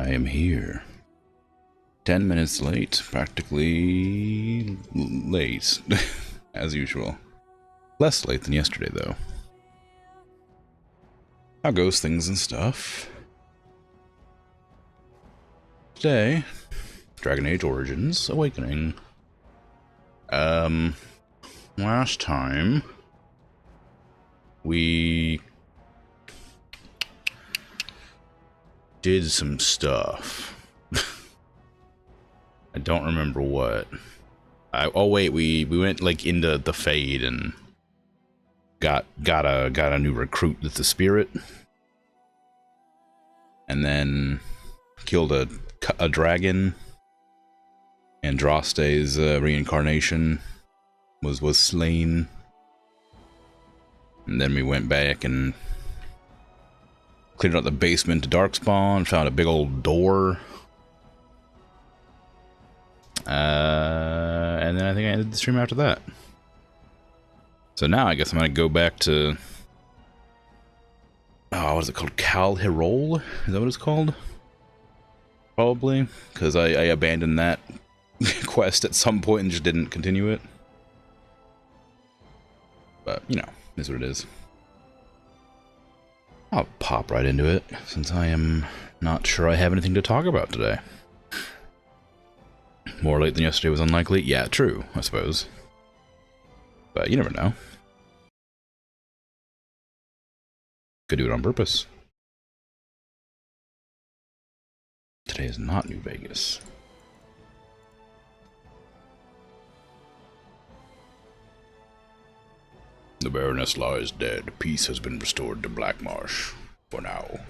I am here. 10 minutes late, practically late, as usual. Less late than yesterday, though. How goes things and stuff? Today, Dragon Age Origins Awakening. Last time we did some stuff. I don't remember what. Oh wait, we went like into the Fade and got a new recruit that's a spirit, and then killed a dragon. Andraste's reincarnation was slain, and then we went back and cleared out the basement to Darkspawn, found a big old door, and then I think I ended the stream after that. So now I guess I'm gonna go back to what is it called? Cal Herol? Is that what it's called? Probably, because I abandoned that quest at some point and just didn't continue it. But, you know, it is what it is. I'll pop right into it, since I am not sure I have anything to talk about today. More late than yesterday was unlikely? Yeah, true, I suppose. But you never know. Could do it on purpose. Today is not New Vegas. The Baroness lies dead. Peace has been restored to Blackmarsh. For now.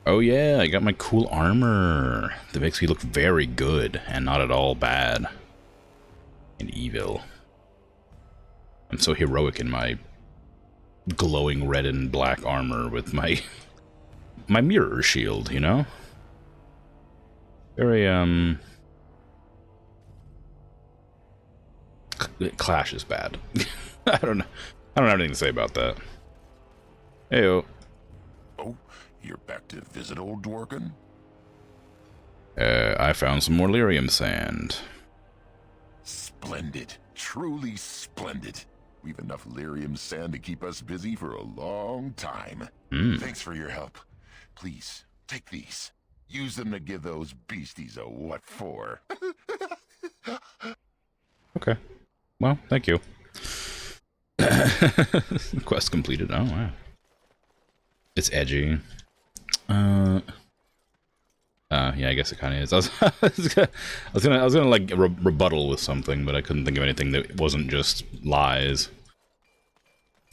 Oh yeah, I got my cool armor. That makes me look very good and not at all bad. And evil. I'm so heroic in my glowing red and black armor with my mirror shield, you know? Very, Clash is bad. I don't have anything to say about that. Heyo. Oh, you're back to visit old Dworkin? I found some more lyrium sand. Splendid. Truly splendid. We've enough lyrium sand to keep us busy for a long time. Thanks for your help. Please, take these. Use them to give those beasties a what for. Okay. Well, thank you. Quest completed. Oh, wow. It's edgy. Yeah, I guess it kind of is. I was gonna like rebuttal with something, but I couldn't think of anything that wasn't just lies.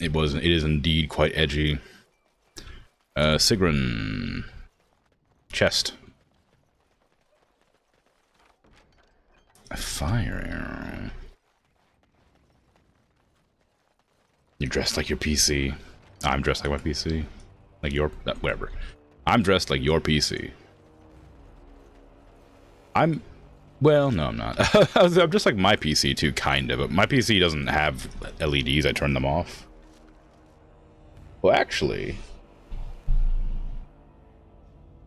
It is indeed quite edgy. Sigrun. Chest. A fire arrow. You're dressed like your PC. I'm dressed like my PC. Like your... whatever. I'm dressed like your PC. Well, no, I'm not. I'm just like my PC too, kind of. But my PC doesn't have LEDs. I turn them off. Well, actually...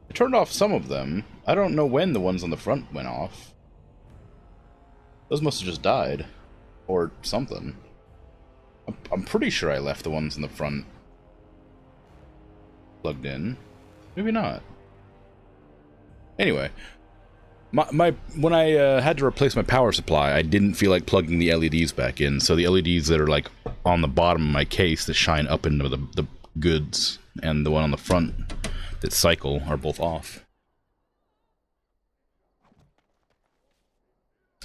I turned off some of them. I don't know when the ones on the front went off. Those must have just died. Or something. I'm pretty sure I left the ones in the front plugged in. Maybe not. Anyway, when I had to replace my power supply, I didn't feel like plugging the LEDs back in. So the LEDs that are like on the bottom of my case that shine up into the goods, and the one on the front that cycle are both off.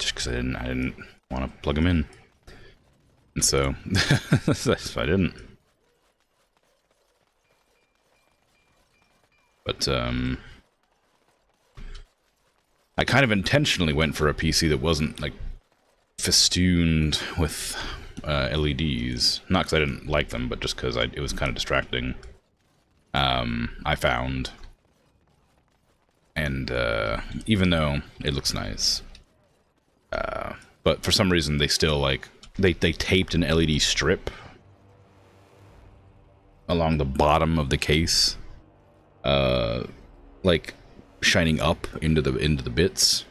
Just because I didn't want to plug them in. And so, I didn't. But, I kind of intentionally went for a PC that wasn't, like, festooned with LEDs. Not because I didn't like them, but just because it was kind of distracting. I found. And, even though it looks nice, but for some reason they still, like, they taped an LED strip along the bottom of the case. Like, shining up into the bits.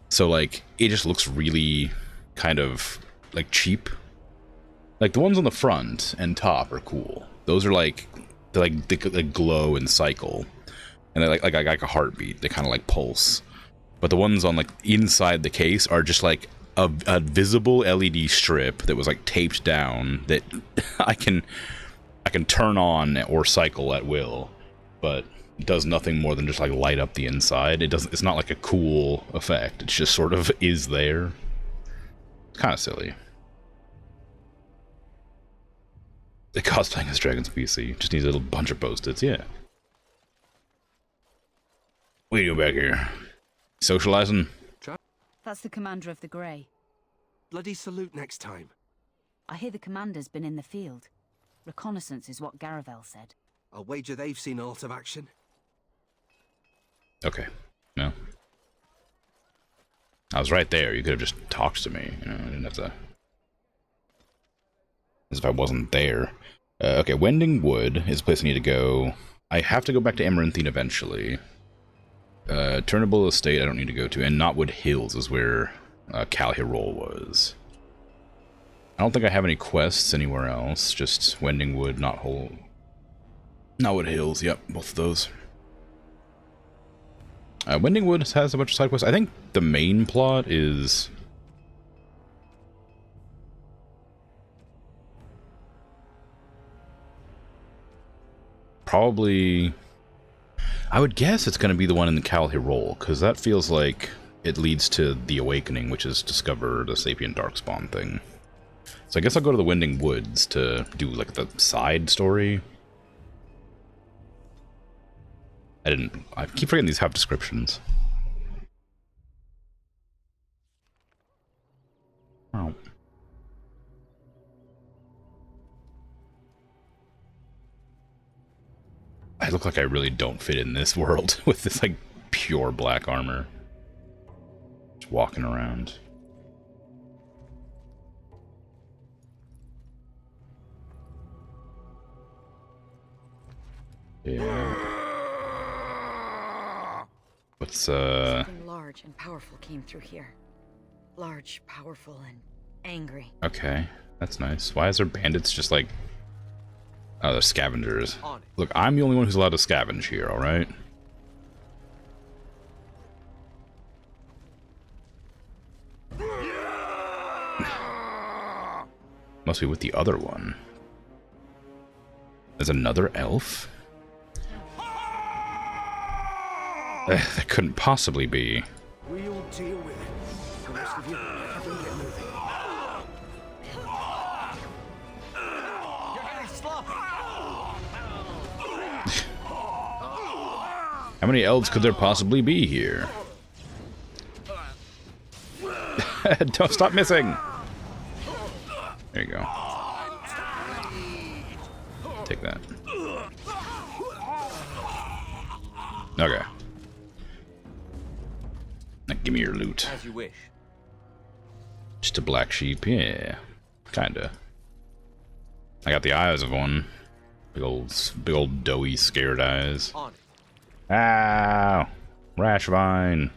So like it just looks really kind of like cheap. Like the ones on the front and top are cool. Those are like they glow and cycle, and they're like a heartbeat. They kind of like pulse. But the ones on like inside the case are just like a visible LED strip that was like taped down that I can turn on or cycle at will, but it does nothing more than just like light up the inside. It's not like a cool effect. It's just sort of is there. It's kind of silly. The cosplaying as Dragon's PC just needs a little bunch of post-its, yeah. What are you doing back here? Socializing? That's the commander of the Grey. Bloody salute next time. I hear the commander's been in the field. Reconnaissance is what Garavel said. I'll wager they've seen a lot of action. Okay. No. I was right there. You could have just talked to me. You know, I didn't have to... As if I wasn't there. Okay, Wending Wood is a place I need to go. I have to go back to Amaranthine eventually. Turnable Estate I don't need to go to, and Knotwood Hills is where Calhirol was. I don't think I have any quests anywhere else, just Wending Wood, Knotwood Hills, yep, both of those. Wending Wood has a bunch of side quests. I think the main plot is... probably... I would guess it's going to be the one in the Calhirol, because that feels like it leads to the Awakening, which is discover the Sapient Darkspawn thing. So I guess I'll go to the Wending Woods to do, like, the side story. I keep forgetting these have descriptions. Oh. I look like I really don't fit in this world with this, like, pure black armor. Just walking around. Yeah. What's, Something large and powerful came through here. Large, powerful, and angry. Okay, that's nice. Why is there bandits just like... Oh, they're scavengers. Look, I'm the only one who's allowed to scavenge here, alright? Must be with the other one. There's another elf? That couldn't possibly be. We'll deal with it. The rest of you, have them get moving. You're getting sloppy. How many elves could there possibly be here? Don't stop missing! There you go. Take that. Okay. Now give me your loot. As you wish. Just a black sheep, yeah. Kinda. I got the eyes of one. Big old doughy, scared eyes. On it. Ow! Rash vine.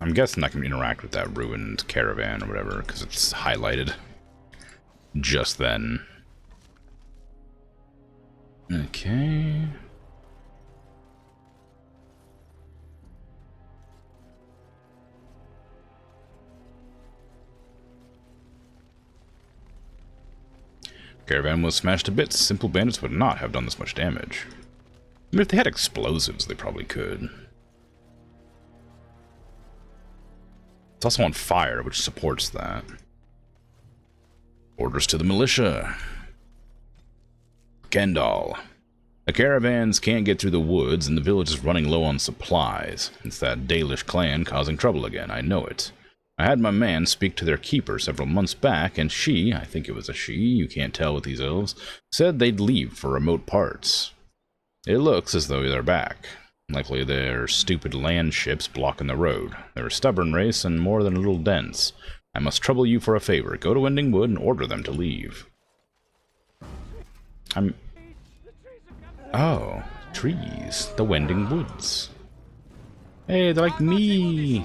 I'm guessing I can interact with that ruined caravan or whatever, because it's highlighted just then. Okay. Caravan was smashed to bits. Simple bandits would not have done this much damage. I mean, if they had explosives, they probably could. It's also on fire, which supports that. Orders to the militia. Kendall. The caravans can't get through the woods, and the village is running low on supplies. It's that Dalish clan causing trouble again, I know it. I had my man speak to their keeper several months back, and she, I think it was a she, you can't tell with these elves, said they'd leave for remote parts. It looks as though they're back. Likely they're stupid land ships blocking the road. They're a stubborn race and more than a little dense. I must trouble you for a favor. Go to Wending Wood and order them to leave. Oh. Trees. The Wending Woods. Hey, they're like me!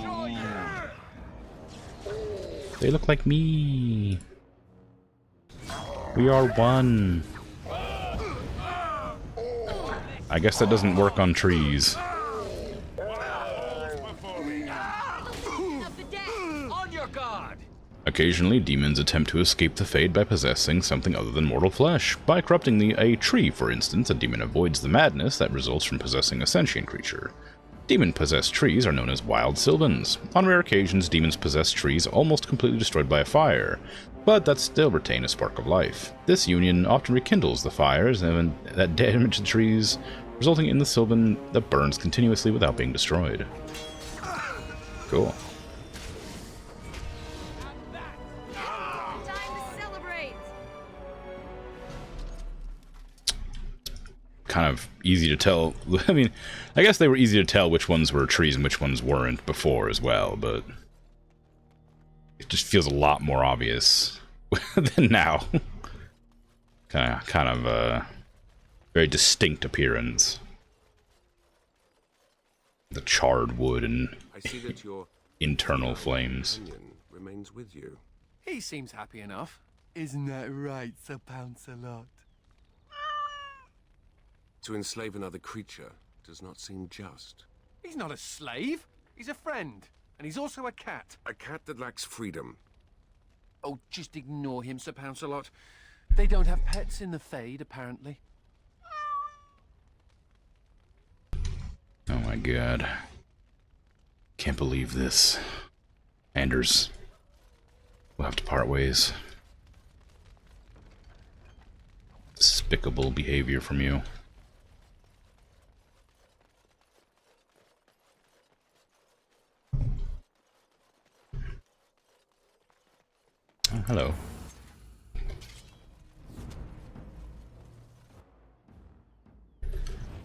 They look like me! We are one! I guess that doesn't work on trees. Occasionally, demons attempt to escape the fate by possessing something other than mortal flesh. By corrupting a tree, for instance, a demon avoids the madness that results from possessing a sentient creature. Demon-possessed trees are known as wild sylvans. On rare occasions, demons possess trees almost completely destroyed by a fire, but that still retain a spark of life. This union often rekindles the fires that damage the trees, resulting in the sylvan that burns continuously without being destroyed. Cool. Kind of easy to tell. I mean, I guess they were easy to tell which ones were trees and which ones weren't before as well, but it just feels a lot more obvious than now. kind of a very distinct appearance. The charred wood and I see that your internal flames. companion remains with you. He seems happy enough. Isn't that right, Sir Pouncelot? To enslave another creature does not seem just. He's not a slave. He's a friend. And he's also a cat. A cat that lacks freedom. Oh, just ignore him, Sir Pouncelot. They don't have pets in the Fade, apparently. Oh my god. Can't believe this. Anders. We'll have to part ways. Despicable behavior from you. Oh, hello.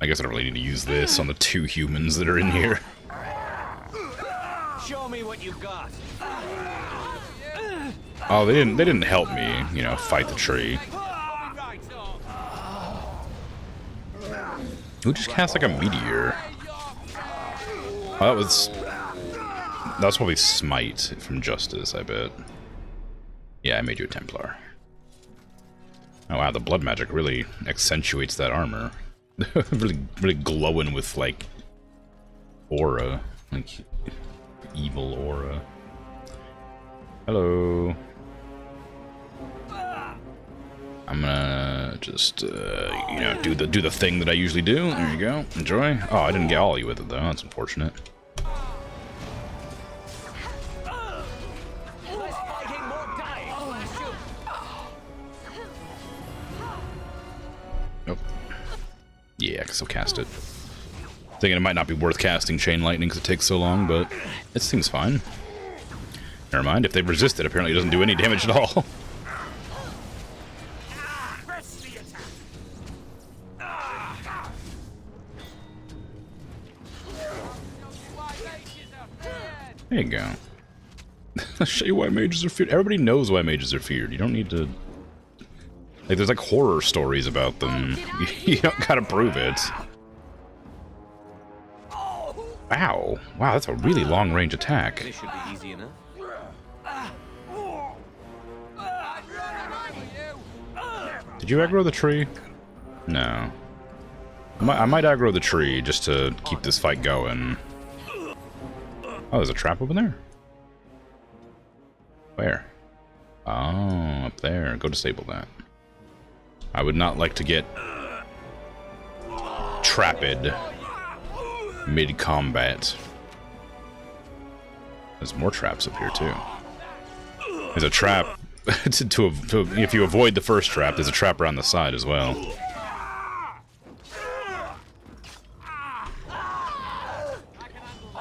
I guess I don't really need to use this on the 2 humans that are in here. Show me what you got. Oh, they didn't help me, you know, fight the tree. Who just cast like a meteor? Oh, that was probably Smite from Justice, I bet. Yeah, I made you a Templar. Oh wow, the blood magic really accentuates that armor. really glowing with like aura, like evil aura. Hello. I'm gonna just you know, do the thing that I usually do. There you go. Enjoy. Oh, I didn't get all you with it though. That's unfortunate. Nope. Yeah, I can still cast it. Thinking it might not be worth casting Chain Lightning because it takes so long, but it seems fine. Never mind, if they resist it, apparently it doesn't do any damage at all. There you go. I'll show you why mages are feared. Everybody knows why mages are feared. You don't need to... Like, there's like horror stories about them. You don't gotta prove it. Wow. Wow, that's a really long-range attack. This should be easy enough. Did you aggro the tree? No. I might aggro the tree just to keep this fight going. Oh, there's a trap over there? Where? Oh, up there. Go disable that. I would not like to get trapped mid-combat. There's more traps up here, too. There's a trap. If you avoid the first trap, there's a trap around the side as well.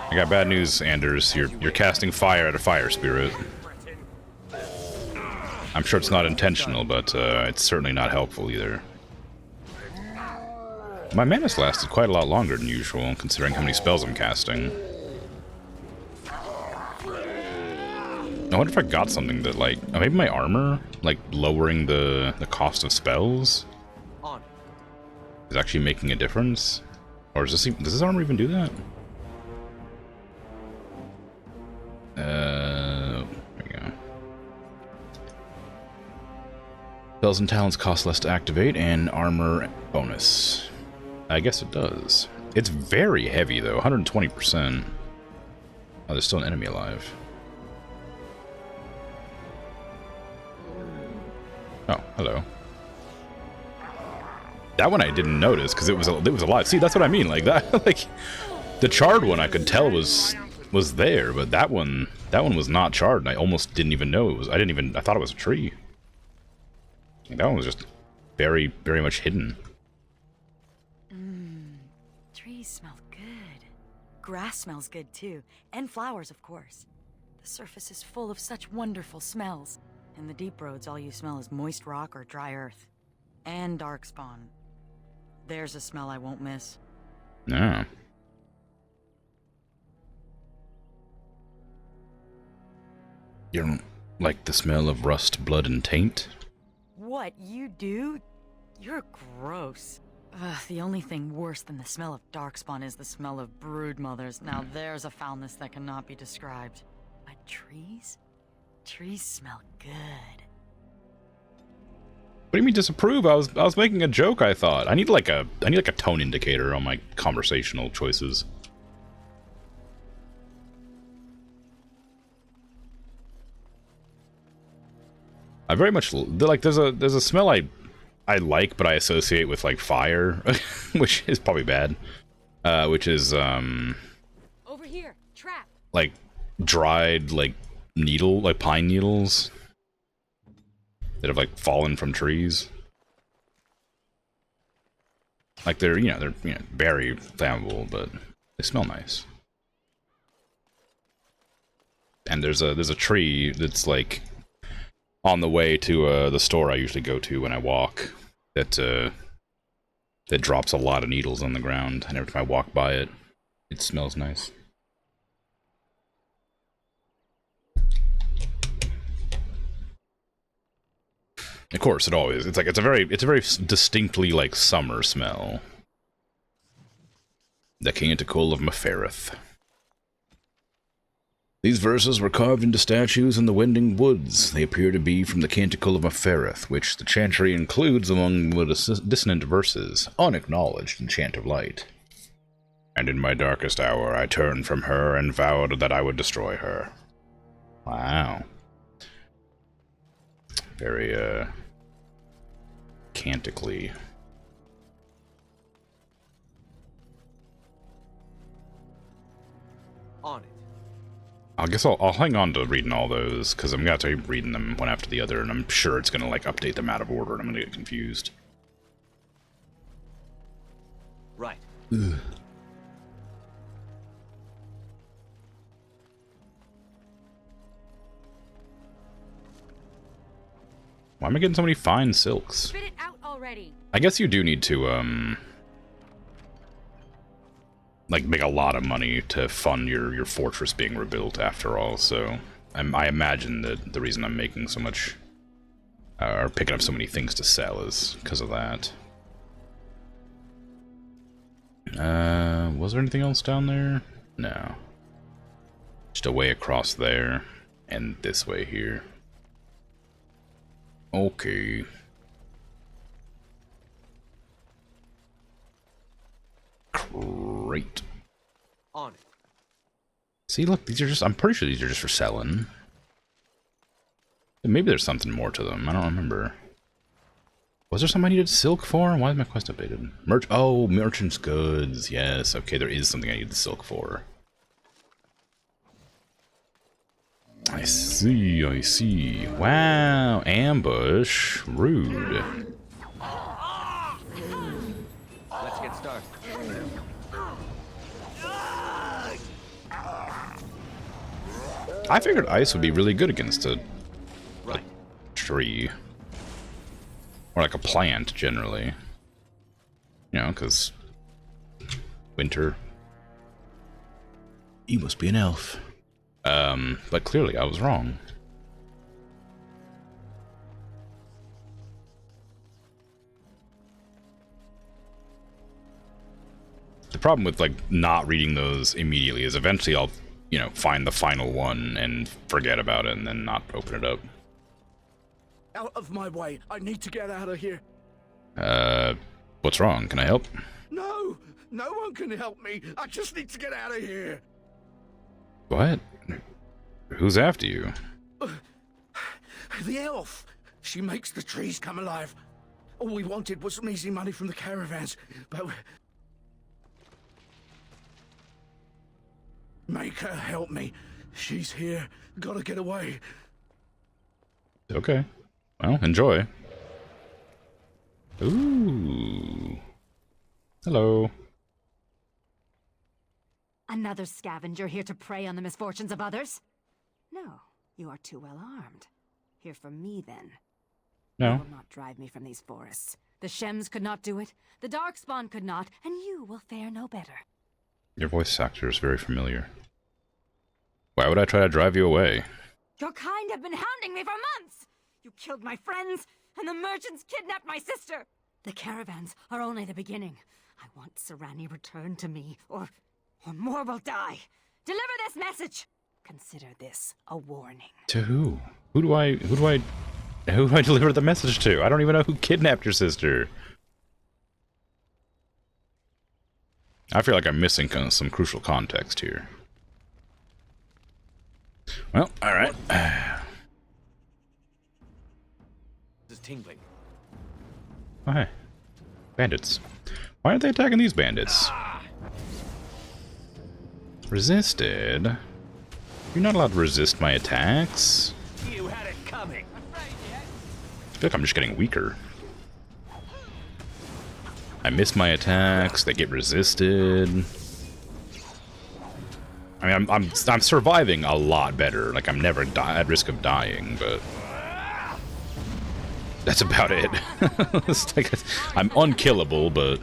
I got bad news, Anders. You're casting fire at a fire spirit. I'm sure it's not intentional, but it's certainly not helpful either. My mana's lasted quite a lot longer than usual, considering how many spells I'm casting. I wonder if I got something that, like, maybe my armor, like, lowering the cost of spells is actually making a difference. Or does this armor even do that? There we go. Spells and talents cost less to activate, and armor bonus. I guess it does. It's very heavy, though. 120%. Oh, there's still an enemy alive. Oh, hello. That one I didn't notice because it was a lot. See, that's what I mean. Like that, like the charred one, I could tell was there, but that one was not charred, and I almost didn't even know it was. I thought it was a tree. Like, that one was just very, very much hidden. Trees smell good. Grass smells good too, and flowers, of course. The surface is full of such wonderful smells. In the deep roads, all you smell is moist rock or dry earth. And darkspawn. There's a smell I won't miss. No. You don't like the smell of rust, blood, and taint? What, you do? You're gross. Ugh, the only thing worse than the smell of darkspawn is the smell of brood mothers. Now there's a foulness that cannot be described. But trees? Trees smell good. What do you mean disapprove? I was making a joke, I thought. I need like a tone indicator on my conversational choices. I very much like there's a smell I like, but I associate with like fire, which is probably bad. Which is Over here, trap. like dried like pine needles that have like fallen from trees. Like they're very flammable, but they smell nice. And there's a tree that's like on the way to the store I usually go to when I walk that drops a lot of needles on the ground, and every time I walk by it, it smells nice. Of course, it's a very distinctly like summer smell. The Canticle of Mefereth. These verses were carved into statues in the Wending Woods. They appear to be from the Canticle of Mefereth, which the chantry includes among the dissonant verses, unacknowledged in Chant of Light. And in my darkest hour I turned from her and vowed that I would destroy her. Wow. Very, cantically. On it. I guess I'll hang on to reading all those, because I'm going to be reading them one after the other, and I'm sure it's going to, like, update them out of order, and I'm going to get confused. Right. Ugh. Why am I getting so many fine silks? Spit it out already. I guess you do need to, like, make a lot of money to fund your fortress being rebuilt, after all, so I imagine that the reason I'm making so much, or picking up so many things to sell is because of that. Was there anything else down there? No. Just a way across there, and this way here. Okay. Great. On it. See, look, these are just, I'm pretty sure these are just for selling. Maybe there's something more to them, I don't remember. Was there something I needed silk for? Why is my quest updated? Oh, merchant's goods, yes, okay, there is something I need the silk for. I see, I see. Wow, ambush, rude. Let's get started. I figured ice would be really good against a tree. Or like a plant, generally. You know, because winter. You must be an elf. But clearly I was wrong. The problem with, like, not reading those immediately is eventually I'll, you know, find the final one and forget about it and then not open it up. Out of my way. I need to get out of here. What's wrong? Can I help? No! No one can help me. I just need to get out of here. What? Who's after you? The elf. She makes the trees come alive. All we wanted was some easy money from the caravans, but... Make her help me. She's here. Gotta get away. Okay. Well, enjoy. Ooh. Hello. Another scavenger here to prey on the misfortunes of others? No, you are too well armed. Here for me, then. No. You will not drive me from these forests. The Shems could not do it, the Darkspawn could not, and you will fare no better. Your voice actor is very familiar. Why would I try to drive you away? Your kind have been hounding me for months! You killed my friends, and the merchants kidnapped my sister! The caravans are only the beginning. I want Serani returned to me, or more will die. Deliver this message! Consider this a warning. To who? Who do I deliver the message to? I don't even know who kidnapped your sister. I feel like I'm missing some crucial context here. Well, alright. This is tingling. Oh, hey. Bandits. Why aren't they attacking these bandits? Resisted? You're not allowed to resist my attacks. You had it coming. I feel like I'm just getting weaker. I miss my attacks, they get resisted. I mean, I'm surviving a lot better. Like, I'm never at risk of dying, but that's about it. It's like, I'm unkillable, but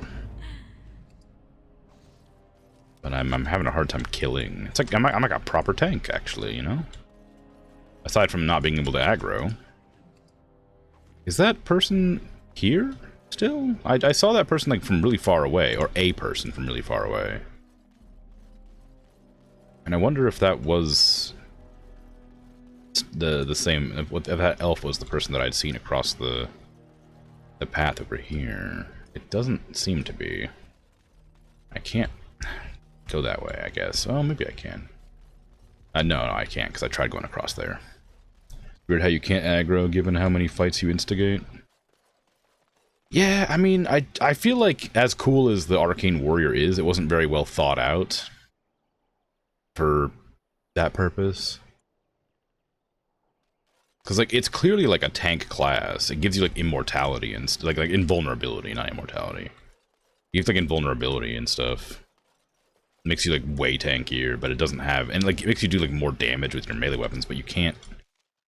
I'm having a hard time killing. It's like I'm like a proper tank, actually, you know? Aside from not being able to aggro. Is that person here still? I saw that person, like, from really far away, or a person from really far away. And I wonder if that was the same, if that elf was the person that I'd seen across the path over here. It doesn't seem to be. I can't go that way, I guess. Oh, maybe I can. No, I can't, because I tried going across there. Weird how you can't aggro given how many fights you instigate. Yeah, I mean, I feel like as cool as the Arcane Warrior is, it wasn't very well thought out for that purpose. Because, like, it's clearly like a tank class. It gives you, like, immortality and like invulnerability, not immortality. You have, like, invulnerability and stuff. It makes you, like, way tankier, but it doesn't have, and, like, it makes you do, like, more damage with your melee weapons, but you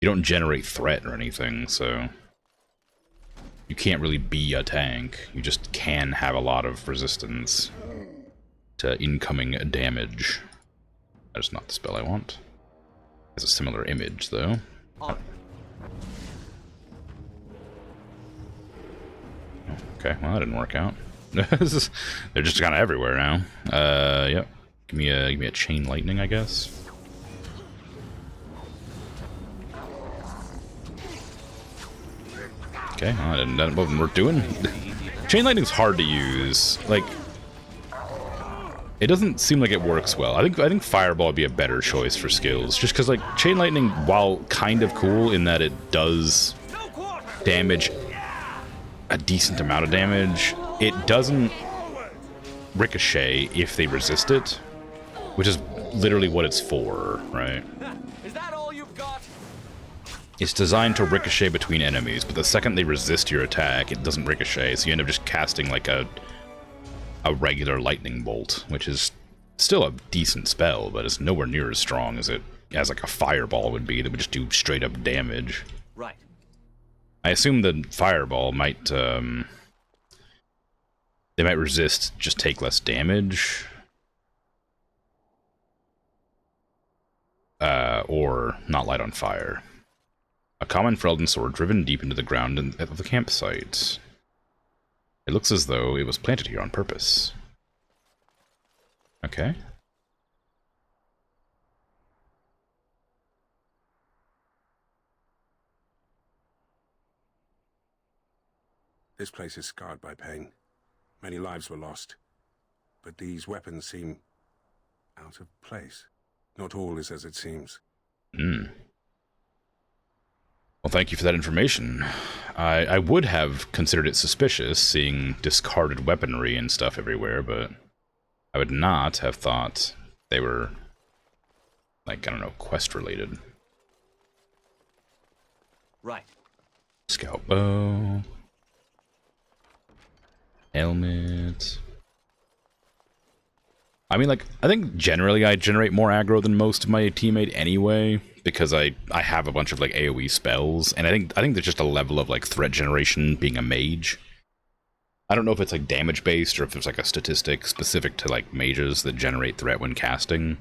don't generate threat or anything, so you can't really be a tank. You just can have a lot of resistance to incoming damage. That's not the spell I want. It's a similar image, though. Okay, well, that didn't work out. They're just kind of everywhere now. Yep. Give me a chain lightning, I guess. Okay, well, that wasn't worth doing. Chain lightning's hard to use. Like, it doesn't seem like it works well. I think fireball would be a better choice for skills, just because, like, chain lightning, while kind of cool in that it does damage a decent amount of damage, it doesn't ricochet if they resist it, which is literally what it's for, right? Is that all you've got? It's designed to ricochet between enemies, but the second they resist your attack, it doesn't ricochet, so you end up just casting like a regular lightning bolt, which is still a decent spell, but it's nowhere near as strong as like a fireball would be that would just do straight up damage. Right. I assume the fireball might they might resist, just take less damage. Or not light on fire. A common Ferelden sword driven deep into the ground of the campsite. It looks as though it was planted here on purpose. Okay. This place is scarred by pain. Many lives were lost. But these weapons seem out of place. Not all is as it seems. Hmm. Well, thank you for that information. I would have considered it suspicious, seeing discarded weaponry and stuff everywhere, but I would not have thought they were, like, I don't know, quest-related. Right. Scout bow. Helmet. I mean, like, I think generally I generate more aggro than most of my teammate anyway, because I have a bunch of, like, AoE spells, and I think there's just a level of, like, threat generation being a mage. I don't know if it's, like, damage-based, or if there's, like, a statistic specific to, like, mages that generate threat when casting.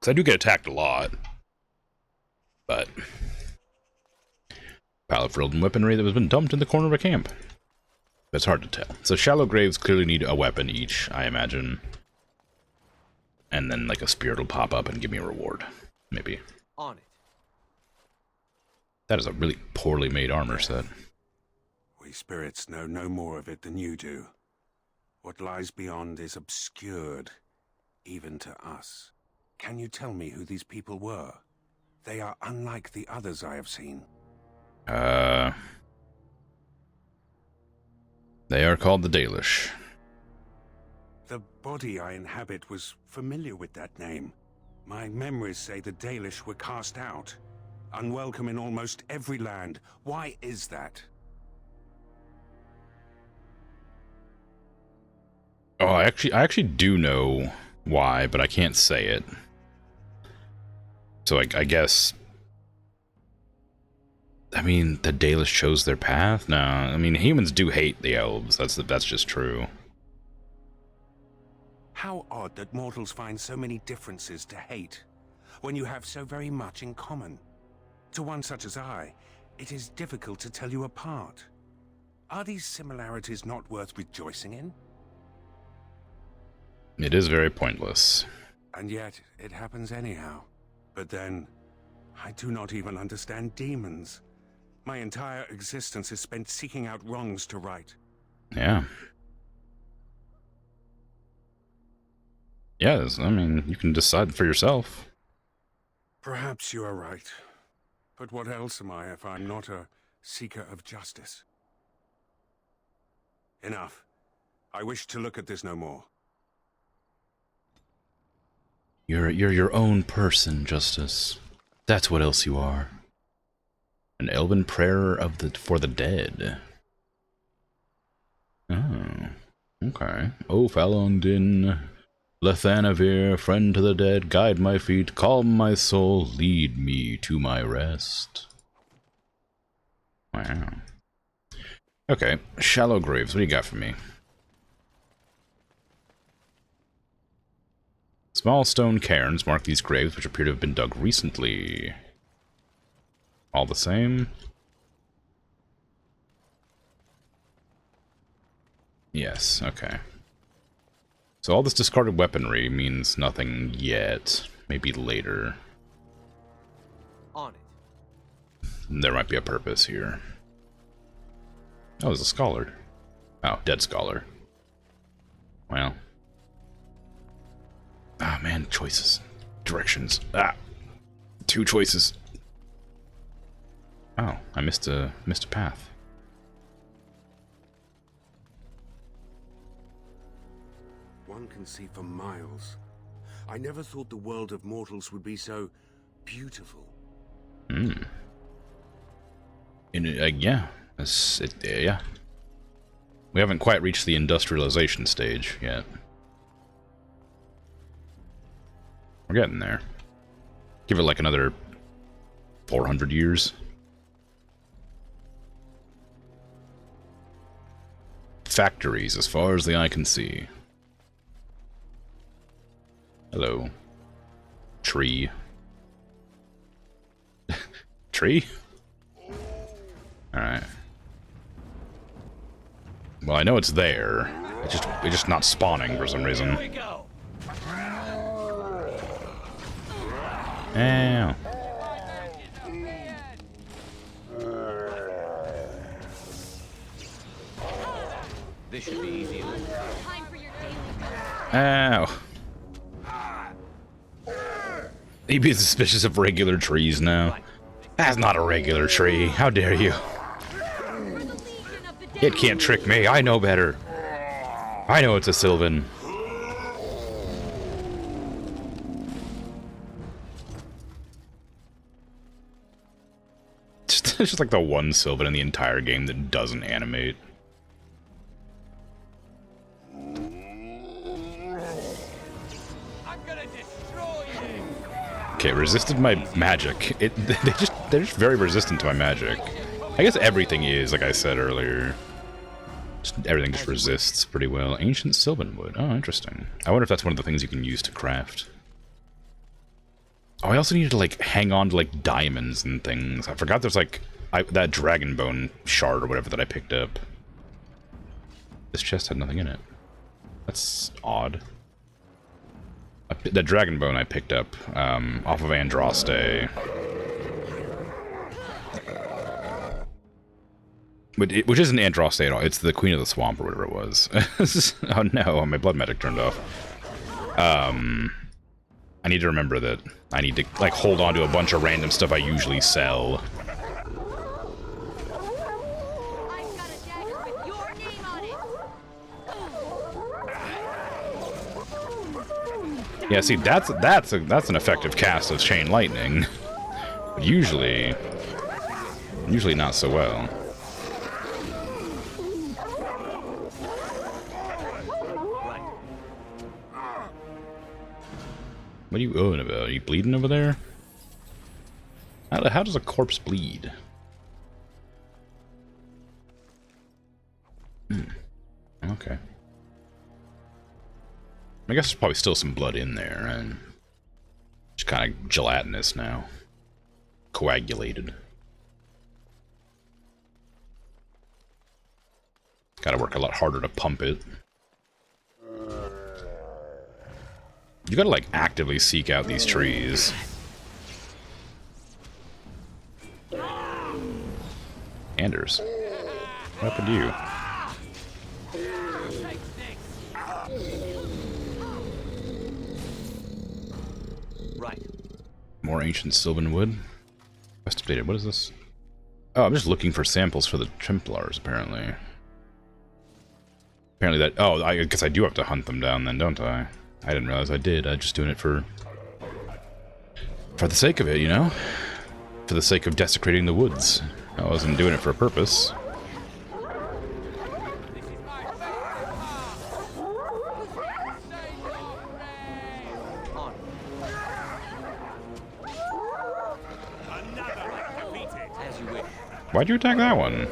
Because I do get attacked a lot. But pile of filled weaponry that has been dumped in the corner of a camp. It's hard to tell. So shallow graves clearly need a weapon each, I imagine. And then like a spirit will pop up and give me a reward. Maybe. On it. That is a really poorly made armor set. We spirits know no more of it than you do. What lies beyond is obscured, even to us. Can you tell me who these people were? They are unlike the others I have seen. They are called the Dalish. The body I inhabit was familiar with that name. My memories say the Dalish were cast out, unwelcome in almost every land. Why is that? Oh, I actually do know why, but I can't say it. So I guess, I mean, the Dalish chose their path? No, I mean, humans do hate the elves. That's just true. How odd that mortals find so many differences to hate, when you have so very much in common. To one such as I, it is difficult to tell you apart. Are these similarities not worth rejoicing in? It is very pointless. And yet, it happens anyhow. But then, I do not even understand demons. My entire existence is spent seeking out wrongs to right. Yeah. Yes, I mean, you can decide for yourself. Perhaps you are right. But what else am I if I'm not a seeker of justice? Enough. I wish to look at this no more. You're your own person, Justice. That's what else you are. An elven prayer for the dead. Oh, okay. O Falondin, Lethanavir, friend to the dead, guide my feet, calm my soul, lead me to my rest. Wow. Okay, shallow graves. What do you got for me? Small stone cairns mark these graves, which appear to have been dug recently. All the same. Yes, okay. So all this discarded weaponry means nothing yet. Maybe later. On it. There might be a purpose here. Oh, there's a scholar. Oh, dead scholar. Well. Ah, man, choices. Directions. Ah! 2 choices. Oh, I missed a path. One can see for miles. I never thought the world of mortals would be so beautiful. Hmm. Yeah. Yeah. We haven't quite reached the industrialization stage yet. We're getting there. Give it like another 400 years. Factories as far as the eye can see. Hello. Tree. Tree? Alright. Well, I know it's there. It's just not spawning for some reason. Ow. This should be easy. Ow. He'd be suspicious of regular trees now. That's not a regular tree. How dare you? It can't trick me. I know better. I know it's a Sylvan. It's just like the one Sylvan in the entire game that doesn't animate. Okay, resisted my magic. They're just very resistant to my magic. I guess everything is, like I said earlier. Everything just resists pretty well. Ancient Sylvan wood. Oh, interesting. I wonder if that's one of the things you can use to craft. Oh, I also needed to, like, hang on to, like, diamonds and things. I forgot there's, like, that dragon bone shard or whatever that I picked up. This chest had nothing in it. That's odd. That dragon bone I picked up off of Andraste. Which isn't Andraste at all. It's the Queen of the Swamp or whatever it was. Oh no, my blood medic turned off. I need to remember that I need to like hold on to a bunch of random stuff I usually sell. Yeah, see, that's an effective cast of Chain Lightning. But usually not so well. What are you oohing about? Are you bleeding over there? How does a corpse bleed? Okay. I guess there's probably still some blood in there, and just kind of gelatinous now. Coagulated. Gotta work a lot harder to pump it. You gotta, like, actively seek out these trees. Anders. What happened to you? More ancient Sylvan wood. Quest updated. What is this? Oh, I'm just looking for samples for the Templars, apparently. Apparently that... Oh, I guess I do have to hunt them down then, don't I? I didn't realize I did. I'm just doing it for the sake of it, you know? For the sake of desecrating the woods. I wasn't doing it for a purpose. Why'd you attack that one?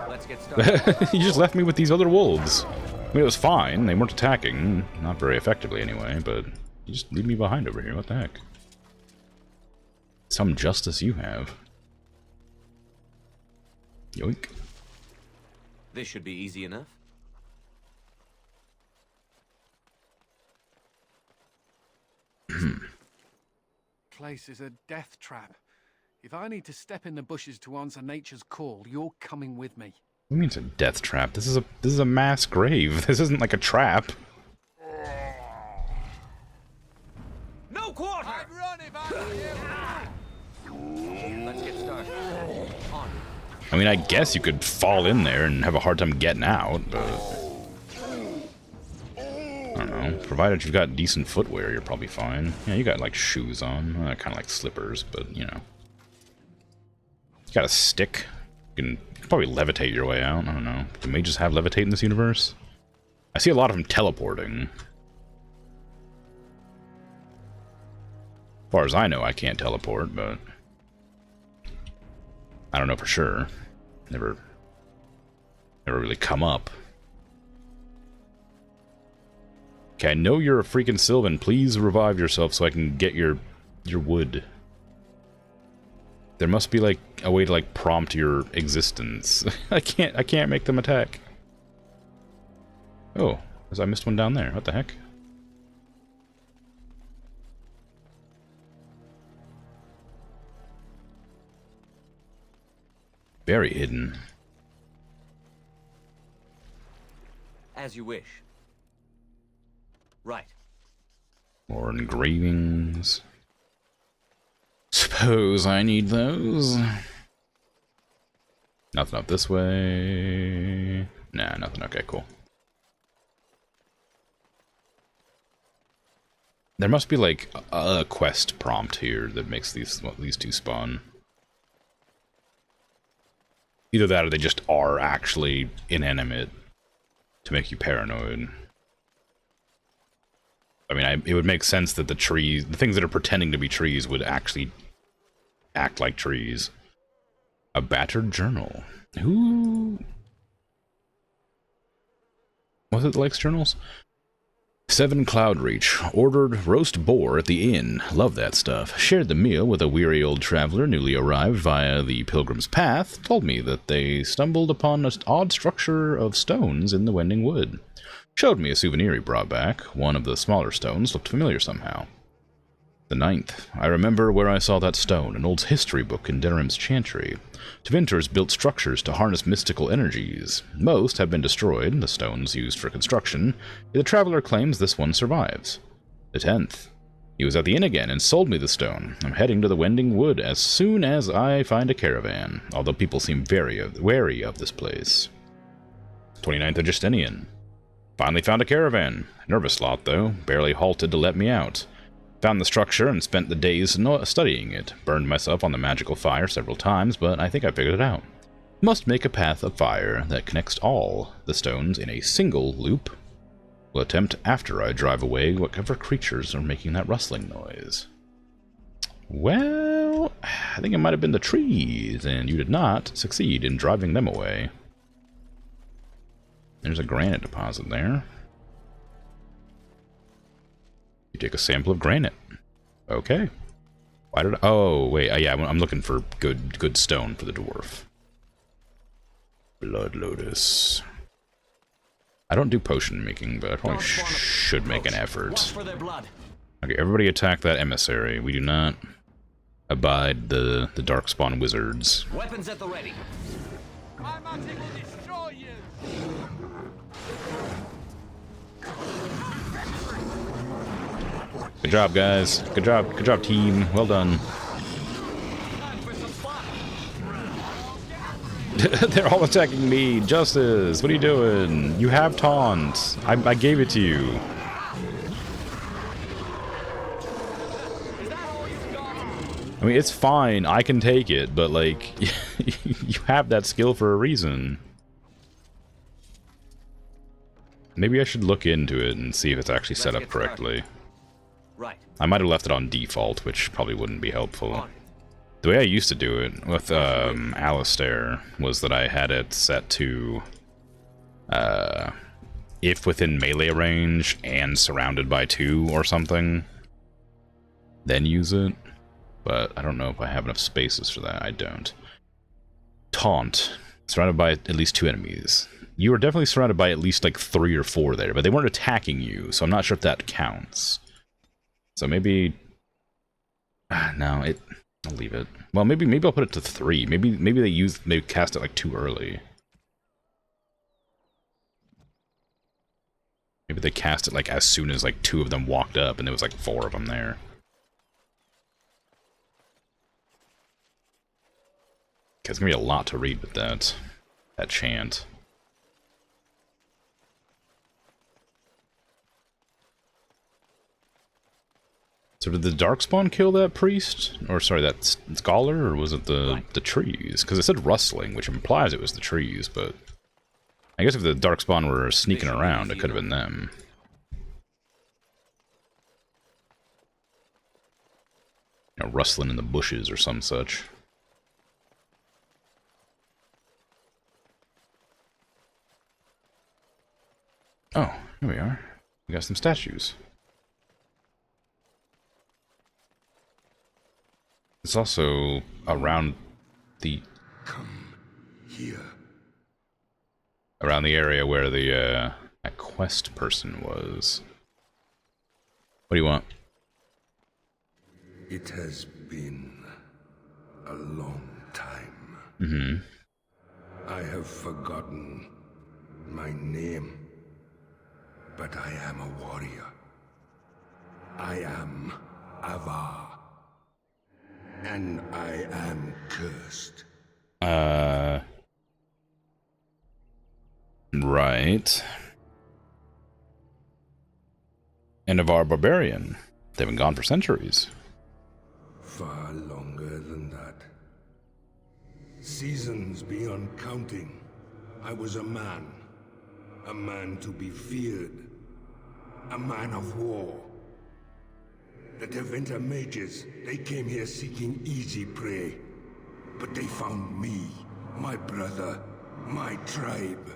Let's get started. You just left me with these other wolves. I mean, it was fine. They weren't attacking. Not very effectively, anyway, but you just leave me behind over here. What the heck? Some justice you have. Yoink. This should be easy enough. Place is a death trap. If I need to step in the bushes to answer nature's call, you're coming with me. What do you mean it's a death trap? This is a mass grave. This isn't like a trap. No quarter! I'd run if I were you! Let's get started. On. I mean, I guess you could fall in there and have a hard time getting out, but... I don't know. Provided you've got decent footwear, you're probably fine. Yeah, you got, like, shoes on. Kind of like slippers, but, you know. You got a stick. You can probably levitate your way out. I don't know. Do mages have levitate in this universe? I see a lot of them teleporting. As far as I know, I can't teleport, but... I don't know for sure. Never really come up. Okay, I know you're a freaking Sylvan. Please revive yourself so I can get your wood. There must be like a way to like prompt your existence. I can't make them attack. Oh, I missed one down there. What the heck? Very hidden. As you wish. Right. More engravings. Suppose I need those. Nothing up this way. Nah, nothing. Okay, cool. There must be like a quest prompt here that makes these two spawn. Either that or they just are actually inanimate to make you paranoid. I mean, it would make sense that the things that are pretending to be trees would actually act like trees. A battered journal. Who was it that likes journals? 7 Cloudreach. Ordered roast boar at the inn. Love that stuff. Shared the meal with a weary old traveler newly arrived via the Pilgrim's Path. Told me that they stumbled upon an odd structure of stones in the Wending Wood. Showed me a souvenir he brought back. One of the smaller stones looked familiar somehow. The 9th. I remember where I saw that stone, an old history book in Denerim's Chantry. Tvinters built structures to harness mystical energies. Most have been destroyed, the stones used for construction. The traveler claims this one survives. The 10th. He was at the inn again and sold me the stone. I'm heading to the Wending Wood as soon as I find a caravan, although people seem very wary of this place. 29th of Justinian. Finally found a caravan. Nervous lot, though. Barely halted to let me out. Found the structure and spent the days studying it. Burned myself on the magical fire several times, but I think I figured it out. Must make a path of fire that connects all the stones in a single loop. Will attempt after I drive away whatever creatures are making that rustling noise. Well, I think it might have been the trees, and you did not succeed in driving them away. There's a granite deposit there. You take a sample of granite. Okay. Why did I... Oh, wait. Yeah, I'm looking for good stone for the dwarf. Blood Lotus. I don't do potion making, but I probably should make an effort. Okay, everybody attack that emissary. We do not abide the Darkspawn wizards. Weapons at the ready. My magic will destroy you. Good job, guys. Good job, team. Well done. They're all attacking me. Justice, what are you doing? You have taunt. I gave it to you. I mean, it's fine. I can take it, but, like, you have that skill for a reason. Maybe I should look into it and see if it's actually set up correctly. Right. I might have left it on default, which probably wouldn't be helpful. The way I used to do it with Alistair was that I had it set to if within melee range and surrounded by 2 or something, then use it. But I don't know if I have enough spaces for that. I don't. Taunt. Surrounded by at least 2 enemies. You were definitely surrounded by at least like 3 or 4 there, but they weren't attacking you, so I'm not sure if that counts. So maybe... no, I'll leave it. Well, maybe I'll put it to 3. Maybe they cast it like too early. Maybe they cast it like as soon as like 2 of them walked up and there was like 4 of them there. It's gonna be a lot to read with that chant. So did the Darkspawn kill that priest? Or sorry, that scholar? Or was it the trees? Because it said rustling, which implies it was the trees, but... I guess if the Darkspawn were sneaking around, it could have been them. You know, rustling in the bushes or some such. Oh, here we are. We got some statues. It's also around the Come here. around the area where the that quest person was. What do you want? It has been a long time. Mm-hmm. I have forgotten my name, but I am a warrior. I am Avar. And I am cursed. Right. And of our barbarian. They've been gone for centuries. Far longer than that. Seasons beyond counting. I was a man to be feared. A man of war. The Tevinter mages, they came here seeking easy prey. But they found me, my brother, my tribe.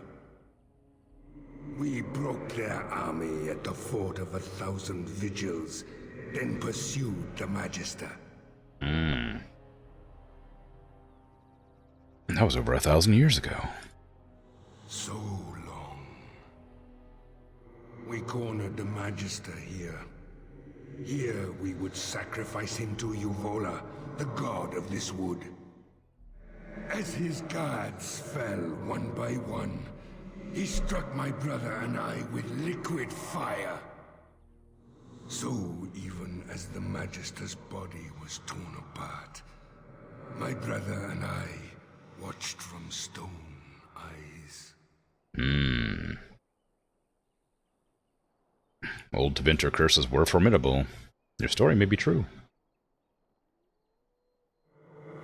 We broke their army at the Fort of 1,000 Vigils, then pursued the Magister. That was over 1,000 years ago. So long. We cornered the Magister here. Here we would sacrifice him to Uvola, the god of this wood. As his guards fell one by one, he struck my brother and I with liquid fire. So even as the Magister's body was torn apart, my brother and I watched from stone eyes. Old Tevinter curses were formidable. Your story may be true.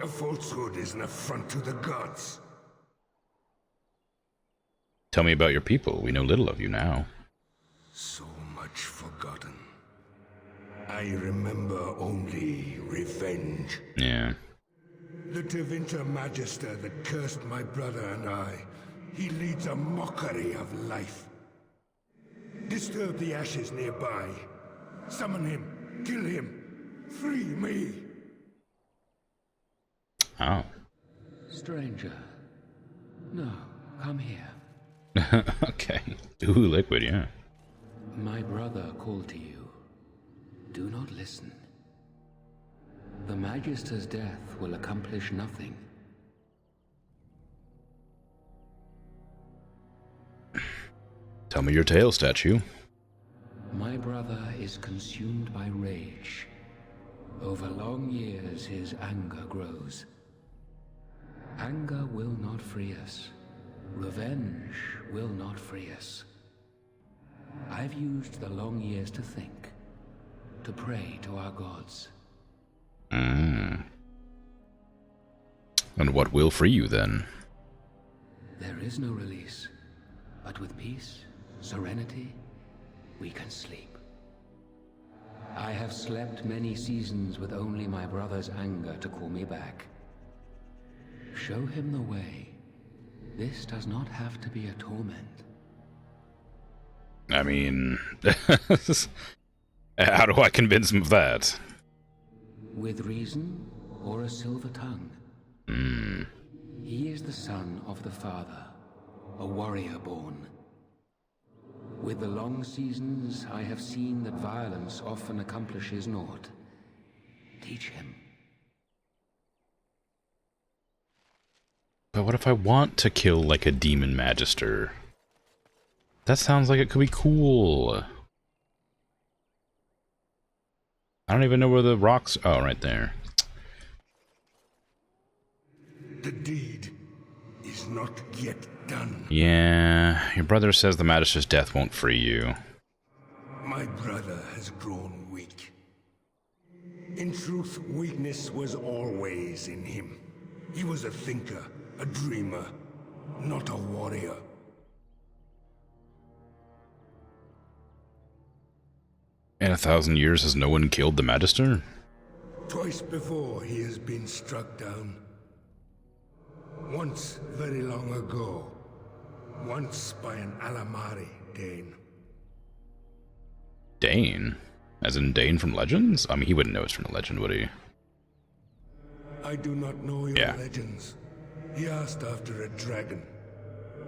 A falsehood is an affront to the gods. Tell me about your people. We know little of you now. So much forgotten. I remember only revenge. Yeah. The Tevinter Magister that cursed my brother and I, he leads a mockery of life. Disturb the ashes nearby. Summon him. Kill him. Free me. Oh. Stranger. No, come here. Okay. Ooh, liquid, yeah. My brother called to you. Do not listen. The Magister's death will accomplish nothing. Tell me your tale, statue. My brother is consumed by rage. Over long years, his anger grows. Anger will not free us. Revenge will not free us. I've used the long years to think, to pray to our gods. And what will free you then? There is no release, but with peace, serenity, we can sleep. I have slept many seasons with only my brother's anger to call me back. Show him the way. This does not have to be a torment. I mean, how do I convince him of that? With reason or a silver tongue? He is the son of the Father, a warrior born. With the long seasons, I have seen that violence often accomplishes naught. Teach him. But what if I want to kill, like, a demon magister? That sounds like it could be cool. I don't even know where the rocks... Oh, right there. The deed is not yet done. Yeah, your brother says the magister's death won't free you. My brother has grown weak. In truth, weakness was always in him. He was a thinker, a dreamer, not a warrior. In 1,000 years, has no one killed the magister? Twice before he has been struck down. Once very long ago. Once by an Alamari Dane. Dane? As in Dane from Legends? I mean, he wouldn't know it's from the legend, would he? I do not know your legends. He asked after a dragon,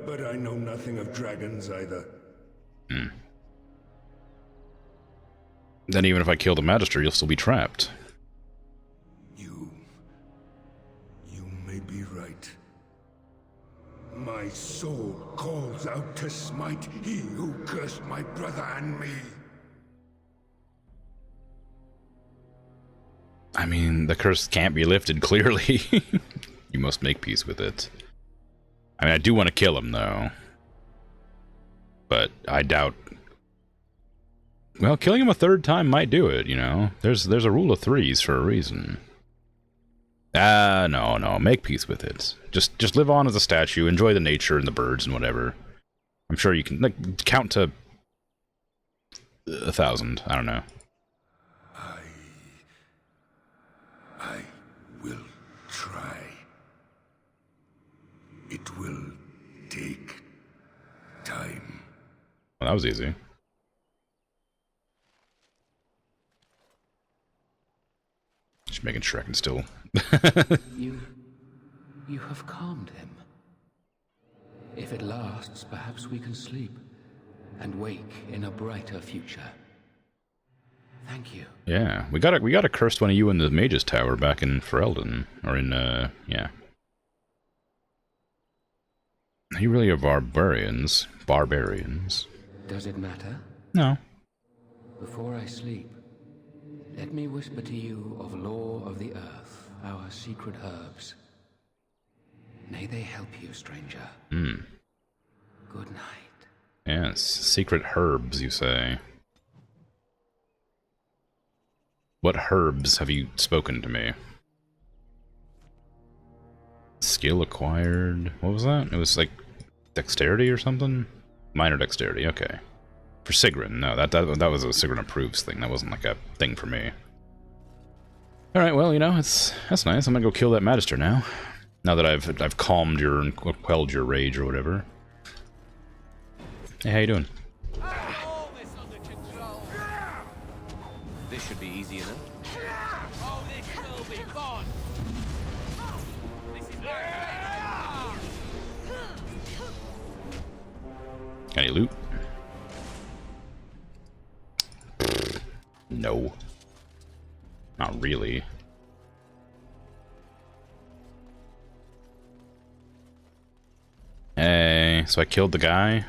but I know nothing of dragons either. Then even if I kill the Magister, you'll still be trapped. You may be right. My soul calls out to smite he who cursed my brother and me. I mean, the curse can't be lifted, clearly. You must make peace with it. I mean, I do want to kill him, though. But I doubt... Well, killing him a third time might do it, you know? There's a rule of threes for a reason. No, make peace with it. Just live on as a statue, enjoy the nature and the birds and whatever. I'm sure you can, like, count to 1,000, I don't know. I will try. It will take time. Well, that was easy. Just making sure I can still... You have calmed him. If it lasts, perhaps we can sleep and wake in a brighter future. Thank you. Yeah, we got a cursed one of you in the Mage's Tower back in Ferelden, or in yeah. You really are barbarians. Does it matter? No. Before I sleep, let me whisper to you of lore of the earth, our secret herbs. May they help you, stranger. Good night. Yes, secret herbs, you say. What herbs have you spoken to me? Skill acquired. What was that? It was like dexterity or something? Minor dexterity, okay. For Sigrun, no, that was a Sigrun approves thing. That wasn't like a thing for me. Alright, well, you know, that's nice. I'm gonna go kill that Magister now. Now that I've calmed your and quelled your rage or whatever. Hey, how you doing? This should be easy enough. Oh, this will be fun. This is Got any loot? No. Not really. Hey, so I killed the guy.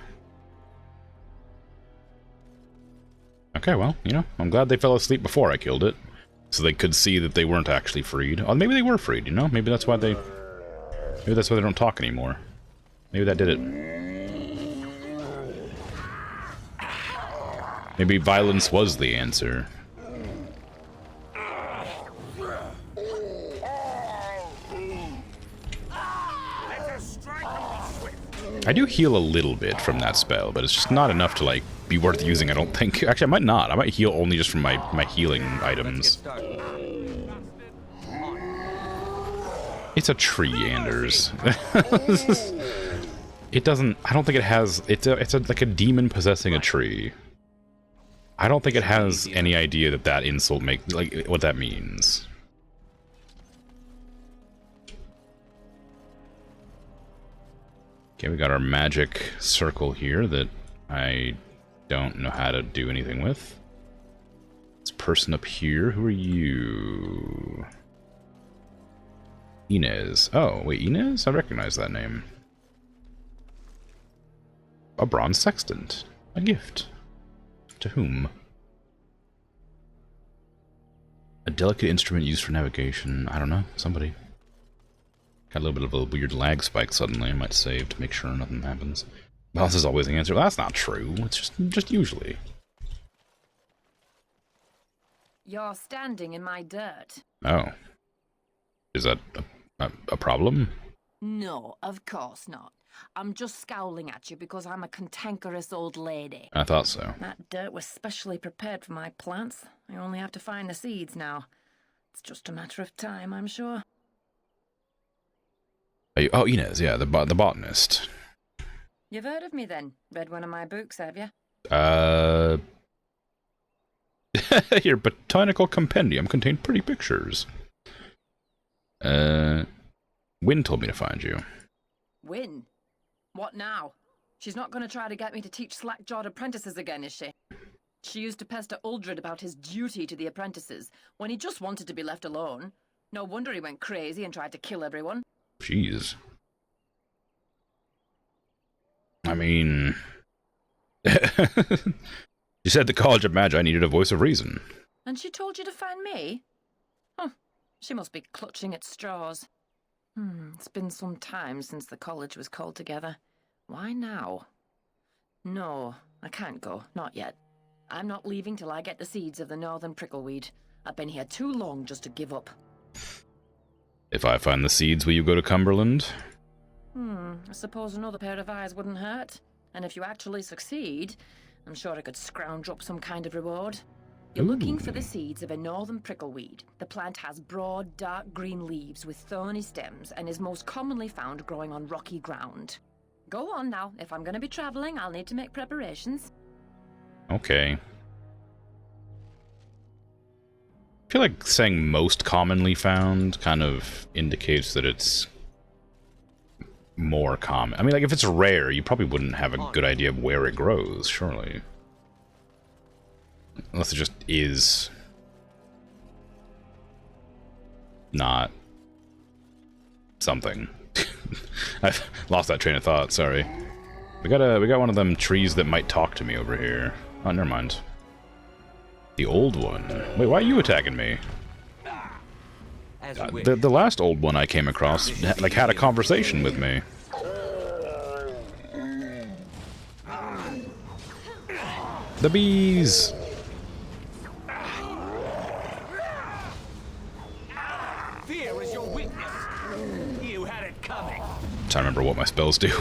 Okay, well, you know, I'm glad they fell asleep before I killed it. So they could see that they weren't actually freed. Oh, maybe they were freed, you know? Maybe that's why they... Maybe that's why they don't talk anymore. Maybe that did it. Maybe violence was the answer. I do heal a little bit from that spell, but it's just not enough to, like, be worth using, I don't think. Actually, I might not. I might heal only just from my healing items. It's a tree, Anders. It doesn't... I don't think it has... It's like a demon possessing a tree. I don't think it has any idea that insult like, what that means. Okay, we got our magic circle here that I don't know how to do anything with. This person up here, who are you? Inez. Oh, wait, Inez? I recognize that name. A bronze sextant. A gift. To whom? A delicate instrument used for navigation. I don't know. Somebody. Got a little bit of a weird lag spike suddenly. I might save to make sure nothing happens. Well, this is always the answer. Well, that's not true. It's just usually. You're standing in my dirt. Oh. Is that a problem? No, of course not. I'm just scowling at you because I'm a cantankerous old lady. I thought so. That dirt was specially prepared for my plants. I only have to find the seeds now. It's just a matter of time, I'm sure. Oh, Inez, yeah, the botanist. You've heard of me then? Read one of my books, have you? Your botanical compendium contained pretty pictures. Wynn told me to find you. Win? What now? She's not going to try to get me to teach slack-jawed apprentices again, is she? She used to pester Uldred about his duty to the apprentices, when he just wanted to be left alone. No wonder he went crazy and tried to kill everyone. Jeez. I mean... You said the College of Magi needed a voice of reason. And she told you to find me? Huh. She must be clutching at straws. It's been some time since the college was called together. Why now? No, I can't go. Not yet. I'm not leaving till I get the seeds of the northern prickleweed. I've been here too long just to give up. If I find the seeds, will you go to Cumberland? I suppose another pair of eyes wouldn't hurt. And if you actually succeed, I'm sure I could scrounge up some kind of reward. You're looking for the seeds of a northern prickleweed. The plant has broad, dark green leaves with thorny stems and is most commonly found growing on rocky ground. Go on now. If I'm going to be traveling, I'll need to make preparations. Okay. I feel like saying most commonly found kind of indicates that it's more common. I mean, like, if it's rare, you probably wouldn't have a good idea of where it grows, surely. Unless it just is not something. I've lost that train of thought, sorry. We got one of them trees that might talk to me over here. Oh, never mind. The old one. Wait, why are you attacking me? The last old one I came across, like, had a conversation with me. The bees! Fear is your weakness. You had it coming. I'm trying to remember what my spells do.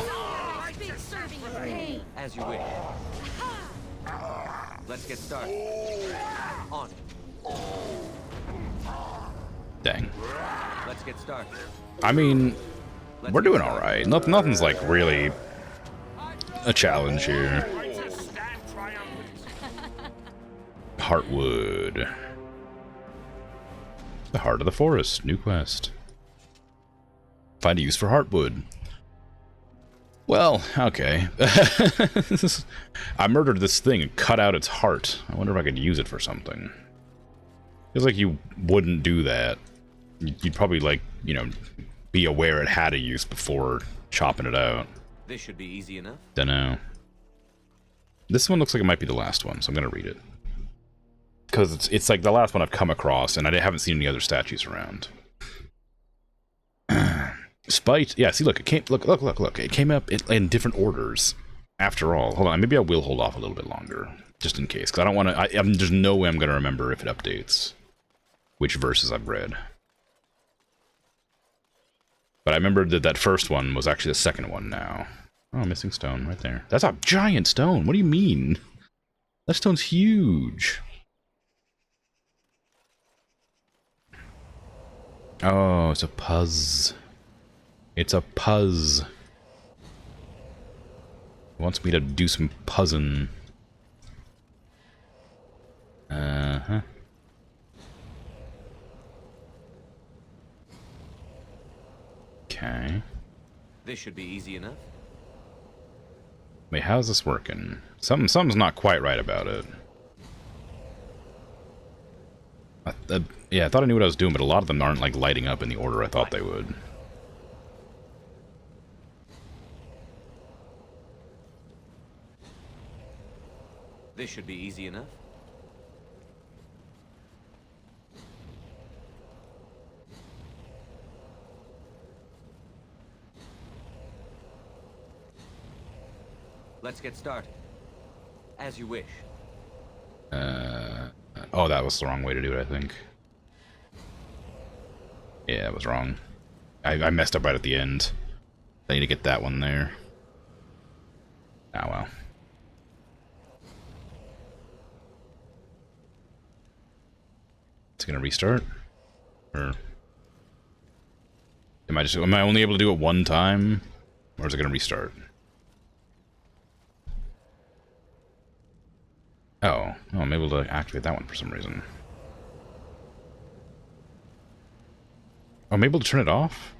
As you wish. Let's get started. On. Dang. Let's get started. I mean, we're doing alright. Nothing's like really a challenge here. Heartwood. The heart of the forest. New quest. Find a use for heartwood. Well, okay. I murdered this thing and cut out its heart. I wonder if I could use it for something. Feels like you wouldn't do that. You'd probably, like, you know, be aware it had a use before chopping it out. This should be easy enough. Dunno. This one looks like it might be the last one, so I'm gonna read it. Because it's like the last one I've come across, and I haven't seen any other statues around. Spite, yeah, see, look, it came, look, it came up in different orders. After all, hold on, maybe I will hold off a little bit longer, just in case, because I don't want to, there's no way I'm going to remember if it updates which verses I've read. But I remembered that first one was actually the second one now. Oh, missing stone right there. That's a giant stone, what do you mean? That stone's huge. Oh, it's a puzz. It's a puzz. It wants me to do some puzzing. Uh-huh. Okay. This should be easy enough. Wait, how's this working? Something's not quite right about it. Yeah, I thought I knew what I was doing, but a lot of them aren't, like, lighting up in the order I thought they would. This should be easy enough. Let's get started. As you wish. Oh, that was the wrong way to do it, I think. Yeah, that was wrong. I messed up right at the end. I need to get that one there. Oh, well. Is it gonna restart? Or am I only able to do it one time? Or is it gonna restart? Oh, I'm able to activate that one for some reason. I'm able to turn it off?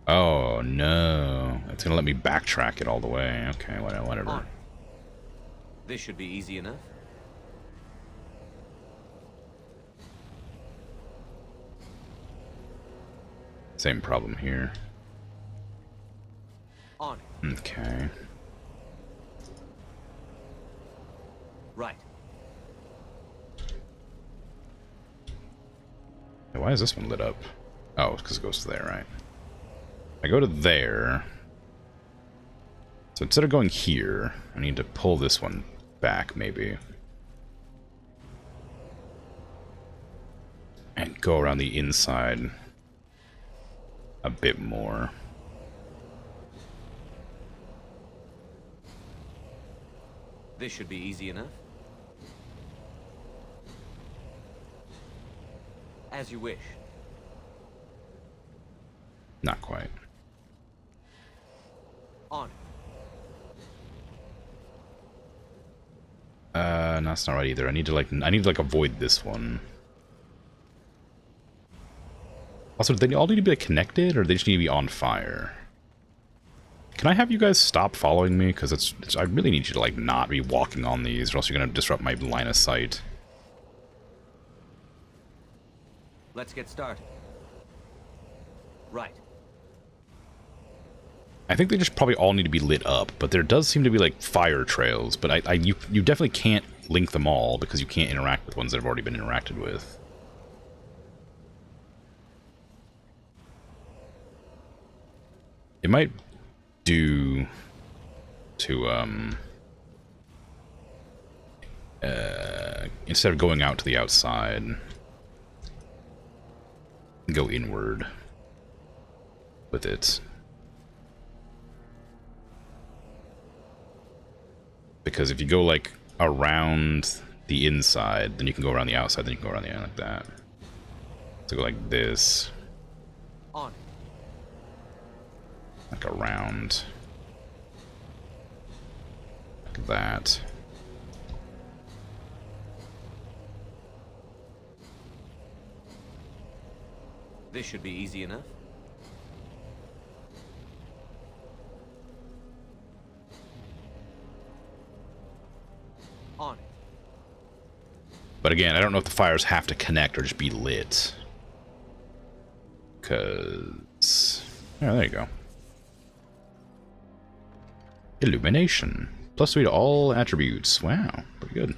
Oh, no. It's gonna let me backtrack it all the way. Okay, whatever. This should be easy enough. Same problem here. On it. Okay. Right. Hey, why is this one lit up? Oh, it's because it goes to there, right? I go to there. So instead of going here, I need to pull this one back, maybe. And go around the inside a bit more. This should be easy enough. As you wish. Not quite. On. No, that's not right either. I need to avoid this one. Also, do they all need to be like, connected, or do they just need to be on fire? Can I have you guys stop following me? Because I really need you to like not be walking on these, or else you're gonna disrupt my line of sight. Let's get started. Right. I think they just probably all need to be lit up, but there does seem to be like fire trails. But you definitely can't link them all because you can't interact with ones that have already been interacted with. It might do to instead of going out to the outside, go inward with it. Because if you go like around the inside, then you can go around the outside, then you can go around the end like that. So go like this. On. Like around. Like that. This should be easy enough. On it. But again, I don't know if the fires have to connect or just be lit. Because... yeah, there you go. Illumination. +3 to all attributes. Wow, pretty good.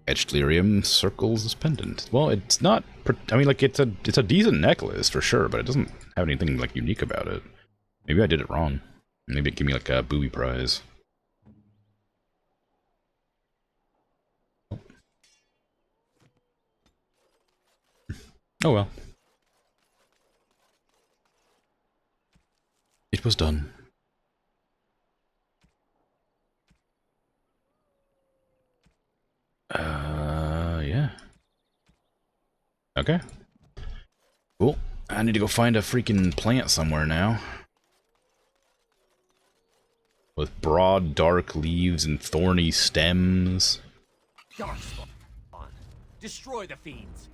Etched lyrium circles this pendant. Well, it's not... I mean, like, it's a decent necklace, for sure, but it doesn't have anything, like, unique about it. Maybe I did it wrong. Maybe it gave me, like, a booby prize. Oh well. It was done. Yeah. Okay. Cool. I need to go find a freaking plant somewhere now. With broad, dark leaves and thorny stems. Darkspawn. Destroy the fiends.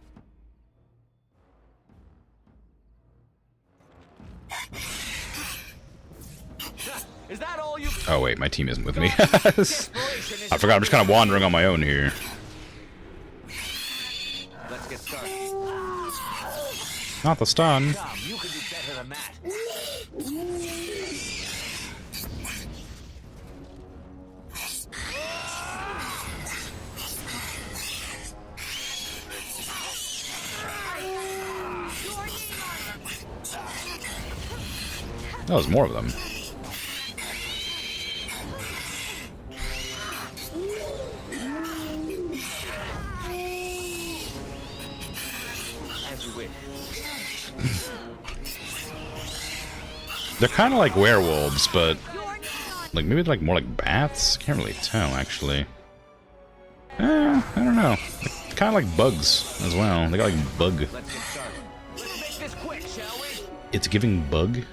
Is that all you? Oh wait, my team isn't with me. I forgot, I'm just kind of wandering on my own here. Let's get started. Not the stun. Come, you can do better than that. Oh, there's more of them. As you wish. They're kind of like werewolves, but like maybe like more like bats. Can't really tell, actually. I don't know. Kind of like bugs as well. They got like bug. Let's get started. Let's make this quick, shall we? It's giving bug.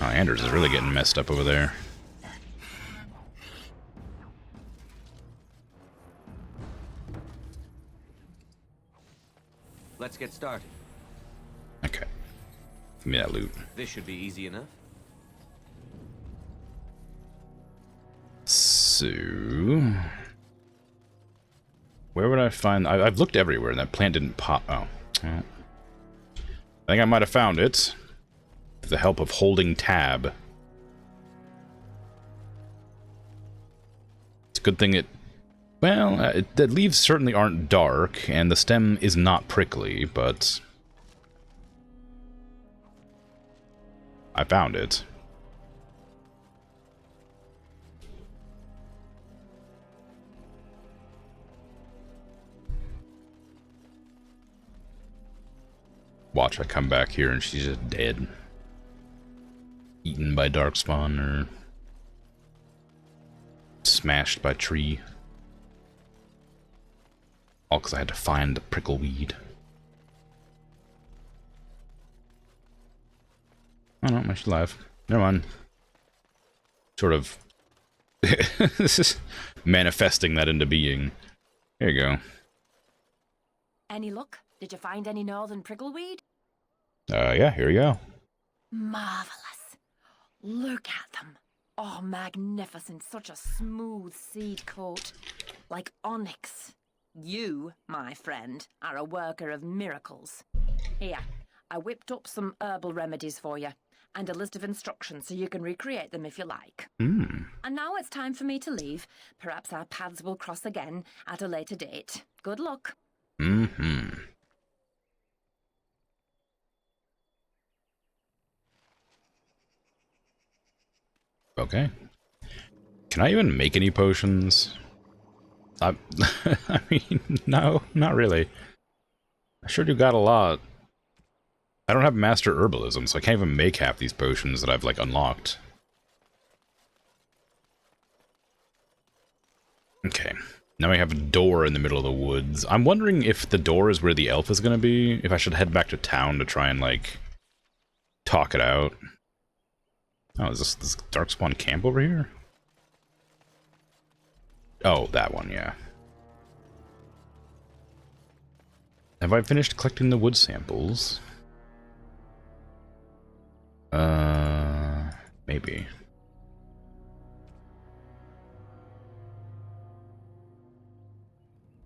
Oh, Anders is really getting messed up over there. Let's get started. Okay. Give me that loot. This should be easy enough. So... where would I find... I've looked everywhere, and that plant didn't pop... Oh. Well, I think I might have found it. With the help of holding tab. It's a good thing it... well, the leaves certainly aren't dark, and the stem is not prickly, but... I found it. Watch, I come back here and she's just dead. Eaten by darkspawn or smashed by tree. All because I had to find the prickleweed. Oh no, she's alive. Never mind. Sort of this is manifesting that into being. There you go. Any luck? Did you find any northern prickleweed? Yeah, here you go. Marvelous. Look at them. Oh, magnificent. Such a smooth seed coat. Like onyx. You, my friend, are a worker of miracles. Here, I whipped up some herbal remedies for you, and a list of instructions so you can recreate them if you like. And now it's time for me to leave. Perhaps our paths will cross again at a later date. Good luck. Okay. Can I even make any potions? I mean, no, not really. I sure do got a lot. I don't have master herbalism, so I can't even make half these potions that I've, like, unlocked. Okay. Now I have a door in the middle of the woods. I'm wondering if the door is where the elf is gonna be, if I should head back to town to try and, like, talk it out. Oh, is this darkspawn camp over here? Oh, that one, yeah. Have I finished collecting the wood samples? Maybe.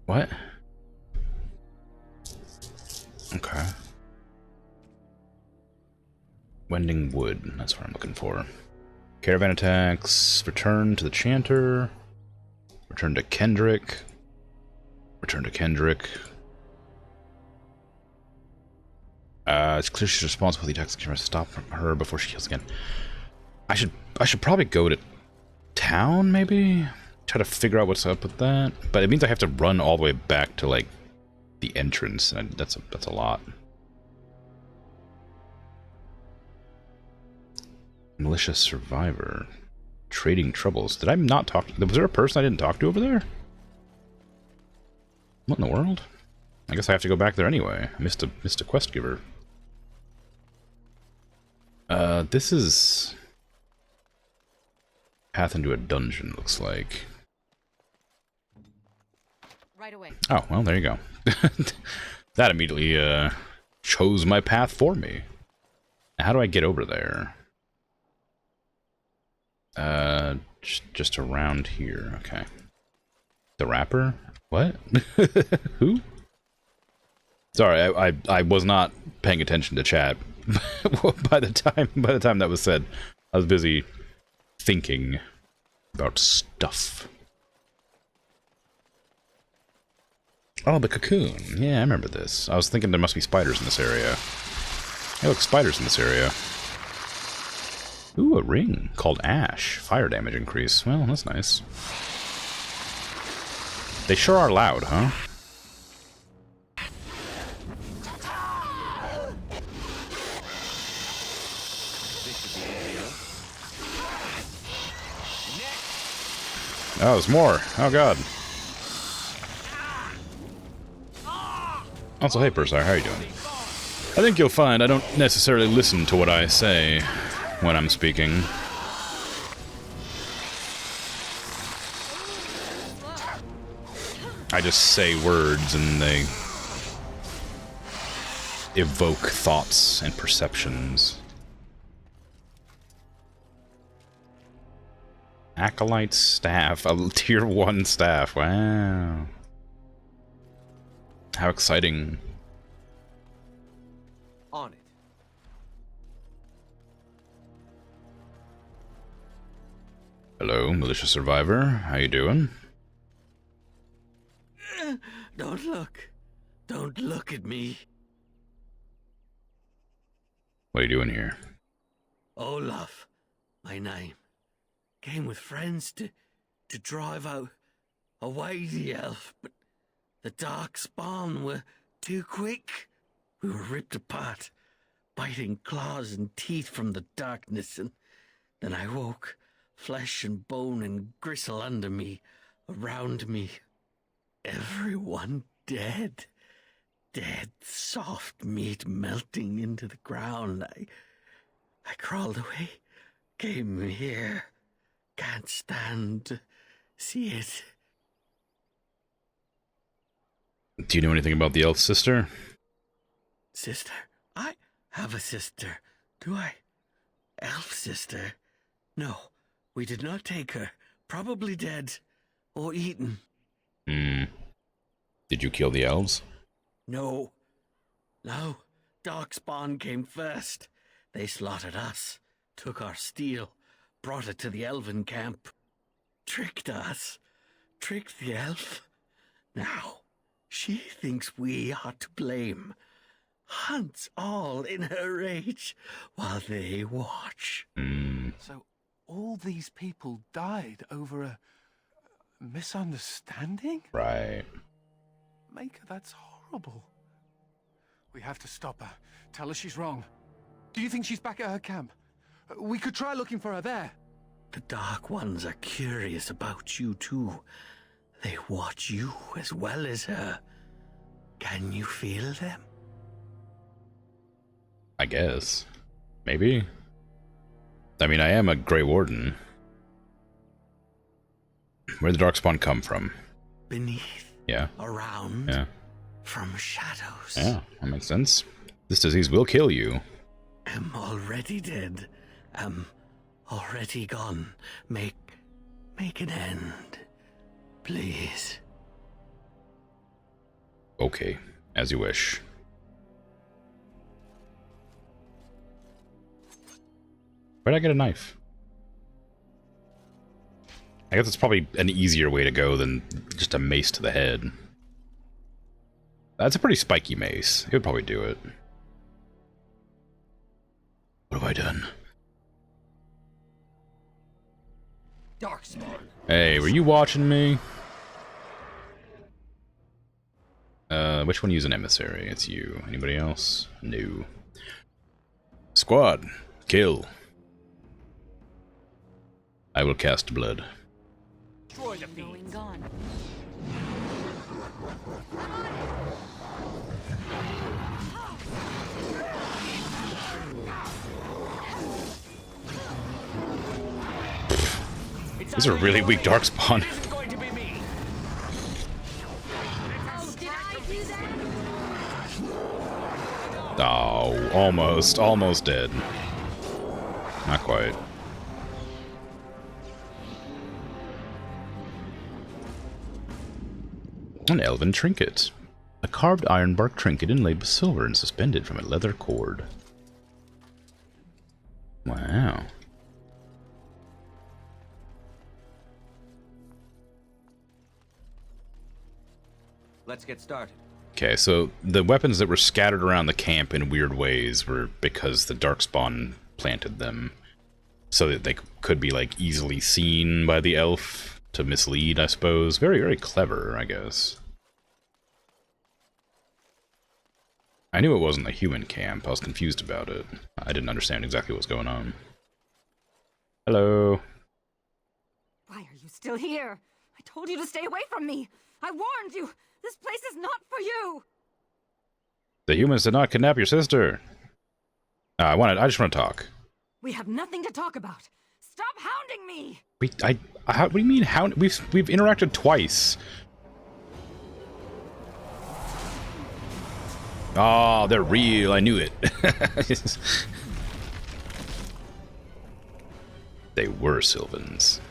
What? Okay. Wending wood, that's what I'm looking for. Caravan attacks, return to the chanter, return to Kendrick, return to Kendrick. It's clear she's responsible for the attacks. Can stop her before she kills again. I should probably go to town, maybe? Try to figure out what's up with that. But it means I have to run all the way back to, like, the entrance, and that's a lot. Malicious survivor. Trading troubles. Did I not talk to... was there a person I didn't talk to over there? What in the world? I guess I have to go back there anyway. I missed a quest giver. This is... path into a dungeon, looks like. Right away. Oh, well, there you go. That immediately, chose my path for me. How do I get over there? Just around here, okay. The rapper? What? Who? Sorry, I was not paying attention to chat. by the time that was said, I was busy thinking about stuff. Oh, the cocoon. Yeah, I remember this. I was thinking there must be spiders in this area. Hey, look, spiders in this area. Ooh, a ring called Ash. Fire damage increase. Well, that's nice. They sure are loud, huh? Oh, there's more. Oh, God. Also, hey, Persar, how are you doing? I think you'll find I don't necessarily listen to what I say. when I'm speaking. I just say words and they evoke thoughts and perceptions. Acolyte staff, a tier 1 staff, wow. How exciting. On it. Hello, militia survivor, how you doing? Don't look. Don't look at me. What are you doing here? Olaf, my name. Came with friends to drive out away the elf, but the dark spawn were too quick. We were ripped apart, biting claws and teeth from the darkness, and then I woke, flesh and bone and gristle under me, around me. Everyone dead. Dead, soft meat melting into the ground. I crawled away, came here. Can't stand to see it. Do you know anything about the elf sister? Sister? I have a sister. Do I? Elf sister? No, we did not take her. Probably dead. Or eaten. Did you kill the elves? No. No. Darkspawn came first. They slaughtered us. Took our steel. Brought it to the elven camp. Tricked us. Tricked the elf. Now, she thinks we are to blame. Hunts all in her rage while they watch. So all these people died over a misunderstanding? Right. Maker, that's horrible. We have to stop her. Tell her she's wrong. Do you think she's back at her camp? We could try looking for her there. The Dark Ones are curious about you too. They watch you as well as her. Can you feel them? I guess. Maybe. I mean, I am a Grey Warden. Where'd the Darkspawn come from? Beneath. Yeah. Around. Yeah. From shadows. Yeah, that makes sense. This disease will kill you. Am already dead. Am already gone. Make an end. Please. Okay, as you wish. Where'd I get a knife? I guess it's probably an easier way to go than just a mace to the head. That's a pretty spiky mace. It would probably do it. What have I done? Darkspawn. Hey, were you watching me? Which one used an emissary? It's you. Anybody else? No. Squad, kill. I will cast blood. Destroy the fiends. Gone. These are really weak Darkspawn. It's going to be me. Did I do that? Oh, almost dead. Not quite. An elven trinket. A carved ironbark trinket inlaid with silver and suspended from a leather cord. Wow. Let's get started. Okay, so the weapons that were scattered around the camp in weird ways were because the Darkspawn planted them. So that they could be, like, easily seen by the elf to mislead, I suppose. Very, very clever, I guess. I knew it wasn't a human camp. I was confused about it. I didn't understand exactly what was going on. Hello. Why are you still here? I told you to stay away from me. I warned you. This place is not for you. The humans did not kidnap your sister. I just want to talk. We have nothing to talk about. Stop hounding me! What do you mean, how? We've interacted twice. Oh, they're real, I knew it. They were Sylvans.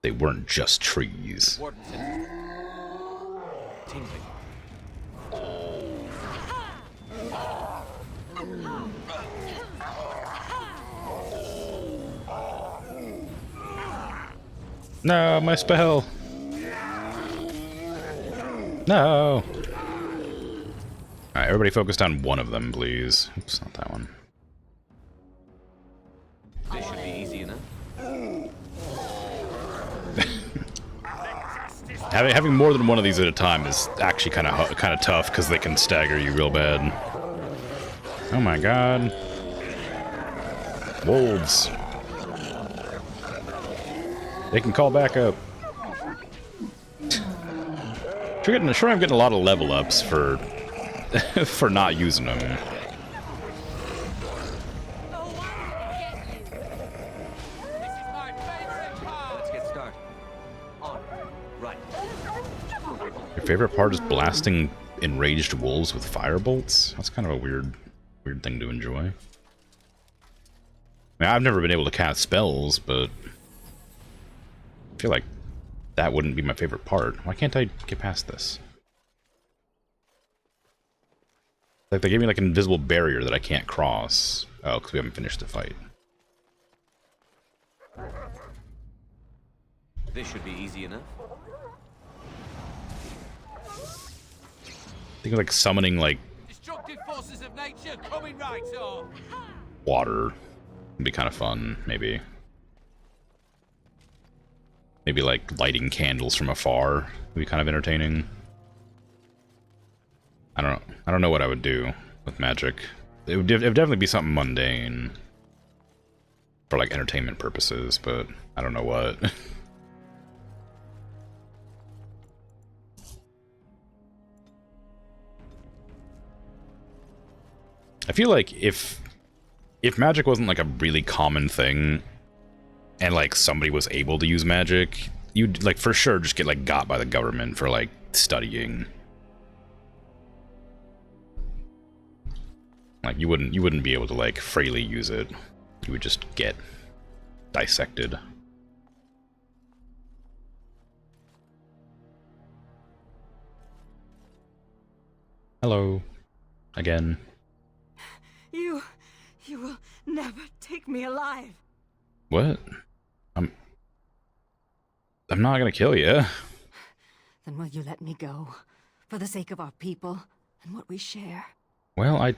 They weren't just trees. Tingling. No, my spell. No. Alright, everybody focused on one of them, please. Oops, not that one. This should be easy enough. Having more than one of these at a time is actually kind of tough because they can stagger you real bad. Oh my god. Wolves. They can call back up. Sure, I'm getting a lot of level ups for for not using them. Let's get started. On. Right. Your favorite part is blasting enraged wolves with firebolts? That's kind of a weird thing to enjoy. I mean, I've never been able to cast spells, but I feel like that wouldn't be my favorite part. Why can't I get past this? Like, they gave me like an invisible barrier that I can't cross. Oh, because we haven't finished the fight. This should be easy enough. Think of like summoning like Destructive forces of nature coming right on. water. Would be kind of fun, maybe. Maybe like lighting candles from afar would be kind of entertaining. I don't know what I would do with magic. It would definitely be something mundane for like entertainment purposes, but I don't know what. I feel like if magic wasn't like a really common thing and like somebody was able to use magic, you'd like for sure just get like got by the government for like studying. Like you wouldn't be able to like freely use it. You would just get dissected. Hello. Again. You will never take me alive. What? I'm not gonna kill you. Then will you let me go? For the sake of our people and what we share? Well, on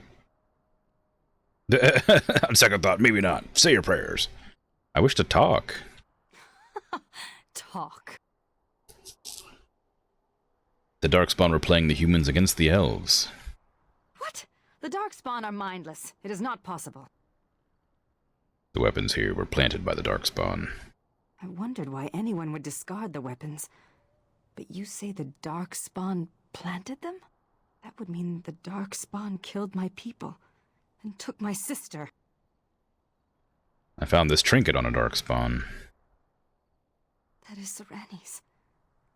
second thought, maybe not. Say your prayers. I wish to talk. Talk. The Darkspawn were playing the humans against the elves. What? The Darkspawn are mindless. It is not possible. The weapons here were planted by the Darkspawn. I wondered why anyone would discard the weapons. But you say the Darkspawn planted them? That would mean the Darkspawn killed my people and took my sister. I found this trinket on a Darkspawn. That is Sereni's.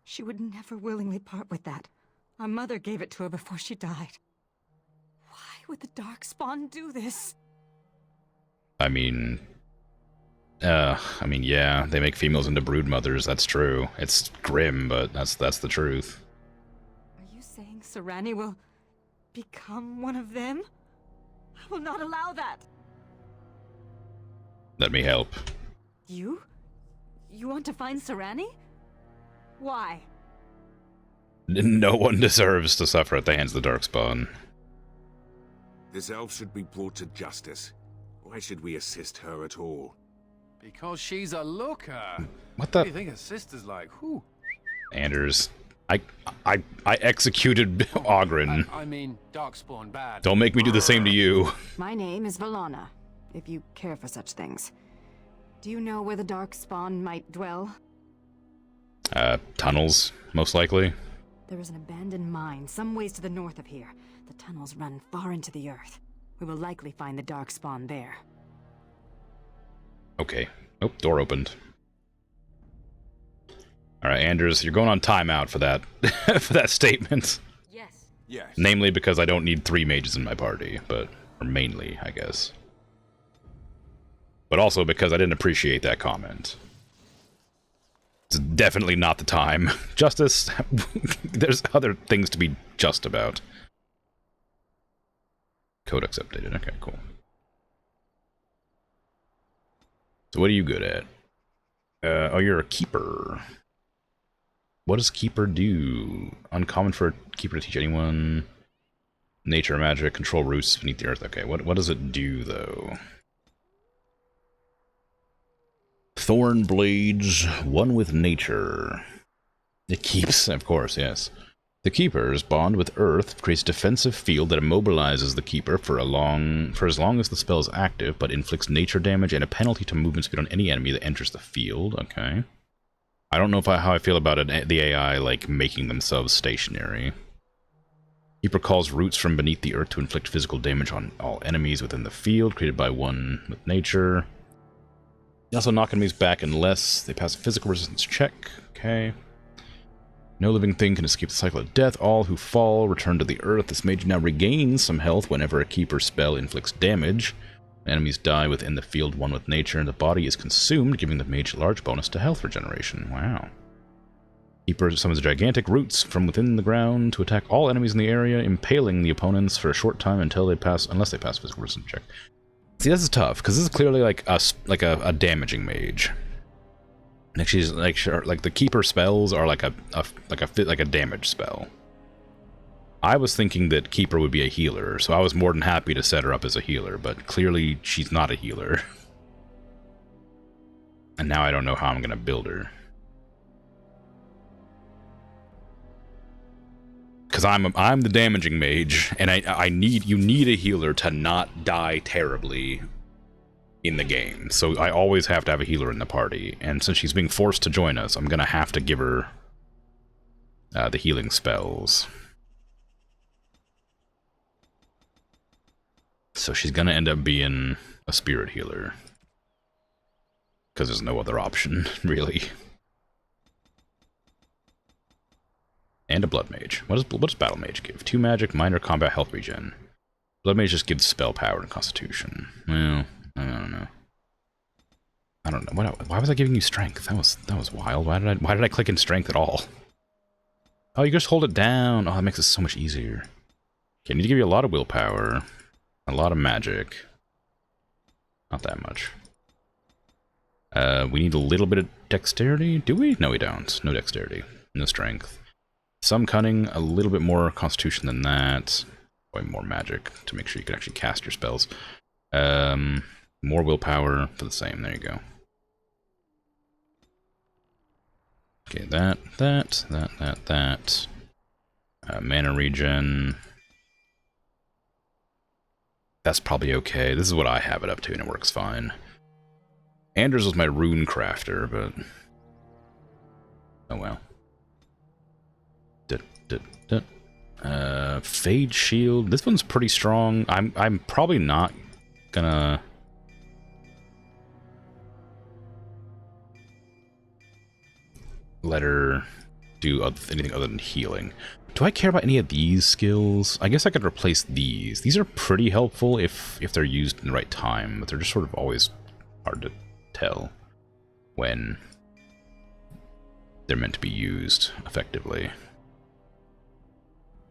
She would never willingly part with that. Our mother gave it to her before she died. Why would the Darkspawn do this? I mean, yeah, they make females into brood mothers, that's true. It's grim, but that's the truth. Are you saying Sereni will become one of them? I will not allow that. Let me help. You? You want to find Sereni? Why? No one deserves to suffer at the hands of the Darkspawn. This elf should be brought to justice. Why should we assist her at all? Because she's a looker. What the? What do you think her sister's like? Whew. Anders, I executed Ogren. I mean, Darkspawn bad. Don't make me do the same to you. My name is Valona, if you care for such things. Do you know where the Darkspawn might dwell? Tunnels, most likely. There is an abandoned mine some ways to the north of here. The tunnels run far into the earth. We will likely find the dark spawn there. Okay. Oh, door opened. Alright, Anders, you're going on timeout for that for that statement. Yes. Yes. Namely because I don't need 3 mages in my party, but or mainly, I guess. But also because I didn't appreciate that comment. It's definitely not the time. Justice, there's other things to be just about. Codex updated, okay, cool. So what are you good at? Oh, you're a keeper. What does keeper do? Uncommon for a keeper to teach anyone. Nature, magic, control roots beneath the earth. Okay, what does it do, though? Thorn blades, one with nature. It keeps, of course, yes. The keeper's bond with earth creates a defensive field that immobilizes the keeper for as long as the spell is active, but inflicts nature damage and a penalty to movement speed on any enemy that enters the field. Okay. I don't know how I feel about it, the AI, like, making themselves stationary. Keeper calls roots from beneath the earth to inflict physical damage on all enemies within the field, created by one with nature. They also knock enemies back unless they pass a physical resistance check. Okay. No living thing can escape the cycle of death. All who fall return to the earth. This mage now regains some health whenever a keeper spell inflicts damage. Enemies die within the field one with nature, and the body is consumed, giving the mage a large bonus to health regeneration. Wow. Keeper summons gigantic roots from within the ground to attack all enemies in the area, impaling the opponents for a short time until they pass, unless they pass physical resistance check. See, this is tough because this is clearly like a damaging mage. Like she's like the keeper spells are like a damage spell. I was thinking that keeper would be a healer, so I was more than happy to set her up as a healer, but clearly she's not a healer. And now I don't know how I'm gonna build her. Because I'm the damaging mage, and you need a healer to not die terribly in the game. So I always have to have a healer in the party, and since she's being forced to join us, I'm gonna have to give her the healing spells. So she's gonna end up being a spirit healer. Because there's no other option, really. And a blood mage. What does battle mage give? 2 magic, minor combat health regen. Blood mage just gives spell power and constitution. Well, I don't know. I don't know. Why was I giving you strength? That was wild. Why did I click in strength at all? Oh, you just hold it down. Oh, that makes it so much easier. Okay, I need to give you a lot of willpower. A lot of magic. Not that much. We need a little bit of dexterity. Do we? No, we don't. No dexterity. No strength. Some cunning, a little bit more constitution than that. Way more magic to make sure you can actually cast your spells. More willpower for the same. There you go. Okay, that. Mana regen. That's probably okay. This is what I have it up to, and it works fine. Anders was my rune crafter, but oh well. Fade shield. This one's pretty strong. I'm probably not gonna let her do anything other than healing. Do I care about any of these skills? I guess I could replace these. These are pretty helpful if they're used in the right time, but they're just sort of always hard to tell when they're meant to be used effectively.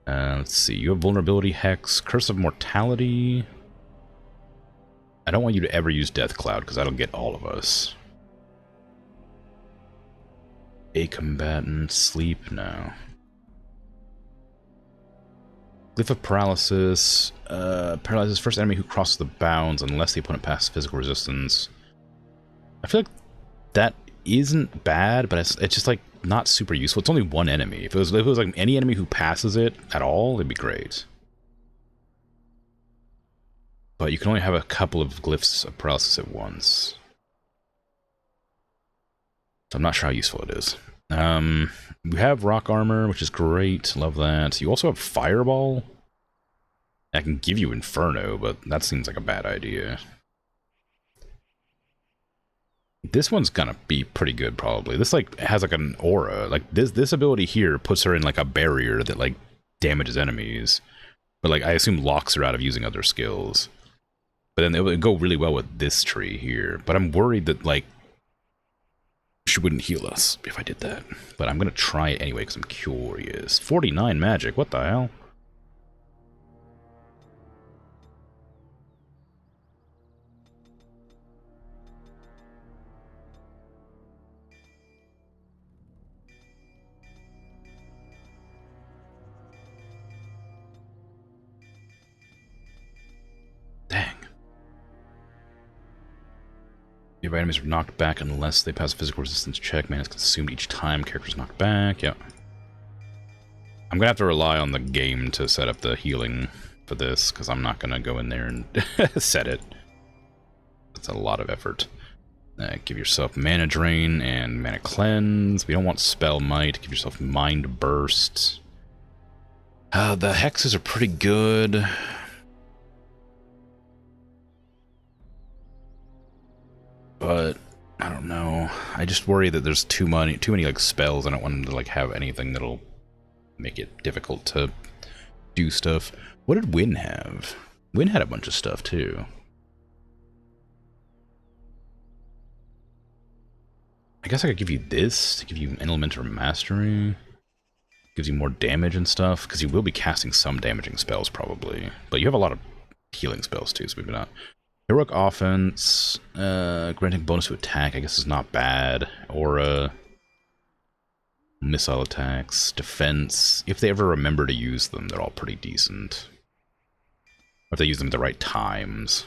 Let's see. You have vulnerability, hex, curse of mortality. I don't want you to ever use death cloud because that'll get all of us. A combatant, sleep, no. Glyph of paralysis. Paralyzes first enemy who crosses the bounds unless the opponent passes physical resistance. I feel like that isn't bad, but it's just like not super useful. It's only one enemy. If it was like any enemy who passes it at all, it'd be great. But you can only have a couple of glyphs of paralysis at once. So I'm not sure how useful it is. We have rock armor, which is great. Love that. You also have fireball. I can give you Inferno, but that seems like a bad idea. This one's gonna be pretty good, probably. This, like, has, like, an aura. Like, this ability here puts her in, like, a barrier that, like, damages enemies. But, like, I assume locks her out of using other skills. But then it would go really well with this tree here. But I'm worried that, like, she wouldn't heal us if I did that. But I'm gonna try it anyway, because I'm curious. 49 magic, what the hell? Dang. Nearby enemies are knocked back unless they pass a physical resistance check. Man, it's consumed each time character's knocked back. Yep. I'm gonna have to rely on the game to set up the healing for this, because I'm not gonna go in there and set it. It's a lot of effort. Give yourself mana drain and mana cleanse. We don't want spell might. Give yourself mind burst. The hexes are pretty good. But I don't know. I just worry that there's too many like spells. I don't want them to like have anything that'll make it difficult to do stuff. What did Wynn have? Wynn had a bunch of stuff too. I guess I could give you this to give you Elemental Mastery. Gives you more damage and stuff, because you will be casting some damaging spells probably. But you have a lot of healing spells too, so maybe not. Heroic offense, granting bonus to attack, I guess is not bad. Aura, missile attacks, defense. If they ever remember to use them, they're all pretty decent. Or if they use them at the right times.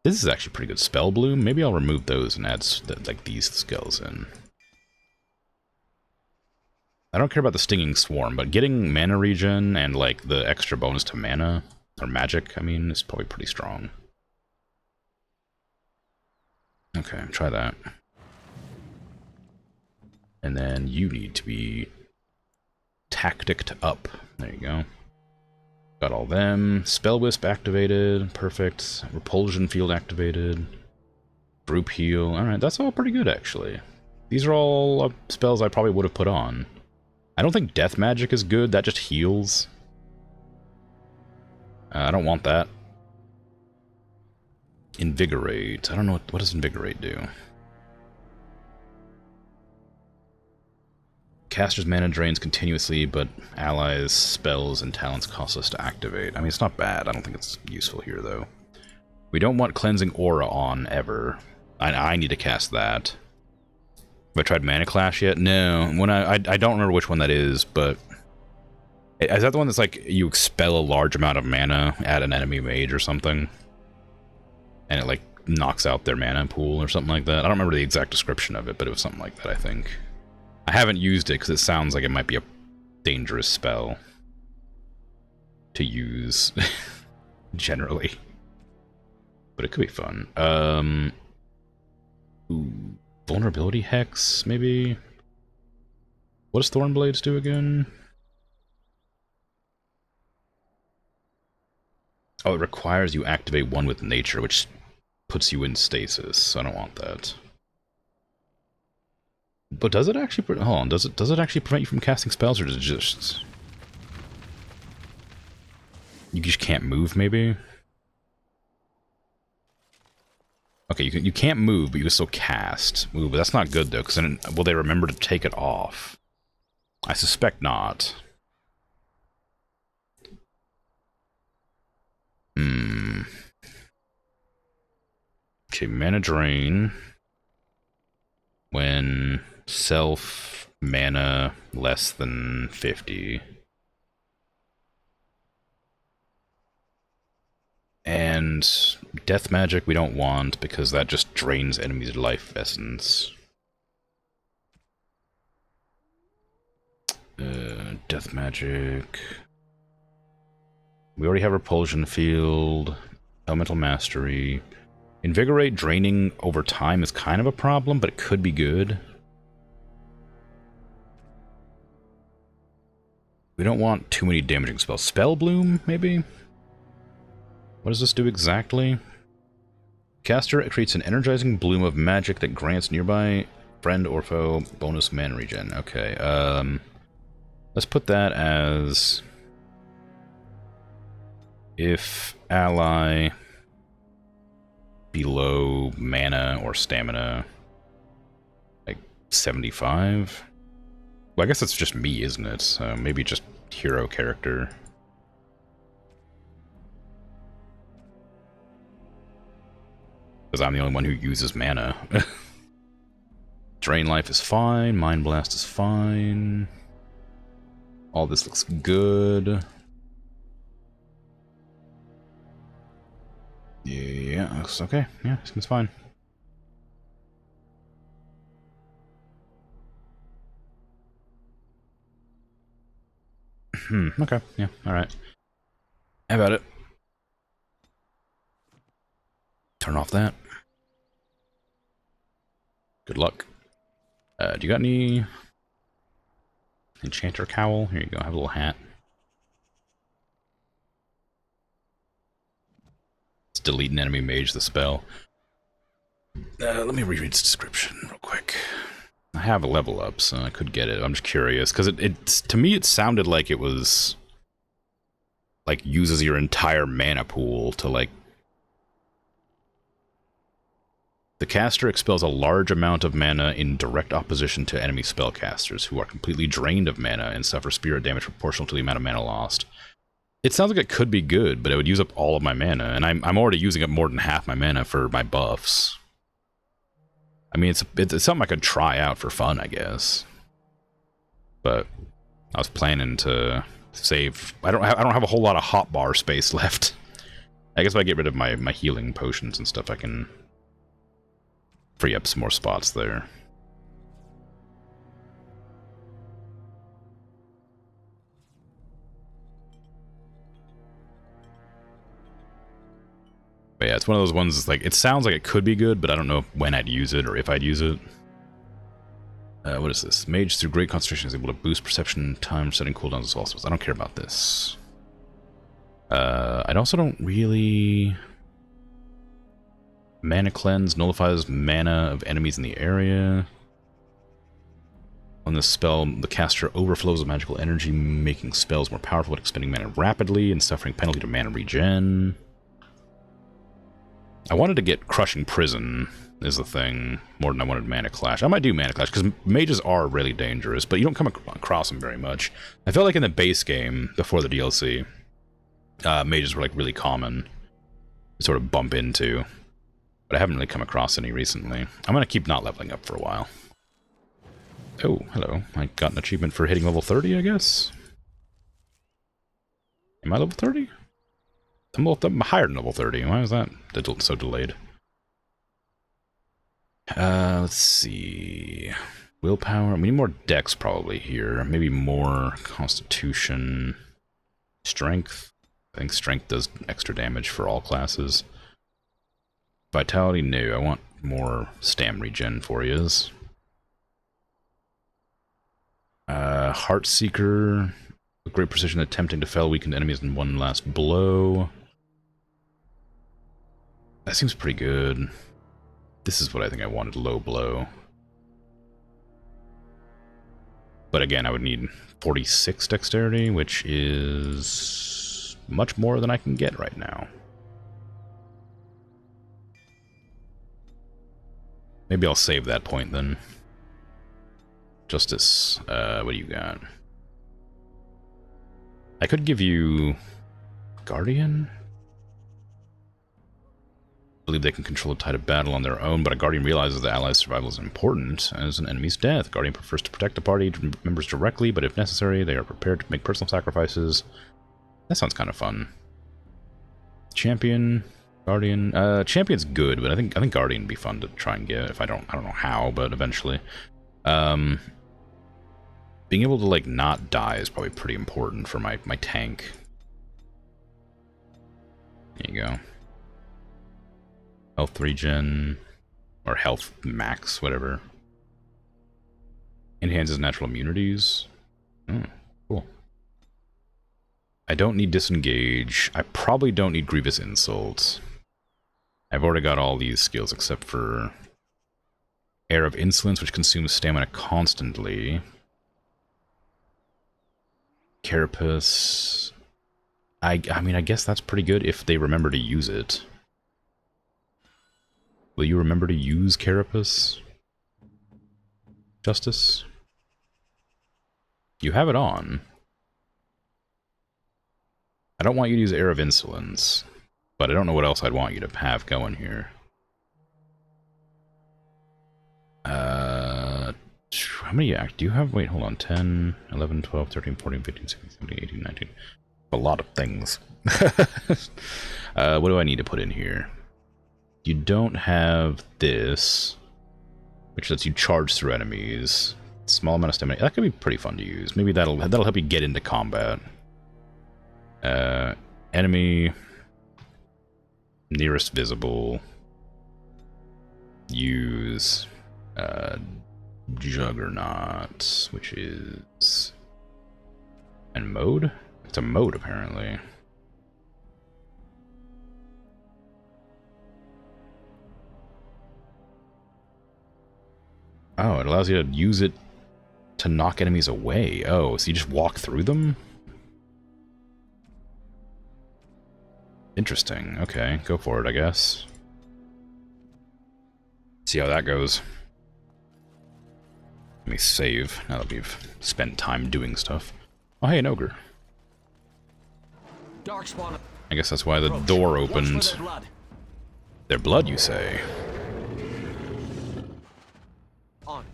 This is actually pretty good. Spell Bloom. Maybe I'll remove those and add like these skills in. I don't care about the Stinging Swarm, but getting mana regen and like the extra bonus to mana, or magic, I mean, is probably pretty strong. Okay, try that. And then you need to be tacticked up. There you go. Got all them. Spell Wisp activated. Perfect. Repulsion Field activated. Group Heal. Alright, that's all pretty good, actually. These are all spells I probably would have put on. I don't think Death Magic is good. That just heals. I don't want that. Invigorate. I don't know what does Invigorate do? Caster's mana drains continuously, but allies, spells, and talents cost us to activate. I mean, it's not bad. I don't think it's useful here, though. We don't want Cleansing Aura on, ever. I need to cast that. Have I tried Mana Clash yet? No. When I don't remember which one that is, but... Is that the one that's like, you expel a large amount of mana at an enemy mage or something? And it, like, knocks out their mana pool or something like that? I don't remember the exact description of it, but it was something like that, I think. I haven't used it because it sounds like it might be a dangerous spell to use, generally. But it could be fun. Ooh, Vulnerability Hex, maybe? What does Thornblades do again? Oh, it requires you activate one with nature, which puts you in stasis, so I don't want that. But does it actually... Hold on, does it actually prevent you from casting spells, or does it just... You just can't move, maybe? Okay, you can't move, but you can still cast. Ooh, but that's not good, though, because then... Will they remember to take it off? I suspect not. Okay, mana drain. When self mana less than 50. And death magic we don't want because that just drains enemies' life essence. Death magic. We already have repulsion field, elemental mastery. Invigorate draining over time is kind of a problem, but it could be good. We don't want too many damaging spells. Spell Bloom, maybe? What does this do exactly? Caster creates an energizing bloom of magic that grants nearby friend or foe bonus mana regen. Okay, let's put that as if ally below mana or stamina, like 75. Well, I guess that's just me, isn't it? So maybe just hero character. Because I'm the only one who uses mana. Drain life is fine. Mind blast is fine. All this looks good. Yeah, looks okay. Yeah, seems fine. Okay. Yeah, alright. How about it? Turn off that. Good luck. Do you got any enchanter cowl? Here you go, have a little hat. Let's delete an enemy mage the spell. Let me reread its description real quick. I have a level up, so I could get it. I'm just curious, because to me it sounded like it was like uses your entire mana pool to like. The caster expels a large amount of mana in direct opposition to enemy spellcasters who are completely drained of mana and suffer spirit damage proportional to the amount of mana lost. It sounds like it could be good, but it would use up all of my mana, and I'm already using up more than half my mana for my buffs. I mean, it's something I could try out for fun, I guess. But I was planning to save. I don't have a whole lot of hotbar space left. I guess if I get rid of my healing potions and stuff, I can free up some more spots there. But yeah, it's one of those ones that's like, it sounds like it could be good, but I don't know when I'd use it or if I'd use it. What is this? Mage through great concentration is able to boost perception time, setting cooldowns as well. I don't care about this. I also don't really... Mana cleanse nullifies mana of enemies in the area. On this spell, the caster overflows of magical energy, making spells more powerful but expending mana rapidly and suffering penalty to mana regen. I wanted to get Crushing Prison, is the thing, more than I wanted Mana Clash. I might do Mana Clash, because mages are really dangerous, but you don't come across them very much. I felt like in the base game, before the DLC, mages were like really common to sort of bump into. But I haven't really come across any recently. I'm going to keep not leveling up for a while. Oh, hello. I got an achievement for hitting level 30, I guess? Am I level 30? I'm higher than level 30. Why is that so delayed? Let's see. Willpower. We need more dex probably here. Maybe more constitution. Strength. I think strength does extra damage for all classes. Vitality, no. I want more stam regen for yous. Heartseeker. With great precision attempting to fell weakened enemies in one last blow. That seems pretty good. This is what I think I wanted, low blow. But again, I would need 46 dexterity, which is much more than I can get right now. Maybe I'll save that point then. Justice, what do you got? I could give you Guardian? I believe they can control the tide of battle on their own, but a Guardian realizes the ally's survival is important as an enemy's death. Guardian prefers to protect the party members directly, but if necessary, they are prepared to make personal sacrifices. That sounds kind of fun. Champion, Guardian. Champion's good, but I think Guardian would be fun to try and get. If I don't know how, but eventually. Being able to like not die is probably pretty important for my tank. There you go. Health regen, or health max, whatever. Enhances natural immunities. Oh, cool. I don't need disengage. I probably don't need grievous insult. I've already got all these skills except for air of insolence, which consumes stamina constantly. Carapace. I mean, I guess that's pretty good if they remember to use it. Will you remember to use Carapace? Justice? You have it on. I don't want you to use Air of Insolence, but I don't know what else I'd want you to have going here. How many act do you have? Wait, hold on. 10, 11, 12, 13, 14, 15, 16, 17, 18, 19. A lot of things. What do I need to put in here? You don't have this, which lets you charge through enemies. Small amount of stamina. That could be pretty fun to use. Maybe that'll help you get into combat. Enemy nearest visible. Use Juggernaut, which is and mode. It's a mode apparently. Oh, it allows you to use it to knock enemies away. Oh, so you just walk through them? Interesting. Okay, go for it, I guess. See how that goes. Let me save, now that we've spent time doing stuff. Oh, hey, an ogre. Darkspawn. I guess that's why the door opened. Their blood, you say? On.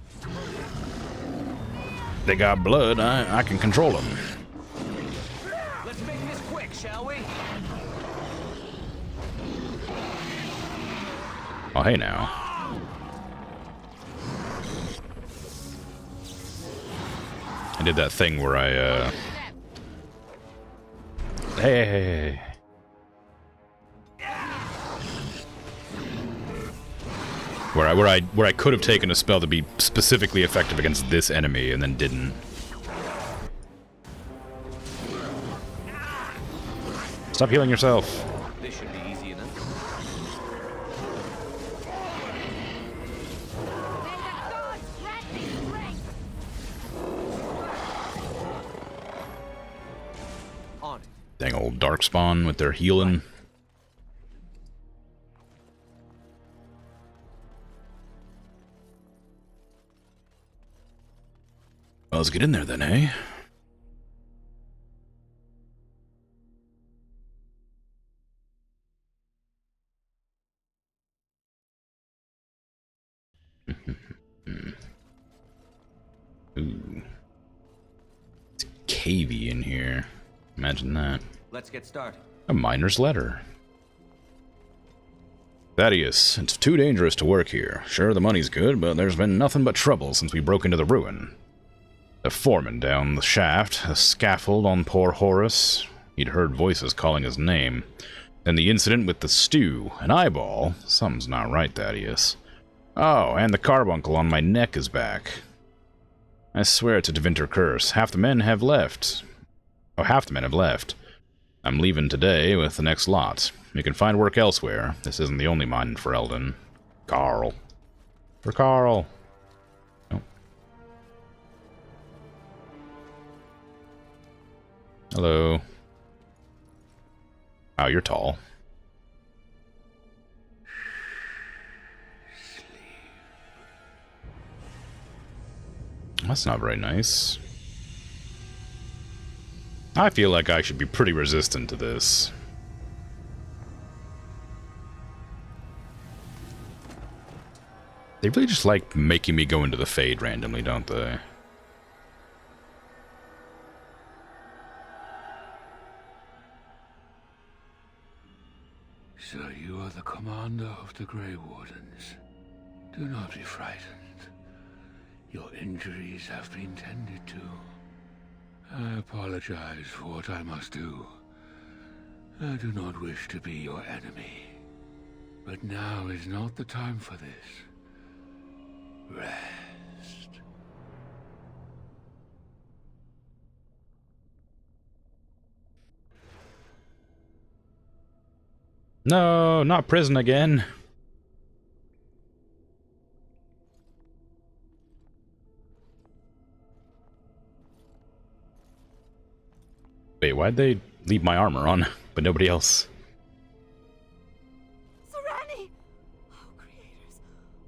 They got blood, I can control them. Let's make this quick, shall we? Oh, hey now. I did that thing where I, Hey. Where I could have taken a spell to be specifically effective against this enemy and then didn't. Stop healing yourself. This should be easy enough. On. Dang old Darkspawn with their healing. Well, let's get in there then, eh? Ooh. It's cavey in here. Imagine that. Let's get started. A miner's letter. Thaddeus, it's too dangerous to work here. Sure, the money's good, but there's been nothing but trouble since we broke into the ruin. The foreman down the shaft, a scaffold on poor Horace. He'd heard voices calling his name. Then the incident with the stew, an eyeball. Something's not right, Thaddeus. Oh, and the carbuncle on my neck is back. I swear it's a Devinter curse. Half the men have left. Oh, half the men have left. I'm leaving today with the next lot. You can find work elsewhere. This isn't the only mine in Ferelden. Carl. For Carl. Oh. Hello. Oh, you're tall. That's not very nice. I feel like I should be pretty resistant to this. They really just like making me go into the Fade randomly, don't they? So you are the commander of the Grey Wardens. Do not be frightened. Your injuries have been tended to. I apologize for what I must do. I do not wish to be your enemy. But now is not the time for this. Rest. No, not prison again. Wait, why'd they leave my armor on, but nobody else? Serani! Oh, creators,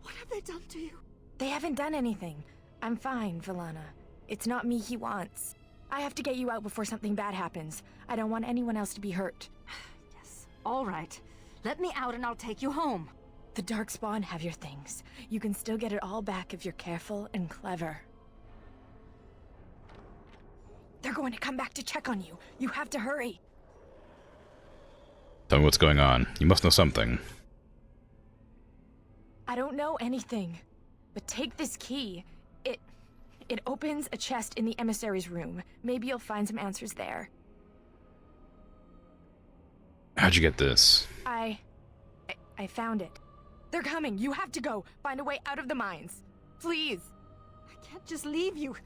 what have they done to you? They haven't done anything. I'm fine, Villana. It's not me he wants. I have to get you out before something bad happens. I don't want anyone else to be hurt. Yes, all right. Let me out and I'll take you home. The Darkspawn have your things. You can still get it all back if you're careful and clever. They're going to come back to check on you. You have to hurry. Tell me what's going on. You must know something. I don't know anything. But take this key. It opens a chest in the emissary's room. Maybe you'll find some answers there. How'd you get this? I found it. They're coming. You have to go. Find a way out of the mines. Please. I can't just leave you.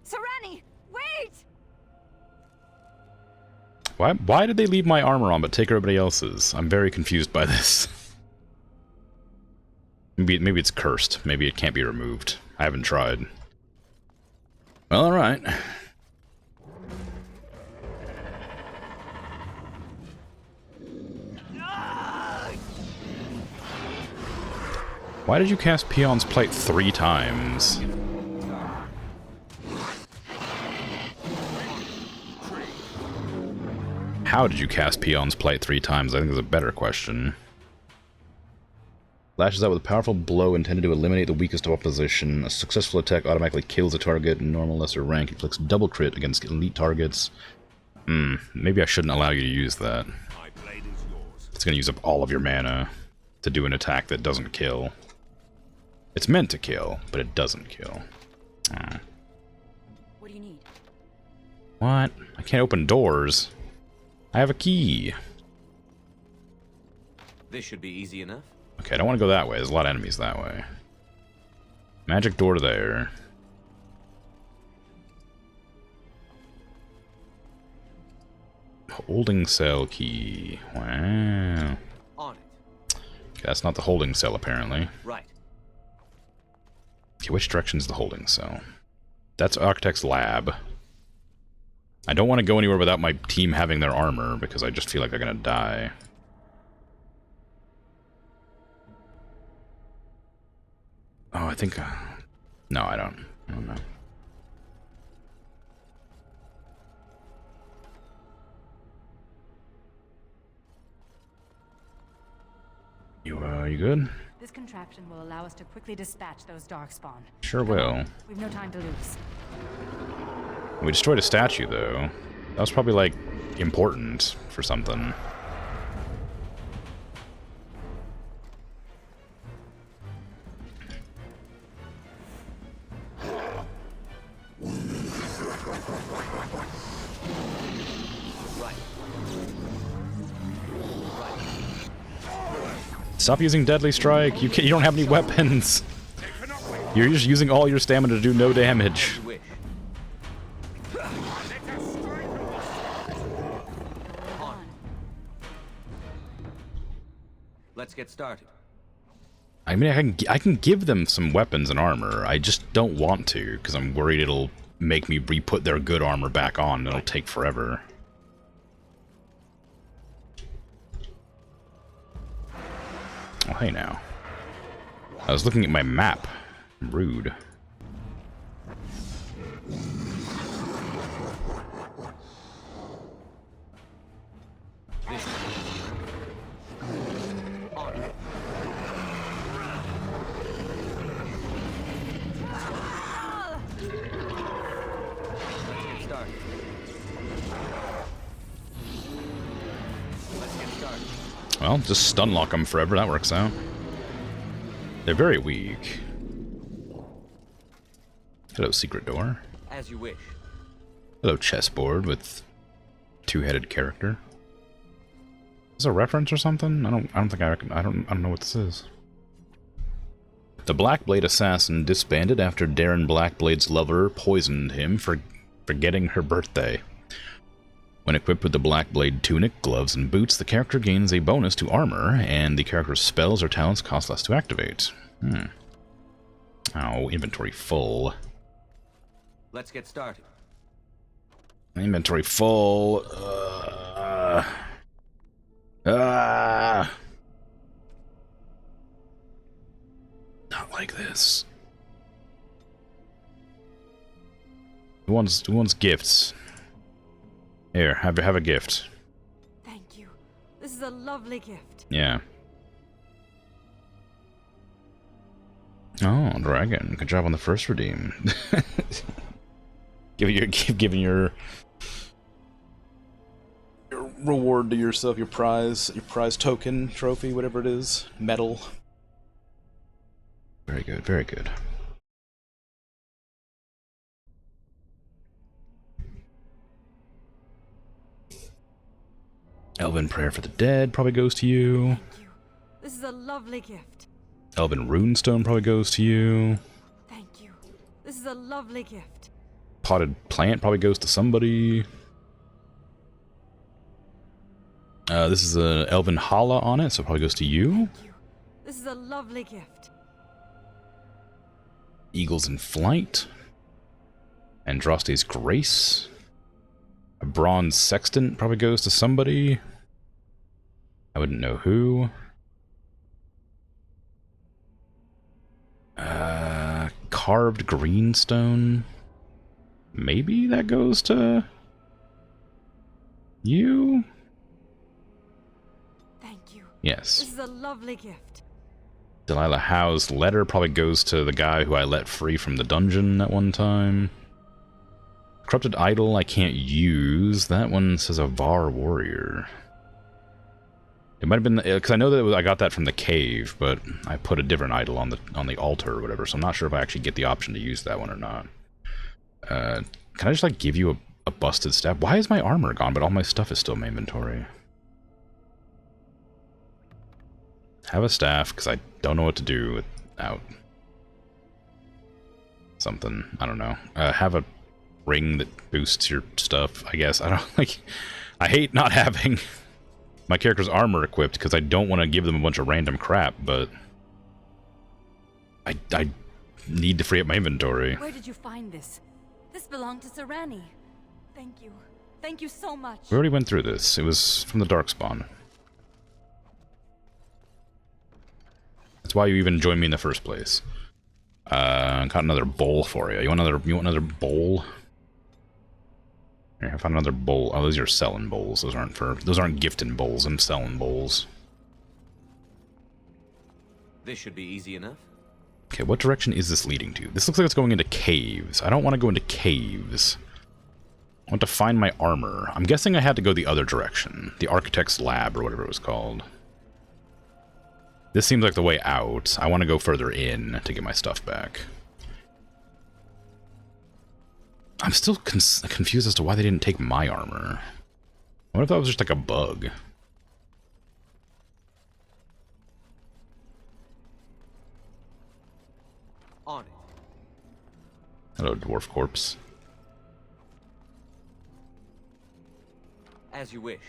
Serani, wait! Why did they leave my armor on but take everybody else's? I'm very confused by this. Maybe it's cursed. Maybe it can't be removed. I haven't tried. Well, alright. Why did you cast Peon's Plate 3 times? How did you cast Peon's Plate 3 times? I think is a better question. Lashes out with a powerful blow intended to eliminate the weakest of opposition. A successful attack automatically kills a target in normal lesser rank. Inflicts double crit against elite targets. Maybe I shouldn't allow you to use that. It's going to use up all of your mana to do an attack that doesn't kill. It's meant to kill, but it doesn't kill. What do you need? What? I can't open doors. I have a key. This should be easy enough. Okay, I don't want to go that way. There's a lot of enemies that way. Magic door there. Holding cell key. Wow. On it. Okay, that's not the holding cell, apparently. Right. Okay, which direction is the holding cell? That's Architect's lab. I don't want to go anywhere without my team having their armor, because I just feel like they're gonna die. Oh, I think... no, I don't know. You good? This contraption will allow us to quickly dispatch those Darkspawn. Sure will. We've no time to lose. We destroyed a statue, though. That was probably, like, important for something. Stop using Deadly Strike. You don't have any weapons. You're just using all your stamina to do no damage. Let's get started. I mean, I can give them some weapons and armor. I just don't want to, because I'm worried it'll make me re-put their good armor back on, and it'll take forever. Oh, hey now. I was looking at my map. Rude. Well, just stun lock them forever, that works out. They're very weak. Hello, secret door. As you wish. Hello, chessboard with two-headed character. Is this a reference or something? I don't know what this is. The Blackblade assassin disbanded after Darren Blackblade's lover poisoned him for forgetting her birthday. When equipped with the Black Blade tunic, gloves, and boots, the character gains a bonus to armor, and the character's spells or talents cost less to activate. Oh, inventory full. Let's get started. Inventory full. Not like this. Who wants gifts? Here, have a gift. Thank you. This is a lovely gift. Yeah. Oh, dragon. Good job on the first redeem. Giving your reward to yourself, your prize token, trophy, whatever it is, medal. Very good, very good. Elven Prayer for the Dead probably goes to you. Thank you. This is a lovely gift. Elven Runestone probably goes to you. Thank you. This is a lovely gift. Potted Plant probably goes to somebody. This is a Elven Hala on it, so it probably goes to you. Thank you. This is a lovely gift. Eagles in Flight. Andraste's Grace. A Bronze Sextant probably goes to somebody. I wouldn't know who. Carved Greenstone. Maybe that goes to you? Thank you. Yes. This is a lovely gift. Delilah Howe's letter probably goes to the guy who I let free from the dungeon at one time. Corrupted Idol I can't use. That one says a Var Warrior. It might have been because I know that I got that from the cave, but I put a different idol on the altar or whatever, so I'm not sure if I actually get the option to use that one or not. Can I just like give you a busted staff? Why is my armor gone, but all my stuff is still in my inventory? Have a staff because I don't know what to do without something. I don't know. Have a ring that boosts your stuff. I guess I don't like. I hate not having my character's armor equipped because I don't want to give them a bunch of random crap, but I need to free up my inventory. Where did you find this? This belonged to Serani. Thank you. Thank you so much. We already went through this. It was from the Darkspawn. That's why you even joined me in the first place. Got another bowl for you. You want another bowl? Here, I found another bowl. Oh, those are selling bowls. Those aren't gifting bowls. I'm selling bowls. This should be easy enough. Okay, what direction is this leading to? This looks like it's going into caves. I don't want to go into caves. I want to find my armor. I'm guessing I had to go the other direction. The Architect's Lab, or whatever it was called. This seems like the way out. I want to go further in to get my stuff back. I'm still confused as to why they didn't take my armor. What if that was just like a bug? On it. Hello, Dwarf Corpse. As you wish.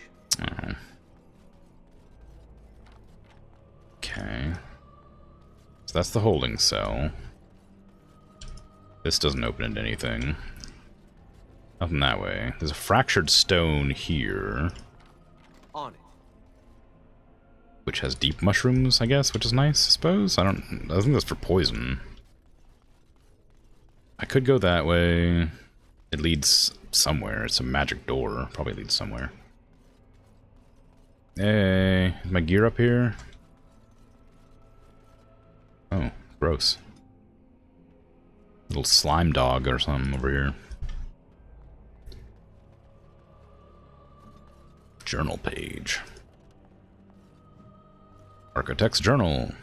Oh. Okay. So that's the holding cell. This doesn't open into anything. Nothing that way. There's a fractured stone here. On it. Which has deep mushrooms, I guess, which is nice, I suppose. I think that's for poison. I could go that way. It leads somewhere. It's a magic door. Probably leads somewhere. Hey, is my gear up here? Oh, gross. Little slime dog or something over here. Journal page. Architect's Journal.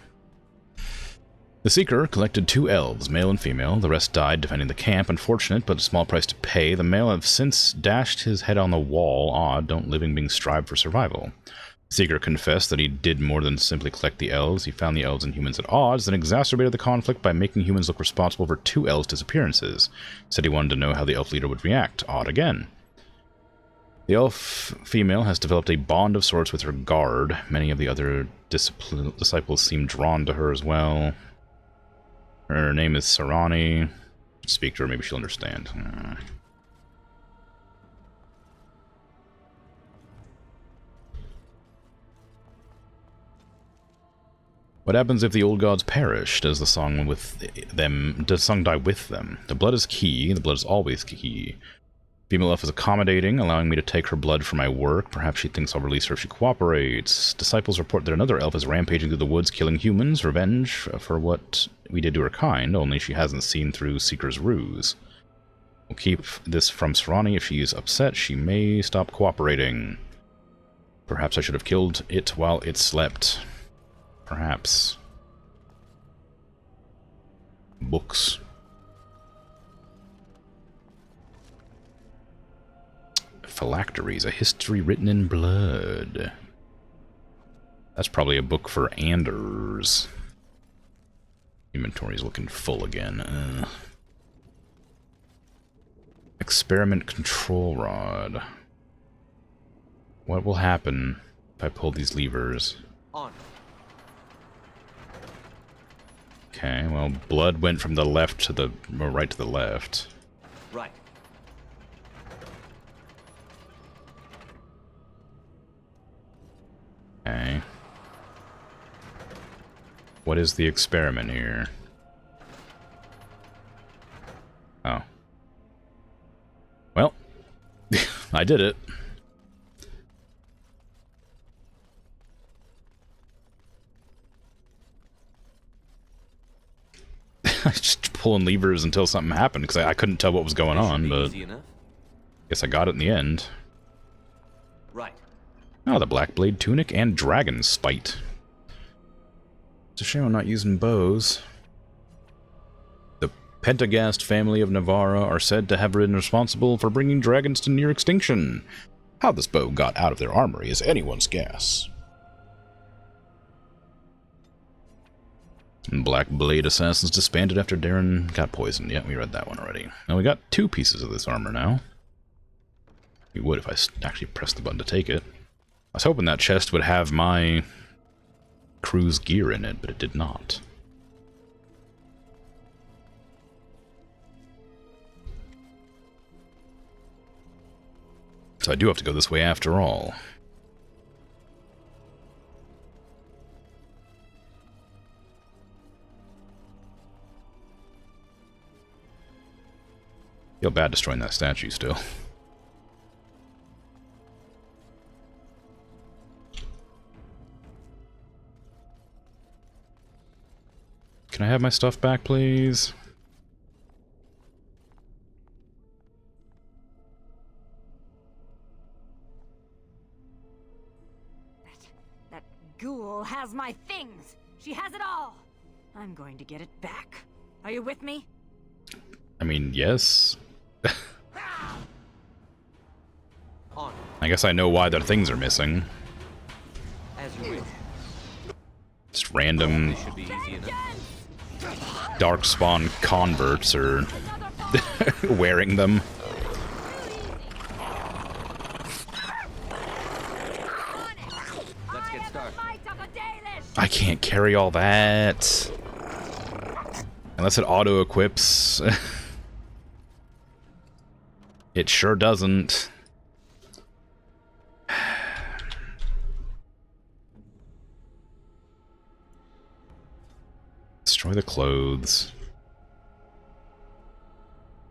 The Seeker collected 2 elves, male and female. The rest died defending the camp. Unfortunate, but a small price to pay. The male have since dashed his head on the wall. Odd, don't living beings strive for survival? The Seeker confessed that he did more than simply collect the elves. He found the elves and humans at odds, then exacerbated the conflict by making humans look responsible for 2 elves' disappearances. Said he wanted to know how the elf leader would react. Odd again. The elf female has developed a bond of sorts with her guard. Many of the other disciples seem drawn to her as well. Her name is Sarani. Speak to her, maybe she'll understand. What happens if the old gods perish? Does the song die with them? The blood is key. The blood is always key. Female elf is accommodating, allowing me to take her blood for my work. Perhaps she thinks I'll release her if she cooperates. Disciples report that another elf is rampaging through the woods, killing humans. Revenge for what we did to her kind, only she hasn't seen through Seeker's ruse. We'll keep this from Sarani. If she is upset, she may stop cooperating. Perhaps I should have killed it while it slept. Perhaps. Books. Phylacteries, a history written in blood. That's probably a book for Anders. Inventory's looking full again. Experiment control rod. What will happen if I pull these levers? On. Okay, well, blood went from the left to the right to the left. Right. Okay. What is the experiment here? Oh. Well, I did it. I was just pulling levers until something happened, because I couldn't tell what was going on, but guess I got it in the end. Right. Oh, the Black Blade Tunic and Dragon Spite. It's a shame I'm not using bows. The Pentagast family of Navarra are said to have been responsible for bringing dragons to near extinction. How this bow got out of their armory is anyone's guess. Black Blade Assassins disbanded after Darren got poisoned. Yeah, we read that one already. Now we got 2 pieces of this armor now. We would if I actually pressed the button to take it. I was hoping that chest would have my crew's gear in it, but it did not. So I do have to go this way after all. Feel bad destroying that statue still. Can I have my stuff back, please? That ghoul has my things. She has it all. I'm going to get it back. Are you with me? I mean, yes. On. I guess I know why their things are missing. As you wish. Just random This should be easy enough. Darkspawn converts are wearing them. Let's get started. I can't carry all that. Unless it auto-equips. It sure doesn't. Destroy the clothes.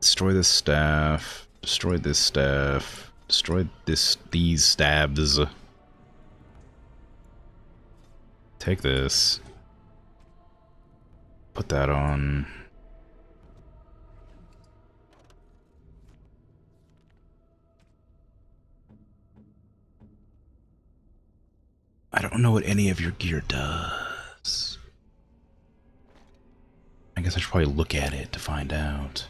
Destroy this staff. Destroy this staff. Destroy these stabs. Take this. Put that on. I don't know what any of your gear does. I guess I should probably look at it to find out.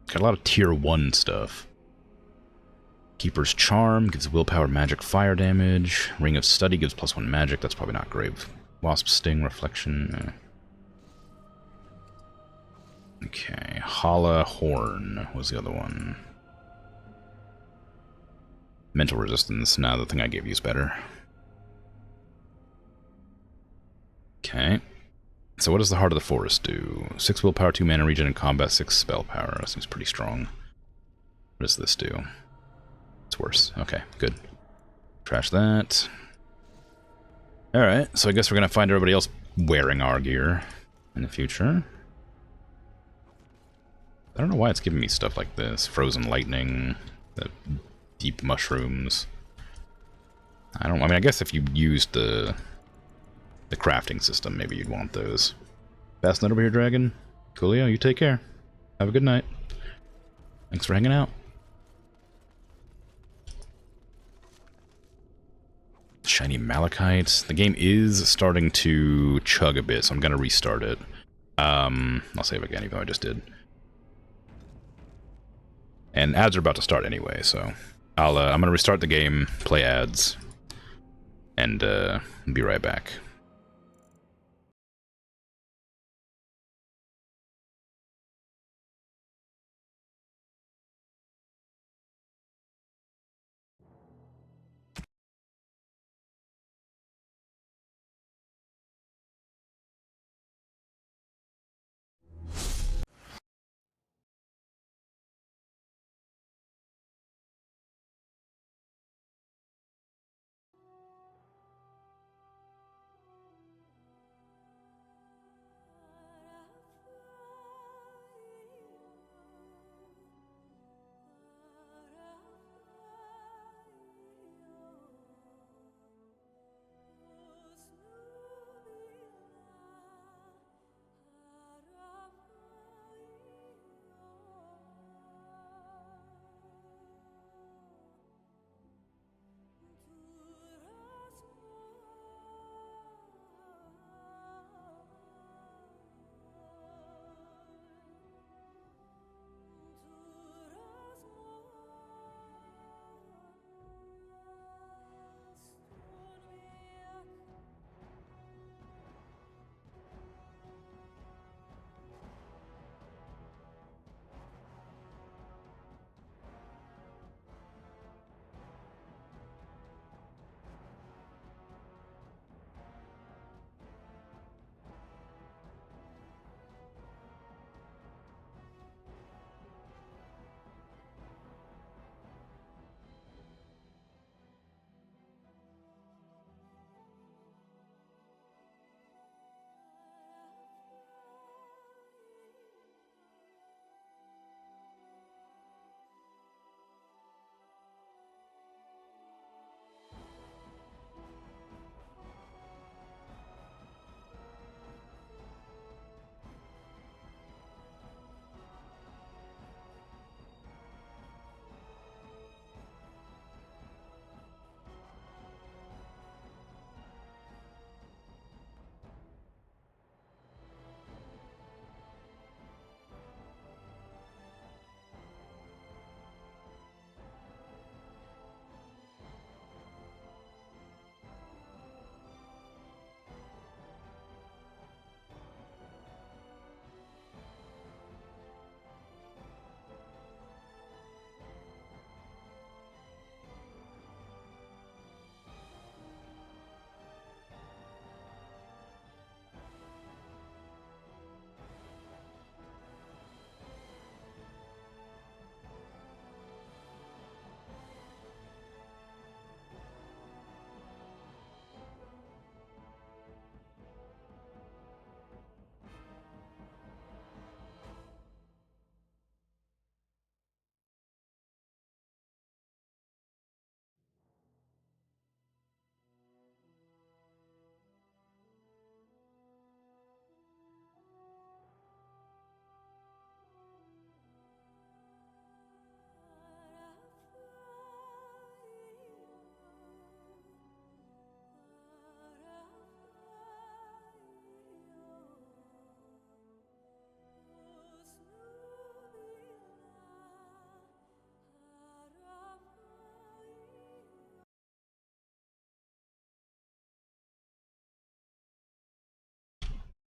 Got a lot of tier 1 stuff. Keeper's Charm gives willpower, magic, fire damage. Ring of Study gives +1 magic. That's probably not great. Wasp Sting, Reflection. Okay, Hala Horn was the other one. Mental resistance. Now the thing I gave you is better. Okay. So what does the Heart of the Forest do? 6 willpower, 2 mana regen in combat, 6 spell power. That seems pretty strong. What does this do? It's worse. Okay, good. Trash that. Alright, so I guess we're gonna find everybody else wearing our gear in the future. I don't know why it's giving me stuff like this. Frozen lightning, the deep mushrooms. I mean, I guess if you used the crafting system, maybe you'd want those. Fast nut over here, dragon. Coolio, you take care. Have a good night. Thanks for hanging out. Shiny malachite. The game is starting to chug a bit, so I'm gonna restart it. I'll save again, even though I just did. And ads are about to start anyway, so I'm gonna restart the game, play ads, and be right back.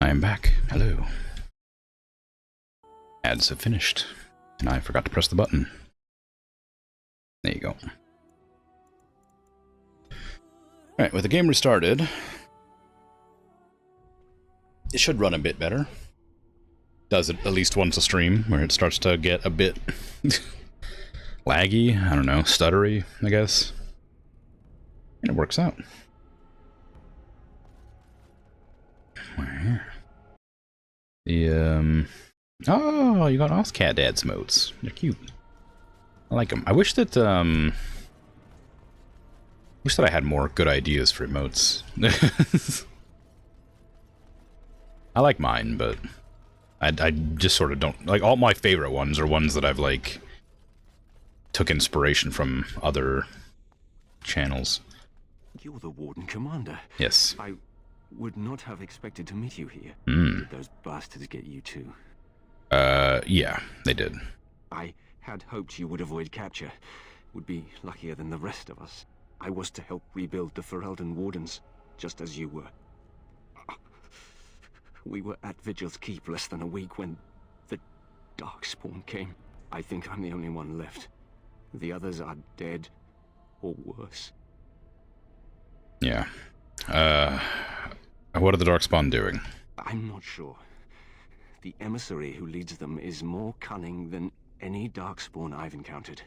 I am back. Hello. Ads have finished. And I forgot to press the button. There you go. Alright, with the game restarted, it should run a bit better. Does it at least once a stream, where it starts to get a bit laggy, I don't know, stuttery, I guess. And it works out. Where? The, oh, you got Ozcat Dad's motes. They're cute. I like them. I wish that, I had more good ideas for emotes. I like mine, but I just sort of don't... Like, all my favorite ones are ones that I've, like, took inspiration from other channels. You're the Warden Commander. Yes. I would not have expected to meet you here. Mm. Did those bastards get you too? Yeah, they did. I had hoped you would avoid capture. Would be luckier than the rest of us. I was to help rebuild the Ferelden Wardens, just as you were. We were at Vigil's Keep less than a week when the Darkspawn came. I think I'm the only one left. The others are dead, or worse. Yeah. What are the Darkspawn doing? I'm not sure. The emissary who leads them is more cunning than any Darkspawn I've encountered.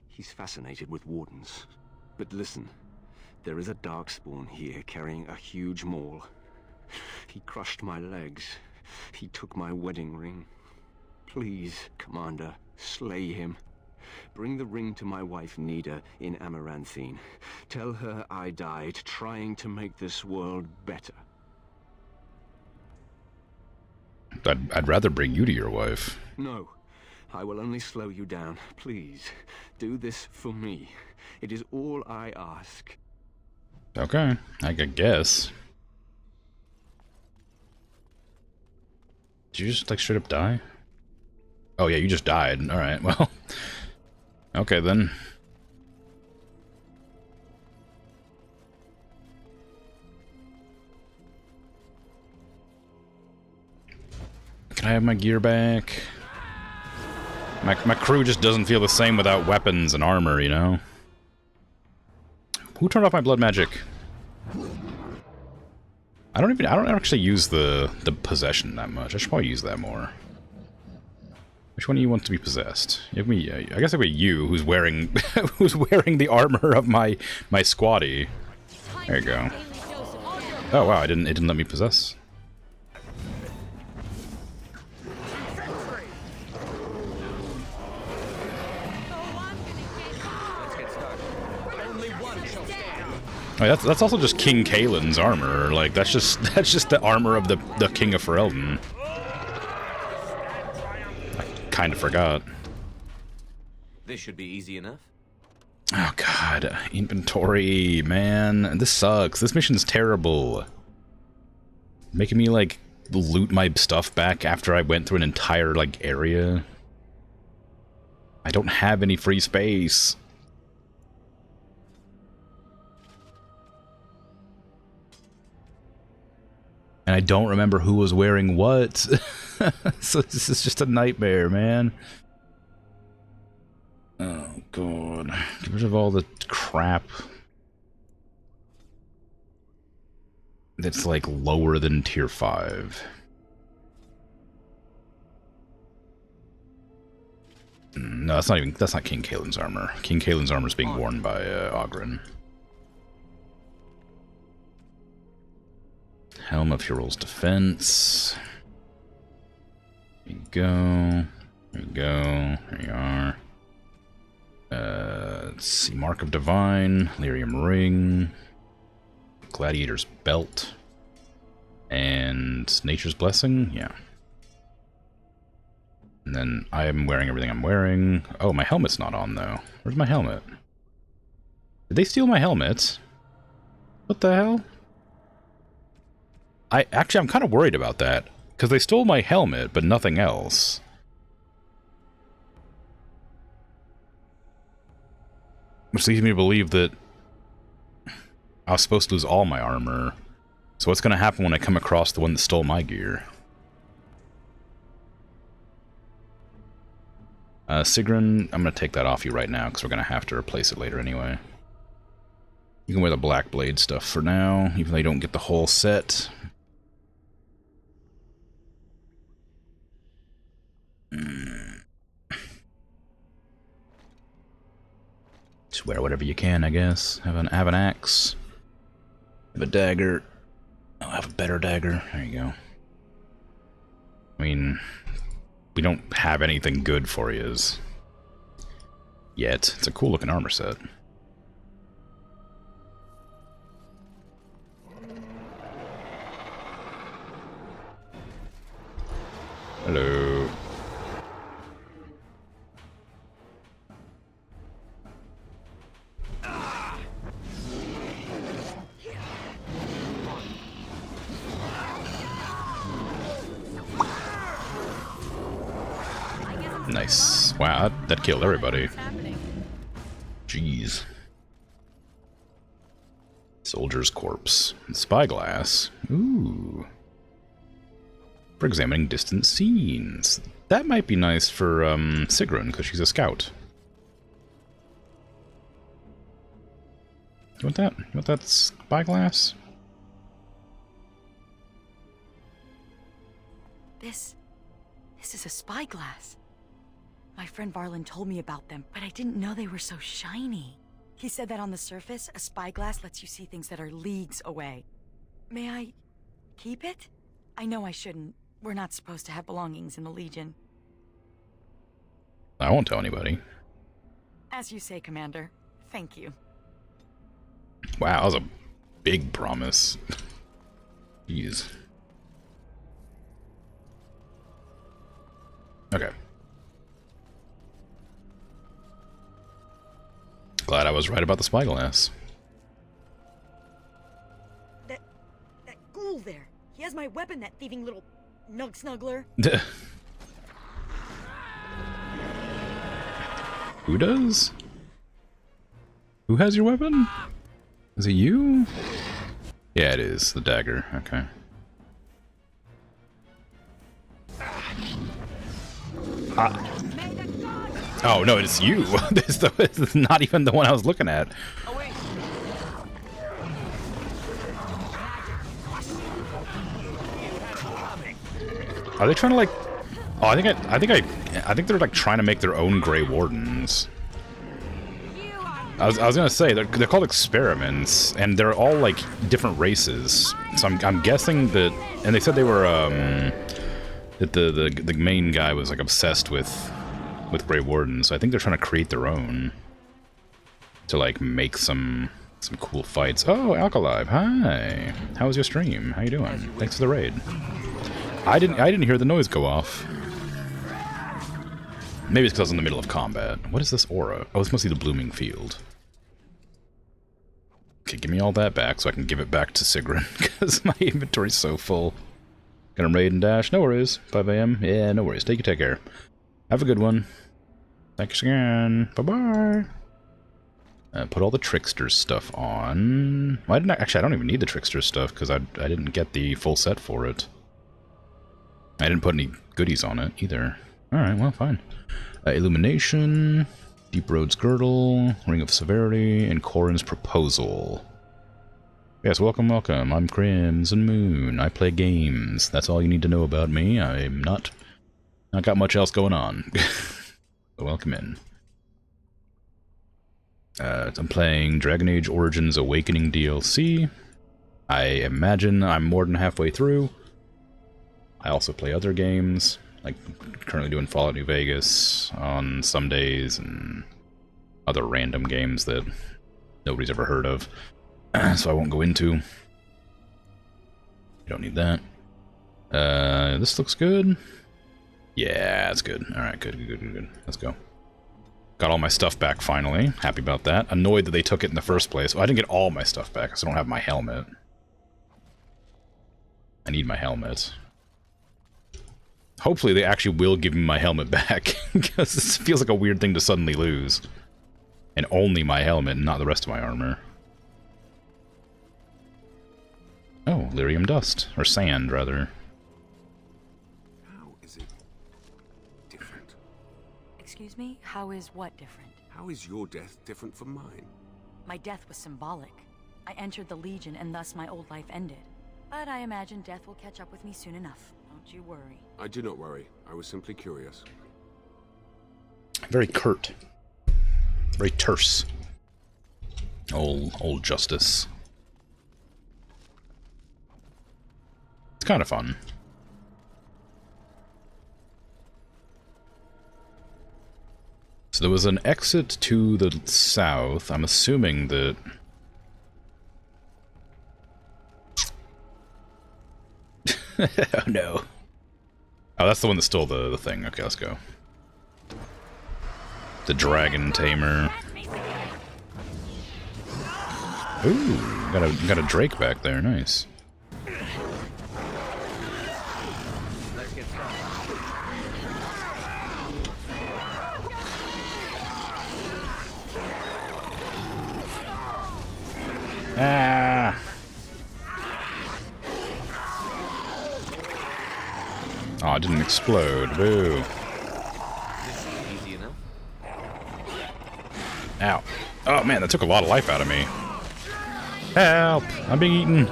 He's fascinated with Wardens. But listen, there is a Darkspawn here carrying a huge maul. He crushed my legs. He took my wedding ring. Please, Commander, slay him. Bring the ring to my wife Nida in Amaranthine. Tell her I died trying to make this world better. I'd rather bring you to your wife. No, I will only slow you down. Please, do this for me. It is all I ask. Okay, I could guess. Did you just, like, straight up die? Oh yeah, you just died. Alright, well... Okay, then. Can I have my gear back? My crew just doesn't feel the same without weapons and armor, you know? Who turned off my blood magic? I don't actually use the possession that much. I should probably use that more. Which one do you want to be possessed? Give me, I guess it'd be you, who's wearing who's wearing the armor of my squatty. There you go. Oh wow, it didn't let me possess. Oh, that's also just King Kaelin's armor. Like that's just the armor of the King of Ferelden. Kind of forgot. This should be easy enough. Oh god, inventory, man. This sucks. This mission's terrible. Making me, like, loot my stuff back after I went through an entire, like, area. I don't have any free space. And I don't remember who was wearing what. So this is just a nightmare, man. Oh, God. Get rid of all the crap that's, like, lower than tier 5. No, that's not King Kaelin's armor. King Kaelin's armor is being worn by Oghren. Helm of Heroes Defense. There you go. There you go. There you are. Let's see. Mark of Divine. Lyrium Ring. Gladiator's Belt. And Nature's Blessing? Yeah. And then I am wearing everything I'm wearing. Oh, my helmet's not on, though. Where's my helmet? Did they steal my helmet? What the hell? I'm kind of worried about that. Because they stole my helmet, but nothing else. Which leads me to believe that I was supposed to lose all my armor. So what's going to happen when I come across the one that stole my gear? Sigrun, I'm going to take that off you right now because we're going to have to replace it later anyway. You can wear the black blade stuff for now, even though you don't get the whole set. Just wear whatever you can, I guess. Have an axe. Have a dagger. I'll have a better dagger. There you go. I mean, we don't have anything good for you yet. It's a cool looking armor set. Hello. Nice. Wow, that killed everybody. Jeez. Soldier's corpse. Spyglass. Ooh. For examining distant scenes. That might be nice for Sigrun, because she's a scout. You want that? You want that spyglass? This is a spyglass. My friend Varlin told me about them, but I didn't know they were so shiny. He said that on the surface, a spyglass lets you see things that are leagues away. May I keep it? I know I shouldn't. We're not supposed to have belongings in the Legion. I won't tell anybody. As you say, Commander. Thank you. Wow, that was a big promise. Jeez. Okay. Glad I was right about the spyglass. That ghoul there. He has my weapon, that thieving little nug snuggler. Who does? Who has your weapon? Is it you? Yeah, it is. The dagger. Okay. Oh, no, it's you. This is not even the one I was looking at. Are they trying to, like... Oh, I think they're, like, trying to make their own Grey Wardens. I was gonna say, they're called experiments, and they're all, like, different races. So I'm guessing that... And they said they were, that the main guy was, like, obsessed with Grey Wardens, so I think they're trying to create their own to, like, make some cool fights. Oh, Alkalive, hi! How was your stream? How you doing? Thanks for the raid. I didn't hear the noise go off. Maybe it's because I was in the middle of combat. What is this aura? Oh, this must be the blooming field. Okay, give me all that back so I can give it back to Sigrun, because my inventory's so full. Gonna raid and dash? No worries. 5 AM? Yeah, no worries. Take care. Have a good one. Thanks again. Bye-bye. Put all the Trickster stuff on. Well, actually, I don't even need the Trickster stuff, because I didn't get the full set for it. I didn't put any goodies on it, either. Alright, well, fine. Illumination, Deep Road's Girdle, Ring of Severity, and Corrin's Proposal. Yes, welcome. I'm Krimzonmoon. I play games. That's all you need to know about me. I'm not got much else going on. So welcome in. I'm playing Dragon Age Origins Awakening DLC. I imagine I'm more than halfway through. I also play other games, like currently doing Fallout New Vegas on some days, and other random games that nobody's ever heard of, so I won't go into. You don't need that. This looks good. Yeah, that's good. Alright, good. Let's go. Got all my stuff back finally. Happy about that. Annoyed that they took it in the first place. Well, I didn't get all my stuff back, because I don't have my helmet. I need my helmet. Hopefully they actually will give me my helmet back, because this feels like a weird thing to suddenly lose. And only my helmet, not the rest of my armor. Oh, lyrium dust. Or sand, rather. How is it different? Excuse me? How is what different? How is your death different from mine? My death was symbolic. I entered the Legion and thus my old life ended. But I imagine death will catch up with me soon enough. Don't you worry. I do not worry. I was simply curious. Very curt. Very terse. Old Justice. It's kind of fun. So there was an exit to the south. I'm assuming that... Oh no. Oh, that's the one that stole the thing. Okay, let's go. The Dragon Tamer. Ooh, got a Drake back there. Nice. Ah. Oh, it didn't explode. Boo. Easy enough. Ow. Oh man, that took a lot of life out of me. Help! I'm being eaten.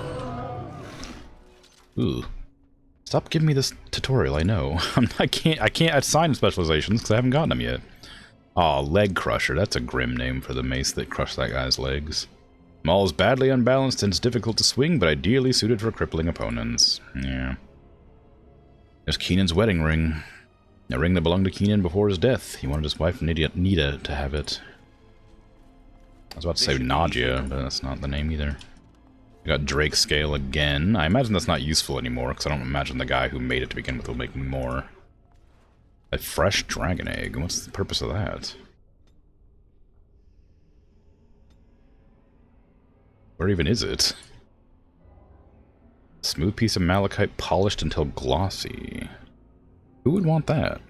Ooh. Stop giving me this tutorial, I know. I can't assign specializations because I haven't gotten them yet. Aw, Leg Crusher. That's a grim name for the mace that crushed that guy's legs. Maul is badly unbalanced and it's difficult to swing, but ideally suited for crippling opponents. Yeah. There's Keenan's wedding ring. A ring that belonged to Keenan before his death. He wanted his wife Nita to have it. I was about to say Nadia, but that's not the name either. We got Drake Scale again. I imagine that's not useful anymore, because I don't imagine the guy who made it to begin with will make me more. A fresh dragon egg. What's the purpose of that? Where even is it? Smooth piece of malachite polished until glossy. Who would want that?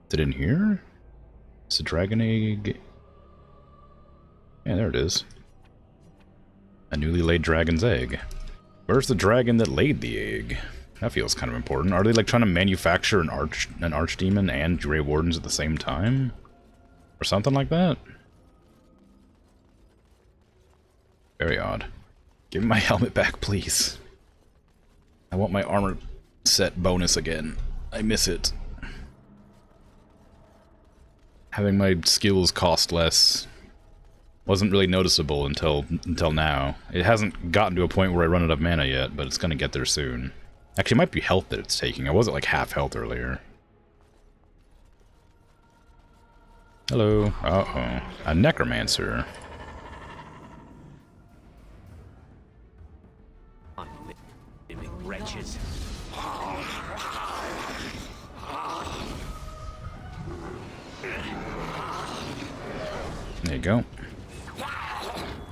Is it in here? It's a dragon egg. Yeah, there it is. A newly laid dragon's egg. Where's the dragon that laid the egg? That feels kind of important. Are they like trying to manufacture an archdemon and Grey Wardens at the same time? Or something like that? Very odd. Give me my helmet back, please. I want my armor set bonus again. I miss it. Having my skills cost less wasn't really noticeable until now. It hasn't gotten to a point where I run out of mana yet, but it's gonna get there soon. Actually, it might be health that it's taking. I was at like half health earlier. Hello. Uh-oh. A necromancer. Unliving wretches. There you go.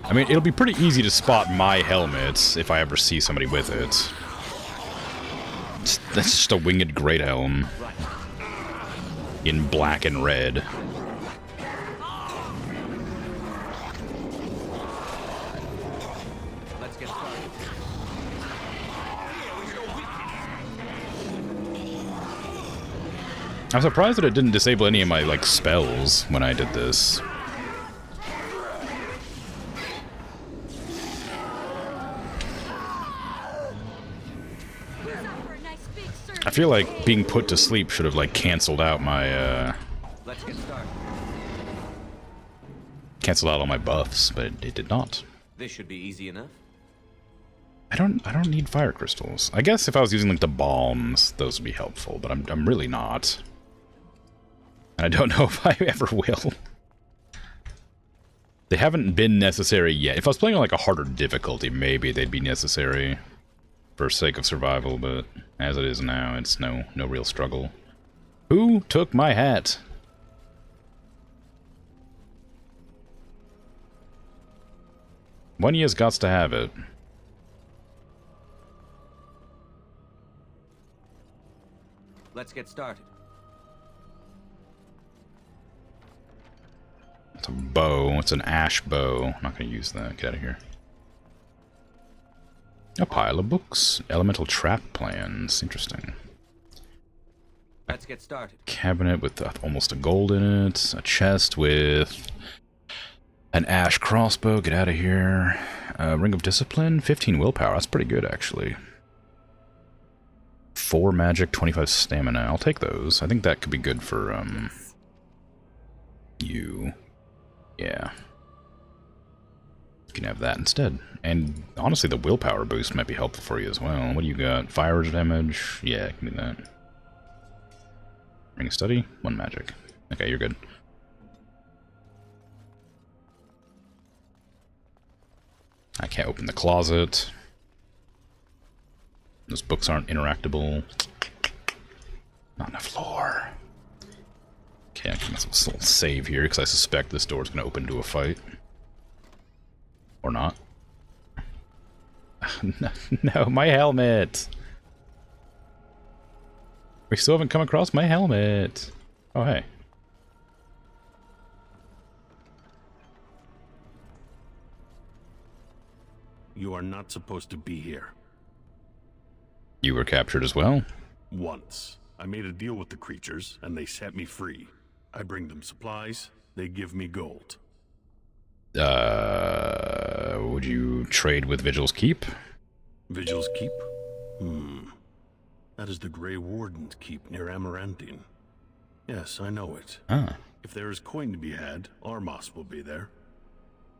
I mean, it'll be pretty easy to spot my helmet if I ever see somebody with it. That's just a winged great helm. In black and red. Let's get started. I'm surprised that it didn't disable any of my, like, spells when I did this. I feel like being put to sleep should have, like, canceled out my, Let's get started. canceled out all my buffs, but it did not. This should be easy enough. I don't need fire crystals. I guess if I was using, like, the bombs, those would be helpful, but I'm really not. And I don't know if I ever will. They haven't been necessary yet. If I was playing on, like, a harder difficulty, maybe they'd be necessary for sake of survival, but as it is now, it's no real struggle. Who took my hat? One of you's got to have it. Let's get started. It's a bow. It's an ash bow. I'm not going to use that. Get out of here. A pile of books. Elemental trap plans. Interesting. Let's get started. Cabinet with almost a gold in it. A chest with an ash crossbow. Get out of here. Ring of Discipline. 15 willpower. That's pretty good, actually. 4 magic, 25 stamina. I'll take those. I think that could be good for, you. Yeah. You can have that instead. And honestly, the willpower boost might be helpful for you as well. What do you got? Fire damage? Yeah, I can do that. Ring of Study? 1 magic. Okay, you're good. I can't open the closet. Those books aren't interactable. Not enough lore. Okay, I can save here because I suspect this door is going to open to a fight. Or not. No, my helmet! We still haven't come across my helmet! Oh, hey. You are not supposed to be here. You were captured as well? Once. I made a deal with the creatures, and they set me free. I bring them supplies, they give me gold. Would you trade with Vigil's Keep? Vigil's Keep? That is the Grey Warden's Keep near Amarantine. Yes, I know it. Ah. If there is coin to be had, Armos will be there.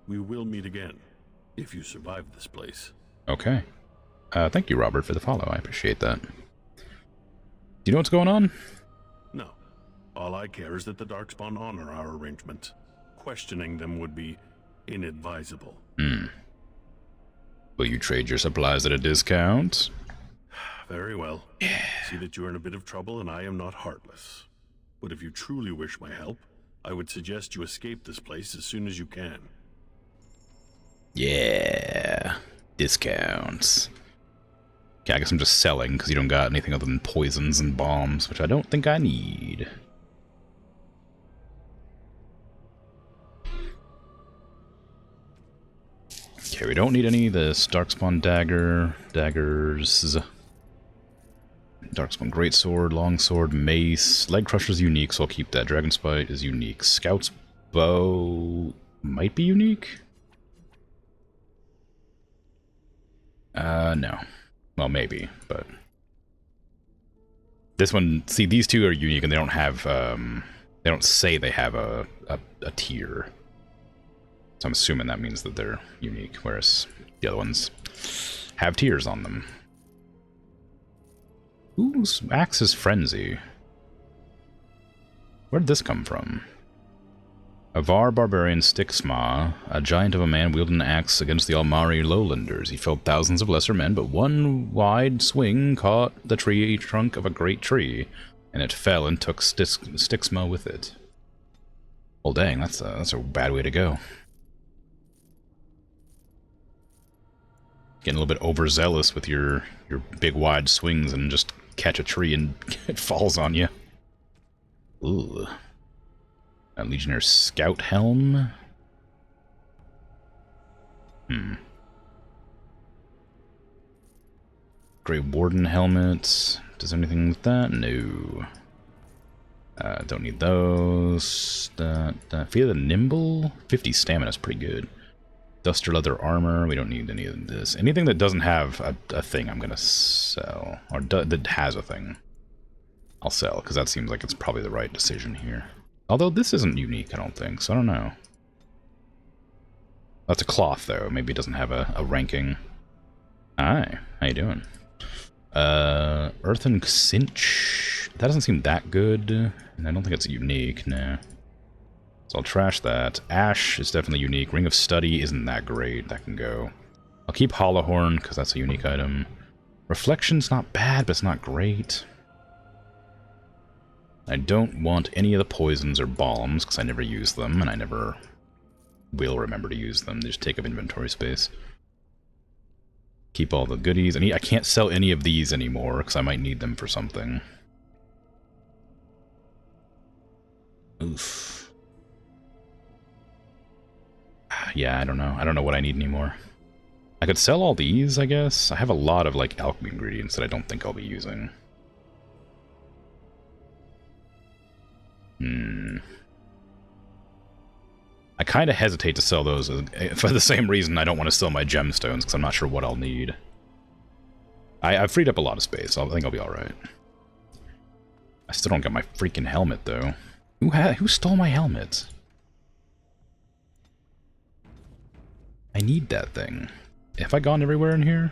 We will meet again, if you survive this place. Okay. Thank you, Robert, for the follow. I appreciate that. Do you know what's going on? No. All I care is that the Darkspawn honor our arrangement. Questioning them would be inadvisable. Will you trade your supplies at a discount? Very well. Yeah. See that you are in a bit of trouble and I am not heartless. But if you truly wish my help, I would suggest you escape this place as soon as you can. Yeah. Discounts. Okay, I guess I'm just selling because you don't got anything other than poisons and bombs, which I don't think I need. Okay, we don't need any of this. Darkspawn daggers, Darkspawn greatsword, longsword, mace. Leg crusher's unique, so I'll keep that. Dragon spite is unique. Scout's bow might be unique. No. Well, maybe, but this one. See, these two are unique, and they don't have. They don't say they have a tier. So I'm assuming that means that they're unique, whereas the other ones have tiers on them. Ooh, Axe's Frenzy. Where did this come from? A Var barbarian Styxma, a giant of a man, wielded an axe against the Almari lowlanders. He felled thousands of lesser men, but one wide swing caught the tree trunk of a great tree, and it fell and took Styxma with it. Well, dang, that's a bad way to go. Getting a little bit overzealous with your big wide swings and just catch a tree and it falls on you. Ooh. A Legionnaire Scout Helm. Grey Warden Helmet. Does anything with that? No. Don't need those. Fear the Nimble? 50 stamina is pretty good. Duster Leather Armor. We don't need any of this. Anything that doesn't have a thing I'm going to sell. Or that has a thing. I'll sell, because that seems like it's probably the right decision here. Although this isn't unique, I don't think, so I don't know. That's a cloth, though. Maybe it doesn't have a ranking. Hi, how you doing? Earthen Cinch. That doesn't seem that good, and I don't think it's unique, no. So I'll trash that. Ash is definitely unique. Ring of Study isn't that great. That can go. I'll keep Hollowhorn, because that's a unique item. Reflection's not bad, but it's not great. I don't want any of the poisons or bombs, because I never use them, and I never will remember to use them. They just take up inventory space. Keep all the goodies. I can't sell any of these anymore, because I might need them for something. Oof. Yeah, I don't know. I don't know what I need anymore. I could sell all these, I guess. I have a lot of, like, alchemy ingredients that I don't think I'll be using. I kind of hesitate to sell those for the same reason I don't want to sell my gemstones, because I'm not sure what I'll need. I've freed up a lot of space, so I think I'll be alright. I still don't got my freaking helmet, though. Who stole my helmet? I need that thing. Have I gone everywhere in here?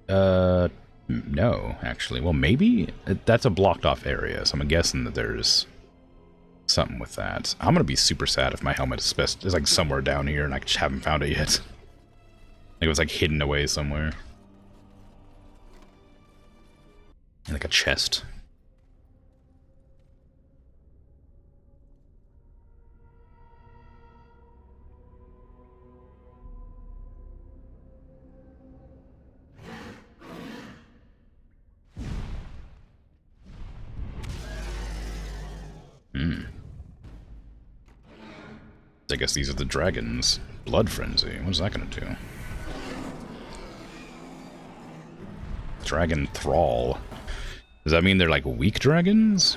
No, actually. Well, maybe? That's a blocked off area, so I'm guessing that there's something with that. I'm gonna be super sad if my helmet is like somewhere down here and I just haven't found it yet. Like it was like hidden away somewhere. In like a chest. I guess these are the dragons. Blood Frenzy. What is that gonna do? Dragon Thrall. Does that mean they're like weak dragons?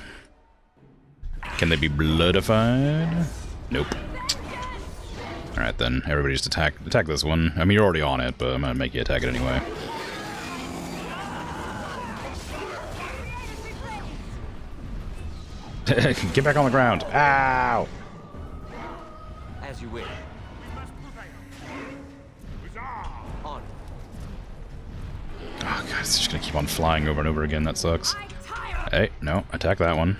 Can they be bloodified? Nope. Alright then, everybody just attack this one. I mean, you're already on it, but I'm gonna make you attack it anyway. Get back on the ground. Ow! As you wish. On. Oh god, it's just gonna keep on flying over and over again. That sucks. Hey, no, attack that one.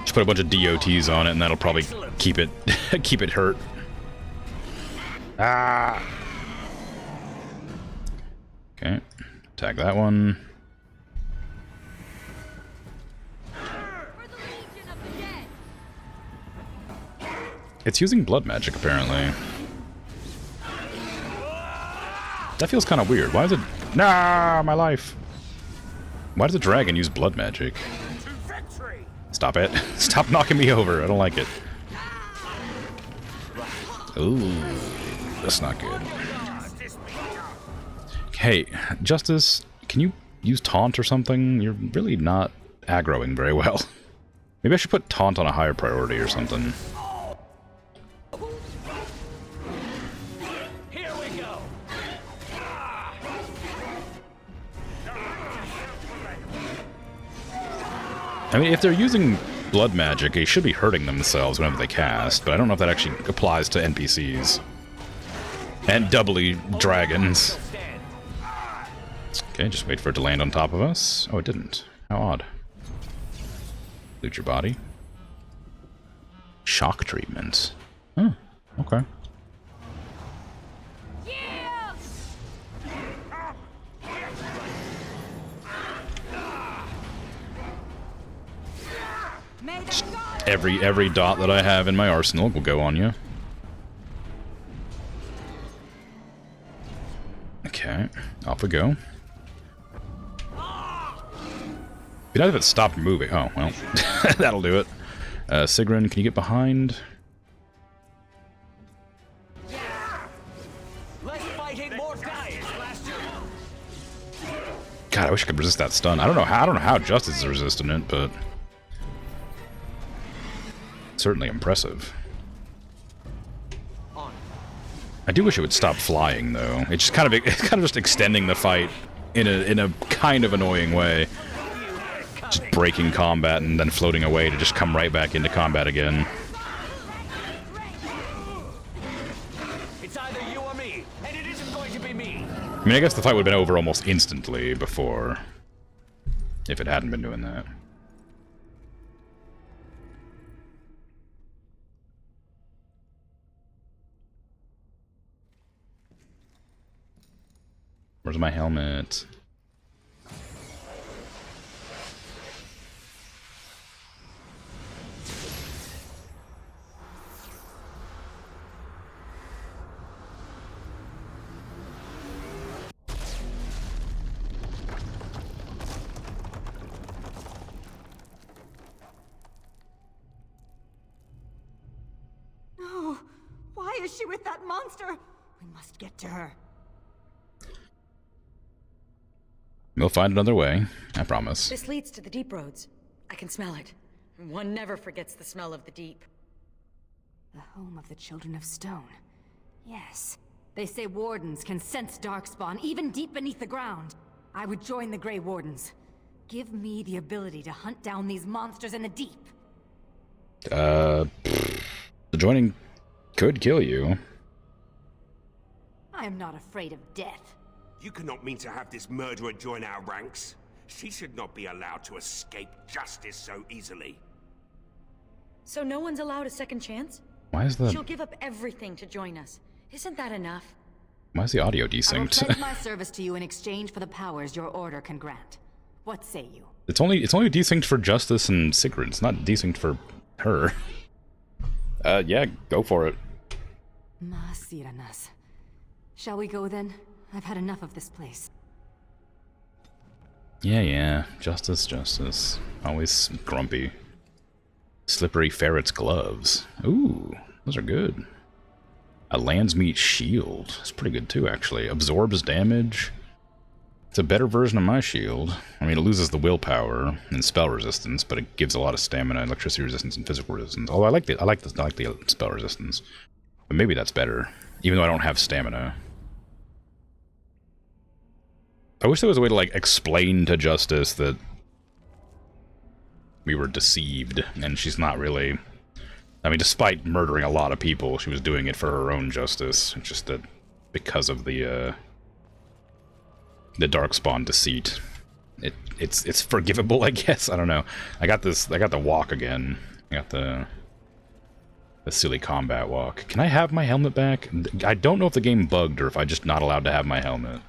Just put a bunch of DOTs on it, and that'll probably keep it keep it hurt. Ah. Okay, attack that one. It's using blood magic, apparently. That feels kind of weird. Why is it... Nah, my life! Why does the dragon use blood magic? Stop it. Stop knocking me over. I don't like it. Ooh, that's not good. Hey, Justice, can you use taunt or something? You're really not aggroing very well. Maybe I should put taunt on a higher priority or something. Here we go. I mean, if they're using blood magic, they should be hurting themselves whenever they cast, but I don't know if that actually applies to NPCs. And doubly dragons. Okay, just wait for it to land on top of us. Oh, it didn't. How odd. Loot your body. Shock treatment. Oh, okay. Just every dot that I have in my arsenal will go on you. Okay, off we go. Be nice if it stopped moving. Oh, well. That'll do it. Sigrun, can you get behind? God, I wish I could resist that stun. I don't know how Justice is resisting it, but certainly impressive. I do wish it would stop flying, though. It's kind of just extending the fight in a kind of annoying way. Just breaking combat and then floating away to just come right back into combat again. It's either you or me, and it isn't going to be me. I mean, I guess the fight would have been over almost instantly before, if it hadn't been doing that. Where's my helmet? No. Why is is she with that monster? We must get to her. We'll find another way, I promise. This leads to the deep roads. I can smell it. One never forgets the smell of the deep. The home of the Children of Stone. Yes. They say wardens can sense darkspawn even deep beneath the ground. I would join the Grey Wardens. Give me the ability to hunt down these monsters in the deep. Joining could kill you. I am not afraid of death. You cannot mean to have this murderer join our ranks. She should not be allowed to escape justice so easily. So no one's allowed a second chance? Why is the... She'll give up everything to join us. Isn't that enough? Why is the audio I will desynced? pledge my service to you in exchange for the powers your order can grant. What say you? It's only desynced for Justice and Sigrid. It's not desynced for her. Yeah, go for it. Masiranas. Shall we go then? I've had enough of this place. Yeah. Justice. Always grumpy. Slippery ferret's gloves. Ooh, those are good. A Landsmeat shield. It's pretty good too, actually. Absorbs damage. It's a better version of my shield. I mean, it loses the willpower and spell resistance, but it gives a lot of stamina, electricity resistance, and physical resistance. Although I like the spell resistance, but maybe that's better, even though I don't have stamina. I wish there was a way to like explain to Justice that we were deceived, and she's not really. I mean, despite murdering a lot of people, she was doing it for her own justice. It's just that because of the Darkspawn deceit, it's forgivable, I guess. I don't know. I got the walk again. I got the silly combat walk. Can I have my helmet back? I don't know if the game bugged or if I'm just not allowed to have my helmet.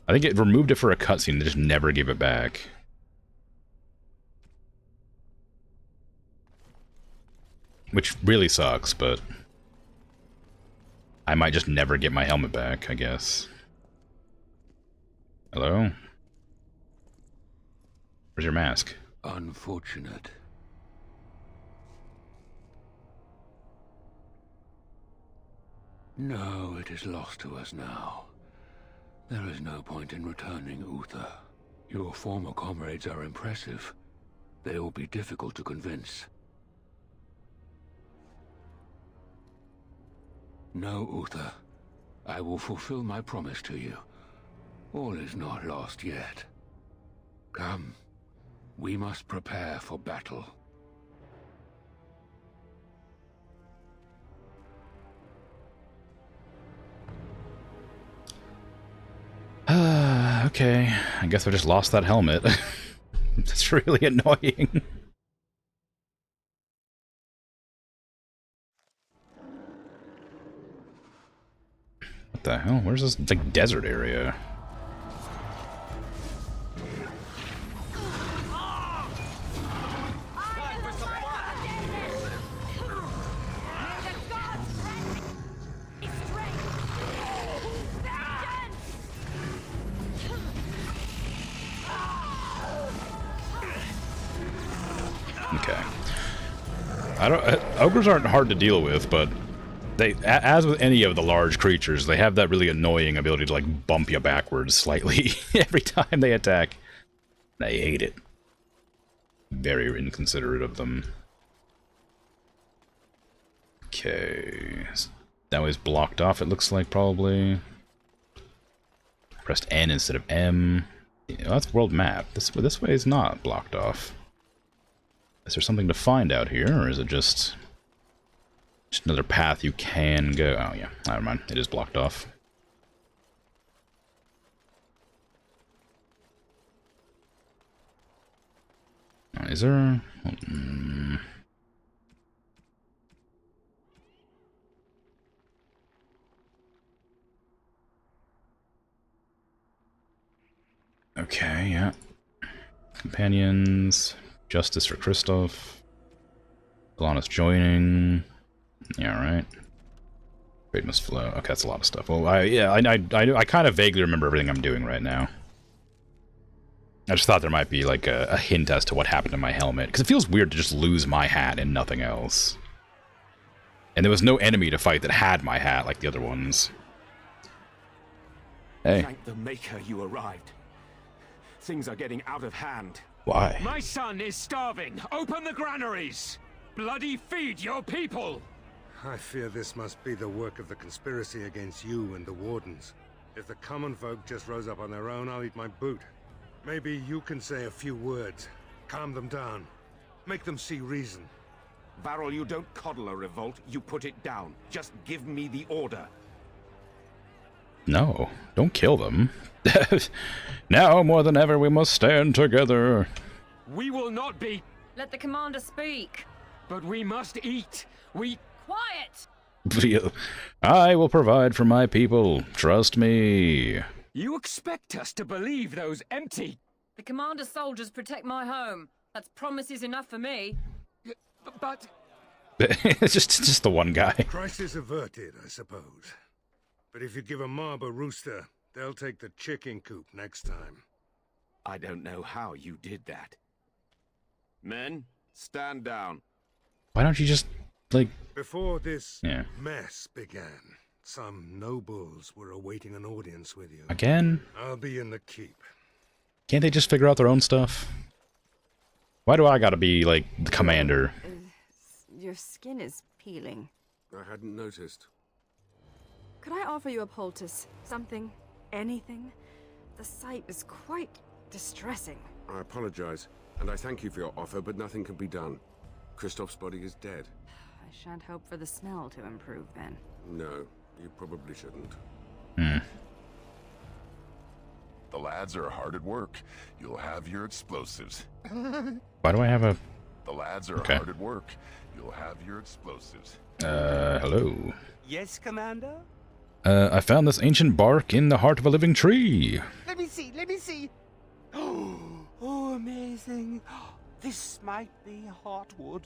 I think it removed it for a cutscene. They just never gave it back. Which really sucks, but I might just never get my helmet back, I guess. Hello? Where's your mask? Unfortunate. No, it is lost to us now. There is no point in returning, Uther. Your former comrades are impressive. They will be difficult to convince. No, Uther. I will fulfill my promise to you. All is not lost yet. Come. We must prepare for battle. Okay. I guess I just lost that helmet. That's really annoying. What the hell? Where's this like desert area? Okay. Ogres aren't hard to deal with, but they, as with any of the large creatures, they have that really annoying ability to like bump you backwards slightly every time they attack. I hate it. Very inconsiderate of them. Okay. That was blocked off, it looks like, probably. Pressed N instead of M. Yeah, that's world map. This way is not blocked off. Is there something to find out here, or is it just another path you can go? Oh yeah, never mind. It is blocked off. Is there? Okay, yeah. Companions. Justice for Christoph. Galanis joining. Yeah, right. Trade must flow. Okay, that's a lot of stuff. Well, I kind of vaguely remember everything I'm doing right now. I just thought there might be like a hint as to what happened to my helmet, because it feels weird to just lose my hat and nothing else. And there was no enemy to fight that had my hat like the other ones. Hey. Thank the Maker you arrived. Things are getting out of hand. Why? My son is starving. Open the granaries. Bloody feed your people. I fear this must be the work of the conspiracy against you and the Wardens. If the common folk just rose up on their own, I'll eat my boot. Maybe you can say a few words. Calm them down. Make them see reason. Varel, you don't coddle a revolt, you put it down. Just give me the order. No, don't kill them. Now more than ever we must stand together. We will not be... Let the commander speak. But we must eat. We... Quiet! I will provide for my people. Trust me. You expect us to believe those empty... The commander's soldiers protect my home. That's promises enough for me. But... It's just the one guy. Crisis averted, I suppose. But if you give a mob a rooster, they'll take the chicken coop next time. I don't know how you did that. Men, stand down. Why don't you just, like... Before this mess began, some nobles were awaiting an audience with you. Again? I'll be in the keep. Can't they just figure out their own stuff? Why do I gotta be, like, the commander? Your skin is peeling. I hadn't noticed. Could I offer you a poultice? Something? Anything? The sight is quite distressing. I apologize, and I thank you for your offer, but nothing can be done. Christoph's body is dead. I shan't hope for the smell to improve then. No, you probably shouldn't. The lads are hard at work. You'll have your explosives. Why do I have a... The lads are hard at work. You'll have your explosives. Hello. Yes, Commander? I found this ancient bark in the heart of a living tree. Let me see, let me see. Oh, amazing. This might be heartwood.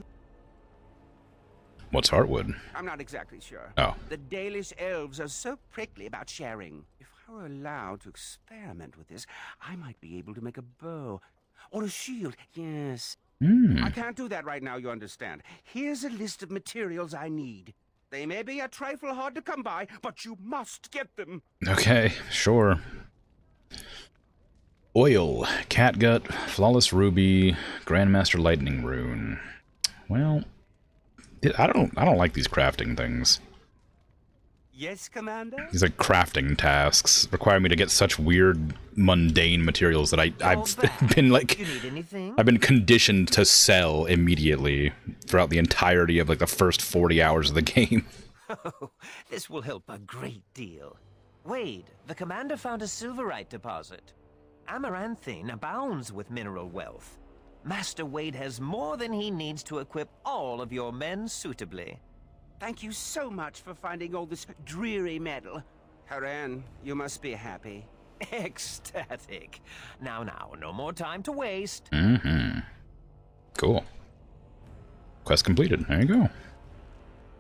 What's heartwood? I'm not exactly sure. Oh. The Dalish elves are so prickly about sharing. If I were allowed to experiment with this, I might be able to make a bow. Or a shield, yes. I can't do that right now, you understand. Here's a list of materials I need. They may be a trifle hard to come by, but you must get them. Okay, sure. Oil, catgut, flawless ruby, grandmaster lightning rune. Well, I don't like these crafting things. Yes, Commander? These like crafting tasks require me to get such weird, mundane materials that I've been like, You need anything? I've been conditioned to sell immediately throughout the entirety of like the first 40 hours of the game. Oh, this will help a great deal. Wade, the Commander found a silverite deposit. Amaranthine abounds with mineral wealth. Master Wade has more than he needs to equip all of your men suitably. Thank you so much for finding all this dreary metal. Haran, you must be happy. Ecstatic. Now, no more time to waste. Cool. Quest completed. There you go.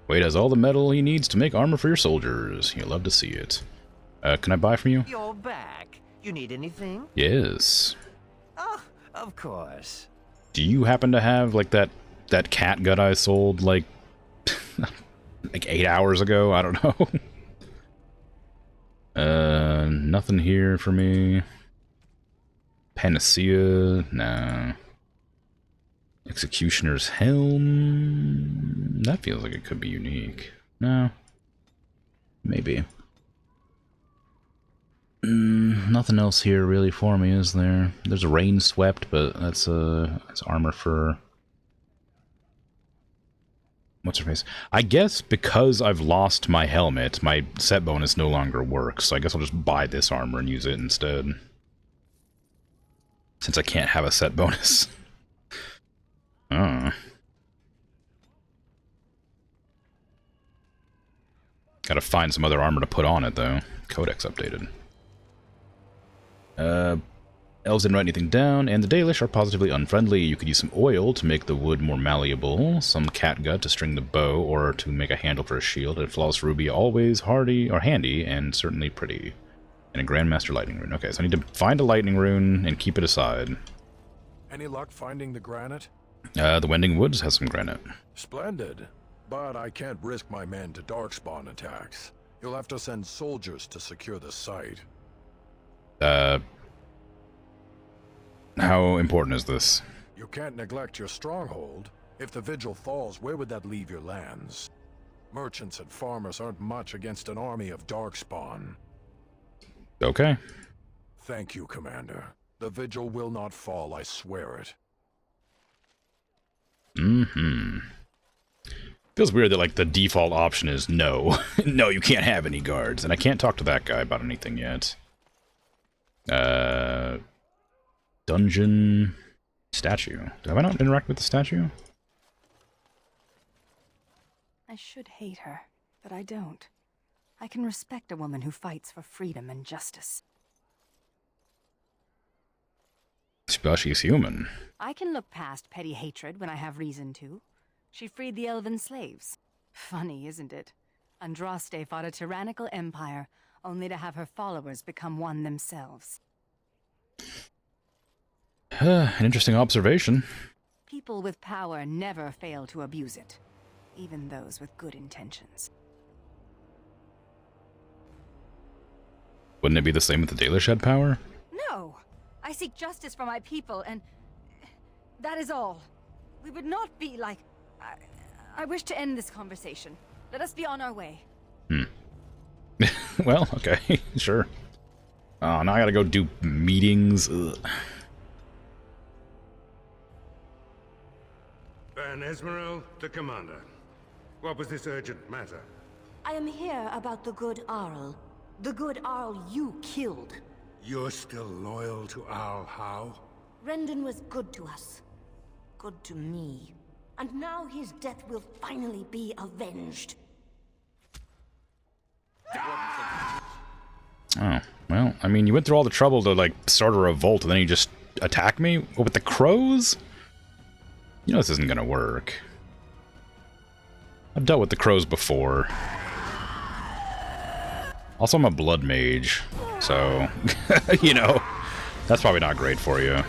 Wade has all the metal he needs to make armor for your soldiers. You'll love to see it. Can I buy from you? You're back. You need anything? Yes. Oh, of course. Do you happen to have like that cat gut I sold like like 8 hours ago? I don't know. Nothing here for me. Panacea, no. Executioner's helm. That feels like it could be unique. No. Maybe. Nothing else here really for me, is there? There's a rain swept, but that's armor for what's her face? I guess because I've lost my helmet, my set bonus no longer works, so I guess I'll just buy this armor and use it instead. Since I can't have a set bonus. Gotta find some other armor to put on it, though. Codex updated. Elves didn't write anything down, and the Dalish are positively unfriendly. You could use some oil to make the wood more malleable, some catgut to string the bow, or to make a handle for a shield, and flawless ruby always handy, and certainly pretty. And a Grandmaster lightning rune. Okay, so I need to find a lightning rune and keep it aside. Any luck finding the granite? The Wending Woods has some granite. Splendid. But I can't risk my men to darkspawn attacks. You'll have to send soldiers to secure the site. How important is this? You can't neglect your stronghold. If the Vigil falls, where would that leave your lands? Merchants and farmers aren't much against an army of darkspawn. Okay. Thank you, Commander. The Vigil will not fall, I swear it. Mm-hmm. Feels weird that, like, the default option is no. No, you can't have any guards, and I can't talk to that guy about anything yet. Dungeon... statue. Have I not interacted with the statue? I should hate her, but I don't. I can respect a woman who fights for freedom and justice. Well, she's human. I can look past petty hatred when I have reason to. She freed the elven slaves. Funny, isn't it? Andraste fought a tyrannical empire, only to have her followers become one themselves. An interesting observation. People with power never fail to abuse it, even those with good intentions. Wouldn't it be the same with the Daily power? No! I seek justice for my people, and that is all. We would not be like... I wish to end this conversation. Let us be on our way. Well, okay, sure. Oh, now I gotta go do meetings. Ugh. Ban Esmeralda, the commander. What was this urgent matter? I am here about the good Arl. The good Arl you killed. You're still loyal to Arl Howe? Rendon was good to us. Good to me. And now his death will finally be avenged. Oh, well, I mean, you went through all the trouble to, like, start a revolt, and then you just attack me? What, with the crows? You know this isn't gonna work. I've dealt with the crows before. Also, I'm a blood mage, so, you know, that's probably not great for you.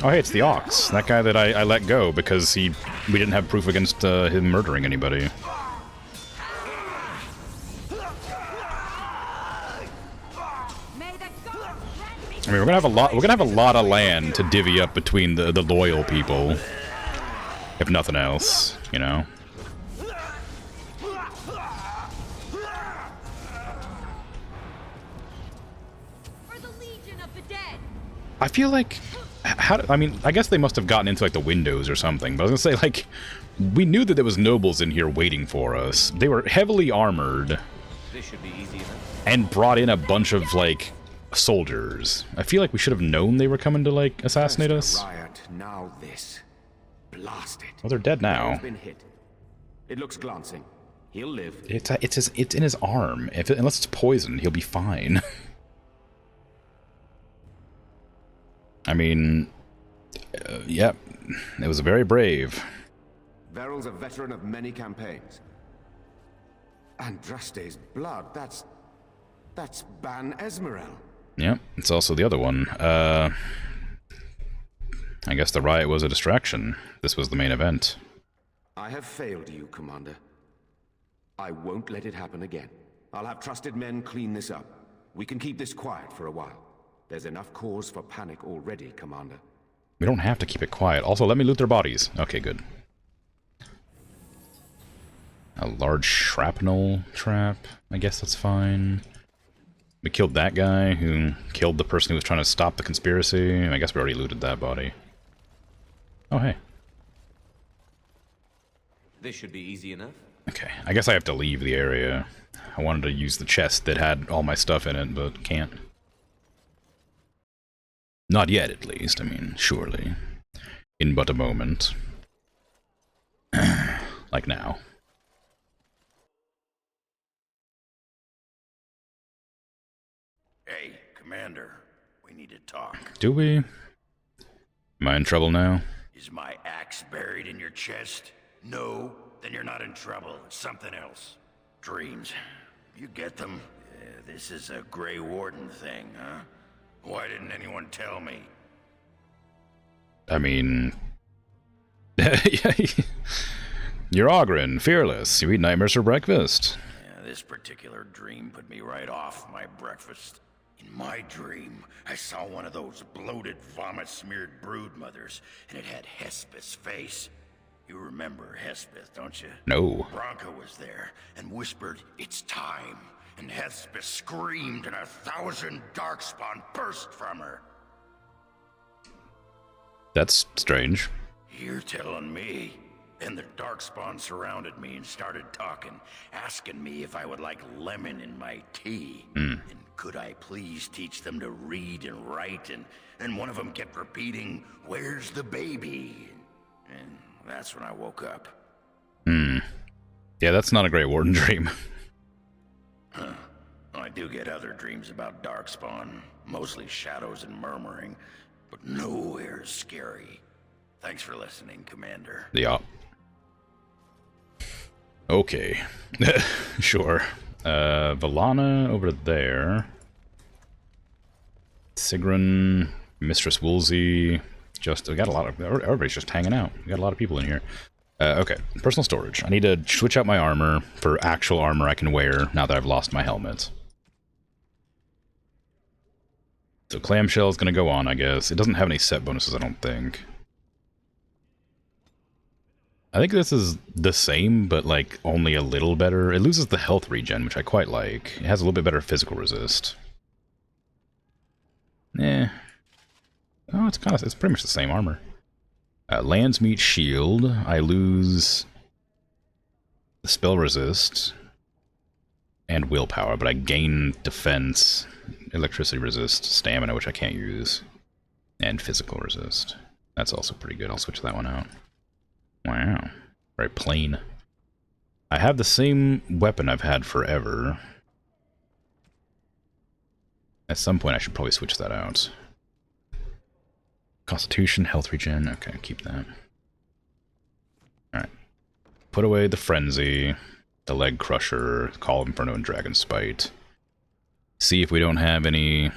Oh, hey, it's the Ox. That guy that I let go because we didn't have proof against him murdering anybody. I mean, we're gonna have a lot of land to divvy up between the loyal people, if nothing else, you know. I feel like, I mean, I guess they must have gotten into, like, the windows or something, but I was gonna say, like, we knew that there was nobles in here waiting for us. They were heavily armored. This should be easy enough. And brought in a bunch of, like, soldiers. I feel like we should have known they were coming to, like, assassinate us. Riot, now this. Blast it. Well, they're dead now. Been hit. It looks glancing. He'll live. It's in his arm. Unless it's poison, he'll be fine. I mean, yep, it was very brave. Veryl's a veteran of many campaigns. Andraste's blood, that's Ban Esmeralda. Yep, it's also the other one. I guess the riot was a distraction. This was the main event. I have failed you, Commander. I won't let it happen again. I'll have trusted men clean this up. We can keep this quiet for a while. There's enough cause for panic already, Commander. We don't have to keep it quiet. Also, let me loot their bodies. Okay, good. A large shrapnel trap. I guess that's fine. We killed that guy who killed the person who was trying to stop the conspiracy. I guess we already looted that body. Oh, hey. This should be easy enough. Okay, I guess I have to leave the area. I wanted to use the chest that had all my stuff in it, but can't. Not yet, at least. I mean, surely. In but a moment. Like now. Hey, Commander. We need to talk. Do we? Am I in trouble now? Is my axe buried in your chest? No? Then you're not in trouble. It's something else. Dreams. You get them? This is a Grey Warden thing, huh? Why didn't anyone tell me? I mean... You're Ogren, fearless. You eat nightmares for breakfast. Yeah, this particular dream put me right off my breakfast. In my dream, I saw one of those bloated, vomit-smeared brood mothers, and it had Hespeth's face. You remember Hespeth, don't you? No. Bronca was there and whispered, "It's time." And Hespeth screamed and 1,000 darkspawn burst from her. That's strange. You're telling me. Then the darkspawn surrounded me and started talking, asking me if I would like lemon in my tea. And could I please teach them to read and write? And one of them kept repeating, "Where's the baby?" And that's when I woke up. Yeah, that's not a Grey Warden dream. Huh. I do get other dreams about darkspawn, mostly shadows and murmuring, but nowhere scary. Thanks for listening, Commander. Yeah. Okay. Sure. Valana over there. Sigrun, Mistress Woolsey. We got a lot of... Everybody's just hanging out. We got a lot of people in here. Okay, personal storage. I need to switch out my armor for actual armor I can wear now that I've lost my helmet. So clamshell is going to go on, I guess. It doesn't have any set bonuses, I don't think. I think this is the same, but like only a little better. It loses the health regen, which I quite like. It has a little bit better physical resist. Oh, it's pretty much the same armor. Landsmeet shield. I lose the spell resist and willpower, but I gain defense, electricity resist, stamina, which I can't use, and physical resist. That's also pretty good. I'll switch that one out. Wow. Very plain. I have the same weapon I've had forever. At some point I should probably switch that out. Constitution, health regen. Okay, keep that. Alright. Put away the Frenzy, the Leg Crusher, Call of Inferno, and Dragon Spite. See if we don't have any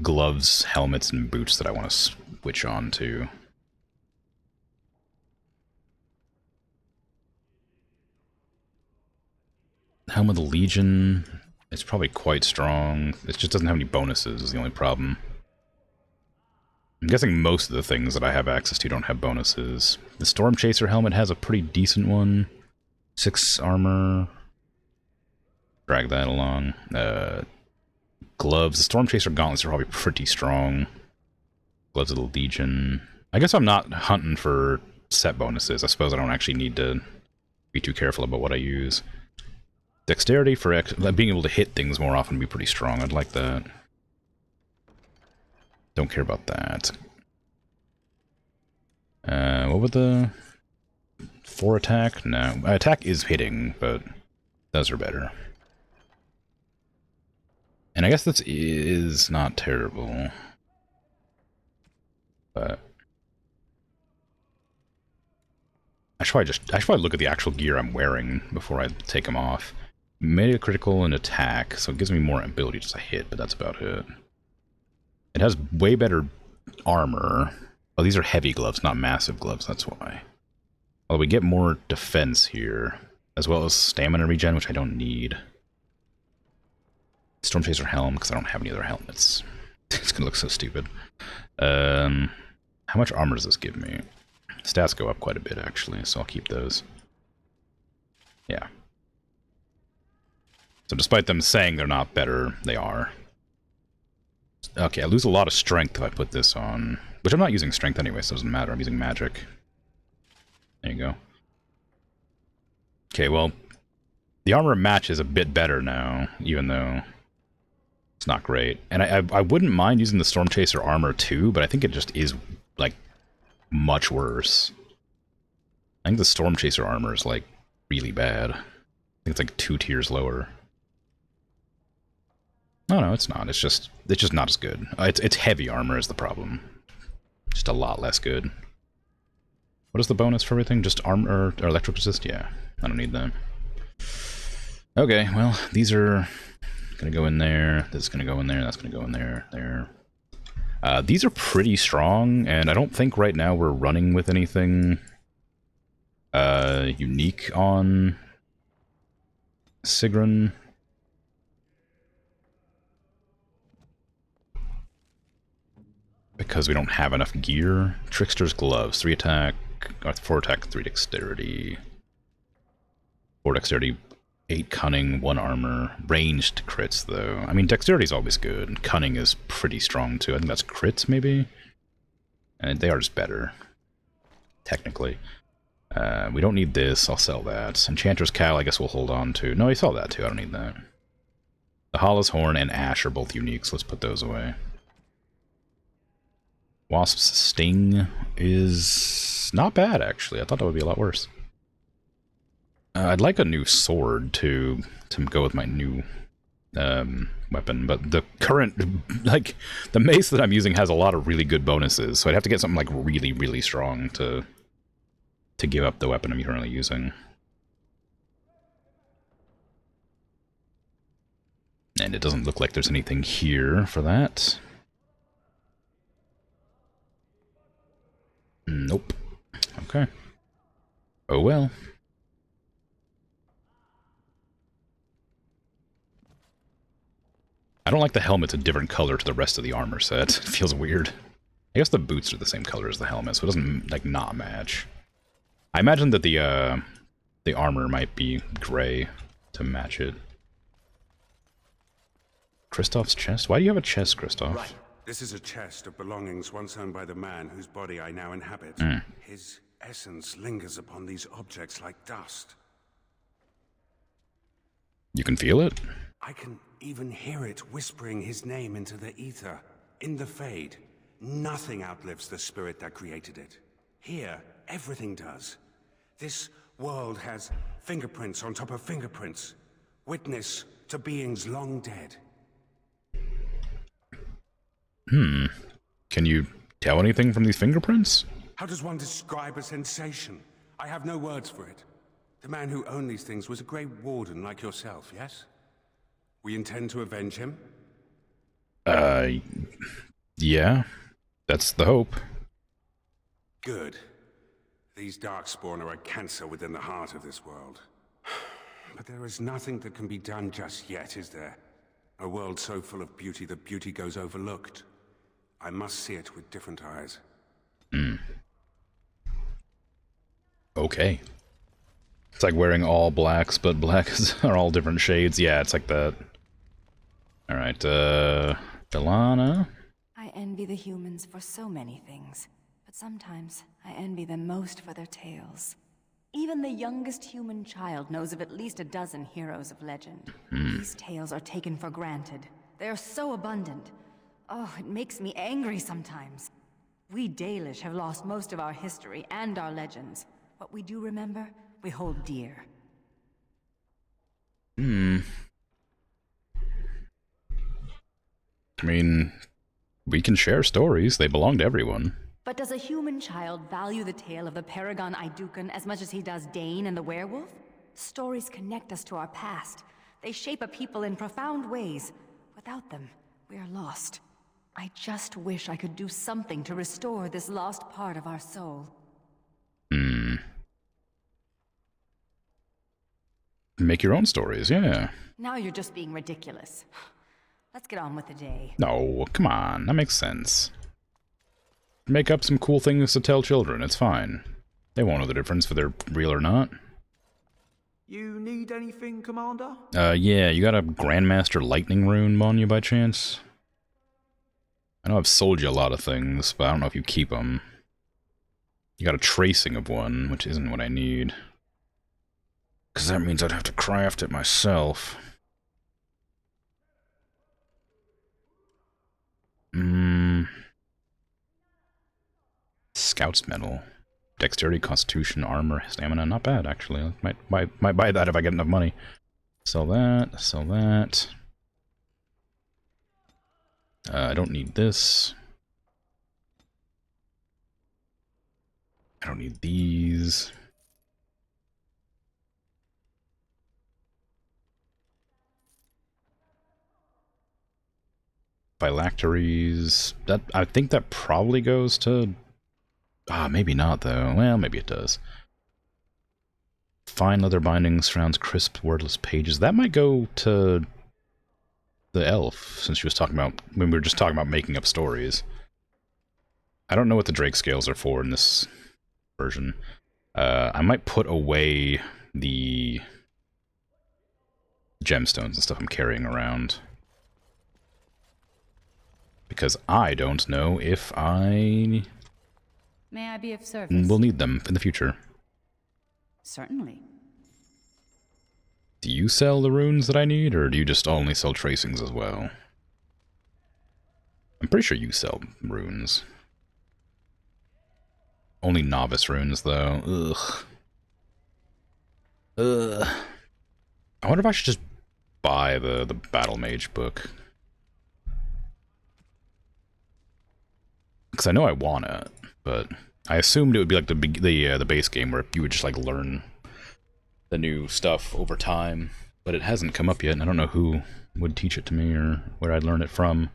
gloves, helmets, and boots that I want to switch on to. Helm of the Legion, it's probably quite strong. It just doesn't have any bonuses, is the only problem. I'm guessing most of the things that I have access to don't have bonuses. The Storm Chaser helmet has a pretty decent one. 6 armor. Drag that along. Gloves. The Storm Chaser gauntlets are probably pretty strong. Gloves of the Legion. I guess I'm not hunting for set bonuses. I suppose I don't actually need to be too careful about what I use. Dexterity for being able to hit things more often would be pretty strong. I'd like that. Don't care about that. What would the... 4 attack? No. Attack is hitting, but those are better. And I guess this is not terrible. But... I should probably look at the actual gear I'm wearing before I take them off. Mega critical and attack, so it gives me more ability to hit, but that's about it. It has way better armor. Oh, these are heavy gloves, not massive gloves, that's why. Although we get more defense here, as well as stamina regen, which I don't need. Storm Chaser helm, because I don't have any other helmets. It's gonna look so stupid. How much armor does this give me? Stats go up quite a bit, actually, so I'll keep those. Yeah. So despite them saying they're not better, they are. Okay, I lose a lot of strength if I put this on. Which I'm not using strength anyway, so it doesn't matter. I'm using magic. There you go. Okay, well, the armor match is a bit better now, even though it's not great. And I wouldn't mind using the Storm Chaser armor too, but I think it just is, like, much worse. I think the Storm Chaser armor is, like, really bad. I think it's, like, 2 tiers lower. No, it's not. It's just not as good. It's heavy armor is the problem. Just a lot less good. What is the bonus for everything? Just armor or electric resist? Yeah, I don't need that. Okay, well, these are gonna go in there. This is gonna go in there. That's gonna go in there. There. These are pretty strong, and I don't think right now we're running with anything unique on Sigrun. Because we don't have enough gear. Trickster's gloves, 3 attack, 4 attack, 3 dexterity. 4 dexterity, 8 cunning, 1 armor. Ranged crits, though. I mean, dexterity's always good. Cunning is pretty strong, too. I think that's crits, maybe? And they are just better. Technically. We don't need this. I'll sell that. Enchanter's Cowl, I guess we'll hold on to. No, I sell that, too. I don't need that. The Hollow's Horn and Ash are both unique, so let's put those away. Wasp's Sting is not bad, actually. I thought that would be a lot worse. I'd like a new sword to go with my new weapon, but the current, like, the mace that I'm using has a lot of really good bonuses, so I'd have to get something, like, really, really strong to give up the weapon I'm currently using. And it doesn't look like there's anything here for that. Nope. Okay. Oh well. I don't like the helmet's a different color to the rest of the armor set. It feels weird. I guess the boots are the same color as the helmet, so it doesn't, like, not match. I imagine that the armor might be gray to match it. Kristoff's chest? Why do you have a chest, Kristoff? Right. This is a chest of belongings once owned by the man whose body I now inhabit. His essence lingers upon these objects like dust. You can feel it? I can even hear it whispering his name into the ether. In the Fade, nothing outlives the spirit that created it. Here, everything does. This world has fingerprints on top of fingerprints. Witness to beings long dead. Can you tell anything from these fingerprints? How does one describe a sensation? I have no words for it. The man who owned these things was a great warden like yourself, yes? We intend to avenge him? Yeah. That's the hope. Good. These Darkspawn are a cancer within the heart of this world. But there is nothing that can be done just yet, is there? A world so full of beauty that beauty goes overlooked. I must see it with different eyes. Okay. It's like wearing all blacks, but blacks are all different shades. Yeah, it's like that. Alright, Delana? I envy the humans for so many things, but sometimes I envy them most for their tales. Even the youngest human child knows of at least a dozen heroes of legend. These tales are taken for granted. They are so abundant. Oh, it makes me angry sometimes. We Dalish have lost most of our history and our legends. What we do remember, we hold dear. I mean, we can share stories. They belong to everyone. But does a human child value the tale of the Paragon Idukan as much as he does Dane and the werewolf? Stories connect us to our past. They shape a people in profound ways. Without them, we are lost. I just wish I could do something to restore this lost part of our soul. Make your own stories, yeah. Now you're just being ridiculous. Let's get on with the day. No, come on, that makes sense. Make up some cool things to tell children, it's fine. They won't know the difference if they're real or not. You need anything, Commander? Yeah, you got a Grandmaster Lightning Rune on you by chance? I know I've sold you a lot of things, but I don't know if you keep them. You got a tracing of one, which isn't what I need. Because that means I'd have to craft it myself. Scout's Medal. Dexterity, Constitution, Armor, Stamina. Not bad, actually. Might buy that if I get enough money. Sell that, sell that. I don't need this. I don't need these. Phylacteries. That, I think that probably goes to... maybe not, though. Well, maybe it does. Fine leather bindings surrounds crisp, wordless pages. That might go to the elf, since she was talking about... when we were just talking about making up stories. I don't know what the Drake scales are for in this version. I might put away the gemstones and stuff I'm carrying around. Because I don't know if I... May I be of service? will need them in the future. Certainly. Do you sell the runes that I need, or do you just only sell tracings as well? I'm pretty sure you sell runes. Only novice runes, though. Ugh. Ugh. I wonder if I should just buy the Battle Mage book. Because I know I want it, but I assumed it would be like the base game where you would just like learn the new stuff over time. But it hasn't come up yet, and I don't know who would teach it to me or where I'd learn it from.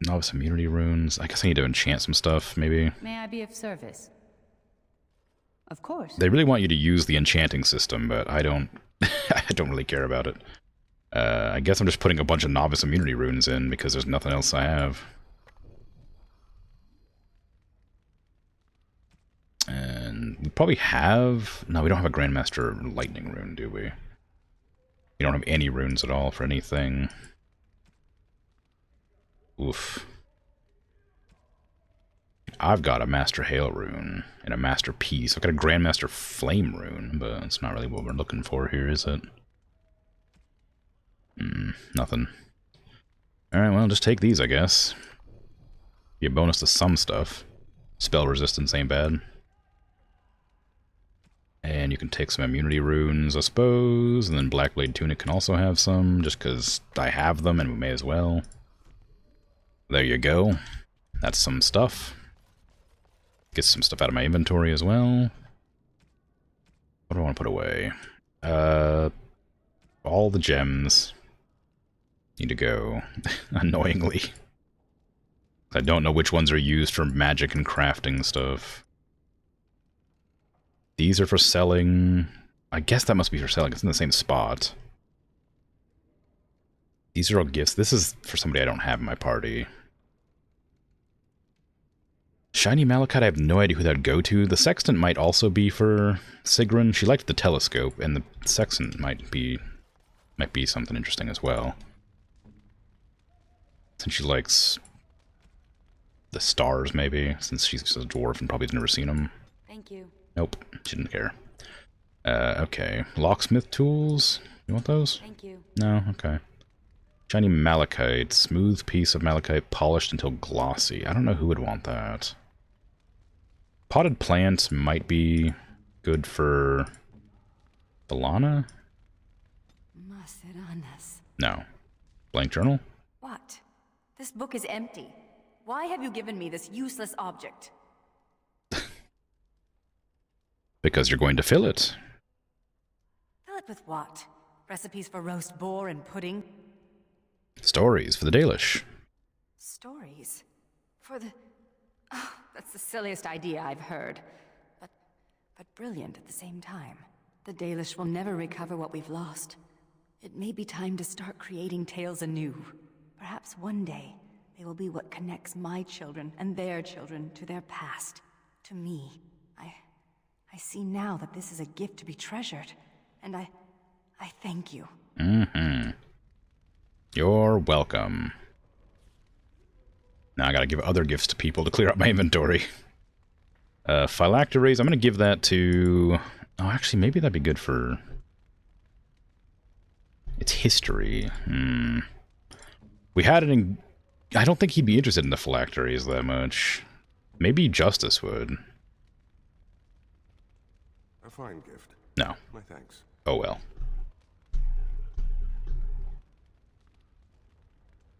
Novice immunity runes. I guess I need to enchant some stuff, maybe. May I be of service? Of course. They really want you to use the enchanting system, but I don't... I don't really care about it. I guess I'm just putting a bunch of novice immunity runes in because there's nothing else I have. And we probably have... No, we don't have a Grandmaster Lightning rune, do we? We don't have any runes at all for anything. Oof. I've got a Master Hail rune and a Master Peace. I've got a Grandmaster Flame rune, but it's not really what we're looking for here, is it? Nothing. Alright, well, just take these, I guess. Be a bonus to some stuff. Spell resistance ain't bad. And you can take some immunity runes, I suppose. And then Blackblade Tunic can also have some, just because I have them and we may as well. There you go. That's some stuff. Get some stuff out of my inventory as well. What do I want to put away? All the gems need to go, annoyingly. I don't know which ones are used for magic and crafting stuff. These are for selling. I guess that must be for selling. It's in the same spot. These are all gifts. This is for somebody I don't have in my party. Shiny Malachite, I have no idea who that would go to. The Sextant might also be for Sigrun. She liked the telescope, and the Sextant might be something interesting as well. Since she likes the stars, maybe, since she's a dwarf and probably has never seen them. Thank you. Nope, she didn't care. Okay. Locksmith tools? You want those? Thank you. No? Okay. Shiny Malachite. Smooth piece of Malachite, polished until glossy. I don't know who would want that. Potted plants might be good for Balana? No. Blank journal? What? This book is empty. Why have you given me this useless object? Because you're going to fill it. Fill it with what? Recipes for roast boar and pudding? Stories for the Dalish. Stories? For the... Oh, that's the silliest idea I've heard. But brilliant at the same time. The Dalish will never recover what we've lost. It may be time to start creating tales anew. Perhaps one day, they will be what connects my children and their children to their past. To me. I see now that this is a gift to be treasured. And I thank you. Mm-hmm. You're welcome. Now I gotta give other gifts to people to clear up my inventory. Phylacteries, I'm gonna give that to... Oh, actually, maybe that'd be good for... It's history. We had it in... I don't think he'd be interested in the phylacteries that much. Maybe Justice would. A fine gift. No. My thanks. Oh well.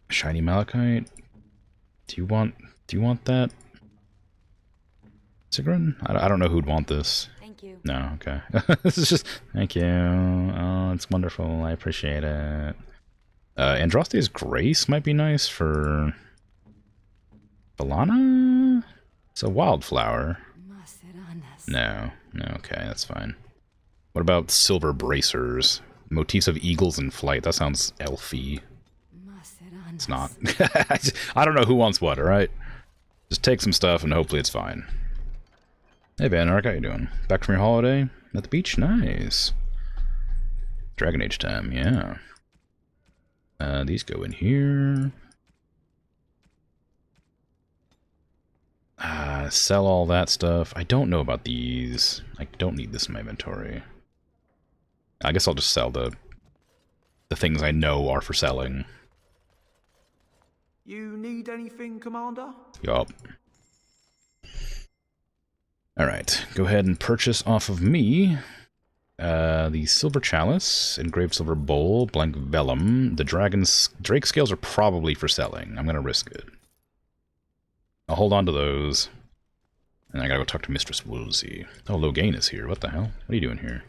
Shiny Malachite. Do you want that? Sigrun? I don't know who'd want this. Thank you. No, okay. This is just thank you. Oh, it's wonderful. I appreciate it. Androthea's Grace might be nice for... Belana? It's a wildflower. No. No, okay, that's fine. What about silver bracers? Motifs of eagles in flight. That sounds elfy. It's not. I don't know who wants what, alright? Just take some stuff and hopefully it's fine. Hey Van Ark, how you doing? Back from your holiday? At the beach? Nice. Dragon Age time, yeah. These go in here. Sell all that stuff. I don't know about these. I don't need this in my inventory. I guess I'll just sell the things I know are for selling. You need anything, Commander? Yup. Alright, go ahead and purchase off of me the silver chalice, engraved silver bowl, blank vellum. The drake scales are probably for selling. I'm gonna risk it. I'll hold on to those. And I gotta go talk to Mistress Woolsey. Oh, Logain is here. What the hell? What are you doing here?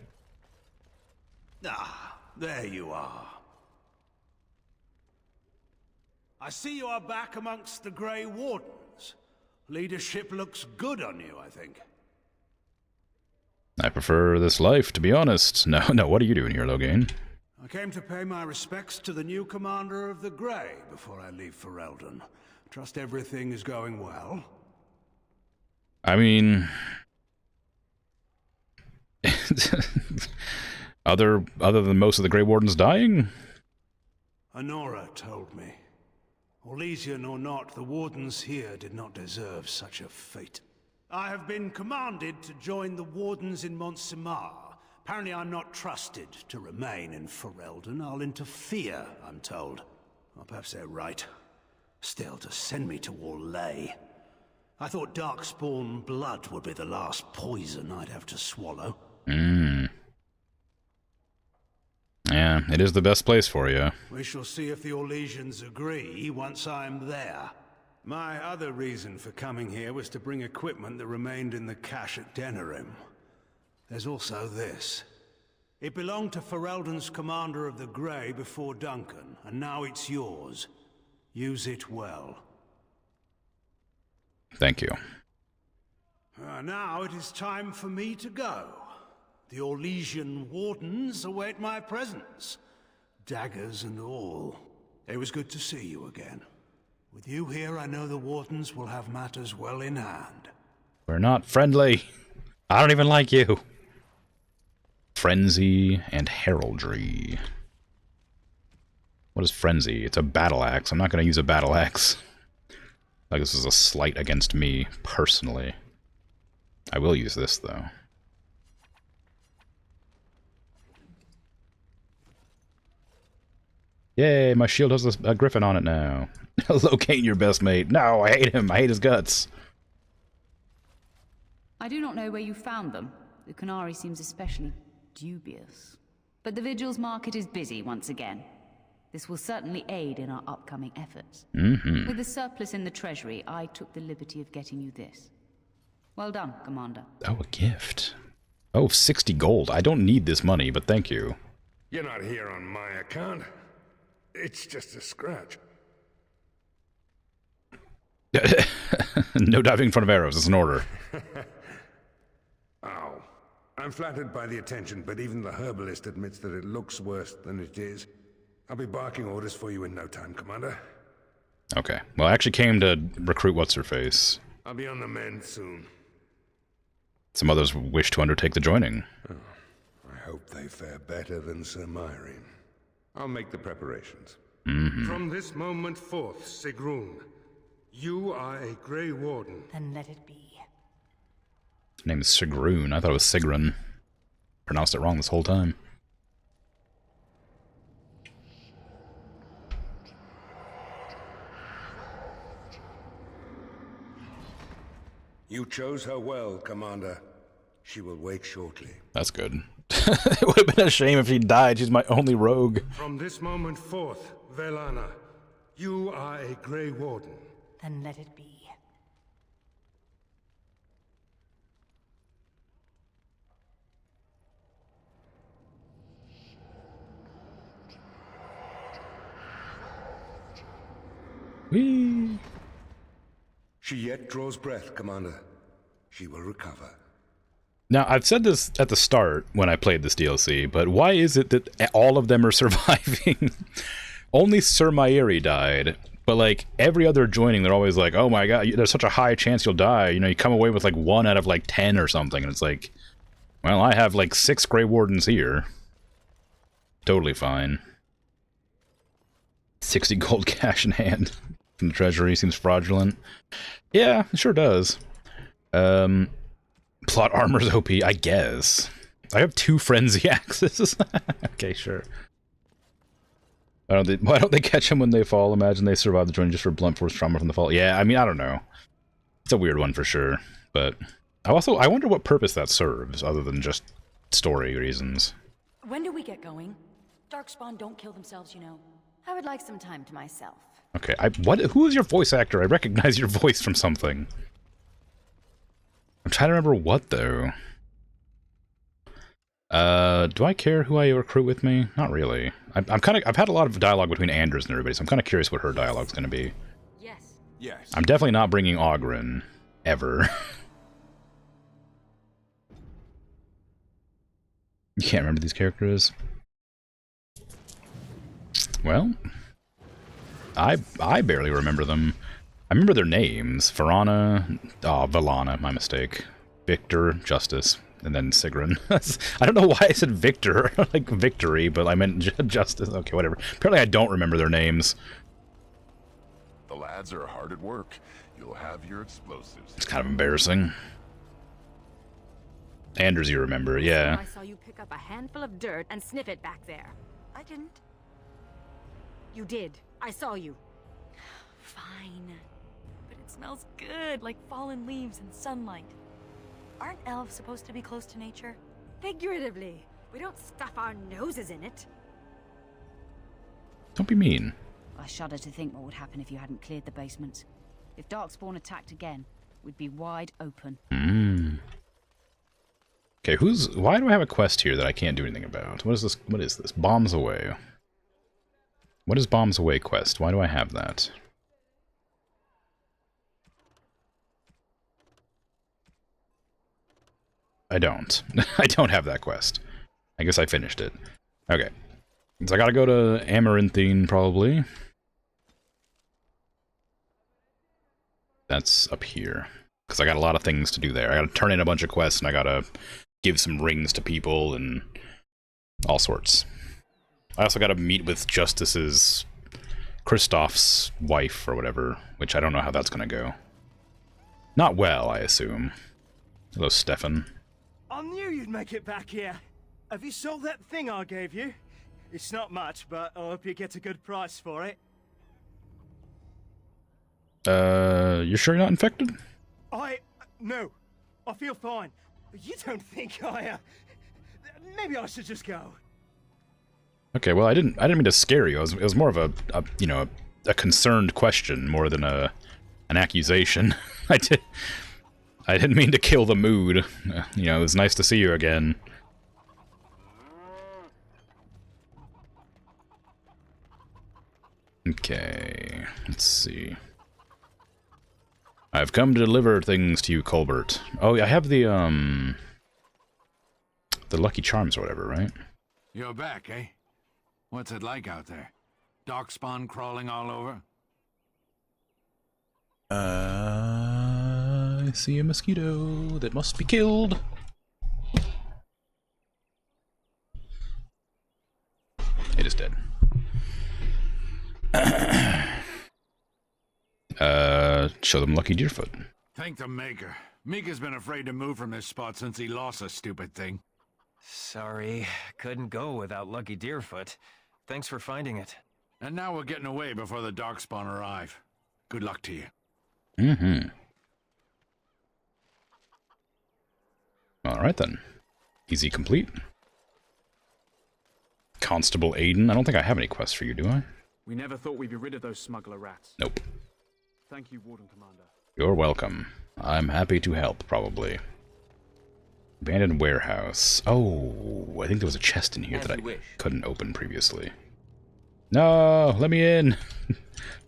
Ah, there you are. I see you are back amongst the Grey Wardens. Leadership looks good on you, I think. I prefer this life, to be honest. No, what are you doing here, Logain? I came to pay my respects to the new commander of the Grey before I leave for Eldon. Trust everything is going well. I mean... other than most of the Grey Wardens dying? Honora told me. Orlesian or not, the Wardens here did not deserve such a fate. I have been commanded to join the Wardens in Mont-Simar. Apparently I'm not trusted to remain in Ferelden. I'll interfere, I'm told. Well, perhaps they're right. Still, to send me to Orlais. I thought Darkspawn blood would be the last poison I'd have to swallow. Yeah, it is the best place for you. We shall see if the Orlesians agree once I'm there. My other reason for coming here was to bring equipment that remained in the cache at Denerim. There's also this. It belonged to Ferelden's commander of the Grey before Duncan, and now it's yours. Use it well. Thank you. Now it is time for me to go. The Orlesian Wardens await my presence. Daggers and all. It was good to see you again. With you here, I know the Wardens will have matters well in hand. We're not friendly. I don't even like you. Frenzy and heraldry. What is frenzy? It's a battle axe. I'm not going to use a battle axe. Like this is a slight against me, personally. I will use this, though. Yay, my shield has a griffin on it now. Locate your best mate. No, I hate him. I hate his guts. I do not know where you found them. The Canary seems especially dubious. But the Vigil's market is busy once again. This will certainly aid in our upcoming efforts. With the surplus in the treasury, I took the liberty of getting you this. Well done, Commander. Oh, a gift. Oh, 60 gold. I don't need this money, but thank you. You're not here on my account. It's just a scratch. No diving in front of arrows. It's an order. Ow. I'm flattered by the attention, but even the herbalist admits that it looks worse than it is. I'll be barking orders for you in no time, Commander. Okay. Well, I actually came to recruit What's-Her-Face. I'll be on the mend soon. Some others wish to undertake the joining. Oh, I hope they fare better than Sir Myrene. I'll make the preparations. From this moment forth, Sigrun, you are a Grey Warden. Then let it be. His name is Sigrun. I thought it was Sigrun. Pronounced it wrong this whole time. You chose her well, Commander. She will wake shortly. That's good. It would have been a shame if she died. She's my only rogue. From this moment forth, Velana, you are a Grey Warden. Then let it be. Whee! She yet draws breath, Commander. She will recover. Now, I've said this at the start when I played this DLC, but why is it that all of them are surviving? Only Sir Mairi died, but like every other joining, they're always like, oh my god, there's such a high chance you'll die. You know, you come away with like 1 out of like 10 or something, and it's like, well, I have like 6 Grey Wardens here. Totally fine. 60 gold cash in hand from the treasury seems fraudulent. Yeah, it sure does. Plot armor's OP, I guess. I have 2 frenzy axes. Okay, sure. Why don't they catch them when they fall? Imagine they survive the joint just for blunt force trauma from the fall. Yeah, I mean, I don't know. It's a weird one for sure, but I wonder what purpose that serves other than just story reasons. When do we get going? Darkspawn don't kill themselves, you know. I would like some time to myself. Okay, who is your voice actor? I recognize your voice from something. I'm trying to remember what though. Do I care who I recruit with me? Not really. I've had a lot of dialogue between Anders and everybody, so I'm kind of curious what her dialogue's going to be. Yes. Yes. I'm definitely not bringing Oghren. Ever. You can't remember these characters? Well, I barely remember them. I remember their names. Valana, my mistake. Victor, Justice, and then Sigrun. I don't know why I said Victor, like victory, but I meant Justice. Okay, whatever. Apparently I don't remember their names. The lads are hard at work. You'll have your explosives. It's kind of embarrassing. Anders, you remember, yeah. I saw you pick up a handful of dirt and sniff it back there. I didn't. You did. I saw you. Fine. But it smells good, like fallen leaves and sunlight. Aren't elves supposed to be close to nature? Figuratively. We don't stuff our noses in it. Don't be mean. I shudder to think what would happen if you hadn't cleared the basements. If Darkspawn attacked again, we'd be wide open. Okay, why do I have a quest here that I can't do anything about? What is this? Bombs away. What is Bombs Away quest? Why do I have that? I don't. I don't have that quest. I guess I finished it. Okay. So I gotta go to Amaranthine, probably. That's up here. Because I got a lot of things to do there. I gotta turn in a bunch of quests, and I gotta give some rings to people, and all sorts. I also gotta meet with Justice's... Kristoff's wife, or whatever, which I don't know how that's gonna go. Not well, I assume. Hello, Stefan. I knew you'd make it back here. Have you sold that thing I gave you? It's not much, but I hope you get a good price for it. You sure you're not infected? No. I feel fine. You don't think maybe I should just go. Okay, well, I didn't mean to scare you. It was more of a concerned question more than an accusation. I didn't mean to kill the mood. You know, it was nice to see you again. Okay, let's see. I've come to deliver things to you, Colbert. Oh, I have the Lucky Charms or whatever, right? You're back, eh? What's it like out there? Darkspawn crawling all over? I see a mosquito that must be killed. It is dead. Show them Lucky Deerfoot. Thank the Maker. Mika's been afraid to move from this spot since he lost a stupid thing. Sorry, couldn't go without Lucky Deerfoot. Thanks for finding it. And now we're getting away before the Darkspawn arrive. Good luck to you. Alright then. Easy complete. Constable Aiden. I don't think I have any quests for you, do I? We never thought we'd be rid of those smuggler rats. Nope. Thank you, Warden Commander. You're welcome. I'm happy to help, probably. Abandoned warehouse. Oh, I think there was a chest in here that I couldn't open previously. No, let me in.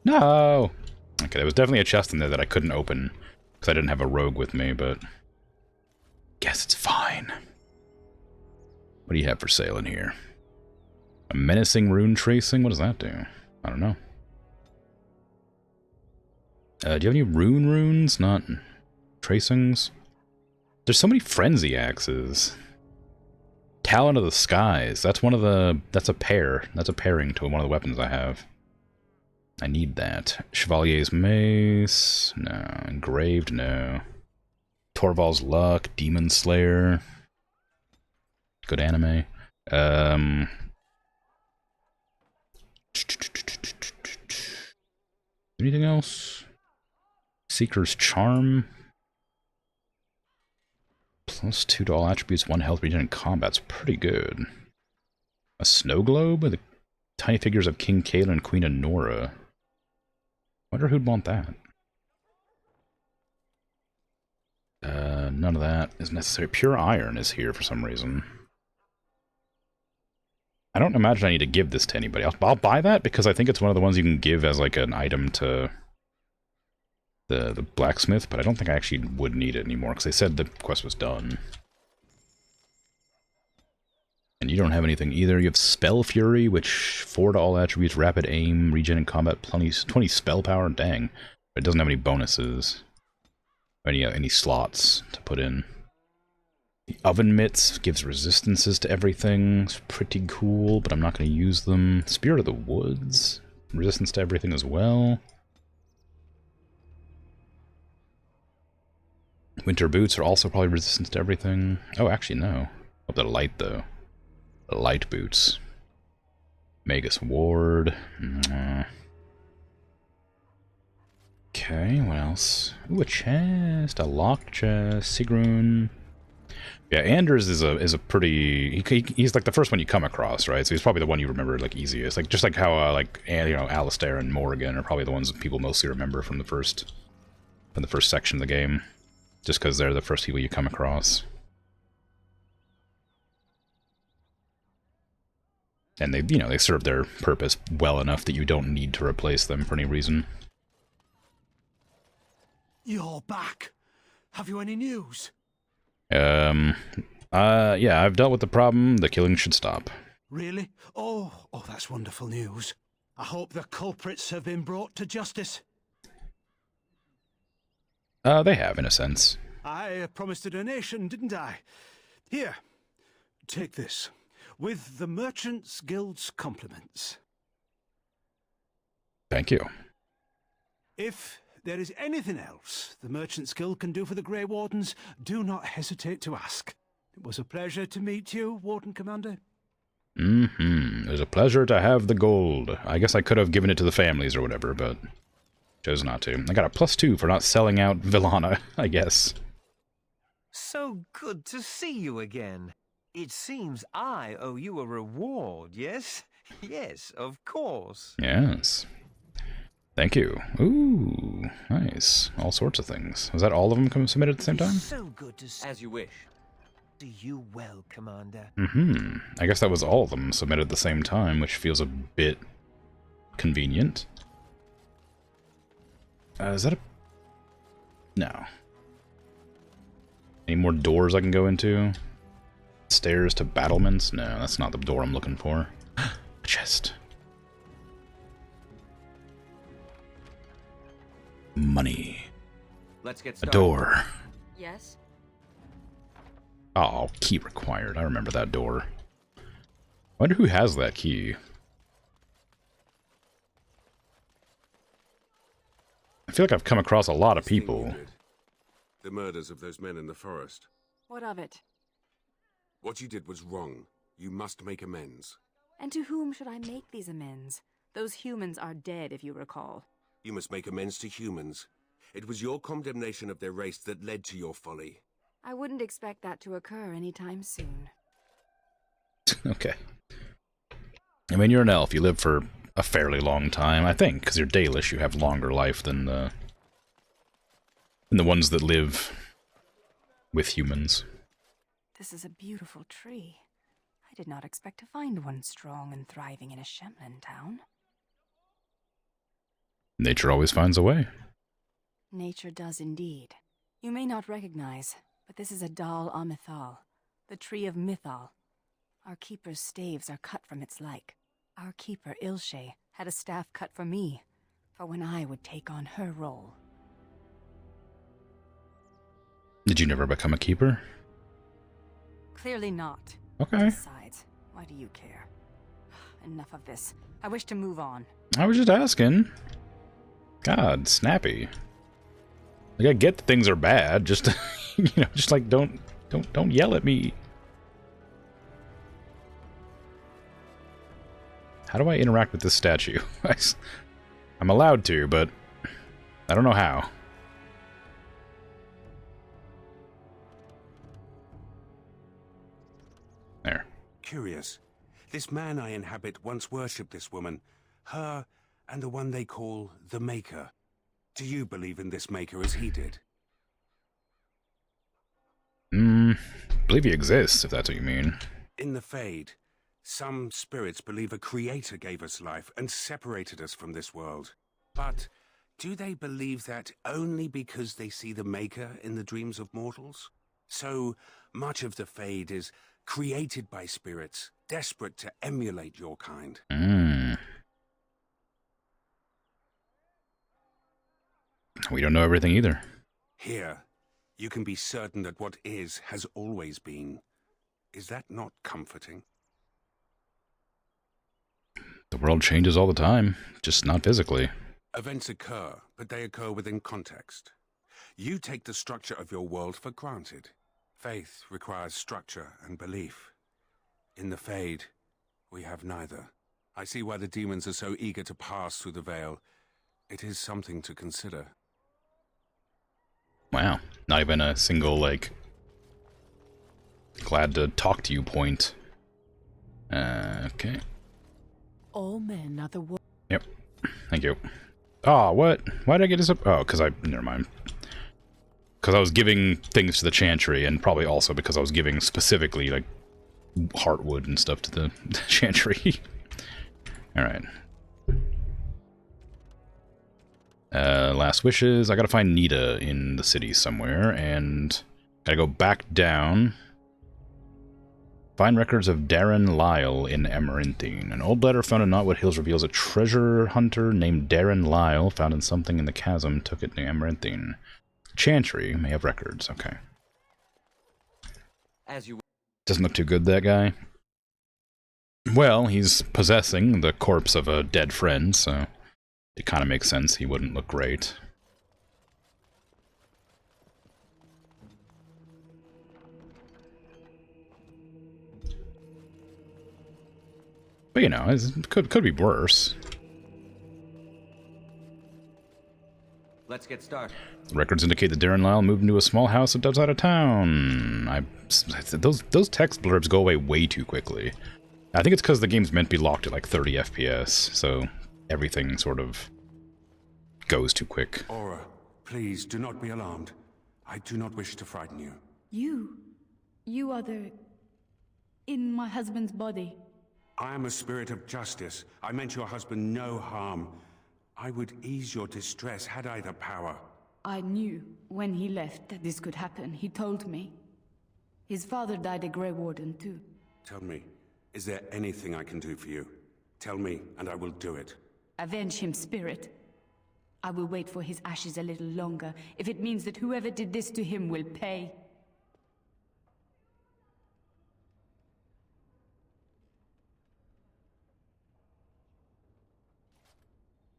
No. Okay, there was definitely a chest in there that I couldn't open because I didn't have a rogue with me, but guess it's fine. What do you have for sale in here? A menacing rune tracing? What does that do? I don't know. Do you have any runes? Not tracings? There's so many frenzy axes. Talon of the Skies. That's one of the... That's a pair. That's a pairing to one of the weapons I have. I need that. Chevalier's Mace. No. Engraved? No. Torval's Luck. Demon Slayer. Good anime. Anything else? Seeker's Charm. Plus 2 to all attributes, 1 health regen in combat's pretty good. A snow globe with the tiny figures of King Cailan and Queen Anora. Wonder who'd want that. None of that is necessary. Pure iron is here for some reason. I don't imagine I need to give this to anybody. I'll buy that because I think it's one of the ones you can give as like an item to the blacksmith, but I don't think I actually would need it anymore because they said the quest was done. And you don't have anything either. You have Spell Fury, which 4 to all attributes, rapid aim, regen in combat, 20 spell power, dang. But it doesn't have any bonuses. Or any slots to put in. The Oven Mitts gives resistances to everything. It's pretty cool, but I'm not going to use them. Spirit of the Woods, resistance to everything as well. Winter Boots are also probably resistance to everything. Oh, actually, no. Oh, they're light, though. Light boots. Magus Ward. Okay, what else? Ooh, a chest. A locked chest. Sigrun. Yeah, Anders is a pretty... He's like the first one you come across, right? So he's probably the one you remember like easiest. Like just like how Alistair and Morrigan are probably the ones that people mostly remember from the first section of the game. Just because they're the first people you come across. And they serve their purpose well enough that you don't need to replace them for any reason. You're back. Have you any news? Yeah, I've dealt with the problem. The killing should stop. Really? Oh, that's wonderful news. I hope the culprits have been brought to justice. They have, in a sense. I promised a donation, didn't I? Here, take this. With the Merchants Guild's compliments. Thank you. If there is anything else the Merchants Guild can do for the Grey Wardens, do not hesitate to ask. It was a pleasure to meet you, Warden Commander. It was a pleasure to have the gold. I guess I could have given it to the families or whatever, but chose not to. I got a +2 for not selling out Villana, I guess. So good to see you again. It seems I owe you a reward, yes? Yes, of course. Yes. Thank you. Ooh, nice. All sorts of things. Was that all of them submitted at the same time? So good to see. As you wish. Do you well, Commander? I guess that was all of them submitted at the same time, which feels a bit convenient. Is that a... No. Any more doors I can go into? Stairs to battlements? No, that's not the door I'm looking for. A chest. Money. Let's get a started. door. Yes? Oh, key required. I remember that door. I wonder who has that key. I feel like I've come across a lot of people. The murders of those men in the forest. What of it? What you did was wrong. You must make amends. And to whom should I make these amends? Those humans are dead, if you recall. You must make amends to humans. It was your condemnation of their race that led to your folly. I wouldn't expect that to occur anytime soon. Okay. I mean, you're an elf. You live for a fairly long time, I think, because you're Dalish. You have longer life than the ones that live with humans. This is a beautiful tree. I did not expect to find one strong and thriving in a Shemlin town. Nature always finds a way. Nature does indeed. You may not recognize, but this is a Dal Amithal, the tree of Mythal. Our keeper's staves are cut from its like. Our keeper, Ilshe, had a staff cut for me, for when I would take on her role. Did you never become a keeper? Clearly not. Okay. Besides, why do you care? Enough of this. I wish to move on. I was just asking. God, snappy. Like, I get that things are bad, just, you know, just like, don't yell at me. How do I interact with this statue? I'm allowed to, but I don't know how. There. Curious. This man I inhabit once worshipped this woman, her and the one they call the Maker. Do you believe in this Maker as he did? Believe he exists, if that's what you mean. In the Fade, some spirits believe a creator gave us life and separated us from this world. But do they believe that only because they see the Maker in the dreams of mortals? So much of the Fade is created by spirits, desperate to emulate your kind. We don't know everything either. Here, you can be certain that what is has always been. Is that not comforting? The world changes all the time, just not physically. Events occur, but they occur within context. You take the structure of your world for granted. Faith requires structure and belief. In the Fade, we have neither. I see why the demons are so eager to pass through the veil. It is something to consider. Wow. Not even a single, like, glad to talk to you point. Okay. All men are the world. Yep. Thank you. Oh, what? Why did I get this up? Oh, because never mind. Because I was giving things to the Chantry, and probably also because I was giving specifically, like, heartwood and stuff to the Chantry. Alright. Last wishes. I gotta find Nita in the city somewhere, and gotta go back down. Find records of Darren Lyle in Amaranthine. An old letter found in Knotwood Hills reveals a treasure hunter named Darren Lyle found in something in the chasm took it to Amaranthine. Chantry may have records. Okay. As you Doesn't look too good, that guy. Well, he's possessing the corpse of a dead friend, so it kind of makes sense he wouldn't look great. But, you know, it could be worse. Let's get started. Records indicate that Darren Lyle moved into a small house outside of town. Those text blurbs go away way too quickly. I think it's because the game's meant to be locked at like 30 FPS, so everything sort of goes too quick. Aura, please do not be alarmed. I do not wish to frighten you. You are in my husband's body. I am a spirit of justice. I meant your husband no harm. I would ease your distress had I the power. I knew when he left that this could happen. He told me. His father died a Grey Warden too. Tell me, is there anything I can do for you? Tell me, and I will do it. Avenge him, spirit. I will wait for his ashes a little longer, if it means that whoever did this to him will pay.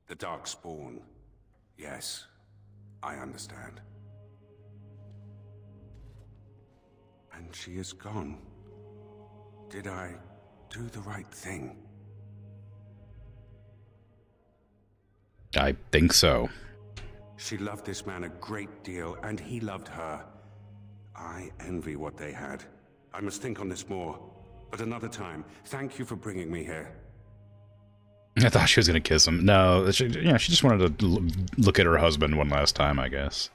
The Darkspawn. Yes, I understand. And she is gone. Did I do the right thing? I think so. She loved this man a great deal, and he loved her. I envy what they had. I must think on this more. But another time, thank you for bringing me here. I thought she was going to kiss him. No, she just wanted to look at her husband one last time, I guess.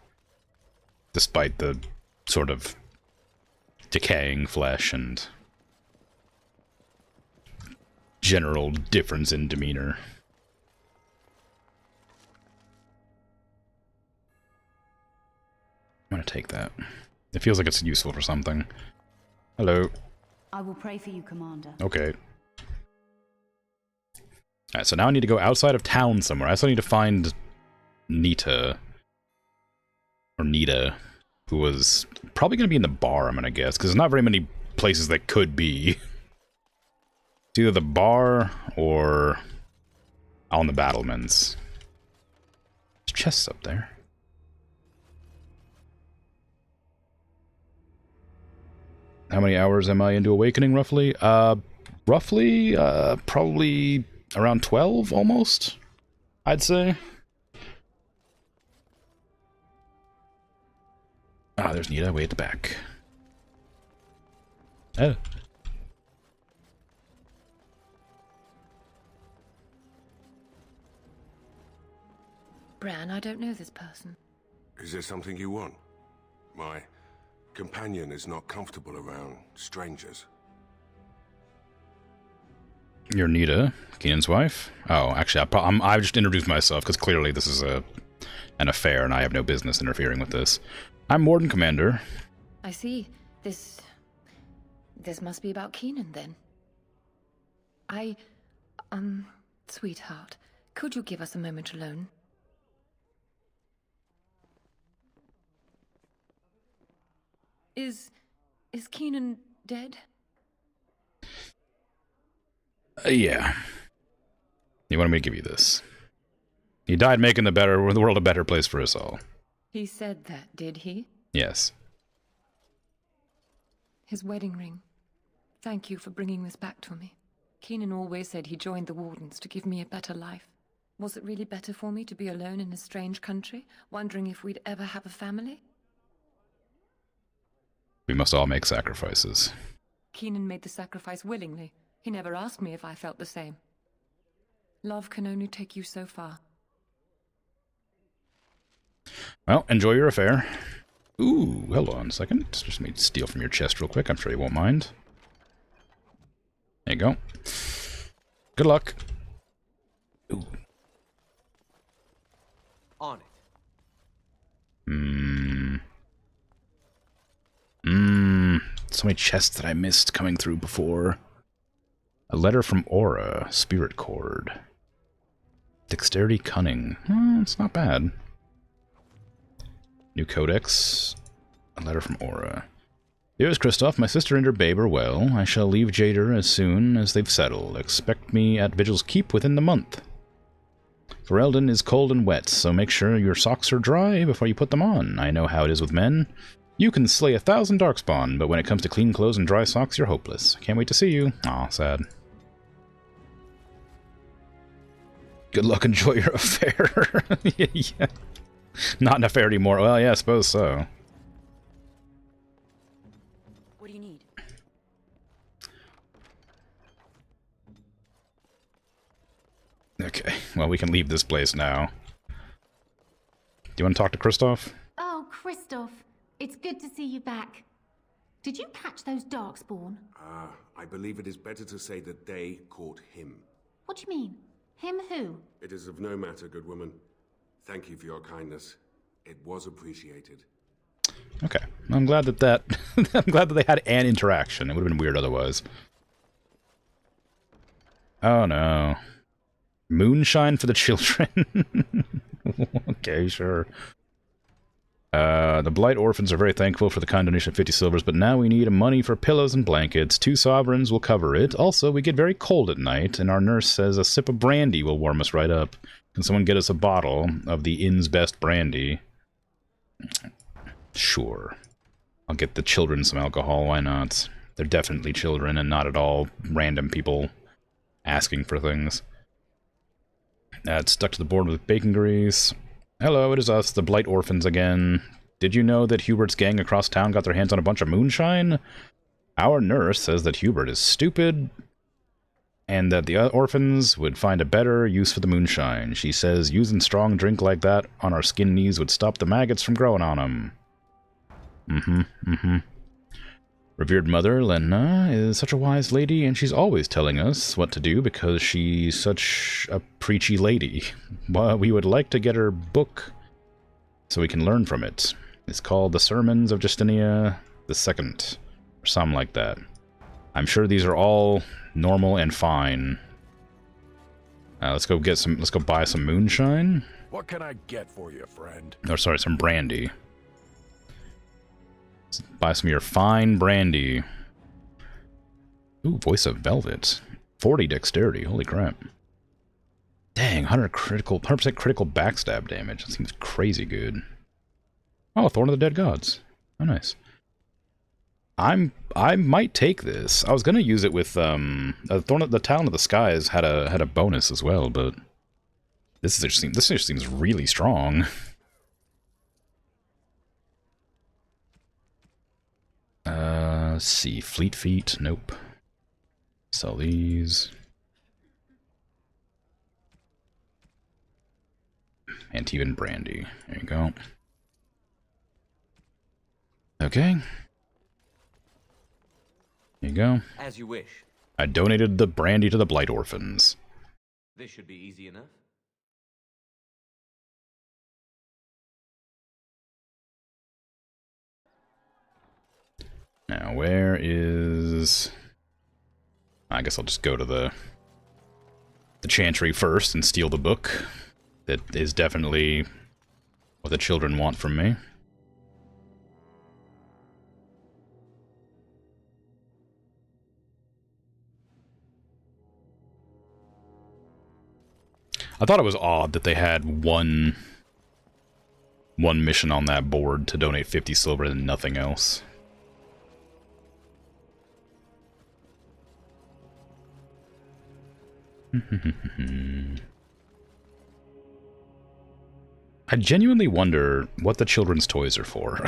Despite the sort of decaying flesh and general difference in demeanor. I'm gonna take that. It feels like it's useful for something. Hello. I will pray for you, Commander. Okay. Alright, so now I need to go outside of town somewhere. I also need to find Nita. Or Nita. Who was probably going to be in the bar, I'm going to guess. Because there's not very many places that could be. It's either the bar or on the battlements. There's chests up there. How many hours am I into Awakening, roughly? Probably around 12, almost, I'd say. Ah, there's Nita, way at the back. Oh. Bran, I don't know this person. Is there something you want? My companion is not comfortable around strangers. You're Nita, Keenan's wife? Oh, actually, I've just introduced myself, because clearly this is an affair, and I have no business interfering with this. I'm Warden Commander. I see. This must be about Keenan, then. Sweetheart, could you give us a moment alone? Is Keenan dead? Yeah. You wanted me to give you this. He died making the world a better place for us all. He said that, did he? Yes. His wedding ring. Thank you for bringing this back to me. Keenan always said he joined the Wardens to give me a better life. Was it really better for me to be alone in a strange country, wondering if we'd ever have a family? We must all make sacrifices. Keenan made the sacrifice willingly. He never asked me if I felt the same. Love can only take you so far. Well, enjoy your affair. Ooh, hold on a second. Just let me steal from your chest real quick. I'm sure you won't mind. There you go. Good luck. Ooh. On it. So many chests that I missed coming through before. A letter from Aura. Spirit Cord. Dexterity Cunning. It's not bad. New Codex. A letter from Aura. Dearest Kristoff, my sister and her babe are well. I shall leave Jader as soon as they've settled. Expect me at Vigil's Keep within the month. Ferelden is cold and wet, so make sure your socks are dry before you put them on. I know how it is with men. You can slay 1,000 Darkspawn, but when it comes to clean clothes and dry socks, you're hopeless. Can't wait to see you. Aw, sad. Good luck, enjoy your affair. Yeah. Not an affair anymore. Well, yeah, I suppose so. What do you need? Okay, well, we can leave this place now. Do you want to talk to Kristoff? Oh, Kristoff. It's good to see you back. Did you catch those Darkspawn? I believe it is better to say that they caught him. What do you mean? Him who? It is of no matter, good woman. Thank you for your kindness. It was appreciated. Okay, I'm glad that I'm glad that they had an interaction. It would have been weird otherwise. Oh no. Moonshine for the children. Okay, sure. The Blight Orphans are very thankful for the kind donation of 50 silvers, but now we need money for pillows and blankets. 2 sovereigns will cover it. Also, we get very cold at night, and our nurse says a sip of brandy will warm us right up. Can someone get us a bottle of the inn's best brandy? Sure. I'll get the children some alcohol, why not? They're definitely children and not at all random people asking for things. It's stuck to the board with bacon grease. Hello, it is us, the Blight Orphans again. Did you know that Hubert's gang across town got their hands on a bunch of moonshine? Our nurse says that Hubert is stupid, and that the orphans would find a better use for the moonshine. She says using strong drink like that on our skin knees would stop the maggots from growing on them. Revered Mother, Lenna, is such a wise lady, and she's always telling us what to do because she's such a preachy lady. Well, we would like to get her book so we can learn from it. It's called The Sermons of Justinia II, or something like that. I'm sure these are all normal and fine. Let's go buy some moonshine. What can I get for you, friend? Or sorry, some brandy. Let's buy some of your fine brandy. Ooh, Voice of Velvet. 40 dexterity, holy crap. Dang, 100% critical backstab damage. That seems crazy good. Oh, Thorn of the Dead Gods. Oh, nice. I might take this. I was gonna use it with the Talon of the Skies had a bonus as well, but this just seems really strong. Let's see, Fleet Feet, nope. Sell these. Antivan brandy. There you go. Okay. There you go. As you wish. I donated the brandy to the Blight Orphans. This should be easy enough. Now, where is... I guess I'll just go to the Chantry first and steal the book. That is definitely what the children want from me. I thought it was odd that they had one mission on that board to donate 50 silver and nothing else. I genuinely wonder what the children's toys are for.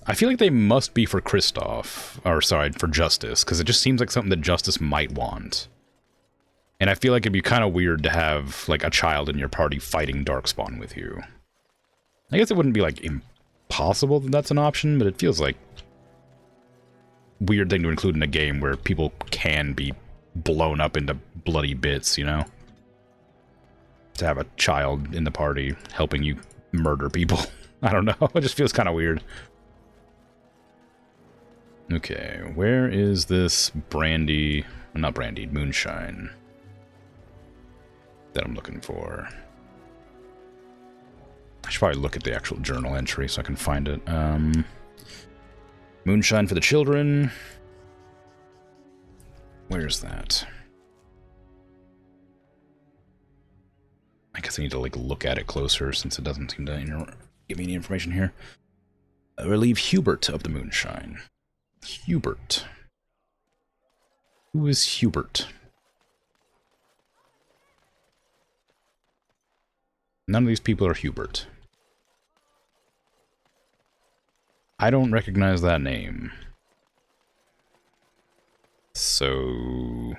I feel like they must be for Kristoff, or sorry, for Justice, because it just seems like something that Justice might want. And I feel like it'd be kind of weird to have, like, a child in your party fighting Darkspawn with you. I guess it wouldn't be, like, impossible that that's an option, but it feels like a weird thing to include in a game where people can be blown up into bloody bits, you know? To have a child in the party helping you murder people. I don't know, it just feels kind of weird. Okay, where is this brandy... not brandy, moonshine that I'm looking for? I should probably look at the actual journal entry so I can find it. Moonshine for the children. Where's that? I guess I need to, like, look at it closer since it doesn't seem to give me any information here. Relieve Hubert of the moonshine. Hubert. Who is Hubert? None of these people are Hubert. I don't recognize that name. So...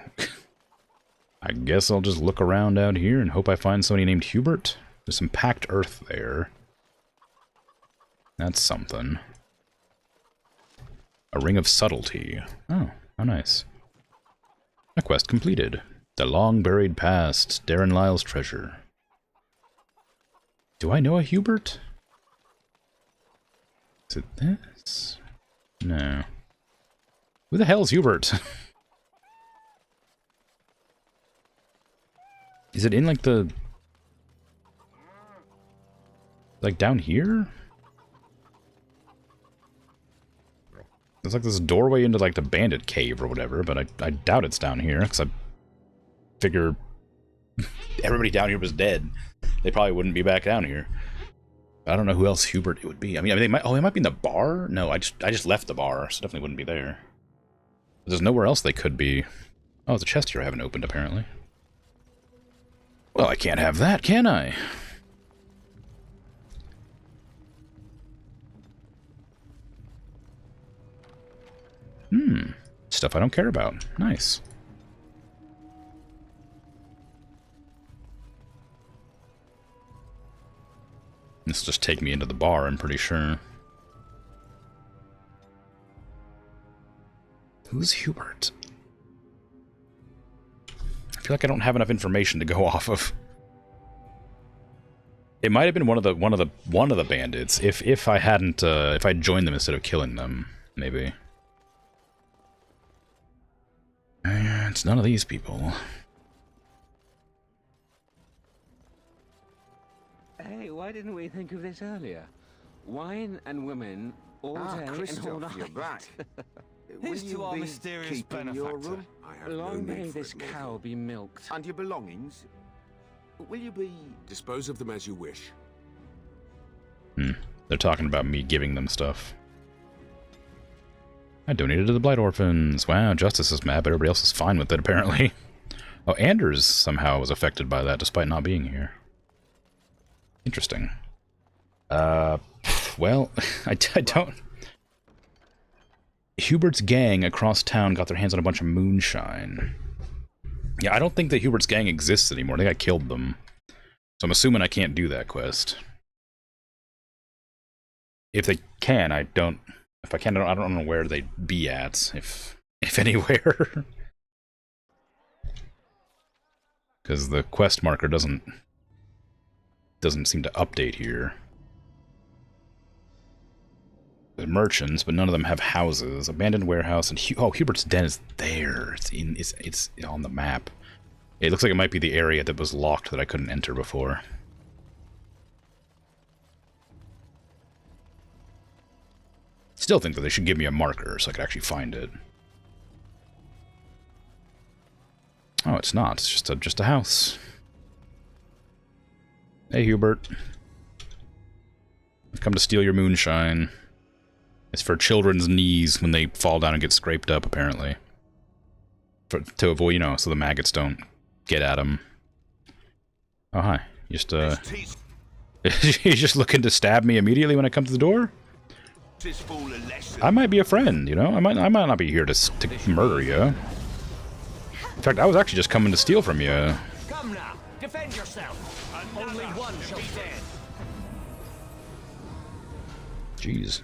I guess I'll just look around out here and hope I find somebody named Hubert. There's some packed earth there. That's something. A ring of subtlety. Oh, how nice. A quest completed. The long-buried past. Darren Lyle's treasure. Do I know a Hubert? Is it this? No. Who the hell's Hubert? Is it in, like, the... like, down here? There's, like, this doorway into, like, the bandit cave or whatever, but I doubt it's down here, because I figure everybody down here was dead. They probably wouldn't be back down here. I don't know who else Hubert it would be. I mean they might... oh, it might be in the bar? No, I just left the bar, so definitely wouldn't be there. There's nowhere else they could be. Oh, there's a chest here I haven't opened, apparently. Well, I can't have that, can I? Stuff I don't care about. Nice. This will just take me into the bar, I'm pretty sure. Who's Hubert? I feel like I don't have enough information to go off of. It might have been one of the bandits. If I hadn't if I'd joined them instead of killing them, maybe. It's none of these people. Hey, why didn't we think of this earlier? Wine and women all day and all Christoph, night. you're back. Here's Will to you our be mysterious keeping your benefactor. room? I have Long may this cow be milked. And your belongings? Will you be... Dispose of them as you wish. They're talking about me giving them stuff. I donated to the Blight Orphans. Wow, Justice is mad, but everybody else is fine with it, apparently. Oh, Anders somehow was affected by that, despite not being here. Interesting. Well, I don't... Hubert's gang across town got their hands on a bunch of moonshine. Yeah, I don't think that Hubert's gang exists anymore. I think I killed them. So I'm assuming I can't do that quest. If they can, I don't... If I can, I don't know where they'd be at, if anywhere. Because the quest marker doesn't seem to update here. There's merchants, but none of them have houses. Abandoned warehouse and Hubert's Den is there. It's on the map. It looks like it might be the area that was locked that I couldn't enter before. Still think that they should give me a marker so I could actually find it. Oh, it's not. It's just a house. Hey, Hubert. I've come to steal your moonshine. It's for children's knees when they fall down and get scraped up, apparently. To avoid, so the maggots don't get at them. Oh, hi. You're just looking to stab me immediately when I come to the door? I might be a friend, I might not be here to murder you. In fact, I was actually just coming to steal from you. Come now, defend yourself. Only one shall stand. Jeez.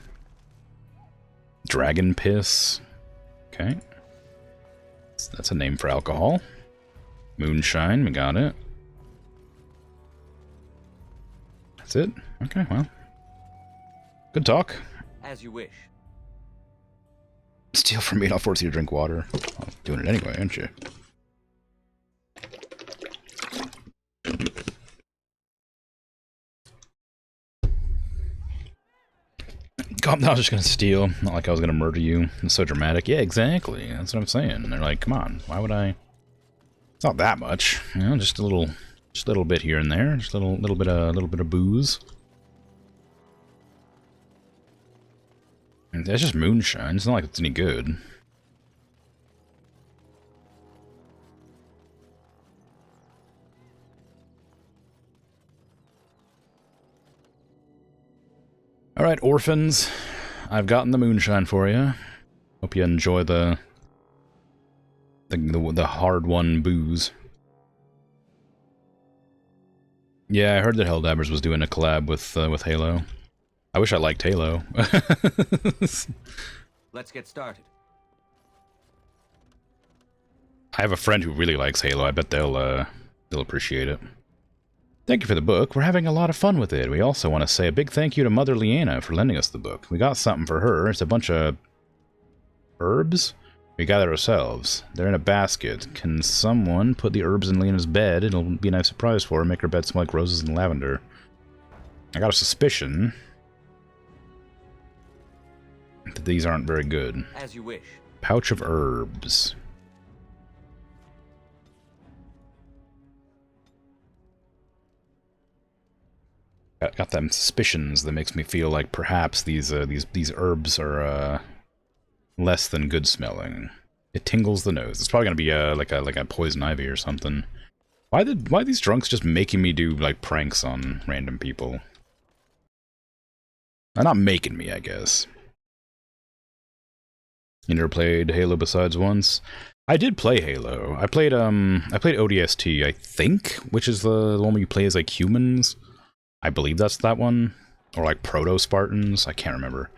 Dragon piss. Okay. That's a name for alcohol. Moonshine, we got it. That's it? Okay, well. Good talk. As you wish. Steal from me and I'll force you to drink water. Well, doing it anyway, aren't you? I'm not just gonna steal. Not like I was gonna murder you. It's so dramatic. Yeah, exactly. That's what I'm saying. They're like, come on, why would I? It's not that much. Just a little bit here and there. Just a little bit of booze. And that's just moonshine. It's not like it's any good. Alright, orphans. I've gotten the moonshine for you. Hope you enjoy the hard-won booze. Yeah, I heard that Helldabbers was doing a collab with Halo. I wish I liked Halo. Let's get started. I have a friend who really likes Halo. I bet they'll appreciate it. Thank you for the book. We're having a lot of fun with it. We also want to say a big thank you to Mother Leanna for lending us the book. We got something for her. It's a bunch of herbs we gathered ourselves. They're in a basket. Can someone put the herbs in Leanna's bed? It'll be a nice surprise for her. Make her bed smell like roses and lavender. I got a suspicion that these aren't very good. As you wish. Pouch of herbs. Got them suspicions that makes me feel like perhaps these herbs are less than good smelling. It tingles the nose. It's probably gonna be like a poison ivy or something. Why are these drunks just making me do like pranks on random people? They're not making me, I guess. You never played Halo besides once? I did play Halo. I played ODST, I think, which is the one where you play as like humans. I believe that's that one. Or like Proto-Spartans. I can't remember.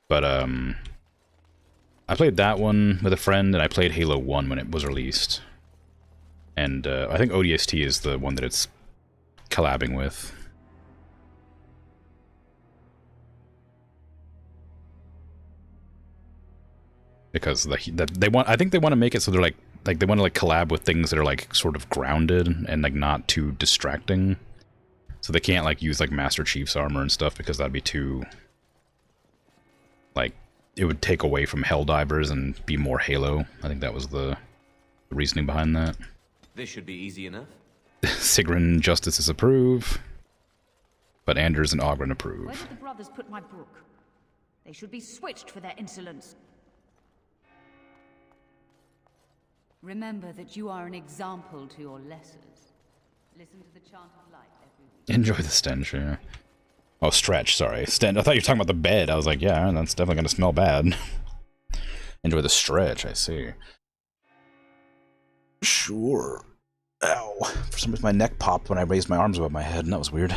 But, I played that one with a friend, and I played Halo 1 when it was released. And, I think ODST is the one that it's collabing with. because they want. I think they want to make it so they're like they want to like collab with things that are like sort of grounded and like not too distracting. So they can't like use like Master Chief's armor and stuff because that'd be too like it would take away from Helldivers and be more Halo. I think that was the reasoning behind that. This should be easy enough. Sigrun Justices approve, but Anders and Ogren Where approve. did the brothers put my book? They should be switched for their insolence. Remember that you are an example to your lessers. Listen to the chant of light every week. Enjoy the stench, yeah. Oh, stretch, sorry. Stench. I thought you were talking about the bed. I was like, yeah, that's definitely going to smell bad. Enjoy the stretch, I see. Sure. Ow. For some reason my neck popped when I raised my arms above my head, and that was weird.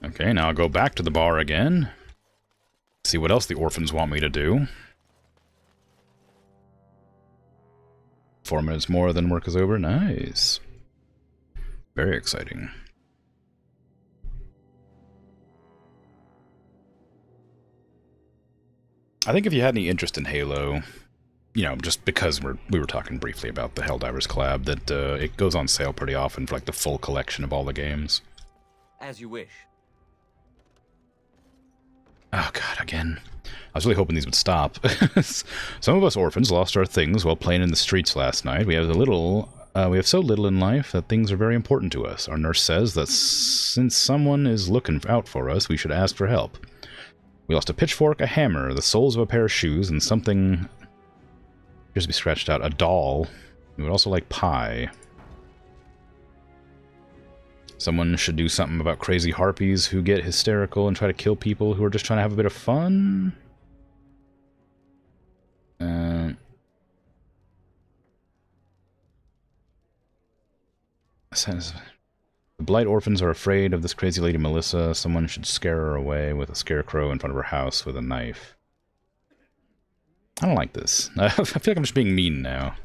Okay, now I'll go back to the bar again. See what else the orphans want me to do. 4 minutes more, then work is over. Nice. Very exciting. I think if you had any interest in Halo, you know, just because we were talking briefly about the Helldivers collab, that it goes on sale pretty often for like the full collection of all the games. As you wish. Oh god, again. I was really hoping these would stop. Some of us orphans lost our things while playing in the streets last night. We have so little in life that things are very important to us. Our nurse says that since someone is looking out for us, we should ask for help. We lost a pitchfork, a hammer, the soles of a pair of shoes, and something appears to be scratched out. A doll. We would also like pie. Someone should do something about crazy harpies who get hysterical and try to kill people who are just trying to have a bit of fun. Says the Blight orphans are afraid of this crazy lady Melissa. Someone should scare her away with a scarecrow in front of her house with a knife. I don't like this. I feel like I'm just being mean now.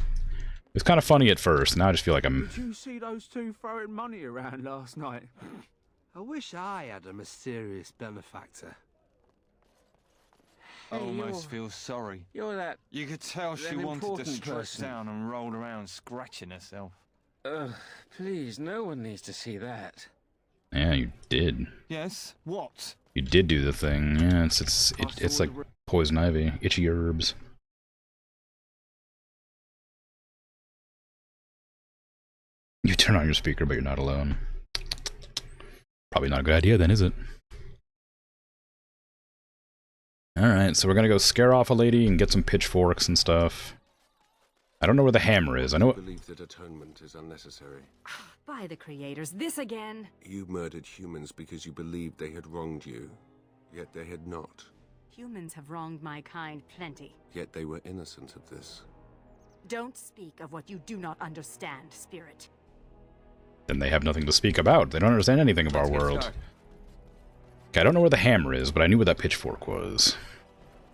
It was kind of funny at first. Now I just feel like I'm... Did you see those two throwing money around last night? I wish I had a mysterious benefactor. I almost feel sorry. You're that... You could tell she wanted to stress down and roll around scratching herself. Please, no one needs to see that. Yeah, you did. Yes? What? You did do the thing. Yeah, it's like poison ivy. Itchy herbs. You turn on your speaker, but you're not alone. Probably not a good idea then, is it? Alright, so we're gonna go scare off a lady and get some pitchforks and stuff. I don't know where the hammer is. I know... I believe that atonement is unnecessary. By the creators, this again? You murdered humans because you believed they had wronged you, yet they had not. Humans have wronged my kind plenty. Yet they were innocent of this. Don't speak of what you do not understand, Spirit. Then they have nothing to speak about. They don't understand anything of our world. Okay, I don't know where the hammer is, but I knew where that pitchfork was.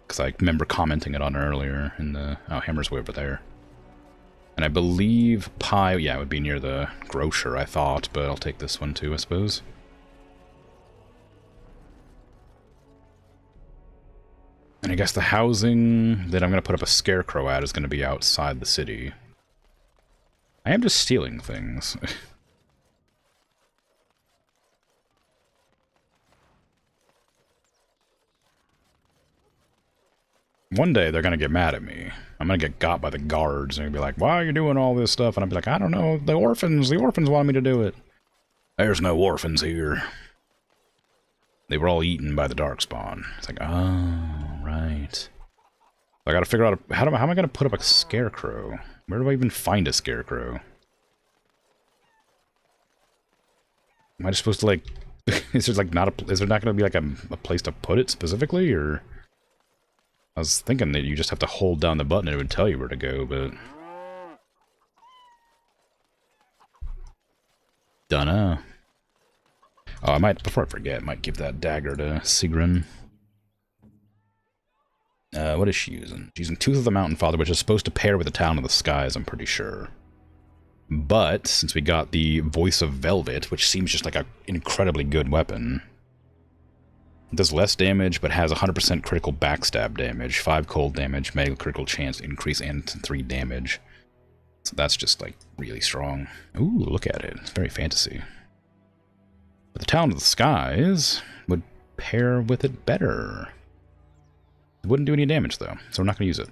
Because I remember commenting it on earlier in the... Oh, hammer's way over there. And I believe pie... Yeah, it would be near the grocer, I thought, but I'll take this one too, I suppose. And I guess the housing that I'm going to put up a scarecrow at is going to be outside the city. I am just stealing things. One day they're gonna get mad at me. I'm gonna get got by the guards and they'll be like, why are you doing all this stuff? And I'll be like, I don't know, the orphans want me to do it. There's no orphans here. They were all eaten by the Darkspawn. It's like, oh, right. I gotta figure out, how am I gonna put up a scarecrow? Where do I even find a scarecrow? Am I just supposed to like, is there not gonna be like a place to put it specifically, or? I was thinking that you just have to hold down the button and it would tell you where to go, but... Dunno. Oh, I might, before I forget, I might give that dagger to Sigrun. What is she using? She's using Tooth of the Mountain Father, which is supposed to pair with the Talon of the Skies, I'm pretty sure. But since we got the Voice of Velvet, which seems just like an incredibly good weapon, it does less damage, but has 100% critical backstab damage, 5 cold damage, mega critical chance increase, and 3 damage. So that's just, like, really strong. Ooh, look at it. It's very fantasy. But the Talon of the Skies would pair with it better. It wouldn't do any damage, though, so we're not going to use it.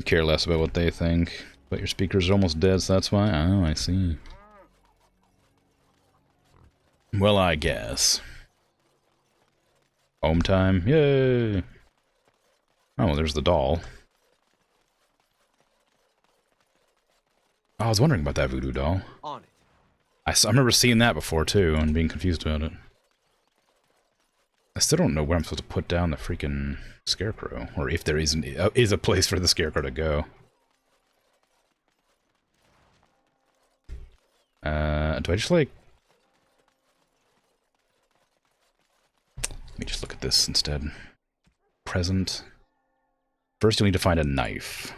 Care less about what they think. But your speakers are almost dead, so that's why? Oh, I see. Well, I guess. Home time? Yay! Oh, there's the doll. Oh, I was wondering about that voodoo doll. On it. I remember seeing that before, too, and being confused about it. I still don't know where I'm supposed to put down the freaking scarecrow, or if there is a place for the scarecrow to go. Do I just, like... Let me just look at this instead. Present. First, you'll need to find a knife.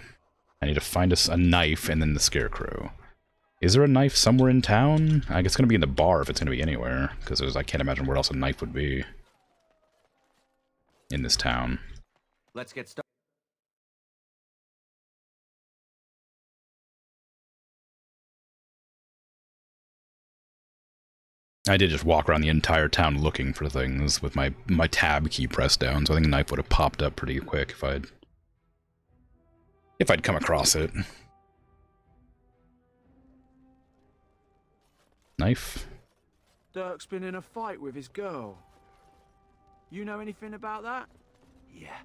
I need to find a knife and then the scarecrow. Is there a knife somewhere in town? I guess it's going to be in the bar if it's going to be anywhere, because I can't imagine where else a knife would be in this town. Let's get started. I did just walk around the entire town looking for things with my tab key pressed down, so I think a knife would have popped up pretty quick if I'd come across it. Knife. Dirk's been in a fight with his girl. You know anything about that? Yeah.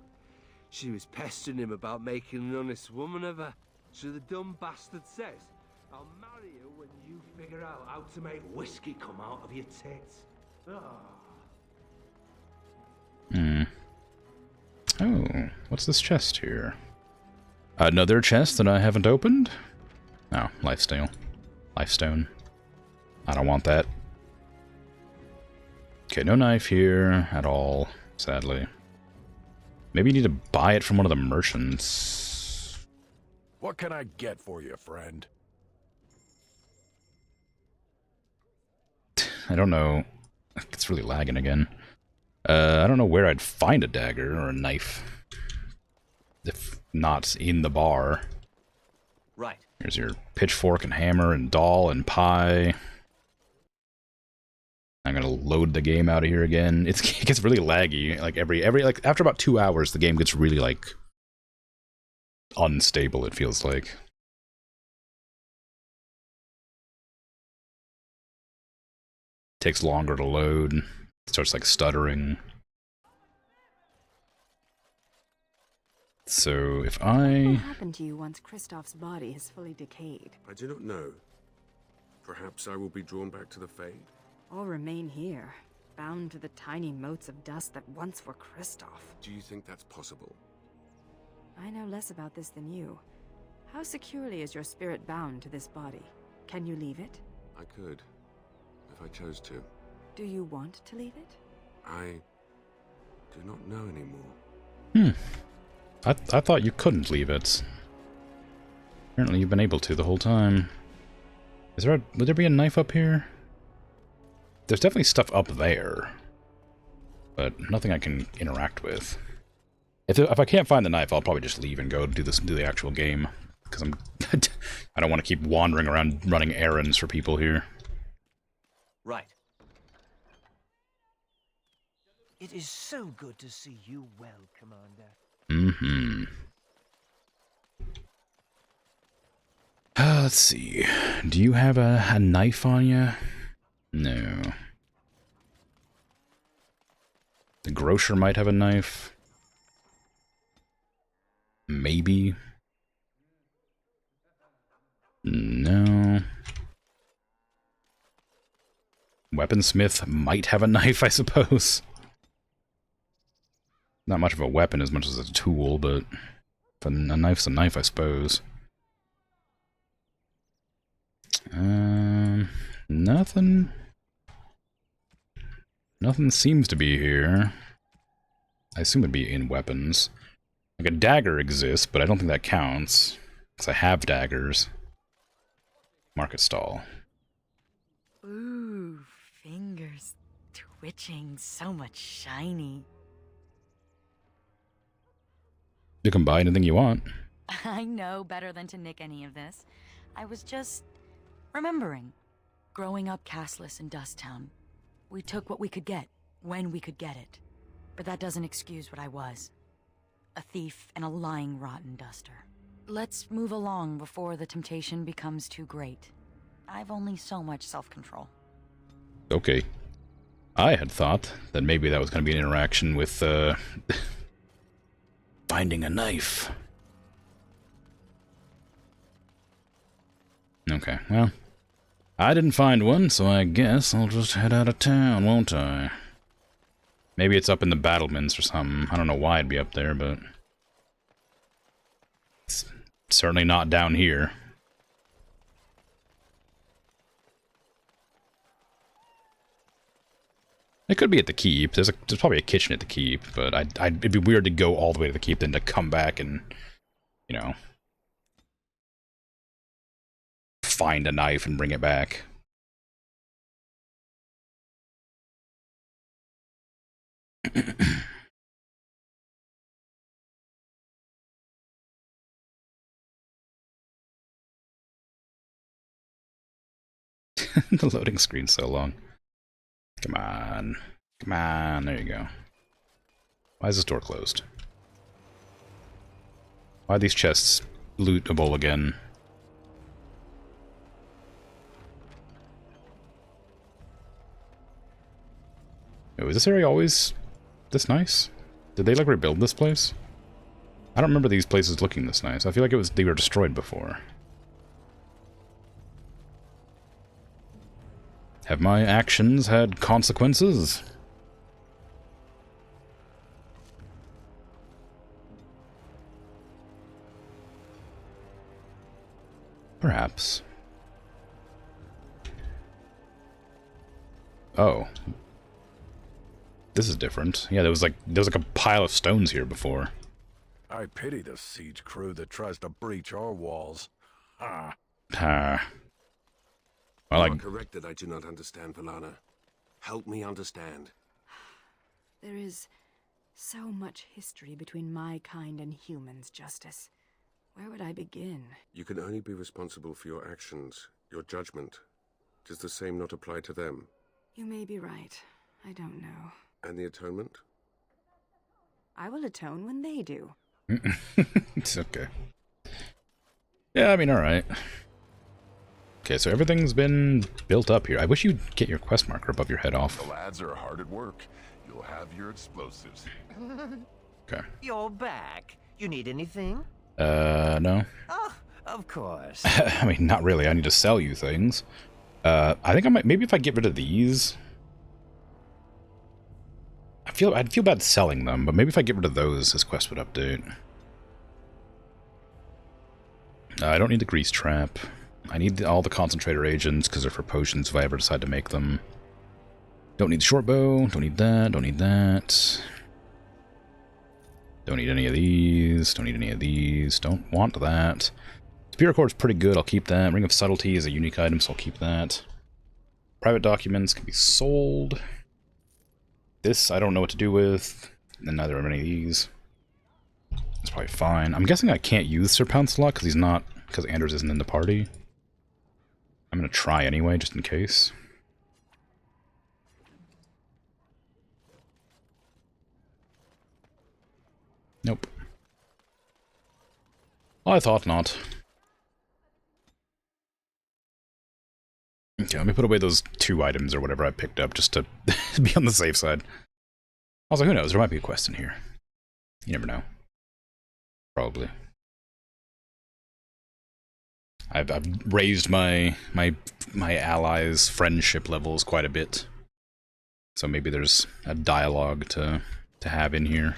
She was pestering him about making an honest woman of her. So the dumb bastard says, I'll marry you when you figure out how to make whiskey come out of your tits. Oh, what's this chest here? Another chest that I haven't opened? Oh, lifestone. Lifestone. I don't want that. Okay, no knife here at all, sadly. Maybe you need to buy it from one of the merchants. What can I get for you, friend? I don't know. It's really lagging again. I don't know where I'd find a dagger or a knife. If not in the bar. Right. Here's your pitchfork and hammer and doll and pie. I'm gonna load the game out of here again. It gets really laggy. Like like after about 2 hours, the game gets really like unstable. It feels like. Takes longer to load. It starts like stuttering. So if What will I... happen to you once Kristoff's body has fully decayed? I do not know. Perhaps I will be drawn back to the Fade. Or remain here, bound to the tiny motes of dust that once were Kristoff. Do you think that's possible? I know less about this than you. How securely is your spirit bound to this body? Can you leave it? I could, if I chose to. Do you want to leave it? I do not know anymore. I thought you couldn't leave it. Apparently you've been able to the whole time. Would there be a knife up here? There's definitely stuff up there, but nothing I can interact with. If I can't find the knife, I'll probably just leave and go do the actual game, because I don't want to keep wandering around running errands for people here. Right. It is so good to see you well, Commander. Mm-hmm. Let's see. Do you have a knife on you? No. The grocer might have a knife. Maybe. No. Weaponsmith might have a knife, I suppose. Not much of a weapon as much as a tool, but a knife's a knife, I suppose. Nothing. Nothing seems to be here. I assume it'd be in weapons. Like, a dagger exists, but I don't think that counts. Because I have daggers. Market stall. Ooh, fingers twitching, so much shiny. You can buy anything you want. I know better than to nick any of this. I was just remembering. Growing up castless in Dusttown, we took what we could get, when we could get it. But that doesn't excuse what I was. A thief and a lying rotten duster. Let's move along before the temptation becomes too great. I've only so much self-control. Okay. I had thought that maybe that was going to be an interaction with, finding a knife. Okay, well, I didn't find one, so I guess I'll just head out of town, won't I? Maybe it's up in the battlements or something. I don't know why it'd be up there, but it's certainly not down here. It could be at the keep. There's probably a kitchen at the keep, but it'd be weird to go all the way to the keep, then to come back and, you know, find a knife and bring it back. The loading screen's so long. Come on. Come on, there you go. Why is this door closed? Why are these chests lootable again? Oh, is this area always this nice? Did they, like, rebuild this place? I don't remember these places looking this nice. I feel like they were destroyed before. Have my actions had consequences? Perhaps. Oh. This is different. Yeah, there was like a pile of stones here before. I pity the siege crew that tries to breach our walls. Ah. Well, You are correct that I do not understand, Valana. Help me understand. There is so much history between my kind and humans, Justice. Where would I begin? You can only be responsible for your actions, your judgment. Does the same not apply to them? You may be right. I don't know. And the atonement? I will atone when they do. It's okay. Yeah, I mean, alright. Okay, so everything's been built up here. I wish you'd get your quest marker above your head off. The lads are hard at work. You'll have your explosives. Okay. You're back. You need anything? No. Oh, of course. I mean, not really. I need to sell you things. I think I might, maybe if I get rid of these. I'd feel bad selling them, but maybe if I get rid of those, this quest would update. I don't need the grease trap. I need all the concentrator agents, because they're for potions if I ever decide to make them. Don't need the short bow, don't need that, don't need that. Don't need any of these, don't need any of these, don't want that. Spear Cord's pretty good, I'll keep that. Ring of Subtlety is a unique item, so I'll keep that. Private documents can be sold. This I don't know what to do with, and neither are any of these. That's probably fine. I'm guessing I can't use Sir Pouncelot because he's not, because Anders isn't in the party. I'm gonna try anyway, just in case. Nope. I thought not. Okay, let me put away those 2 items or whatever I picked up just to be on the safe side. Also, who knows? There might be a quest in here. You never know. Probably. I've raised my allies' friendship levels quite a bit. So maybe there's a dialogue to have in here.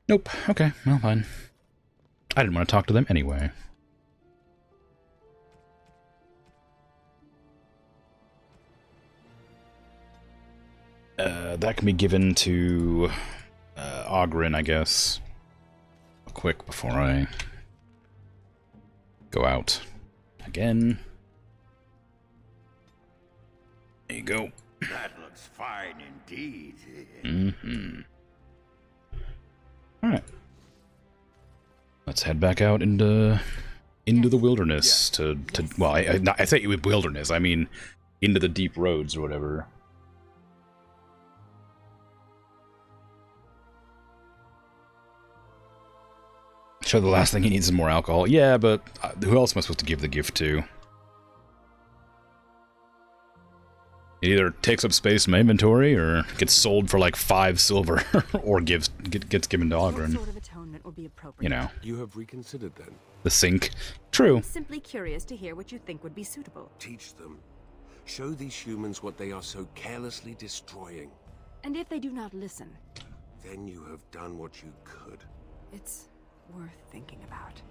Nope. Okay, well, fine. I didn't want to talk to them anyway. That can be given to Ogren, I guess. quick before I go out again. There you go. That looks fine indeed. Mm-hmm. Alright. Let's head back out into the wilderness to well, I say wilderness, I mean into the deep roads or whatever. Sure, the last thing he needs is more alcohol. Yeah, but who else am I supposed to give the gift to? It either takes up space in my inventory, or gets sold for like 5 silver, or gets given to Ogren. What sort of atonement would be appropriate? You know. You have reconsidered then? The sink. True. I'm simply curious to hear what you think would be suitable. Teach them. Show these humans what they are so carelessly destroying. And if they do not listen? Then you have done what you could. It's worth thinking about.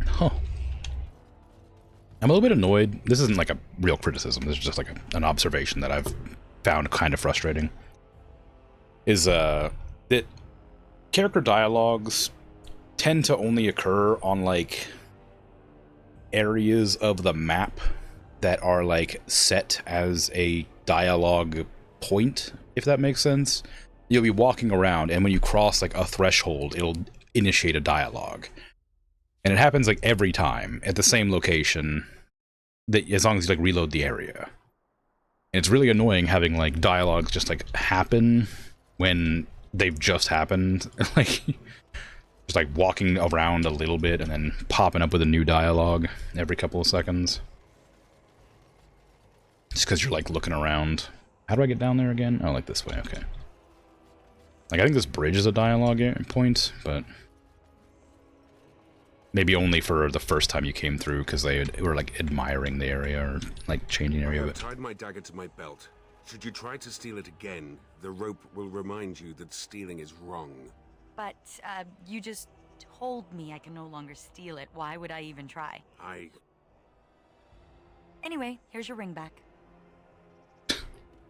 Huh. I'm a little bit annoyed. This isn't like a real criticism. This is just like an observation that I've found kind of frustrating. Is that character dialogues tend to only occur on like areas of the map that are like set as a dialogue point, if that makes sense. You'll be walking around, and when you cross like a threshold, it'll initiate a dialogue. And it happens like every time at the same location, that as long as you like reload the area. And it's really annoying having like dialogues just like happen when they've just happened. Like just like walking around a little bit and then popping up with a new dialogue every couple of seconds. Just because you're like looking around. How do I get down there again? Oh, like this way, okay. Like I think this bridge is a dialogue point, but maybe only for the first time you came through, because they were like admiring the area or like changing area. I have tied my dagger to my belt. Should you try to steal it again, the rope will remind you that stealing is wrong. But, you just told me I can no longer steal it. Why would I even try? Anyway, here's your ring back.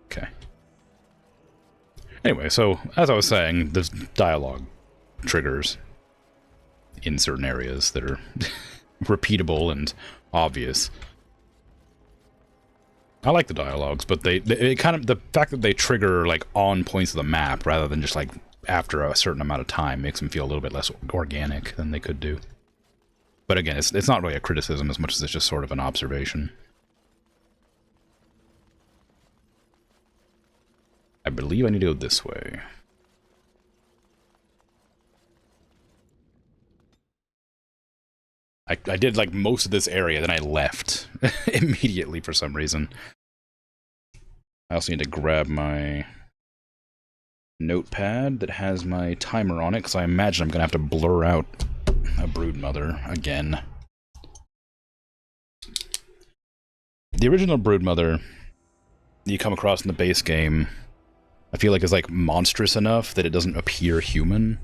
Okay. Anyway, so, as I was saying, there's dialogue triggers in certain areas that are repeatable and obvious. I like the dialogues, but they kind of, the fact that they trigger like on points of the map rather than just like after a certain amount of time makes them feel a little bit less organic than they could do. But again, it's not really a criticism as much as it's just sort of an observation. I believe I need to go this way. I did like most of this area, then I left immediately for some reason. I also need to grab my notepad that has my timer on it, because I imagine I'm going to have to blur out a broodmother again. The original broodmother you come across in the base game, I feel like is like monstrous enough that it doesn't appear human.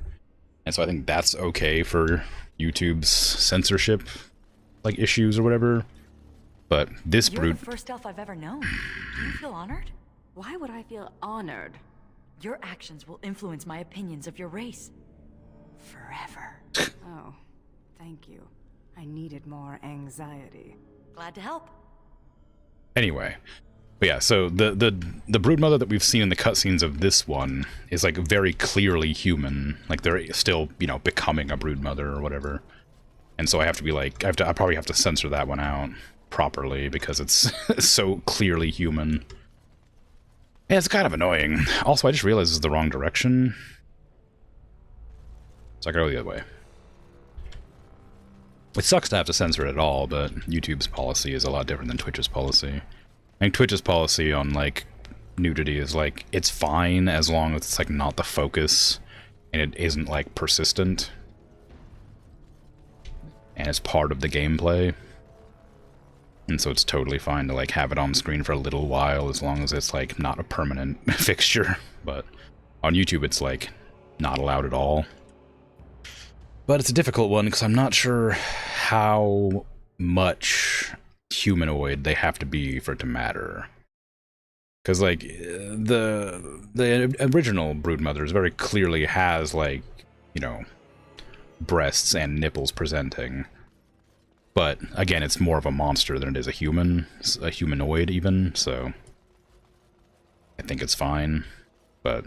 And so I think that's okay for YouTube's censorship like issues or whatever. But this You're brood... the first elf I've ever known. Do you feel honored? Why would I feel honored? Your actions will influence my opinions of your race. Forever. Oh, thank you. I needed more anxiety. Glad to help. Anyway, but yeah, so the broodmother that we've seen in the cutscenes of this one is like very clearly human. Like they're still, you know, becoming a broodmother or whatever. And so I have to be like, I probably have to censor that one out properly because it's so clearly human. Yeah, it's kind of annoying. Also, I just realized this is the wrong direction. So I gotta go the other way. It sucks to have to censor it at all, but YouTube's policy is a lot different than Twitch's policy. I think Twitch's policy on, like, nudity is, like, it's fine as long as it's, like, not the focus, and it isn't, like, persistent. And it's part of the gameplay. And so it's totally fine to, like, have it on screen for a little while as long as it's, like, not a permanent fixture. But on YouTube, it's, like, not allowed at all. But it's a difficult one because I'm not sure how much humanoid they have to be for it to matter. Because, like, the original Broodmother very clearly has, like, you know, breasts and nipples presenting. But, again, it's more of a monster than it is a human. It's a humanoid, even, so I think it's fine. But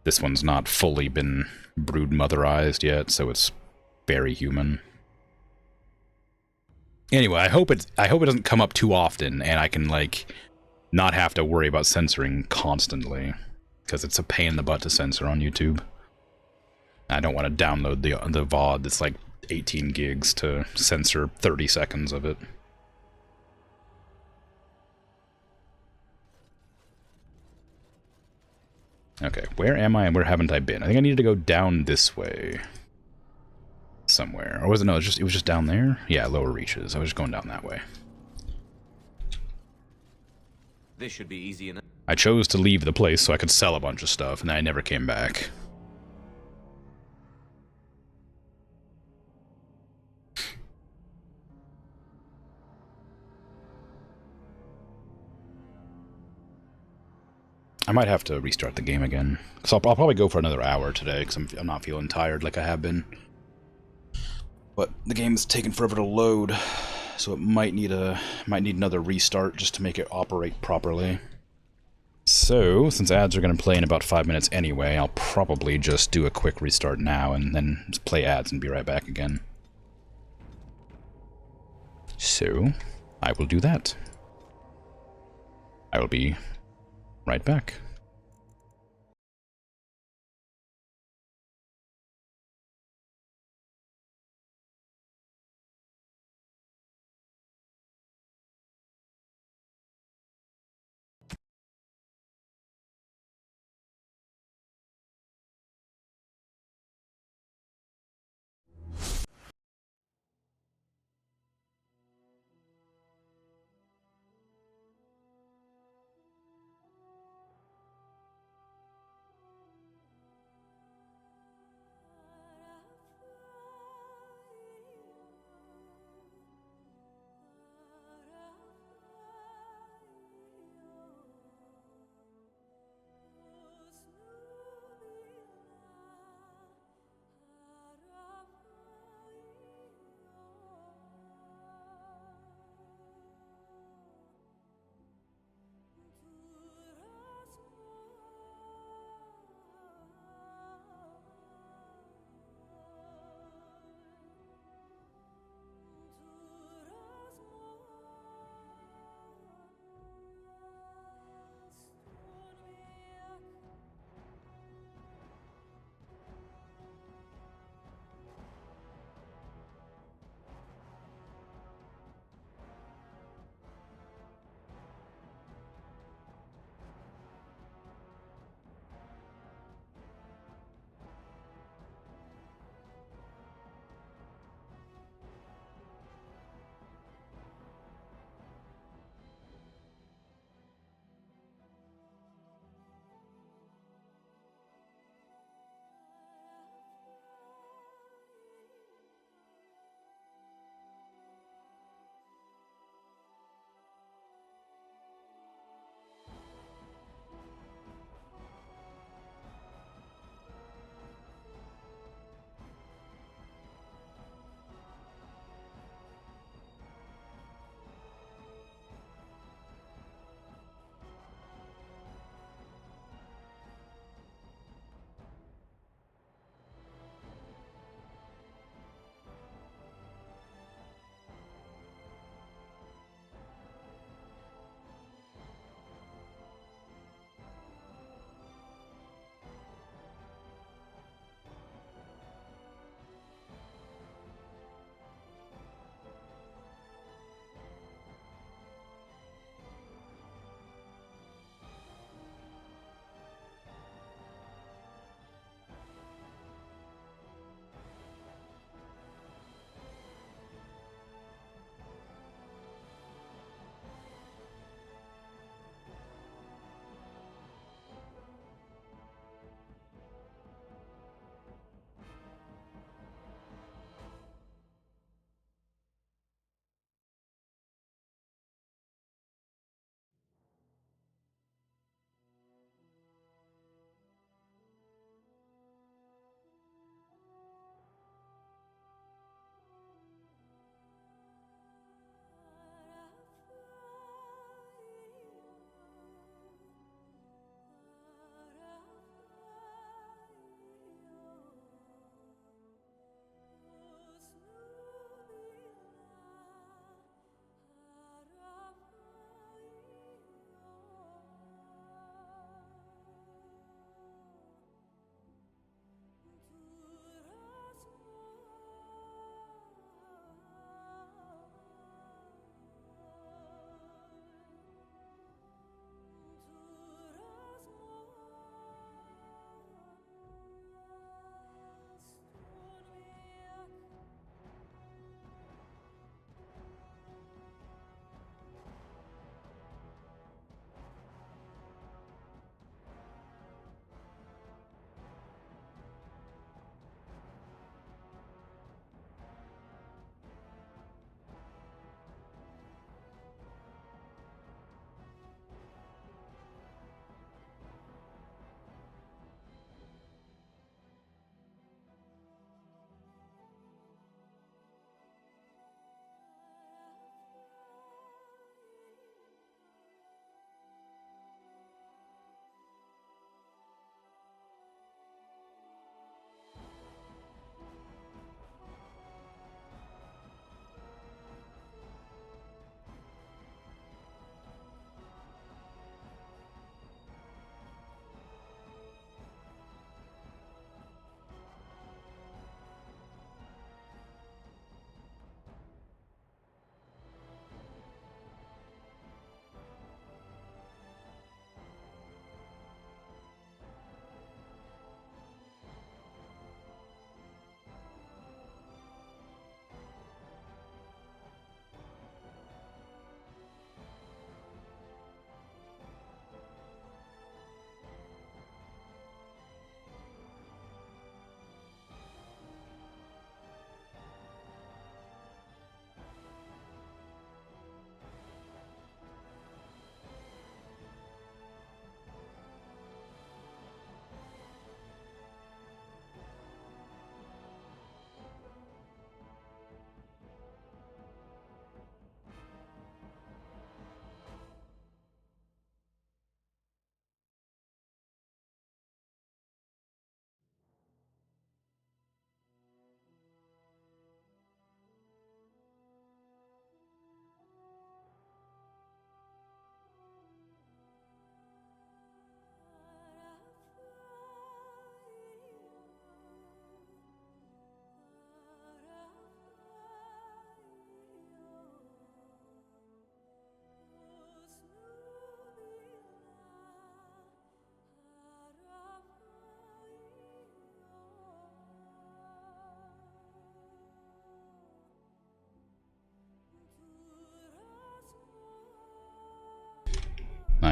this one's not fully been Broodmotherized yet, so it's very human. Anyway, I hope it doesn't come up too often, and I can, like, not have to worry about censoring constantly, because it's a pain in the butt to censor on YouTube. I don't want to download the VOD that's like 18 gigs to censor 30 seconds of it. Okay, where am I and where haven't I been? I think I needed to go down this way. Somewhere. Or was it? No, it was just down there? Yeah, lower reaches. I was just going down that way. This should be easy enough. I chose to leave the place so I could sell a bunch of stuff, and then I never came back. I might have to restart the game again. So I'll probably go for another hour today, because I'm not feeling tired like I have been. But the game's taking forever to load, so it might need another restart just to make it operate properly. So, since ads are going to play in about 5 minutes anyway, I'll probably just do a quick restart now and then just play ads and be right back again. So, I will do that. I will be right back.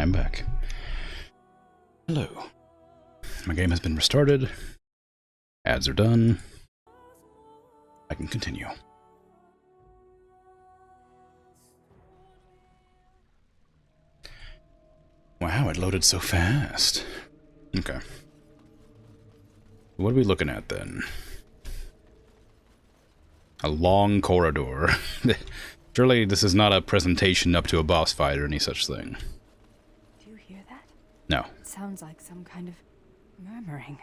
I'm back. Hello. My game has been restarted. Ads are done. I can continue. Wow, it loaded so fast. Okay. What are we looking at then? A long corridor. Surely this is not a presentation up to a boss fight or any such thing. Do you hear that? No. It sounds like some kind of murmuring.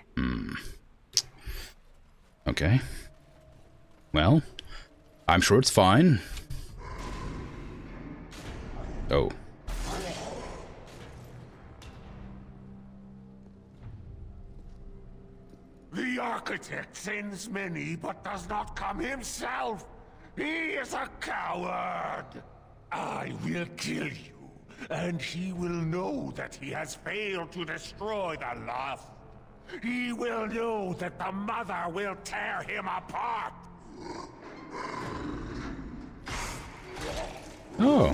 Okay. Well, I'm sure it's fine. Oh. The architect sends many, but does not come himself. He is a coward. I will kill you, and he will know that he has failed to destroy the lost. He will know that the mother will tear him apart. Oh.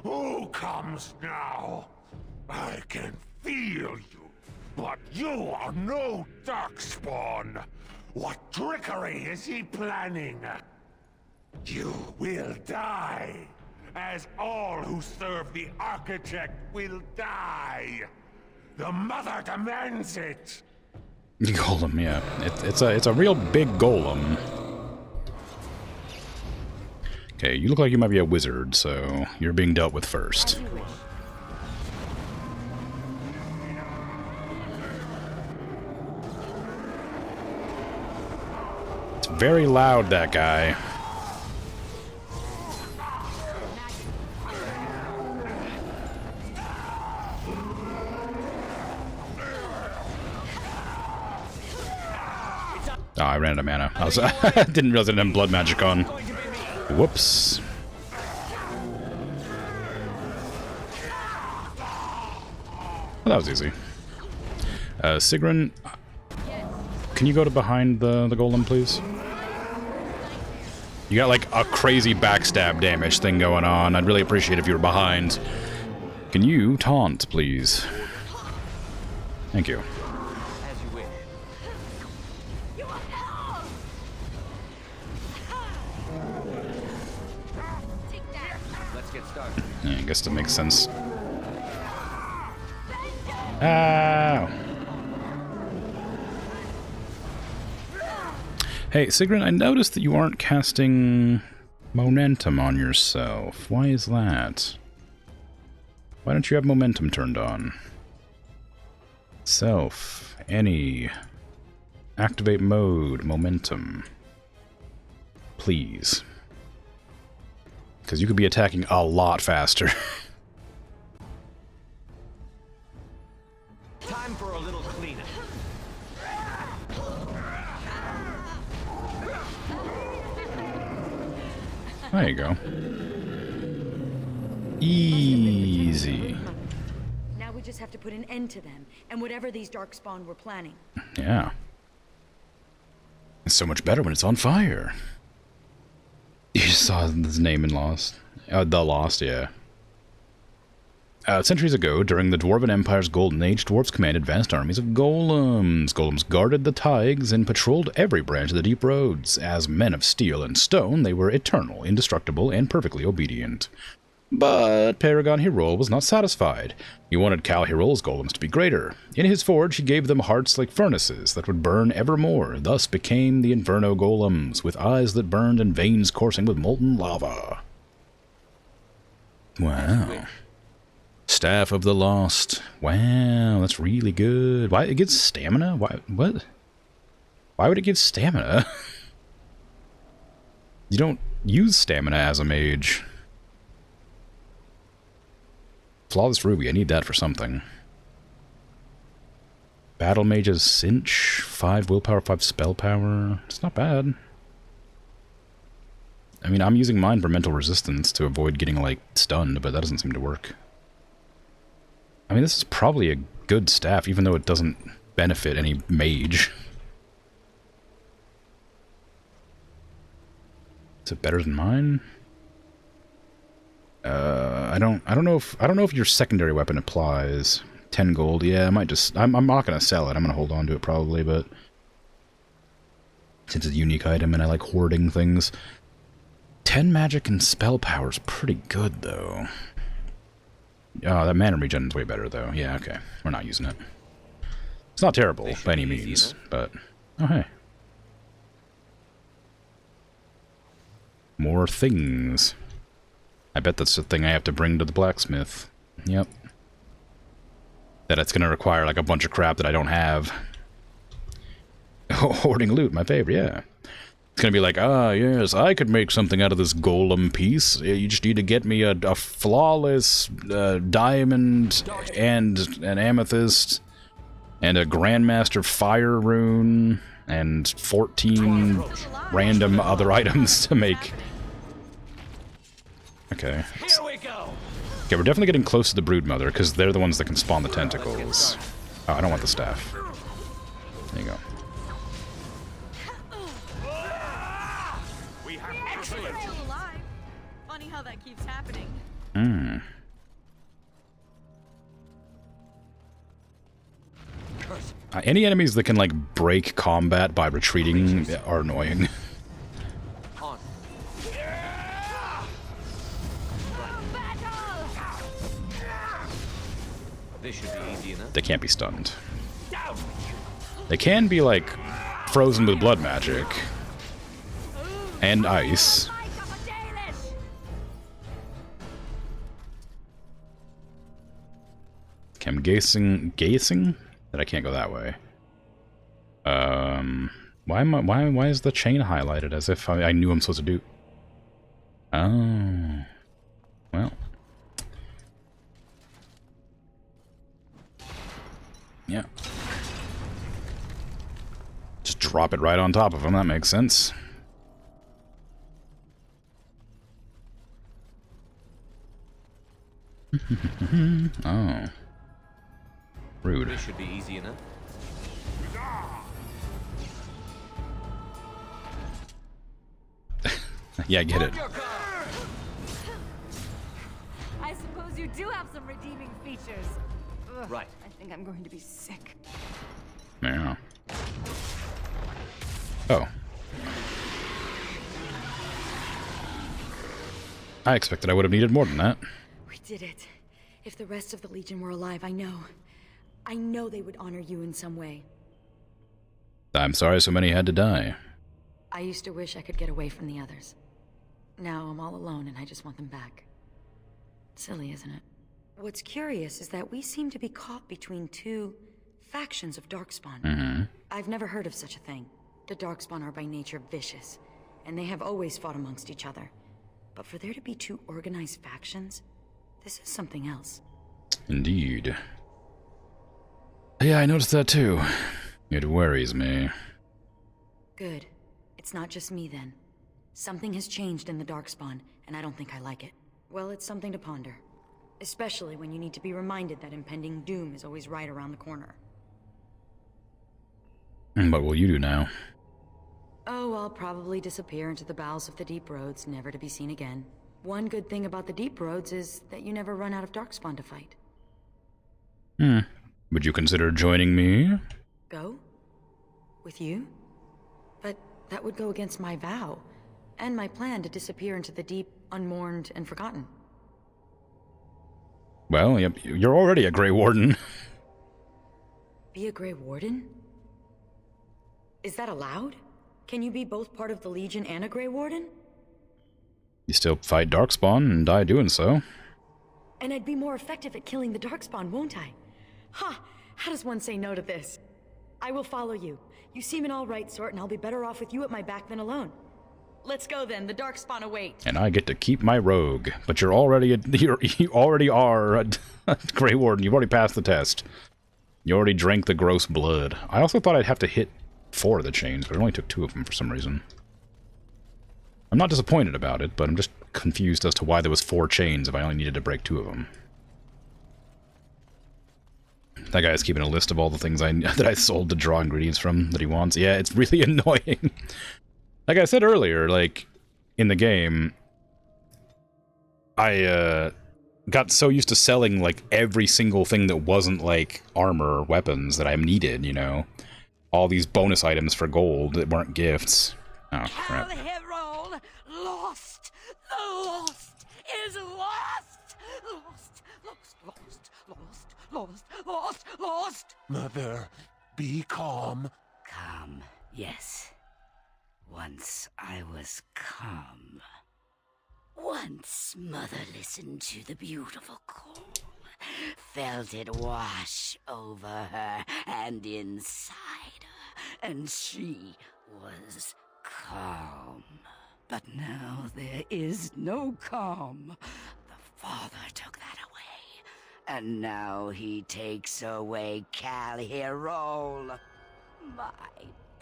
Who comes now? I can feel you, but you are no Darkspawn. What trickery is he planning? You will die, as all who serve the Architect will die. The Mother demands it. Golem, yeah. It's a real big golem. Okay, you look like you might be a wizard, so you're being dealt with first. It's very loud, that guy. Oh, I ran out of mana. I didn't realize I didn't have blood magic on. Whoops. Well, that was easy. Sigrun, can you go to behind the golem, please? You got like a crazy backstab damage thing going on. I'd really appreciate if you were behind. Can you taunt, please? Thank you. Yeah, I guess that makes sense. Ow! Hey, Sigrun, I noticed that you aren't casting momentum on yourself. Why is that? Why don't you have momentum turned on? Self. Any. Activate mode. Momentum. Please. Because you could be attacking a lot faster. Time for a little cleanup. There you go. Easy. Now we just have to put an end to them and whatever these Darkspawn were planning. Yeah. It's so much better when it's on fire. You just saw his name in Lost. The Lost, yeah. Centuries ago, during the Dwarven Empire's Golden Age, dwarves commanded vast armies of golems. Golems guarded the taigs and patrolled every branch of the deep roads. As men of steel and stone, they were eternal, indestructible, and perfectly obedient. But Paragon Hyrule was not satisfied. He wanted Kal Hyrul's golems to be greater. In his forge, he gave them hearts like furnaces that would burn evermore, thus became the Inferno golems, with eyes that burned and veins coursing with molten lava. Wow. Staff of the Lost. Wow, that's really good. Why it gives stamina? Why? What? Why would it give stamina? You don't use stamina as a mage. Flawless Ruby, I need that for something. Battle Mage's Cinch, 5 willpower, 5 spell power. It's not bad. I mean, I'm using mine for mental resistance to avoid getting, like, stunned, but that doesn't seem to work. I mean, this is probably a good staff, even though it doesn't benefit any mage. Is it better than mine? I don't know if your secondary weapon applies. 10 gold. Yeah, I might just. I'm not gonna sell it. I'm gonna hold on to it probably, but since it's a unique item and I like hoarding things. 10 magic and spell power is pretty good though. Oh, that mana regen is way better though. Yeah, okay. We're not using it. It's not terrible by any means, but oh hey. More things. I bet that's the thing I have to bring to the blacksmith. Yep. That it's gonna require like a bunch of crap that I don't have. Hoarding loot, my favorite, yeah. It's gonna be like, ah, yes, I could make something out of this golem piece. You just need to get me a flawless diamond and an amethyst and a Grandmaster Fire rune and 14 random other items to make. Okay. Okay, we're definitely getting close to the Broodmother, because they're the ones that can spawn the tentacles. Oh, I don't want the staff. There you go. Funny how that keeps happening. Hmm. Any enemies that can, like, break combat by retreating are annoying. This should be easy enough. They can't be stunned. They can be, like, frozen with blood magic. And ice. Okay, I'm guessing that I can't go that way. Why is the chain highlighted as if I knew I'm supposed to do? Oh. Well. Yeah. Just drop it right on top of him, that makes sense. Oh. Rude. This should be easy enough. Yeah, I get it. I suppose you do have some redeeming features. Ugh, right. I think I'm going to be sick. Yeah. Oh. I expected I would have needed more than that. We did it. If the rest of the Legion were alive, I know they would honor you in some way. I'm sorry so many had to die. I used to wish I could get away from the others. Now I'm all alone and I just want them back. Silly, isn't it? What's curious is that we seem to be caught between two factions of Darkspawn. Mm-hmm. I've never heard of such a thing. The Darkspawn are by nature vicious, and they have always fought amongst each other. But for there to be two organized factions, this is something else. Indeed. Yeah, I noticed that too. It worries me. Good. It's not just me then. Something has changed in the Darkspawn, and I don't think I like it. Well, it's something to ponder. Especially when you need to be reminded that impending doom is always right around the corner. And what will you do now? Oh, I'll probably disappear into the bowels of the Deep Roads, never to be seen again. One good thing about the Deep Roads is that you never run out of Darkspawn to fight. Would you consider joining me? Go? With you? But that would go against my vow, and my plan to disappear into the deep, unmourned, and forgotten. Well, yep, you're already a Grey Warden. Be a Grey Warden? Is that allowed? Can you be both part of the Legion and a Grey Warden? You still fight Darkspawn and die doing so. And I'd be more effective at killing the Darkspawn, won't I? Ha! How does one say no to this? I will follow you. You seem an all-right sort, and I'll be better off with you at my back than alone. Let's go then. The Darkspawn await. And I get to keep my rogue. But you already are a Grey Warden. You've already passed the test. You already drank the gross blood. I also thought I'd have to hit 4 of the chains, but it only took 2 of them for some reason. I'm not disappointed about it, but I'm just confused as to why there was 4 chains if I only needed to break 2 of them. That guy's keeping a list of all the things that I sold to draw ingredients from that he wants. Yeah, it's really annoying. Like I said earlier, like, in the game, I got so used to selling like every single thing that wasn't like armor or weapons that I needed, you know? All these bonus items for gold that weren't gifts. Oh, crap. Hero lost. The lost is lost. Lost, lost, lost, lost, lost, lost. Mother, be calm. Calm, yes. Once I was calm. Once Mother listened to the beautiful coal, felt it wash over her and inside her, and she was calm. But now there is no calm. The Father took that away, and now he takes away Cal Hero. My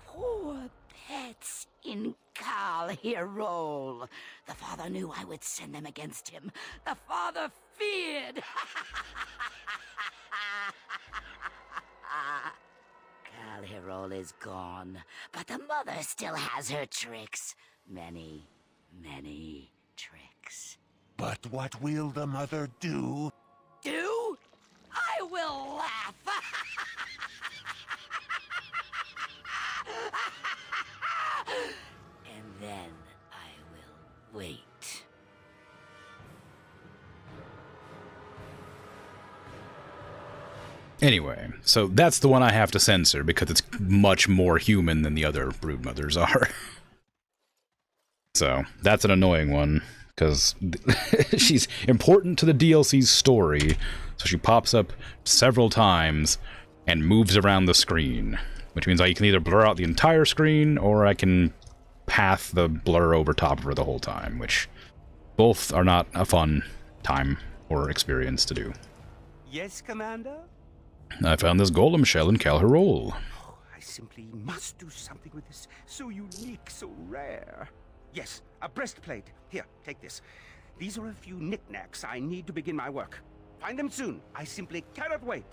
poor pets in Cal Hero. The Father knew I would send them against him. The Father feared. Cal Hero is gone, but the Mother still has her tricks. Many, many tricks. But what will the mother do? Do? I will laugh. And then I will wait. Anyway, so that's the one I have to censor because it's much more human than the other broodmothers are. So, that's an annoying one, because she's important to the DLC's story, so she pops up several times and moves around the screen, which means I can either blur out the entire screen, or I can path the blur over top of her the whole time, which both are not a fun time or experience to do. Yes, Commander? I found this golem shell in Cal Hero. I simply must do something with this. So unique, so rare. Yes, a breastplate. Here, take this. These are a few knickknacks I need to begin my work. Find them soon. I simply cannot wait.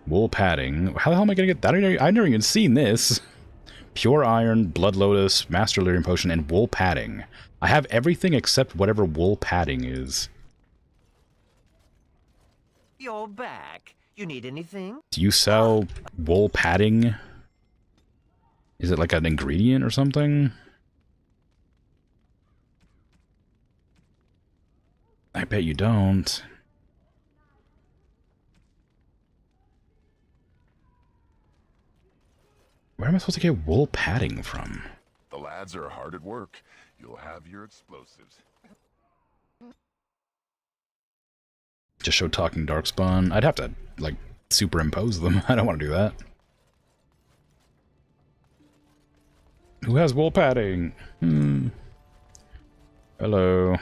Wool padding. How the hell am I gonna get that? I've never even seen this. Pure iron, blood lotus, master lyrium potion, and wool padding. I have everything except whatever wool padding is. You're back. You need anything? Do you sell wool padding? Is it like an ingredient or something? I bet you don't. Where am I supposed to get wool padding from? The lads are hard at work. You'll have your explosives. Just show talking darkspawn. I'd have to, like, superimpose them. I don't want to do that. Who has wool padding? Hello.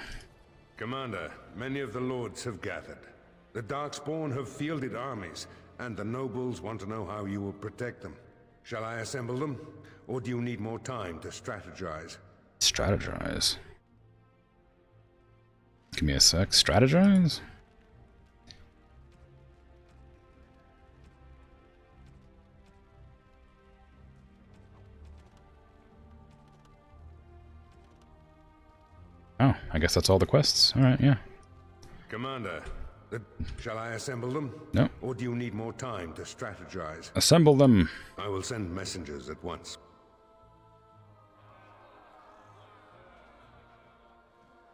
Commander, many of the lords have gathered. The Darkspawn have fielded armies, and the nobles want to know how you will protect them. Shall I assemble them, or do you need more time to strategize? Strategize? Give me a sec. Strategize? Oh, I guess that's all the quests. Alright, yeah. Commander, shall I assemble them? No. Or do you need more time to strategize? Assemble them. I will send messengers at once.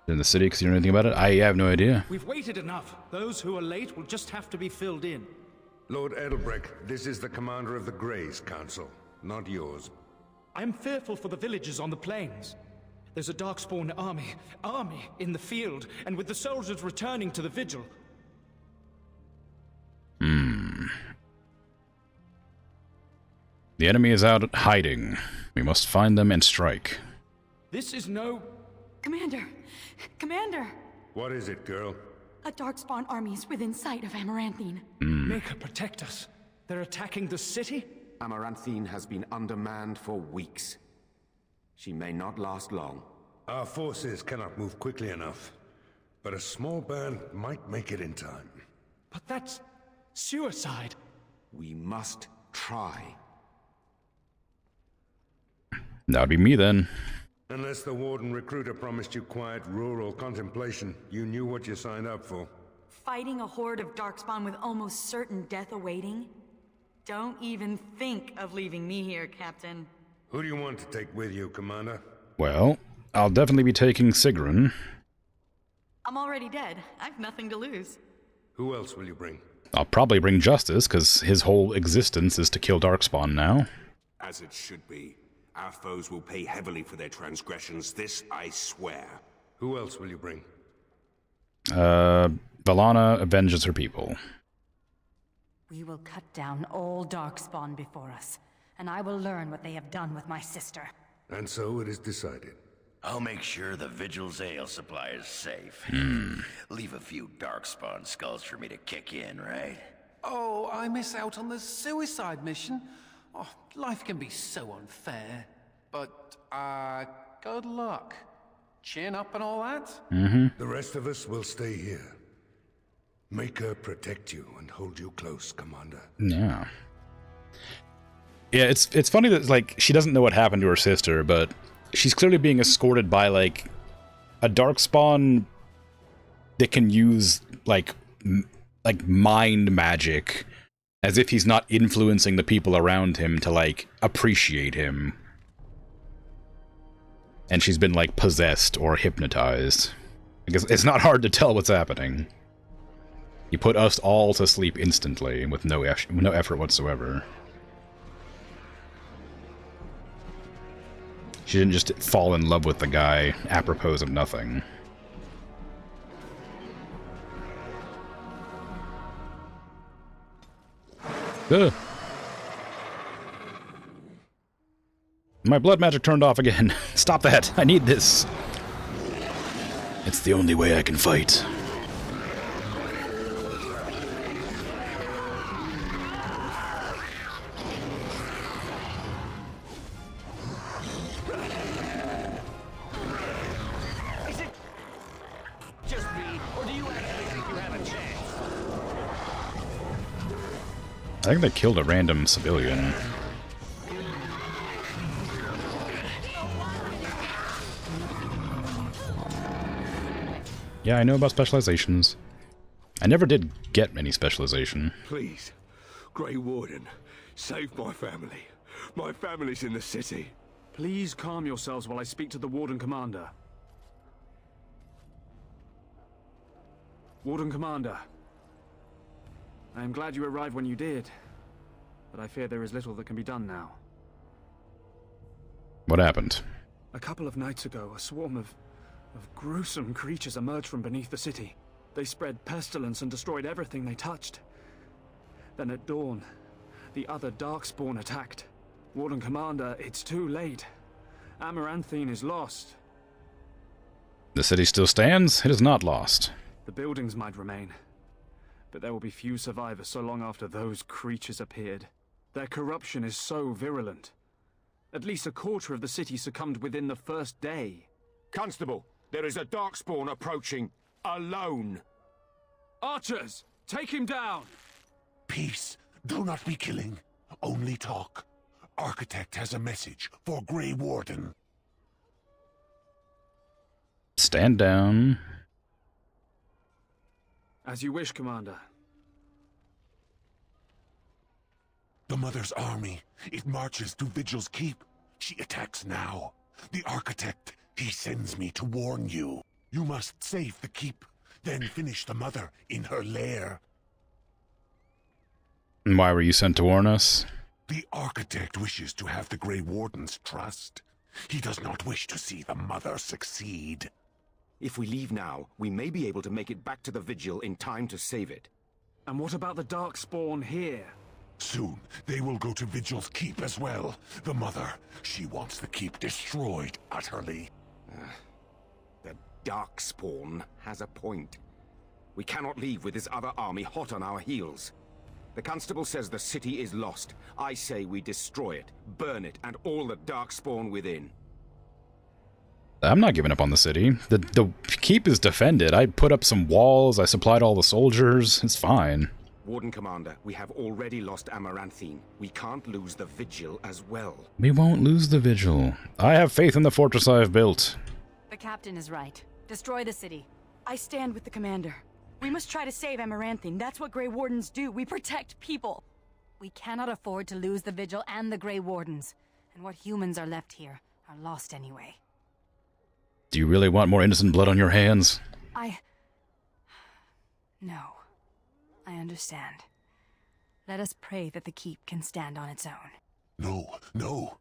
In the city, because you know anything about it? I have no idea. We've waited enough. Those who are late will just have to be filled in. Lord Edelbrecht, this is the commander of the Greys Council, not yours. I'm fearful for the villagers on the plains. There's a Darkspawn army in the field, and with the soldiers returning to the vigil. The enemy is out hiding. We must find them and strike. This is no... Commander! Commander! What is it, girl? A Darkspawn army is within sight of Amaranthine. Make her protect us. They're attacking the city? Amaranthine has been undermanned for weeks. She may not last long. Our forces cannot move quickly enough, but a small band might make it in time. But that's suicide. We must try. That'd be me then. Unless the Warden recruiter promised you quiet rural contemplation, you knew what you signed up for. Fighting a horde of darkspawn with almost certain death awaiting? Don't even think of leaving me here, Captain. Who do you want to take with you, Commander? Well, I'll definitely be taking Sigrun. I'm already dead. I've nothing to lose. Who else will you bring? I'll probably bring Justice, because his whole existence is to kill Darkspawn now. As it should be. Our foes will pay heavily for their transgressions, this I swear. Who else will you bring? Valana avenges her people. We will cut down all Darkspawn before us, and I will learn what they have done with my sister. And so it is decided. I'll make sure the Vigil's ale supply is safe. Leave a few Darkspawn skulls for me to kick in, right? Oh, I miss out on the suicide mission. Oh, life can be so unfair. But, good luck. Chin up and all that? The rest of us will stay here. Make her protect you and hold you close, Commander. Yeah. Yeah, it's funny that, like, she doesn't know what happened to her sister, but she's clearly being escorted by, like, a Darkspawn that can use, like mind magic, as if he's not influencing the people around him to, like, appreciate him. And she's been, like, possessed or hypnotized. I guess it's not hard to tell what's happening. You put us all to sleep instantly, with no effort whatsoever. She didn't just fall in love with the guy apropos of nothing. Ugh. My blood magic turned off again. Stop that. I need this. It's the only way I can fight. Is it just me, or do you actually think you have a chance? I think they killed a random civilian. Yeah, I know about specializations. I never did get any specialization. Please, Grey Warden, save my family. My family's in the city. Please calm yourselves while I speak to the Warden Commander. Warden Commander. I am glad you arrived when you did, but I fear there is little that can be done now. What happened? A couple of nights ago, a swarm of gruesome creatures emerged from beneath the city. They spread pestilence and destroyed everything they touched. Then at dawn, the other Darkspawn attacked. Warden Commander, it's too late. Amaranthine is lost. The city still stands? It is not lost. The buildings might remain, but there will be few survivors so long after those creatures appeared. Their corruption is so virulent. At least a quarter of the city succumbed within the first day. Constable, there is a Darkspawn approaching, alone. Archers, take him down! Peace. Do not be killing. Only talk. Architect has a message for Grey Warden. Stand down. As you wish, Commander. The Mother's army. It marches to Vigil's Keep. She attacks now. The Architect, he sends me to warn you. You must save the Keep, then finish the Mother in her lair. And why were you sent to warn us? The Architect wishes to have the Grey Warden's trust. He does not wish to see the Mother succeed. If we leave now, we may be able to make it back to the Vigil in time to save it. And what about the Darkspawn here? Soon, they will go to Vigil's Keep as well. The Mother, she wants the Keep destroyed utterly. The Darkspawn has a point. We cannot leave with this other army hot on our heels. The Constable says the city is lost. I say we destroy it, burn it, and all the Darkspawn within. I'm not giving up on the city. The keep is defended. I put up some walls, I supplied all the soldiers. It's fine. Warden Commander, we have already lost Amaranthine. We can't lose the Vigil as well. We won't lose the Vigil. I have faith in the fortress I have built. The captain is right. Destroy the city. I stand with the commander. We must try to save Amaranthine. That's what Grey Wardens do. We protect people. We cannot afford to lose the Vigil and the Grey Wardens. And what humans are left here are lost anyway. Do you really want more innocent blood on your hands? No. I understand. Let us pray that the keep can stand on its own. No, no.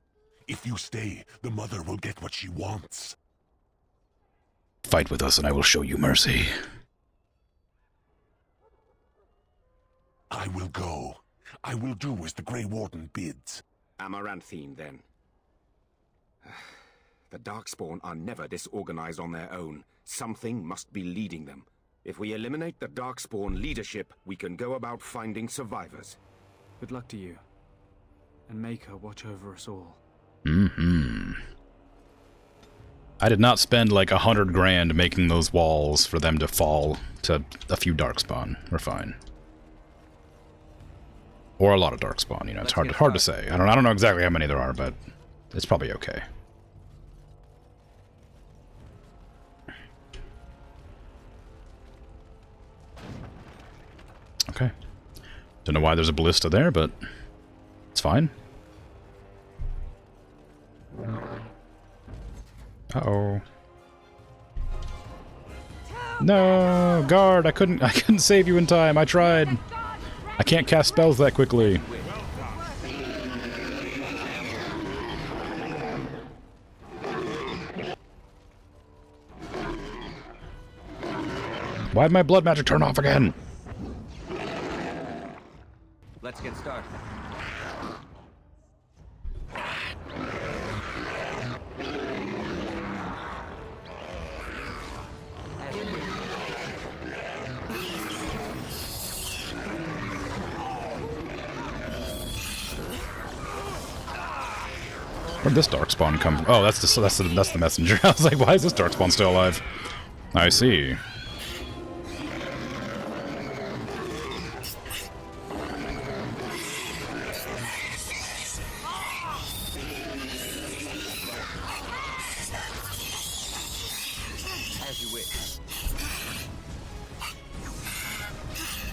If you stay, the mother will get what she wants. Fight with us and I will show you mercy. I will go. I will do as the Grey Warden bids. Amaranthine, then. The Darkspawn are never disorganized on their own. Something must be leading them. If we eliminate the Darkspawn leadership, we can go about finding survivors. Good luck to you. And make her watch over us all. Mm-hmm. I did not spend like 100 grand making those walls for them to fall to a few Darkspawn. We're fine. Or a lot of Darkspawn, you know, it's hard to say. I don't know exactly how many there are, but it's probably okay. Okay. Don't know why there's a ballista there, but it's fine. Uh-oh. No, guard, I couldn't save you in time. I tried. I can't cast spells that quickly. Why'd my blood magic turn off again? Let's get started. Where'd this Darkspawn come from? Oh, that's the messenger. I was like, why is this Darkspawn still alive? I see.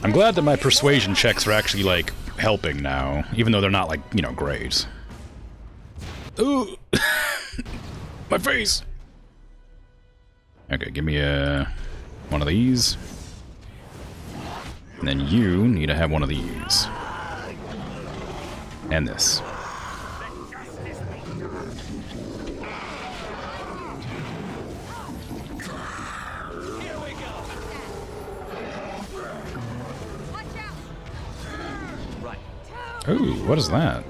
I'm glad that my persuasion checks are actually, like, helping now, even though they're not, like, you know, great. Ooh! My face! Okay, give me one of these. And then you need to have one of these. And this. Ooh, what is that?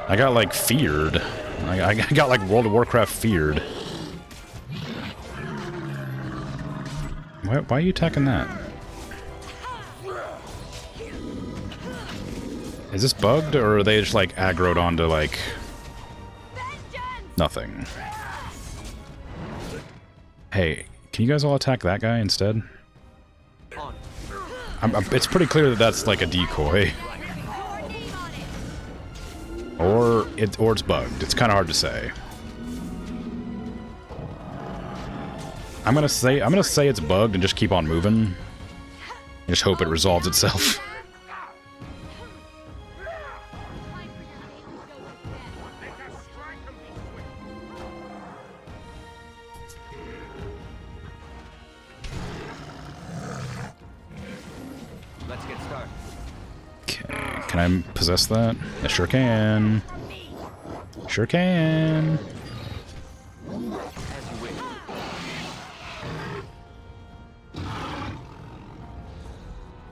I got, like, feared. I got, like, World of Warcraft feared. Why are you attacking that? Is this bugged, or are they just, like, aggroed onto, like... nothing? Hey, can you guys all attack that guy instead? It's pretty clear that that's, like, a decoy. Or it's bugged. It's kind of hard to say. I'm gonna say it's bugged and just keep on moving. And just hope it resolves itself. Let's get started. Okay, can I possess that? I sure can. Sure can.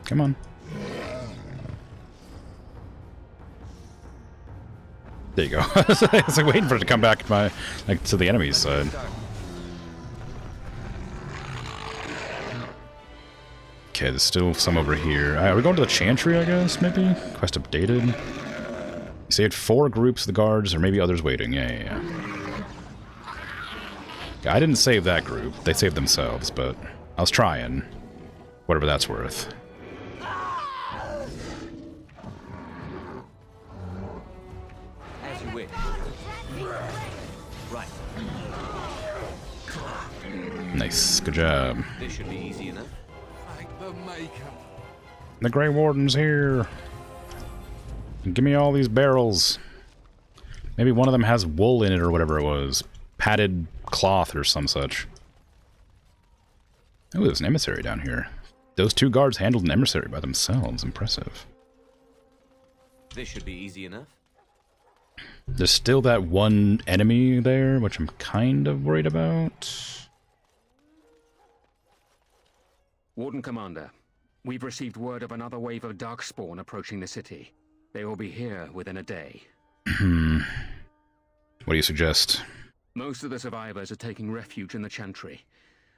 Come on. There you go. I was like waiting for it to come back to to the enemy's side. Okay, there's still some over here. Are we going to the Chantry, I guess, maybe? Quest updated. You saved 4 groups of the guards, or maybe others waiting. Yeah. I didn't save that group. They saved themselves, but I was trying. Whatever that's worth. Right. Nice, good job. This should be easy enough. Thank the Maker. The Grey Warden's here. Give me all these barrels. Maybe one of them has wool in it or whatever it was. Padded cloth or some such. Oh, there's an emissary down here. Those two guards handled an emissary by themselves. Impressive. This should be easy enough. There's still that one enemy there, which I'm kind of worried about. Warden Commander, we've received word of another wave of Darkspawn approaching the city. They will be here within a day. What do you suggest? Most of the survivors are taking refuge in the Chantry.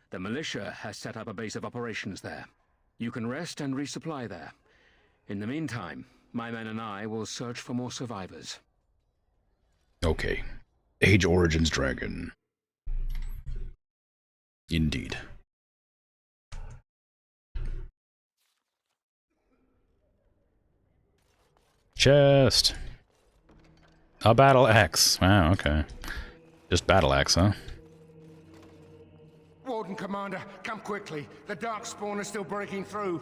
The militia has set up a base of operations there. You can rest and resupply there. In the meantime, my men and I will search for more survivors. Okay. Age Origins Dragon. Indeed. Chest. A battle axe. Wow, okay. Just battle axe, huh? Warden Commander, come quickly. The Darkspawn is still breaking through.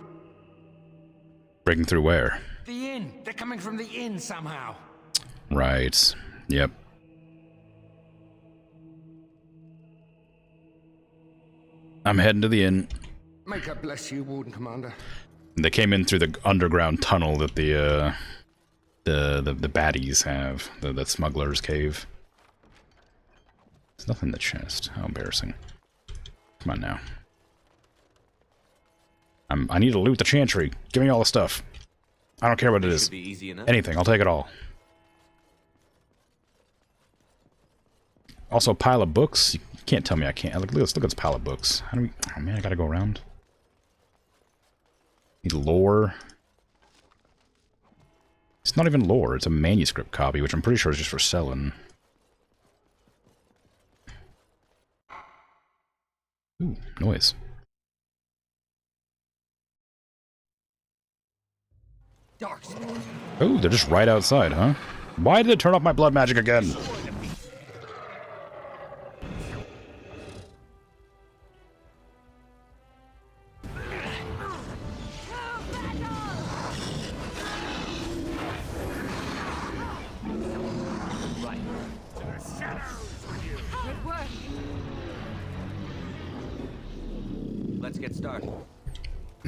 Breaking through where? The inn. They're coming from the inn somehow. Right. Yep. I'm heading to the inn. May God bless you, Warden Commander. They came in through the underground tunnel that the baddies have. The smuggler's cave. There's nothing in the chest. How embarrassing. Come on now. I need to loot the Chantry. Give me all the stuff. I don't care what it is. Anything. I'll take it all. Also, pile of books. You can't tell me I can't. Look at this pile of books. How do we... Oh man, I gotta go around. Need lore. It's not even lore. It's a manuscript copy, which I'm pretty sure is just for selling. Ooh, noise. Oh, they're just right outside, huh? Why did it turn off my blood magic again? Let's get started.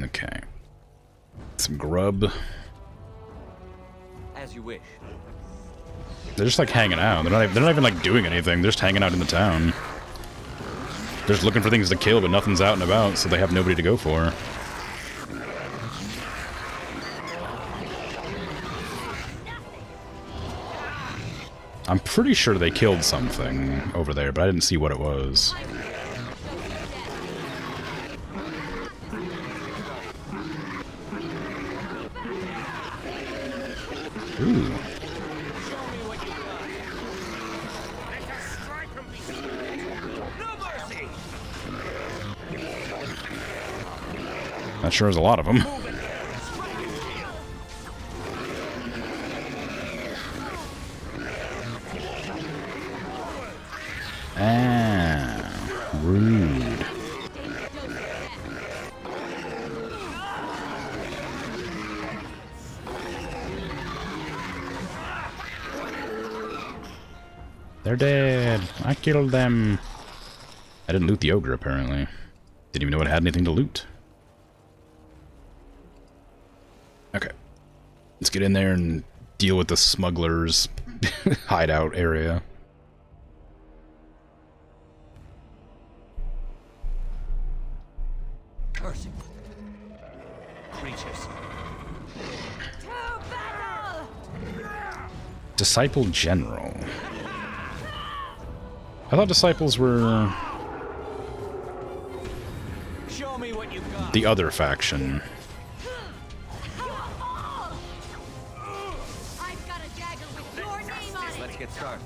Okay. Some grub. As you wish. They're just like hanging out. They're not even like doing anything. They're just hanging out in the town. They're just looking for things to kill, but nothing's out and about, so they have nobody to go for. I'm pretty sure they killed something over there, but I didn't see what it was. Ooh. That sure is a lot of them. Ah, rude. They're dead. I killed them. I didn't loot the ogre, apparently. Didn't even know it had anything to loot. Okay. Let's get in there and deal with the smugglers' hideout area. Cursing creatures. To battle! Disciple General. I thought disciples were Show me what you've got. the other faction. I've got a dagger with your name on it. Let's get started.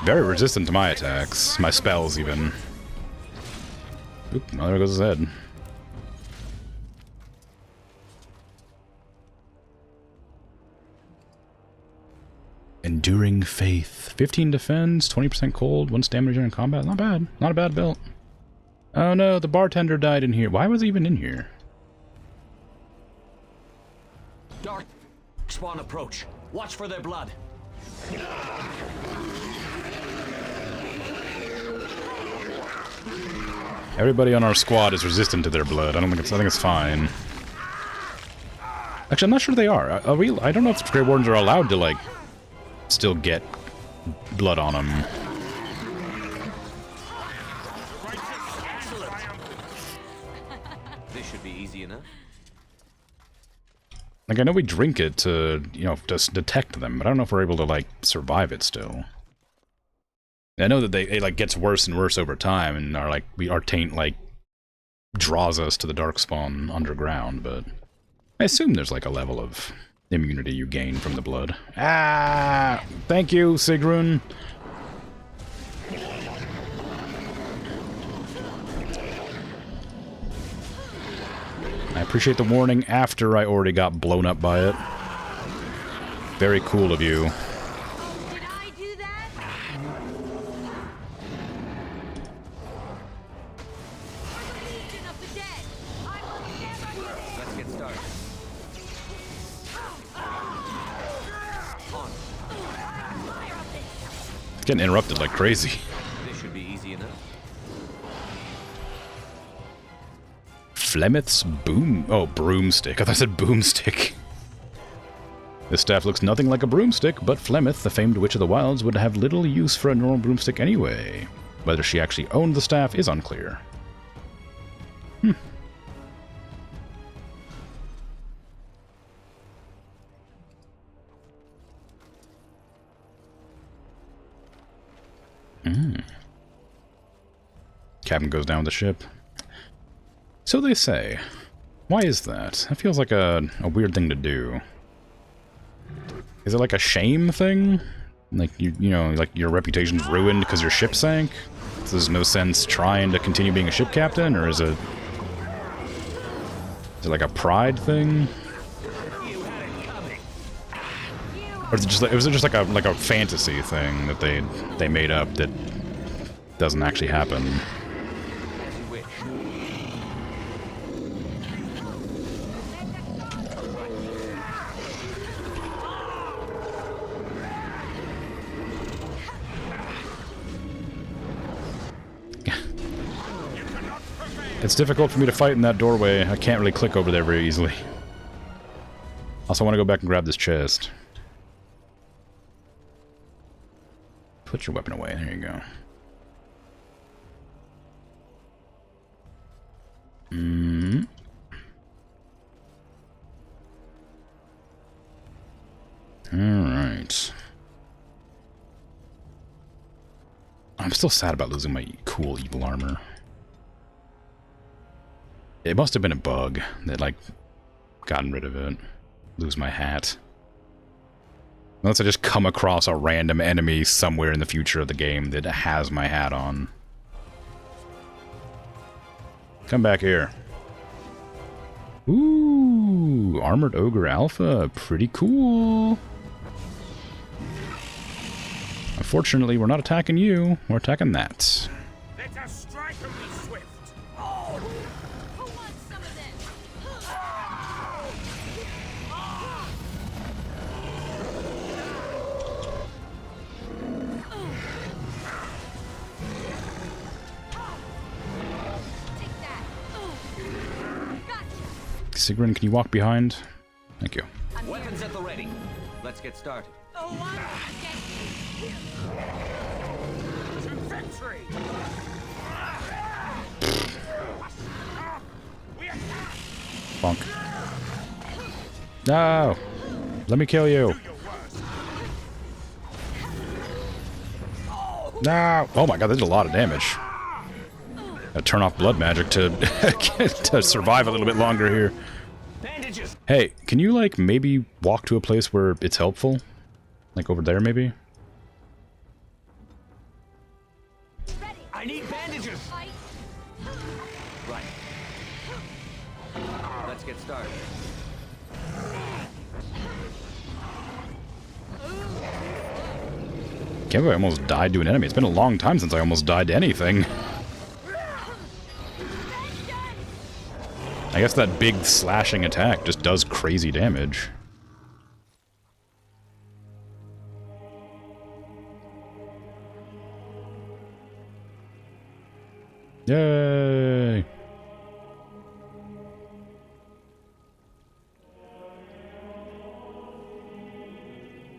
Very resistant to my attacks, my spells even. Oop, now there goes his head. Enduring Faith. 15 defense, 20% cold, 1 stamina during combat. Not bad. Not a bad build. Oh no, the bartender died in here. Why was he even in here? Dark spawn approach. Watch for their blood. Everybody on our squad is resistant to their blood. I think it's fine. Actually, I'm not sure they are. I don't know if Grey Wardens are allowed to, like, still get blood on them. This should be easy enough. Like, I know we drink it to, you know, to detect them, but I don't know if we're able to, like, survive it still. I know that it like gets worse and worse over time, and our taint like draws us to the darkspawn underground. But I assume there's like a level of immunity you gain from the blood. Ah, thank you, Sigrun. I appreciate the warning after I already got blown up by it. Very cool of you. Getting interrupted like crazy. This should be easy enough. Flemeth's broomstick. I thought I said boomstick. This staff looks nothing like a broomstick, but Flemeth, the famed witch of the wilds, would have little use for a normal broomstick anyway. Whether she actually owned the staff is unclear. Captain goes down with the ship. So they say. Why is that? That feels like a weird thing to do. Is it like a shame thing? Like, you know, like your reputation's ruined because your ship sank? So there's no sense trying to continue being a ship captain? Or is it like a pride thing? Or is it just like, was it just like a fantasy thing that they made up that doesn't actually happen? It's difficult for me to fight in that doorway. I can't really click over there very easily. Also, I want to go back and grab this chest. Put your weapon away. There you go. Alright. I'm still sad about losing my cool evil armor. It must have been a bug that, like, gotten rid of it. Lose my hat. Unless I just come across a random enemy somewhere in the future of the game that has my hat on. Come back here. Ooh, Armored Ogre Alpha. Pretty cool. Unfortunately, we're not attacking you. We're attacking that. Let us strike and be swift. Oh. Who wants some of this? Sigrun, can you walk behind? Thank you. Weapons at the ready. Let's get started. To victory! Bonk. No! Let me kill you. No! Oh my god, that did a lot of damage. Gotta turn off blood magic to to survive a little bit longer here. Hey, can you like maybe walk to a place where it's helpful? Like over there maybe? I need bandages. Right. Let's get started. Can't believe I almost died to an enemy. It's been a long time since I almost died to anything. I guess that big slashing attack just does crazy damage. Yay!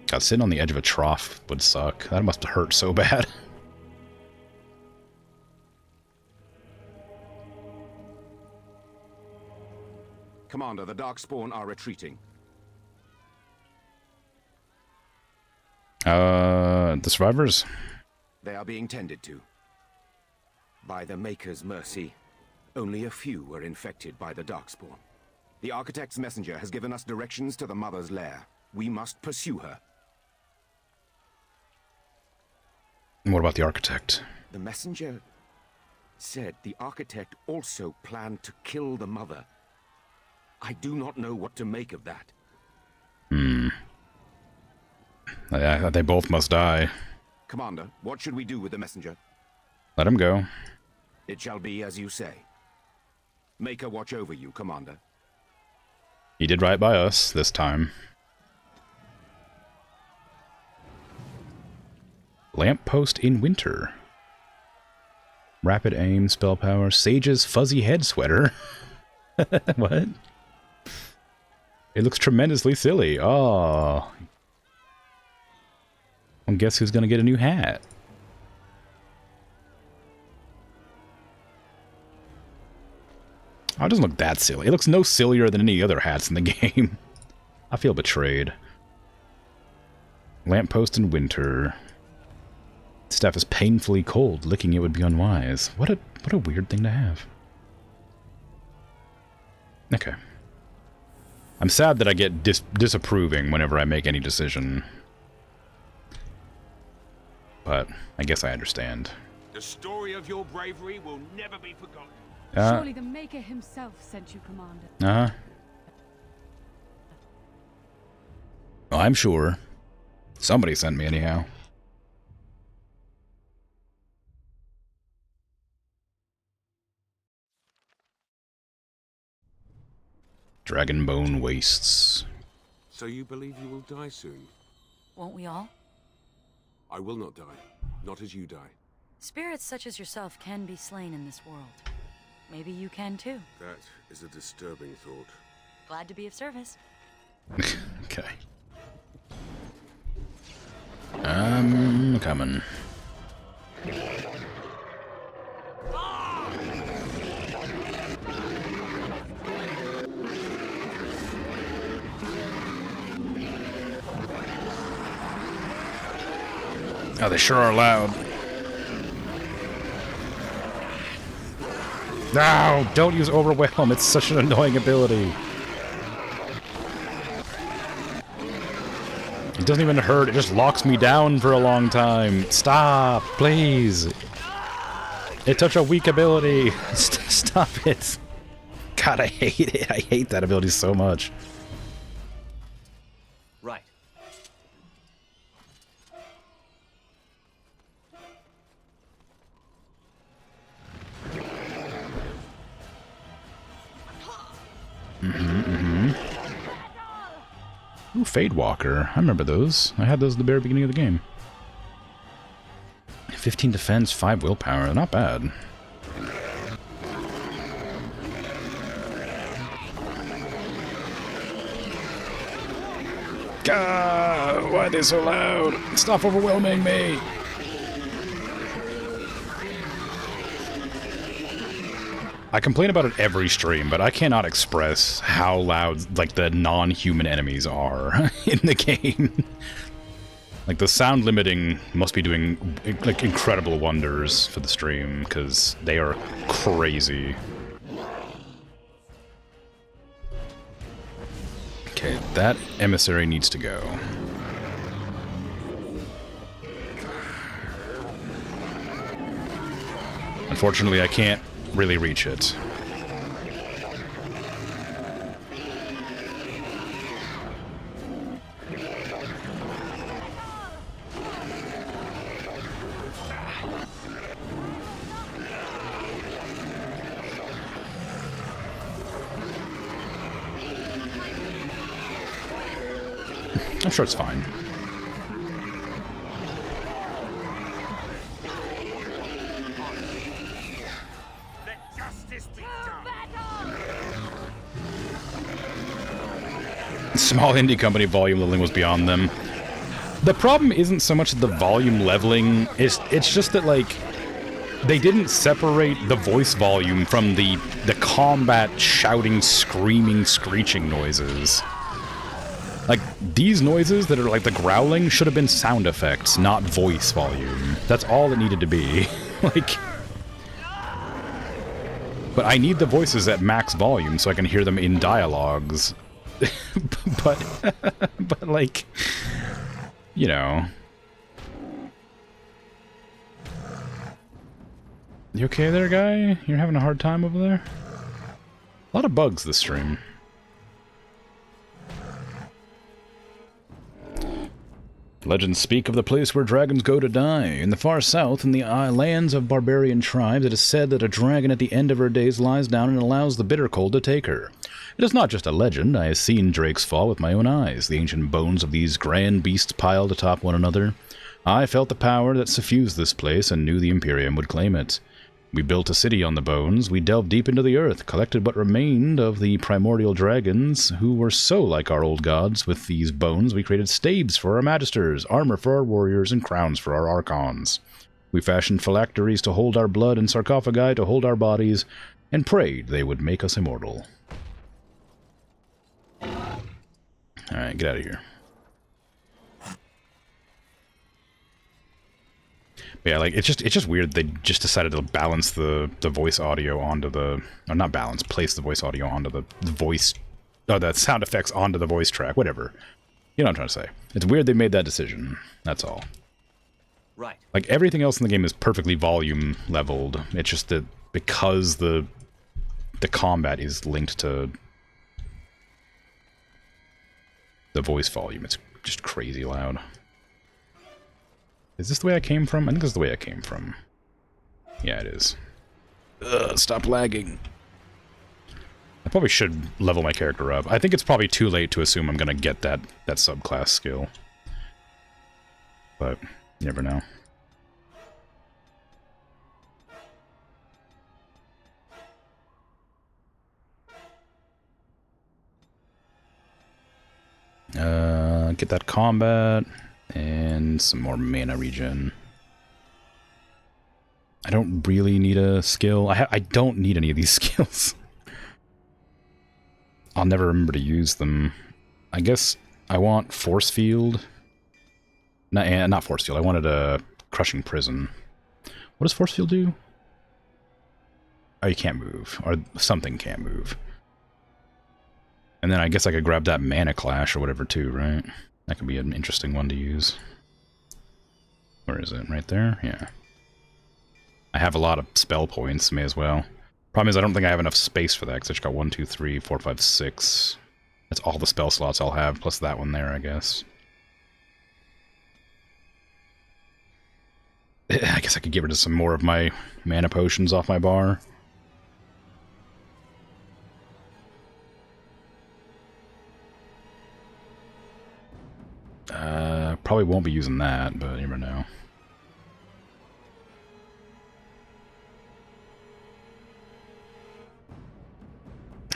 God, sitting on the edge of a trough would suck. That must have hurt so bad. Commander, the Darkspawn are retreating. The survivors? They are being tended to. By the Maker's mercy, only a few were infected by the Darkspawn. The Architect's messenger has given us directions to the Mother's lair. We must pursue her. And what about the Architect? The messenger said the Architect also planned to kill the Mother. I do not know what to make of that. They both must die. Commander, what should we do with the messenger? Let him go. It shall be as you say. Maker watch over you, Commander. He did right by us this time. Lamppost in winter. Rapid aim, spell power, Sage's fuzzy head sweater. What? It looks tremendously silly. Oh. And guess who's gonna get a new hat? Oh, it doesn't look that silly. It looks no sillier than any other hats in the game. I feel betrayed. Lamppost in winter. Staff is painfully cold. Licking it would be unwise. What a weird thing to have. Okay. I'm sad that I get disapproving whenever I make any decision. But I guess I understand. The story of your bravery will never be forgotten. Surely the Maker himself sent you, Commander. Well, I'm sure. Somebody sent me anyhow. Dragonbone Wastes. So you believe you will die soon? Won't we all? I will not die. Not as you die. Spirits such as yourself can be slain in this world. Maybe you can too. That is a disturbing thought. Glad to be of service. Okay. I'm coming. Oh, they sure are loud. No, don't use Overwhelm. It's such an annoying ability. It doesn't even hurt. It just locks me down for a long time. Stop, please. It's such a weak ability. Stop it. God, I hate it. I hate that ability so much. Right. Ooh, Fade Walker. I remember those. I had those at the very beginning of the game. 15 defense, 5 willpower. Not bad. God, why are they so loud? Stop overwhelming me. I complain about it every stream, but I cannot express how loud, like, the non-human enemies are in the game. Like, the sound limiting must be doing, like, incredible wonders for the stream, because they are crazy. Okay, that emissary needs to go. Unfortunately, I can't really reach it. I'm sure it's fine. Small indie company volume leveling was beyond them. The problem isn't so much the volume leveling, it's just that, like, they didn't separate the voice volume from the combat shouting, screaming, screeching noises. Like, these noises that are like the growling should have been sound effects, not voice volume. That's all it needed to be. Like... But I need the voices at max volume so I can hear them in dialogues. but like... You know... You okay there, guy? You're having a hard time over there? A lot of bugs this stream. Legends speak of the place where dragons go to die. In the far south, in the lands of barbarian tribes, it is said that a dragon at the end of her days lies down and allows the bitter cold to take her. It is not just a legend. I have seen drakes fall with my own eyes, the ancient bones of these grand beasts piled atop one another. I felt the power that suffused this place and knew the Imperium would claim it. We built a city on the bones, we delved deep into the earth, collected what remained of the primordial dragons, who were so like our old gods. With these bones we created staves for our magisters, armor for our warriors, and crowns for our archons. We fashioned phylacteries to hold our blood and sarcophagi to hold our bodies, and prayed they would make us immortal. Alright, get out of here. Yeah, like, it's just weird they just decided to balance the voice audio onto the... Or not balance, place the voice audio onto the voice... Oh, the sound effects onto the voice track, whatever. You know what I'm trying to say. It's weird they made that decision, that's all. Right. Like, everything else in the game is perfectly volume leveled. It's just that because the combat is linked to the voice volume, it's just crazy loud. Is this the way I came from? I think this is the way I came from. Yeah, it is. Ugh, stop lagging. I probably should level my character up. I think it's probably too late to assume I'm gonna get that subclass skill. But, you never know. Get that combat, and some more mana regen. I don't really need a skill. I don't need any of these skills. I'll never remember to use them. I guess I want Force Field. Not Force Field, I wanted a Crushing Prison. What does Force Field do? Oh, you can't move. Or something can't move. And then I guess I could grab that Mana Clash or whatever too, right? That could be an interesting one to use. Where is it? Right there? Yeah. I have a lot of spell points, may as well. Problem is I don't think I have enough space for that, because I just got 1, 2, 3, 4, 5, 6. That's all the spell slots I'll have, plus that one there, I guess. I guess I could get rid of some more of my mana potions off my bar. Probably won't be using that, but you never know.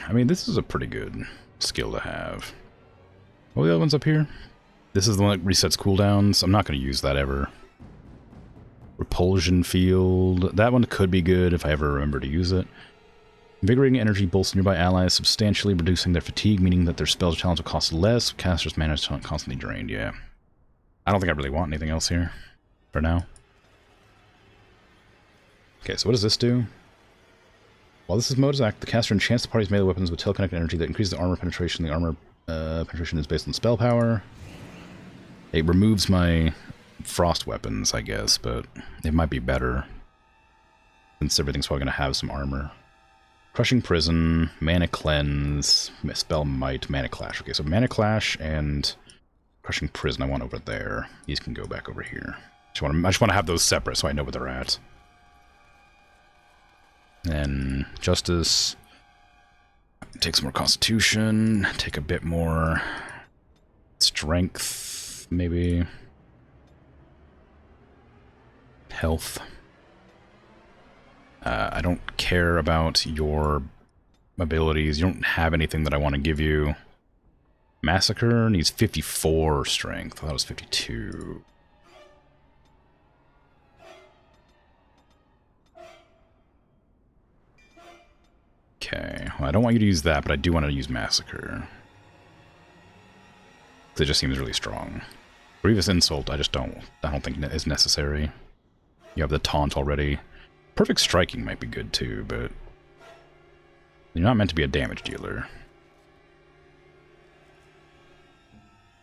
I mean, this is a pretty good skill to have. What are the other ones up here? This is the one that resets cooldowns. I'm not going to use that ever. Repulsion Field. That one could be good if I ever remember to use it. Invigorating energy bolsters nearby allies, substantially reducing their fatigue, meaning that their spells or talents will cost less. Casters' mana is constantly drained, yeah. I don't think I really want anything else here, for now. Okay, so what does this do? While this is mode is active, the caster enchants the party's melee weapons with telekinetic energy that increases the armor penetration. The armor penetration is based on spell power. It removes my frost weapons, I guess, but it might be better, since everything's probably going to have some armor. Crushing Prison, Mana Cleanse, Spell Might, Mana Clash. Okay, so Mana Clash and Crushing Prison I want over there. These can go back over here. I just want to have those separate so I know where they're at. And Justice. Take some more Constitution. Take a bit more strength, maybe. Health. I don't care about your abilities. You don't have anything that I want to give you. Massacre needs 54 strength. I thought it was 52. Okay, well, I don't want you to use that, but I do want to use Massacre. It just seems really strong. Grievous Insult, I don't think is necessary. You have the taunt already. Perfect Striking might be good too, but you're not meant to be a damage dealer.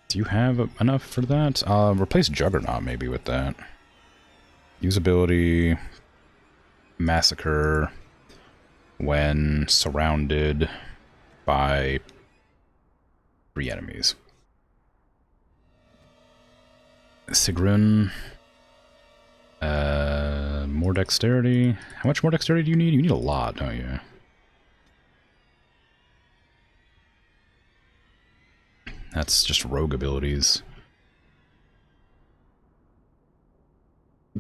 Do you have enough for that? Replace Juggernaut maybe with that. Usability, Massacre, when surrounded by 3 enemies. Sigrun, more dexterity. How much more dexterity do you need? You need a lot, don't you? That's just rogue abilities.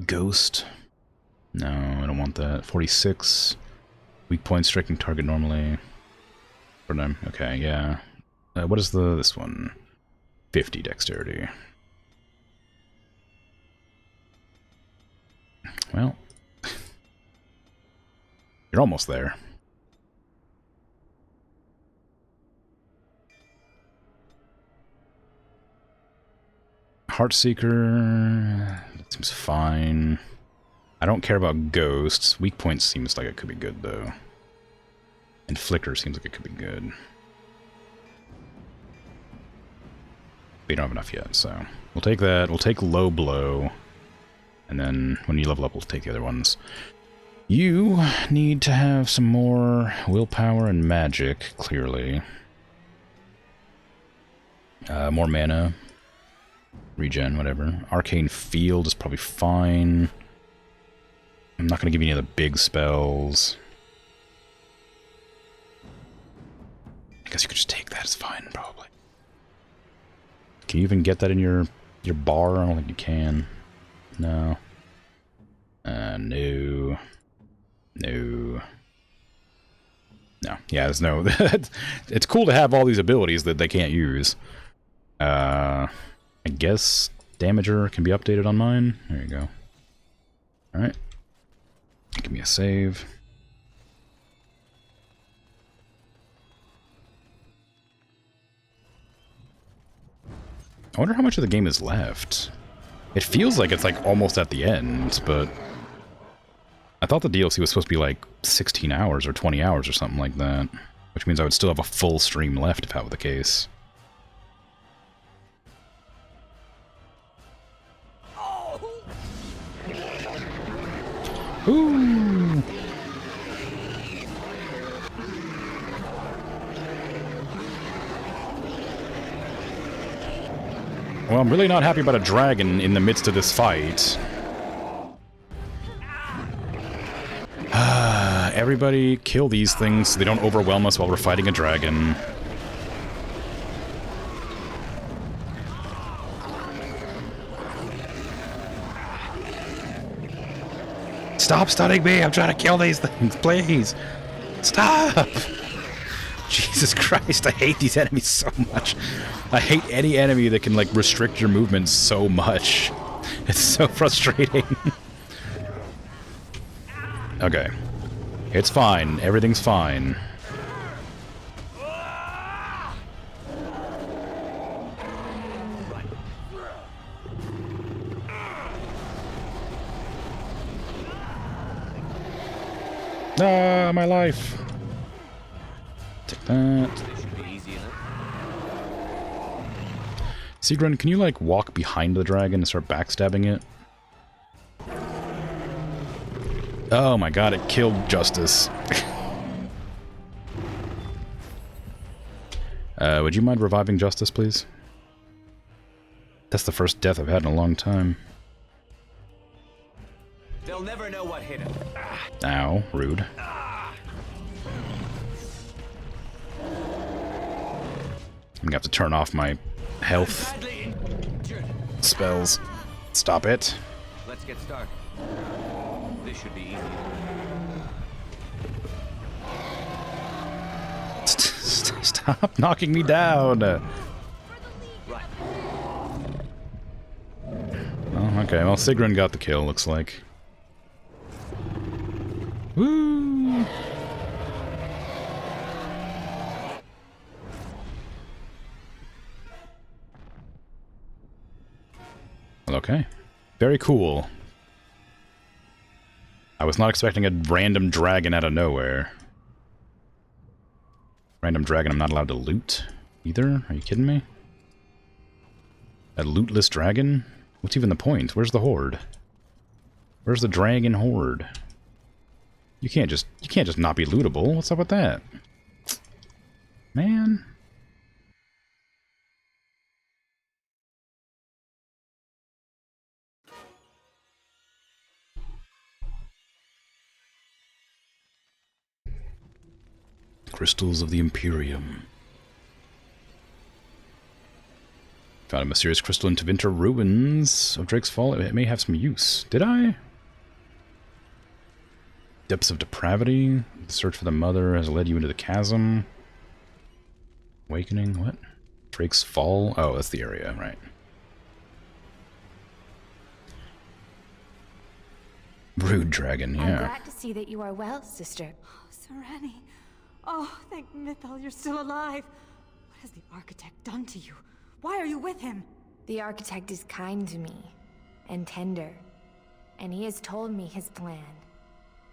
Ghost. No, I don't want that. 46. Weak point, striking target normally. Okay, yeah. What is this one? 50 dexterity. Well, you're almost there. Heartseeker, that seems fine. I don't care about ghosts. Weak point seems like it could be good, though. And flicker seems like it could be good. We don't have enough yet, so we'll take that. We'll take low blow. And then when you level up, we'll take the other ones. You need to have some more willpower and magic, clearly. More mana. Regen, whatever. Arcane Field is probably fine. I'm not going to give you any of the big spells. I guess you could just take that, it's fine, probably. Can you even get that in your bar? I don't think you can. No. No. No. No. Yeah, there's no... It's cool to have all these abilities that they can't use. I guess Damager can be updated on mine. There you go. Alright. Give me a save. I wonder how much of the game is left. It feels like it's like almost at the end, but I thought the DLC was supposed to be like 16 hours or 20 hours or something like that, which means I would still have a full stream left if that were the case. Ooh. Well, I'm really not happy about a dragon in the midst of this fight. Everybody kill these things so they don't overwhelm us while we're fighting a dragon. Stop stunning me! I'm trying to kill these things, please! Stop! Jesus Christ, I hate these enemies so much. I hate any enemy that can, like, restrict your movement so much. It's so frustrating. Okay. It's fine. Everything's fine. Ah, my life. Take that. Sigrun, can you, like, walk behind the dragon and start backstabbing it? Oh my god, it killed Justice. Would you mind reviving Justice, please? That's the first death I've had in a long time. They'll never know what hit him. Ow, rude. I'm gonna have to turn off my health spells. Stop it. Let's get started. This should be easy. Stop knocking me down. Oh, okay. Well, Sigrun got the kill, looks like. Woo! Okay. Very cool. I was not expecting a random dragon out of nowhere. Random dragon I'm not allowed to loot either? Are you kidding me? A lootless dragon? What's even the point? Where's the horde? Where's the dragon horde? You can't just not be lootable. What's up with that? Man. Crystals of the Imperium. Found a mysterious crystal in Tevinter ruins of Drake's Fall. It may have some use. Did I? Depths of Depravity. The search for the mother has led you into the chasm. Awakening. What? Drake's Fall. Oh, that's the area, right. Brood Dragon, yeah. I'm glad to see that you are well, sister. Oh, Sereni. Oh, thank Mythal you're still alive. What has the Architect done to you? Why are you with him? The Architect is kind to me, and tender, and he has told me his plan.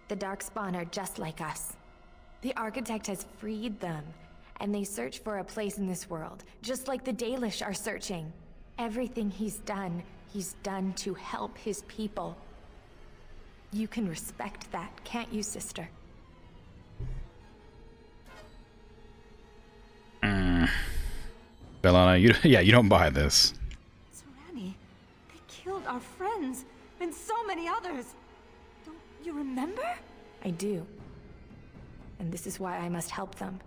The Darkspawn are just like us. The Architect has freed them, and they search for a place in this world, just like the Dalish are searching. Everything he's done to help his people. You can respect that, can't you, sister? Bellana, you don't buy this. Sereni, they killed our friends, and so many others. Don't you remember? I do. And this is why I must help them.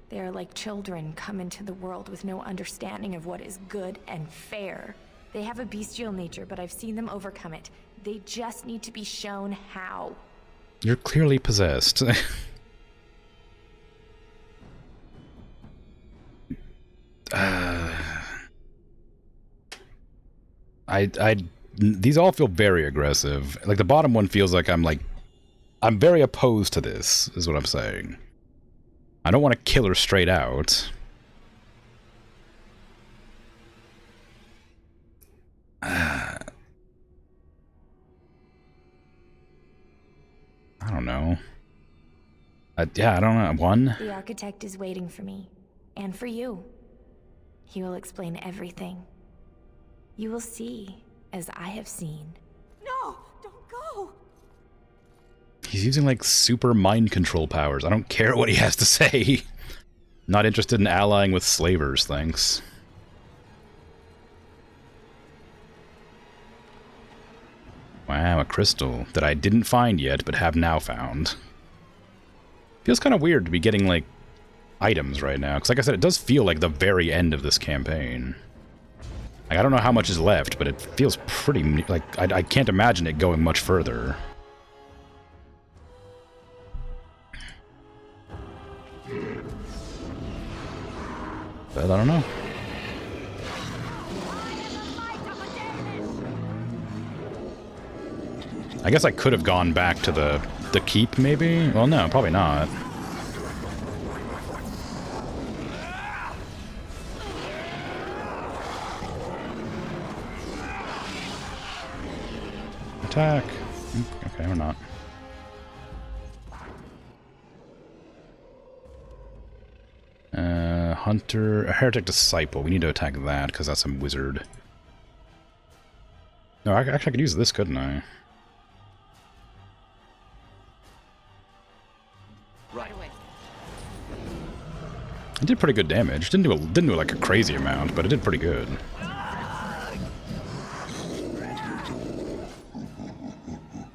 They are like children come into the world with no understanding of what is good and fair. They have a bestial nature, but I've seen them overcome it. They just need to be shown how. You're clearly possessed. These all feel very aggressive. Like, the bottom one feels like I'm very opposed to this, is what I'm saying. I don't want to kill her straight out. I don't know. Yeah, I don't know. One? The Architect is waiting for me. And for you. He will explain everything. You will see, as I have seen. No! Don't go! He's using, like, super mind control powers. I don't care what he has to say. Not interested in allying with slavers, thanks. Wow, a crystal that I didn't find yet, but have now found. Feels kind of weird to be getting, like, items right now. Because, like I said, it does feel like the very end of this campaign. Like, I don't know how much is left, but it feels pretty... Like, I can't imagine it going much further. But I don't know. I guess I could have gone back to the keep, maybe? Well, no, probably not. Attack. Okay, we're not. Hunter, a heretic disciple. We need to attack that because that's a wizard. No, actually I could use this, couldn't I? Right away. It did pretty good damage. Didn't do like a crazy amount, but it did pretty good.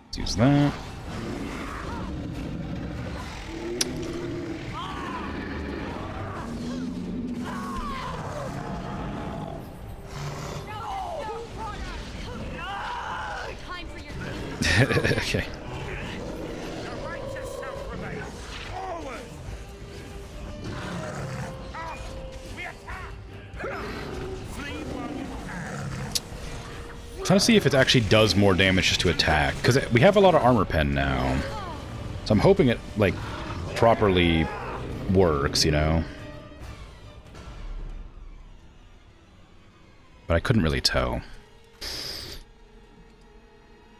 Let's use that. Okay. Trying to see if it actually does more damage just to attack, because we have a lot of armor pen now, so I'm hoping it like properly works, you know. But I couldn't really tell.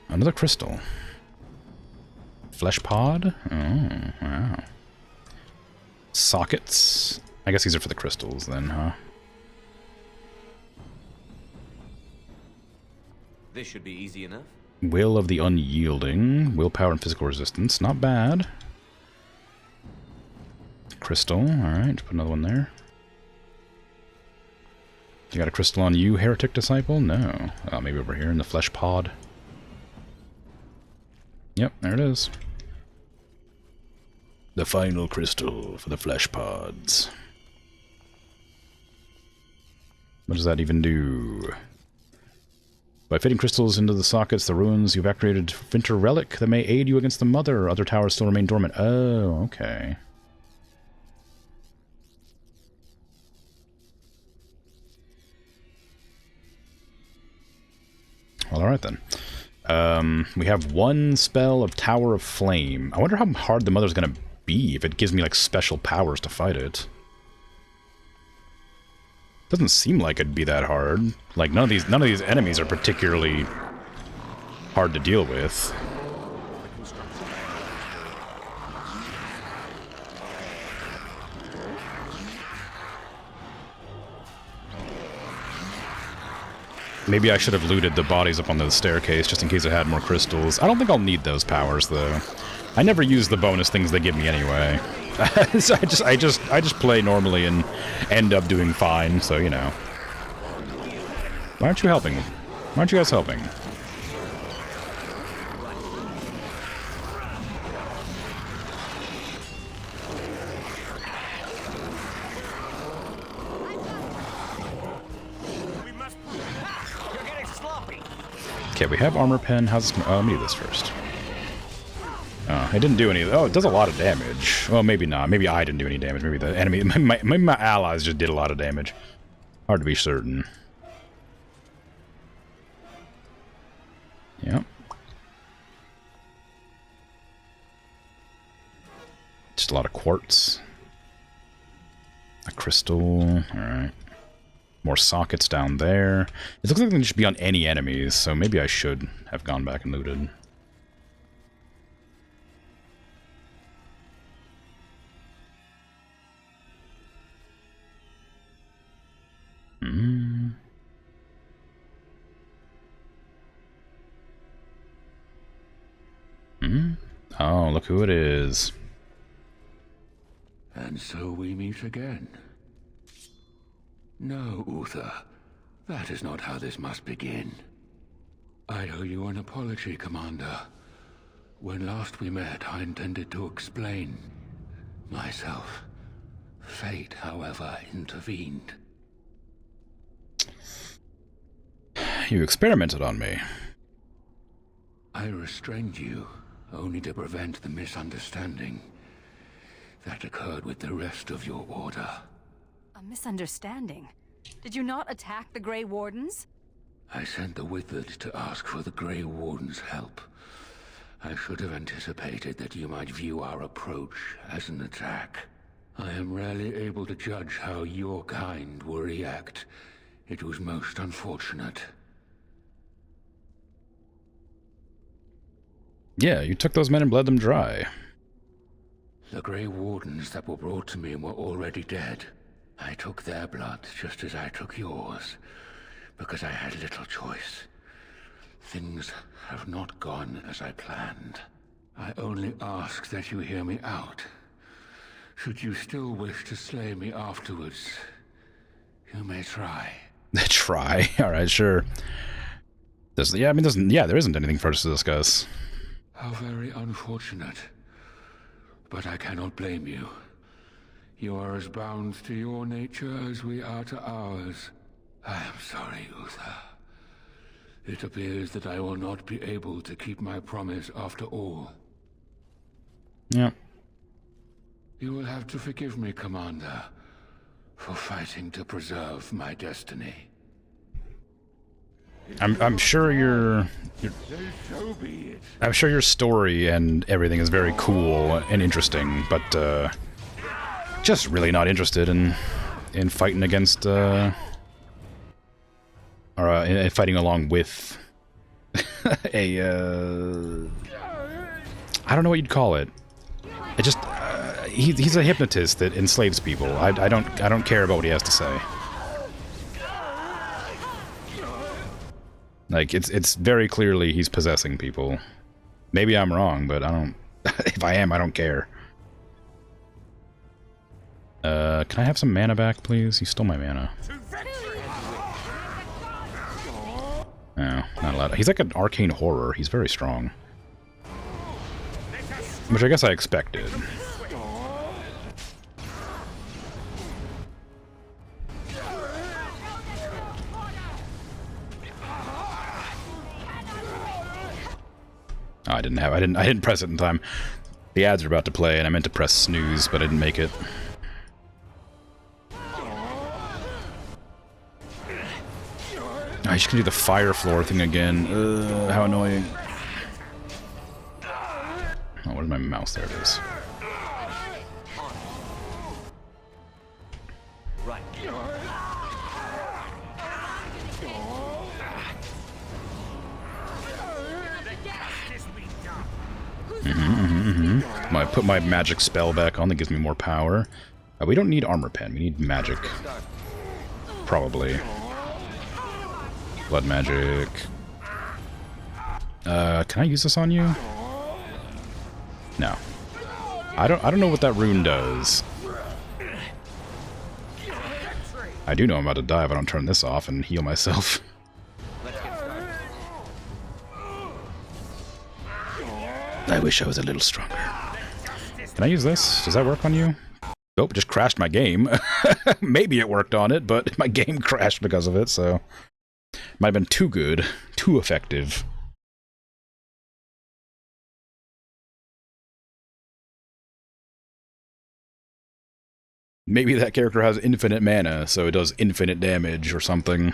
Another crystal. Flesh pod? Oh, wow. Sockets. I guess these are for the crystals then, huh? This should be easy enough. Will of the Unyielding. Willpower and physical resistance. Not bad. Crystal. Alright, put another one there. You got a crystal on you, Heretic Disciple? No. Oh, maybe over here in the flesh pod. Yep, there it is. The final crystal for the flesh pods. What does that even do? By fitting crystals into the sockets, the ruins, you've activated Winter Relic that may aid you against the Mother. Other towers still remain dormant. Oh, okay. Well, alright then. We have one spell of Tower of Flame. I wonder how hard the Mother's gonna be if it gives me, like, special powers to fight it. Doesn't seem like it'd be that hard. Like, none of these enemies are particularly hard to deal with. Maybe I should have looted the bodies up on the staircase just in case it had more crystals. I don't think I'll need those powers though. I never use the bonus things they give me anyway. So I just play normally and end up doing fine, so you know. Why aren't you helping? Why aren't you guys helping? Okay, we have armor pen. How's this gonna... Oh, let me do this first. Oh, it didn't do any... Oh, it does a lot of damage. Well, maybe not. Maybe I didn't do any damage. Maybe the enemy... Maybe my allies just did a lot of damage. Hard to be certain. Yep. Just a lot of quartz. A crystal. Alright. More sockets down there. It looks like they can just be on any enemies, so maybe I should have gone back and looted. Hmm. Hmm? Oh, look who it is. And so we meet again. No, Uther. That is not how this must begin. I owe you an apology, Commander. When last we met, I intended to explain myself. Fate, however, intervened. You experimented on me. I restrained you, only to prevent the misunderstanding that occurred with the rest of your order. A misunderstanding? Did you not attack the Grey Wardens? I sent the Withered to ask for the Grey Warden's help. I should have anticipated that you might view our approach as an attack. I am rarely able to judge how your kind will react. It was most unfortunate. Yeah, you took those men and bled them dry. The Grey Wardens that were brought to me were already dead. I took their blood just as I took yours, because I had little choice. Things have not gone as I planned. I only ask that you hear me out. Should you still wish to slay me afterwards, you may try. Try? Alright, sure. There isn't anything for us to discuss. How very unfortunate. But I cannot blame you. You are as bound to your nature as we are to ours. I am sorry, Uther. It appears that I will not be able to keep my promise after all. Yeah. You will have to forgive me, Commander, for fighting to preserve my destiny. I'm sure I'm sure your story and everything is very cool and interesting, but just really not interested in fighting against in fighting along with a I don't know what you'd call it. It just he's a hypnotist that enslaves people. I don't care about what he has to say. Like, it's very clearly he's possessing people. Maybe I'm wrong, but I don't... if I am, I don't care. Can I have some mana back, please? You stole my mana. No, not allowed. He's like an arcane horror. He's very strong. Which I guess I expected. Oh, I didn't press it in time. The ads are about to play, and I meant to press snooze, but I didn't make it. I just can do the fire floor thing again. How annoying. Oh, where's my mouse? There it is. I put my magic spell back on that gives me more power. We don't need armor pen, we need magic. Probably. Blood magic. Can I use this on you? No. I don't know what that rune does. I do know I'm about to die if I don't turn this off and heal myself. I wish I was a little stronger. Can I use this? Does that work on you? Nope, just crashed my game. Maybe it worked on it, but my game crashed because of it, so... Might have been too good, too effective. Maybe that character has infinite mana, so it does infinite damage or something.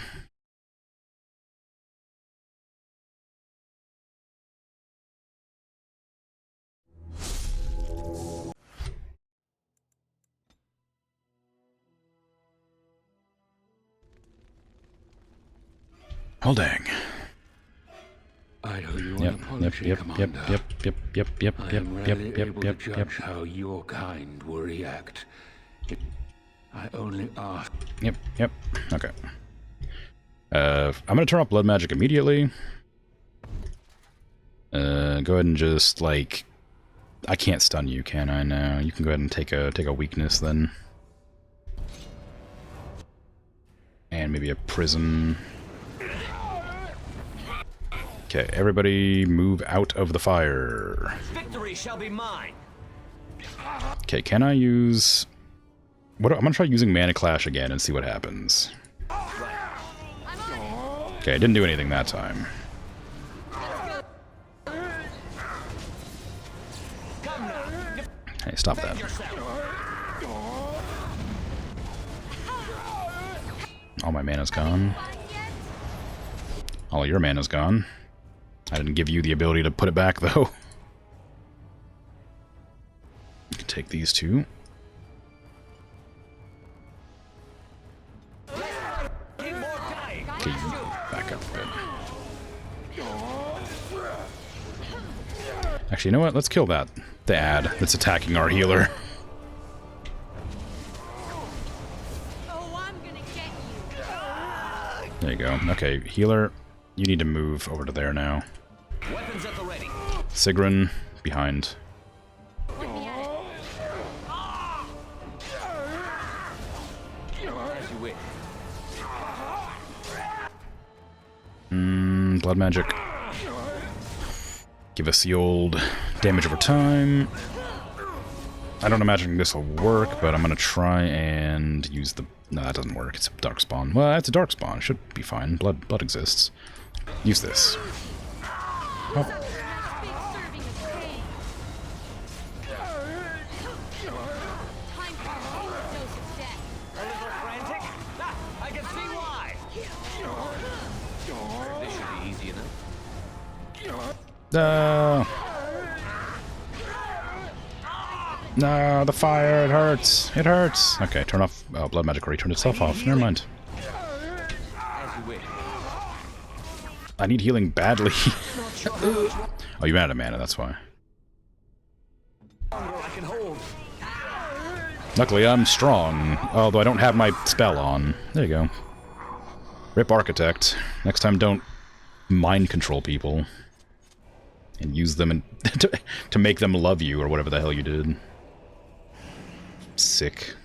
Oh dang. I owe you an apology, Commander. I am rarely able to judge how your kind will react. I only ask. Yep. Okay. I'm gonna turn off blood magic immediately. Go ahead and just, like... I can't stun you, can I? No. You can go ahead and take a weakness, then. And maybe a prison. Okay, everybody move out of the fire. Victory shall be mine. Okay, can I use... I'm gonna try using Mana Clash again and see what happens. Okay, I didn't do anything that time. Hey, stop that. All my mana's gone. All your mana's gone. I didn't give you the ability to put it back, though. You can take these two. Okay, back up a bit. Actually, you know what? Let's kill that. The ad that's attacking our healer. There you go. Okay, healer, you need to move over to there now. Weapons at the ready. Sigrun, behind. Blood magic. Give us the old damage over time. I don't imagine this will work, but I'm gonna try and use the No, that doesn't work. It's a darkspawn. Well, it's a darkspawn. It should be fine. Blood exists. Use this. Oh. No, the fire, it hurts. It hurts. Okay, turn off. Oh, blood magic already turned itself off. Never mind. I need healing badly. Oh, you ran out of mana, that's why. Luckily, I'm strong, although I don't have my spell on. There you go. Rip Architect. Next time, don't mind control people. And use them and to make them love you, or whatever the hell you did. Sick.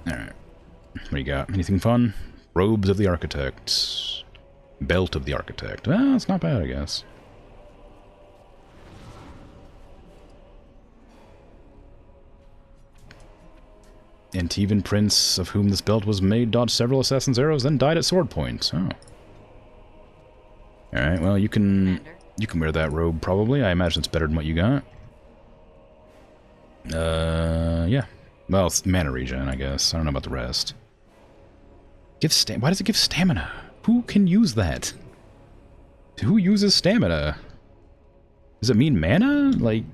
Alright. What do you got? Anything fun? Robes of the Architect. Belt of the Architect. Well, it's not bad, I guess. Antivan Prince, of whom this belt was made, dodged several assassin's arrows, then died at sword point. Oh. Alright, well, you can wear that robe, probably. I imagine it's better than what you got. Yeah. Well, it's mana regen, I guess. I don't know about the rest. Why does it give stamina? Who can use that? Who uses stamina? Does it mean mana? Like...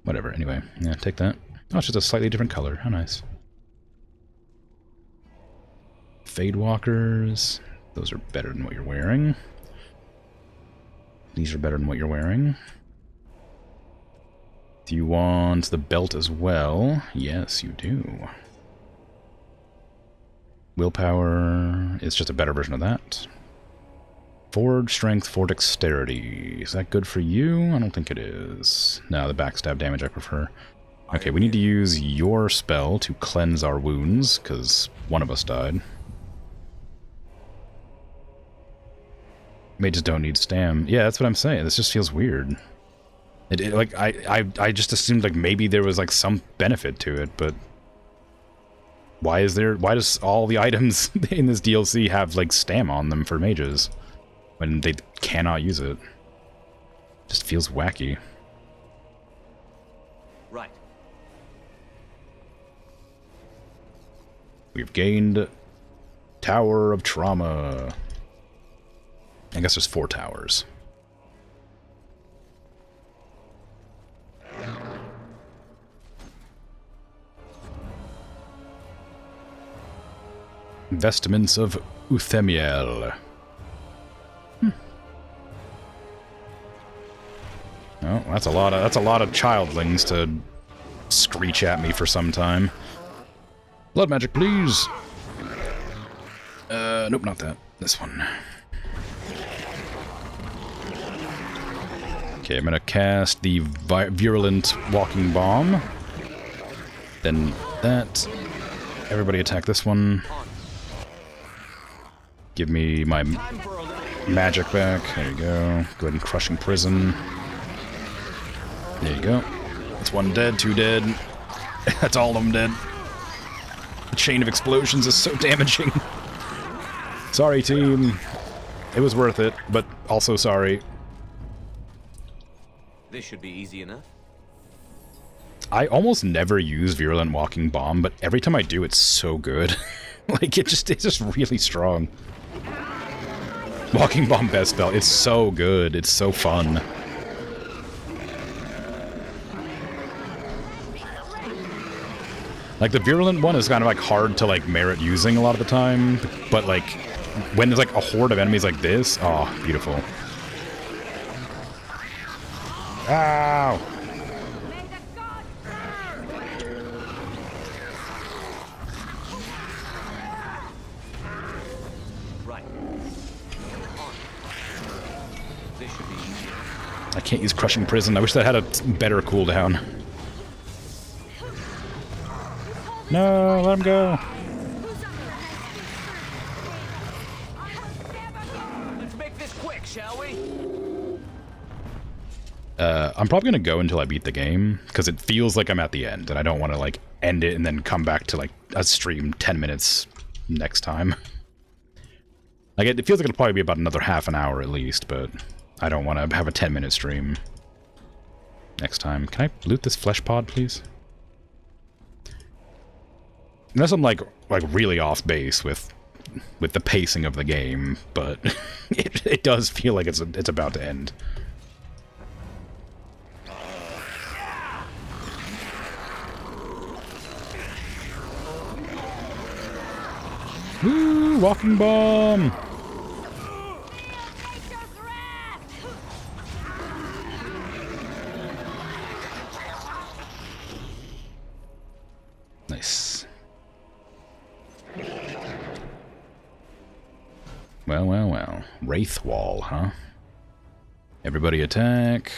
Whatever, anyway. Yeah, take that. Oh, it's just a slightly different color. How nice. Fade Walkers. Those are better than what you're wearing. These are better than what you're wearing. Do you want the belt as well? Yes, you do. Willpower is just a better version of that. Forge Strength for Dexterity. Is that good for you? I don't think it is. No, the backstab damage I prefer. Okay, we need to use your spell to cleanse our wounds, because one of us died. Mages don't need stam. Yeah, that's what I'm saying. This just feels weird. Like, I just assumed, like, maybe there was, like, some benefit to it, but... Why does all the items in this DLC have, like, stam on them for mages? When they cannot use it. Just feels wacky. Right. We've gained Tower of Trauma. I guess there's 4 towers. Vestments of Uthemiel. Oh, that's a lot of childlings to screech at me for some time. Blood magic, please. Nope, not that. This one. Okay, I'm gonna cast the Virulent Walking Bomb. Then that. Everybody attack this one. Give me my magic back. There you go. Go ahead and Crushing Prison. There you go. That's 1 dead, 2 dead. That's all of them dead. The chain of explosions is so damaging. Sorry, team. It was worth it, but also sorry. This should be easy enough. I almost never use Virulent Walking Bomb, but every time I do, it's so good. Like, it's just really strong. Walking Bomb best spell. It's so good. It's so fun. Like, the Virulent one is kind of, like, hard to, like, merit using a lot of the time, but, like, when there's, like, a horde of enemies like this, oh, beautiful. Ow! I can't use Crushing Prison. I wish that had a better cooldown. No, let him go. Let's make this quick, shall we? I'm probably going to go until I beat the game, because it feels like I'm at the end, and I don't want to, like, end it and then come back to, like, a stream 10 minutes next time. Like, it feels like it'll probably be about another half an hour at least, but I don't want to have a 10-minute stream next time. Can I loot this flesh pod, please? Unless I'm, like really off base with the pacing of the game, but it does feel like it's about to end. Woo! Walking bomb! Nice. Well, well, well. Wraith Wall, huh? Everybody attack.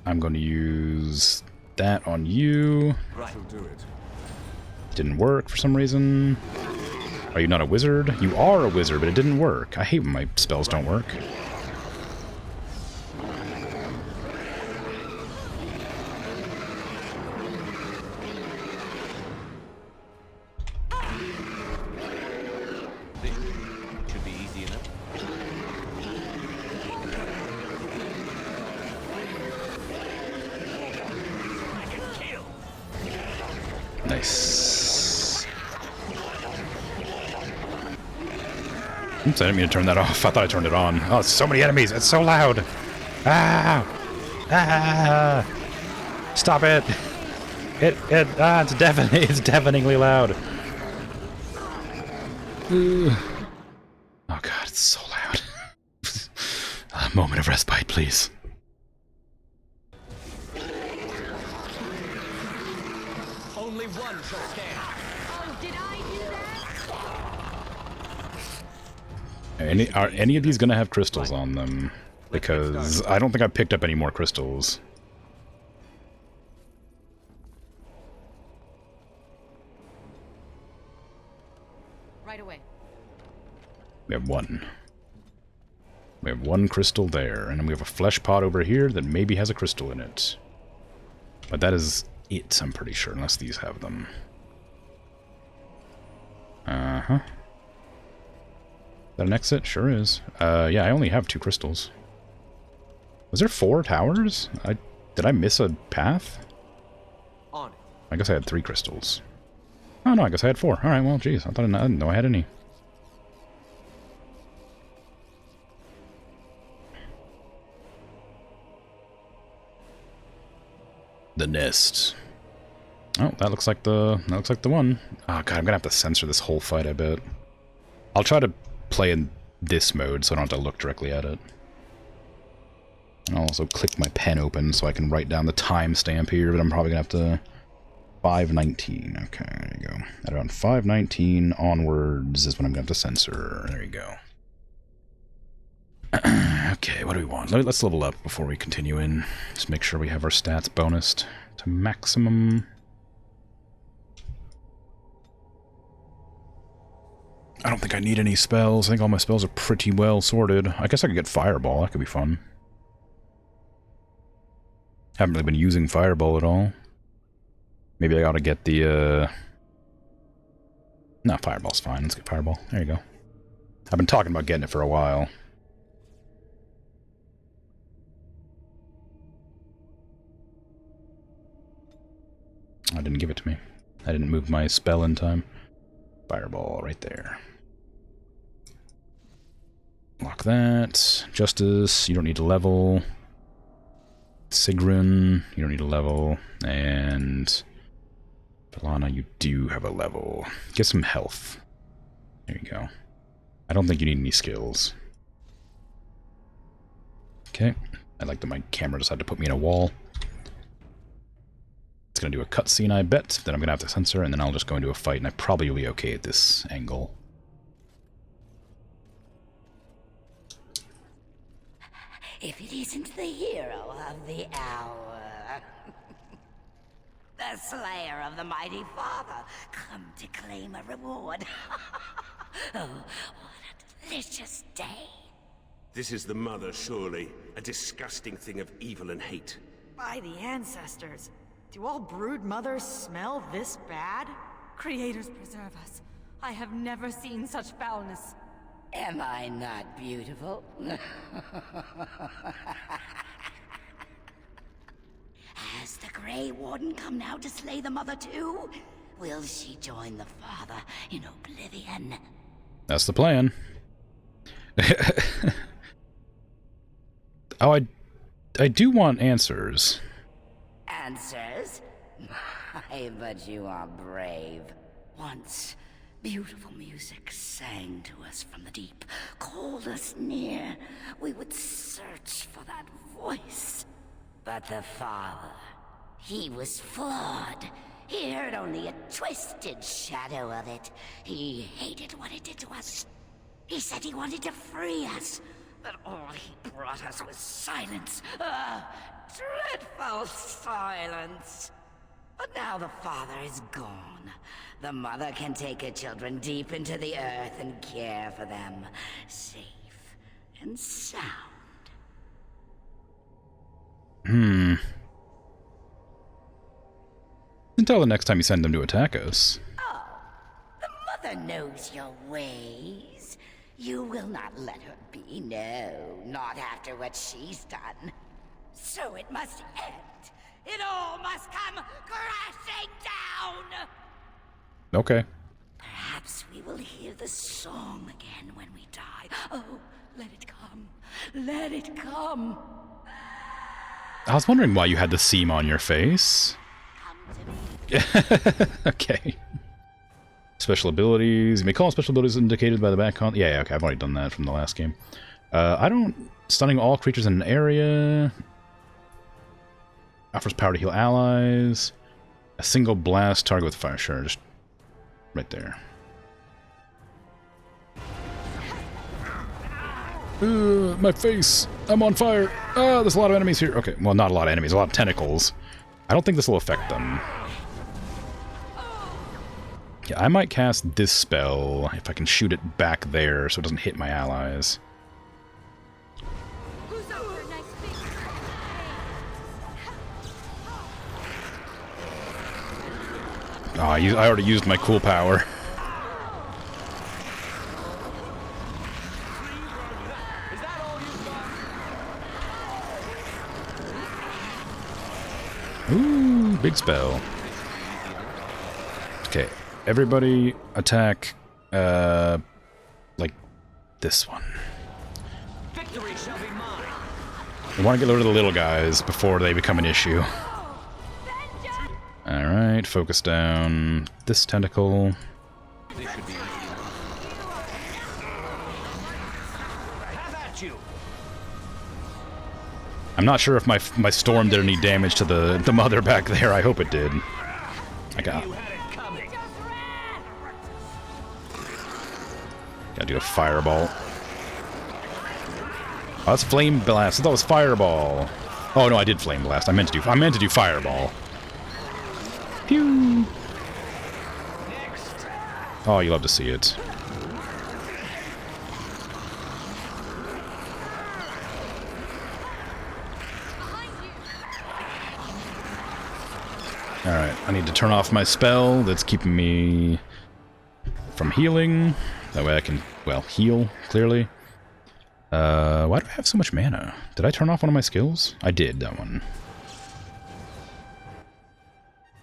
I'm going to use that on you. Right. Do it. Didn't work for some reason. Are you not a wizard? You are a wizard, but it didn't work. I hate when my spells don't work. Should be easy enough. Nice. Oops, I didn't mean to turn that off. I thought I turned it on. Oh, so many enemies. It's so loud. Ah! Ah! Stop it. It's deafening. It's deafeningly loud. Ooh. Oh god, it's so loud. A moment of respite, please. Only one shall stand. Oh, did I do that? Are any of these gonna have crystals on them? Because I don't think I picked up any more crystals. Right away. We have one. We have one crystal there, and then we have a flesh pot over here that maybe has a crystal in it. But that is it, I'm pretty sure, unless these have them. Uh-huh. Is that an exit? Sure is. Yeah, I only have 2 crystals. Was there 4 towers? Did I miss a path? On it. I guess I had 3 crystals. Oh no, I guess I had 4. Alright, well, geez, I didn't know I had any. The nest. Oh, that looks like the one. Oh god, I'm gonna have to censor this whole fight, I bet. I'll try to play in this mode so I don't have to look directly at it. I'll also click my pen open so I can write down the timestamp here, but I'm probably gonna have to 5:19. Okay, there you go. At around 5:19 onwards is when I'm gonna have to censor. There you go. Okay, what do we want? Let's level up before we continue in. Just make sure we have our stats bonused to maximum. I don't think I need any spells. I think all my spells are pretty well sorted. I guess I could get Fireball. That could be fun. Haven't really been using Fireball at all. Maybe I ought to get the, No, Fireball's fine. Let's get Fireball. There you go. I've been talking about getting it for a while. I didn't give it to me. I didn't move my spell in time. Fireball right there. Lock that. Justice, you don't need to level. Sigrun, you don't need a level. And Belana, you do have a level. Get some health. There you go. I don't think you need any skills. Okay. I like that my camera decided to put me in a wall. It's going to do a cutscene, I bet. Then I'm going to have to censor, and then I'll just go into a fight, and I probably will be okay at this angle. If it isn't the hero of the hour. The slayer of the mighty father, come to claim a reward. Oh, what a delicious day. This is the mother, surely. A disgusting thing of evil and hate. By the ancestors. Do all brood mothers smell this bad? Creators preserve us. I have never seen such foulness. Am I not beautiful? Has the Grey Warden come now to slay the mother too? Will she join the father in oblivion? That's the plan. Oh, I do want answers. Answers? But you are brave. Once, beautiful music sang to us from the deep, called us near. We would search for that voice. But the father, he was flawed. He heard only a twisted shadow of it. He hated what it did to us. He said he wanted to free us, but all he brought us was silence. Dreadful silence. But now the father is gone. The mother can take her children deep into the earth and care for them, safe and sound. Until the next time you send them to attack us. Oh, the mother knows your ways. You will not let her be, no, not after what she's done. So it must end. It all must come crashing down! Okay. Perhaps we will hear the song again when we die. Oh, let it come. Let it come. I was wondering why you had the seam on your face. Okay. Special abilities. You may call special abilities indicated by the back con. Yeah, okay, I've already done that from the last game. I don't... Stunning all creatures in an area. Offers power to heal allies. A single blast target with fire. Sure, just right there. My face! I'm on fire! There's a lot of enemies here. Okay, well, not a lot of enemies, a lot of tentacles. I don't think this will affect them. Yeah, I might cast this spell if I can shoot it back there so it doesn't hit my allies. Oh, I already used my cool power. Ooh, big spell. Okay, everybody attack, like this one. Victory shall be mine. We want to get rid of the little guys before they become an issue. Alright, focus down this tentacle. I'm not sure if my storm did any damage to the mother back there. I hope it did. Gotta do a fireball. Oh, that's flame blast. I thought it was fireball. Oh no, I did flame blast. I meant to do fireball. Pew! Oh, you love to see it. Alright, I need to turn off my spell that's keeping me from healing. That way I can, well, heal, clearly. Why do I have so much mana? Did I turn off one of my skills? I did, that one.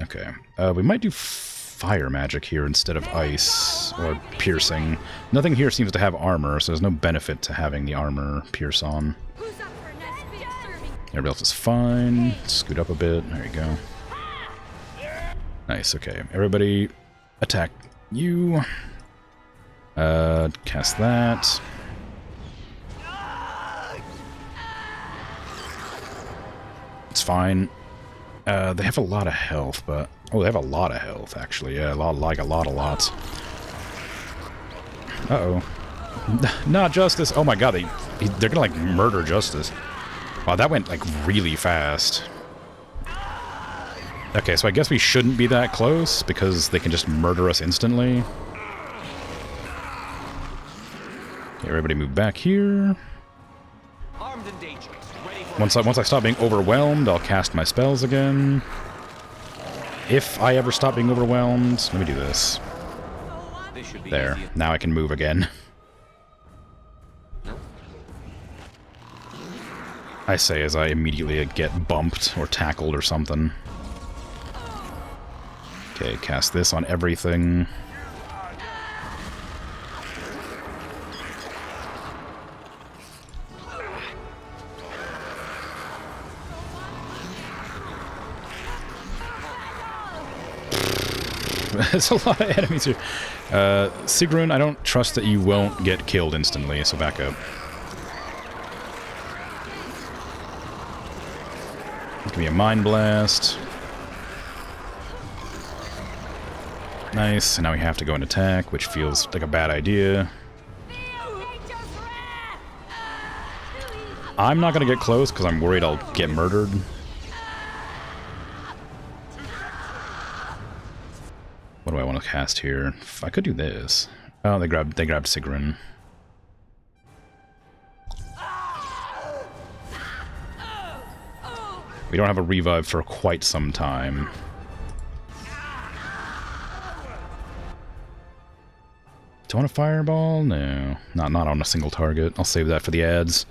Okay, we might do fire magic here instead of ice or piercing. Nothing here seems to have armor, so there's no benefit to having the armor pierce on. Everybody else is fine. Scoot up a bit. There you go. Nice, okay. Everybody attack you. Cast that. It's fine. They have a lot of health, but... Oh, they have a lot of health, actually. Yeah, a lot. Uh-oh. Not Justice! Oh my god, they're gonna, like, murder Justice. Wow, that went, like, really fast. Okay, so I guess we shouldn't be that close, because they can just murder us instantly. Okay, everybody move back here. Once I stop being overwhelmed, I'll cast my spells again. If I ever stop being overwhelmed, let me do this. There. Now I can move again. I say as I immediately get bumped or tackled or something. Okay, cast this on everything. There's a lot of enemies here. Sigrun, I don't trust that you won't get killed instantly, so back up. Give me a Mind Blast. Nice, and now we have to go and attack, which feels like a bad idea. I'm not going to get close because I'm worried I'll get murdered. What do I want to cast here? I could do this. Oh, they grabbed Sigrun. We don't have a revive for quite some time. Do I want a fireball? No. Not on a single target. I'll save that for the ads.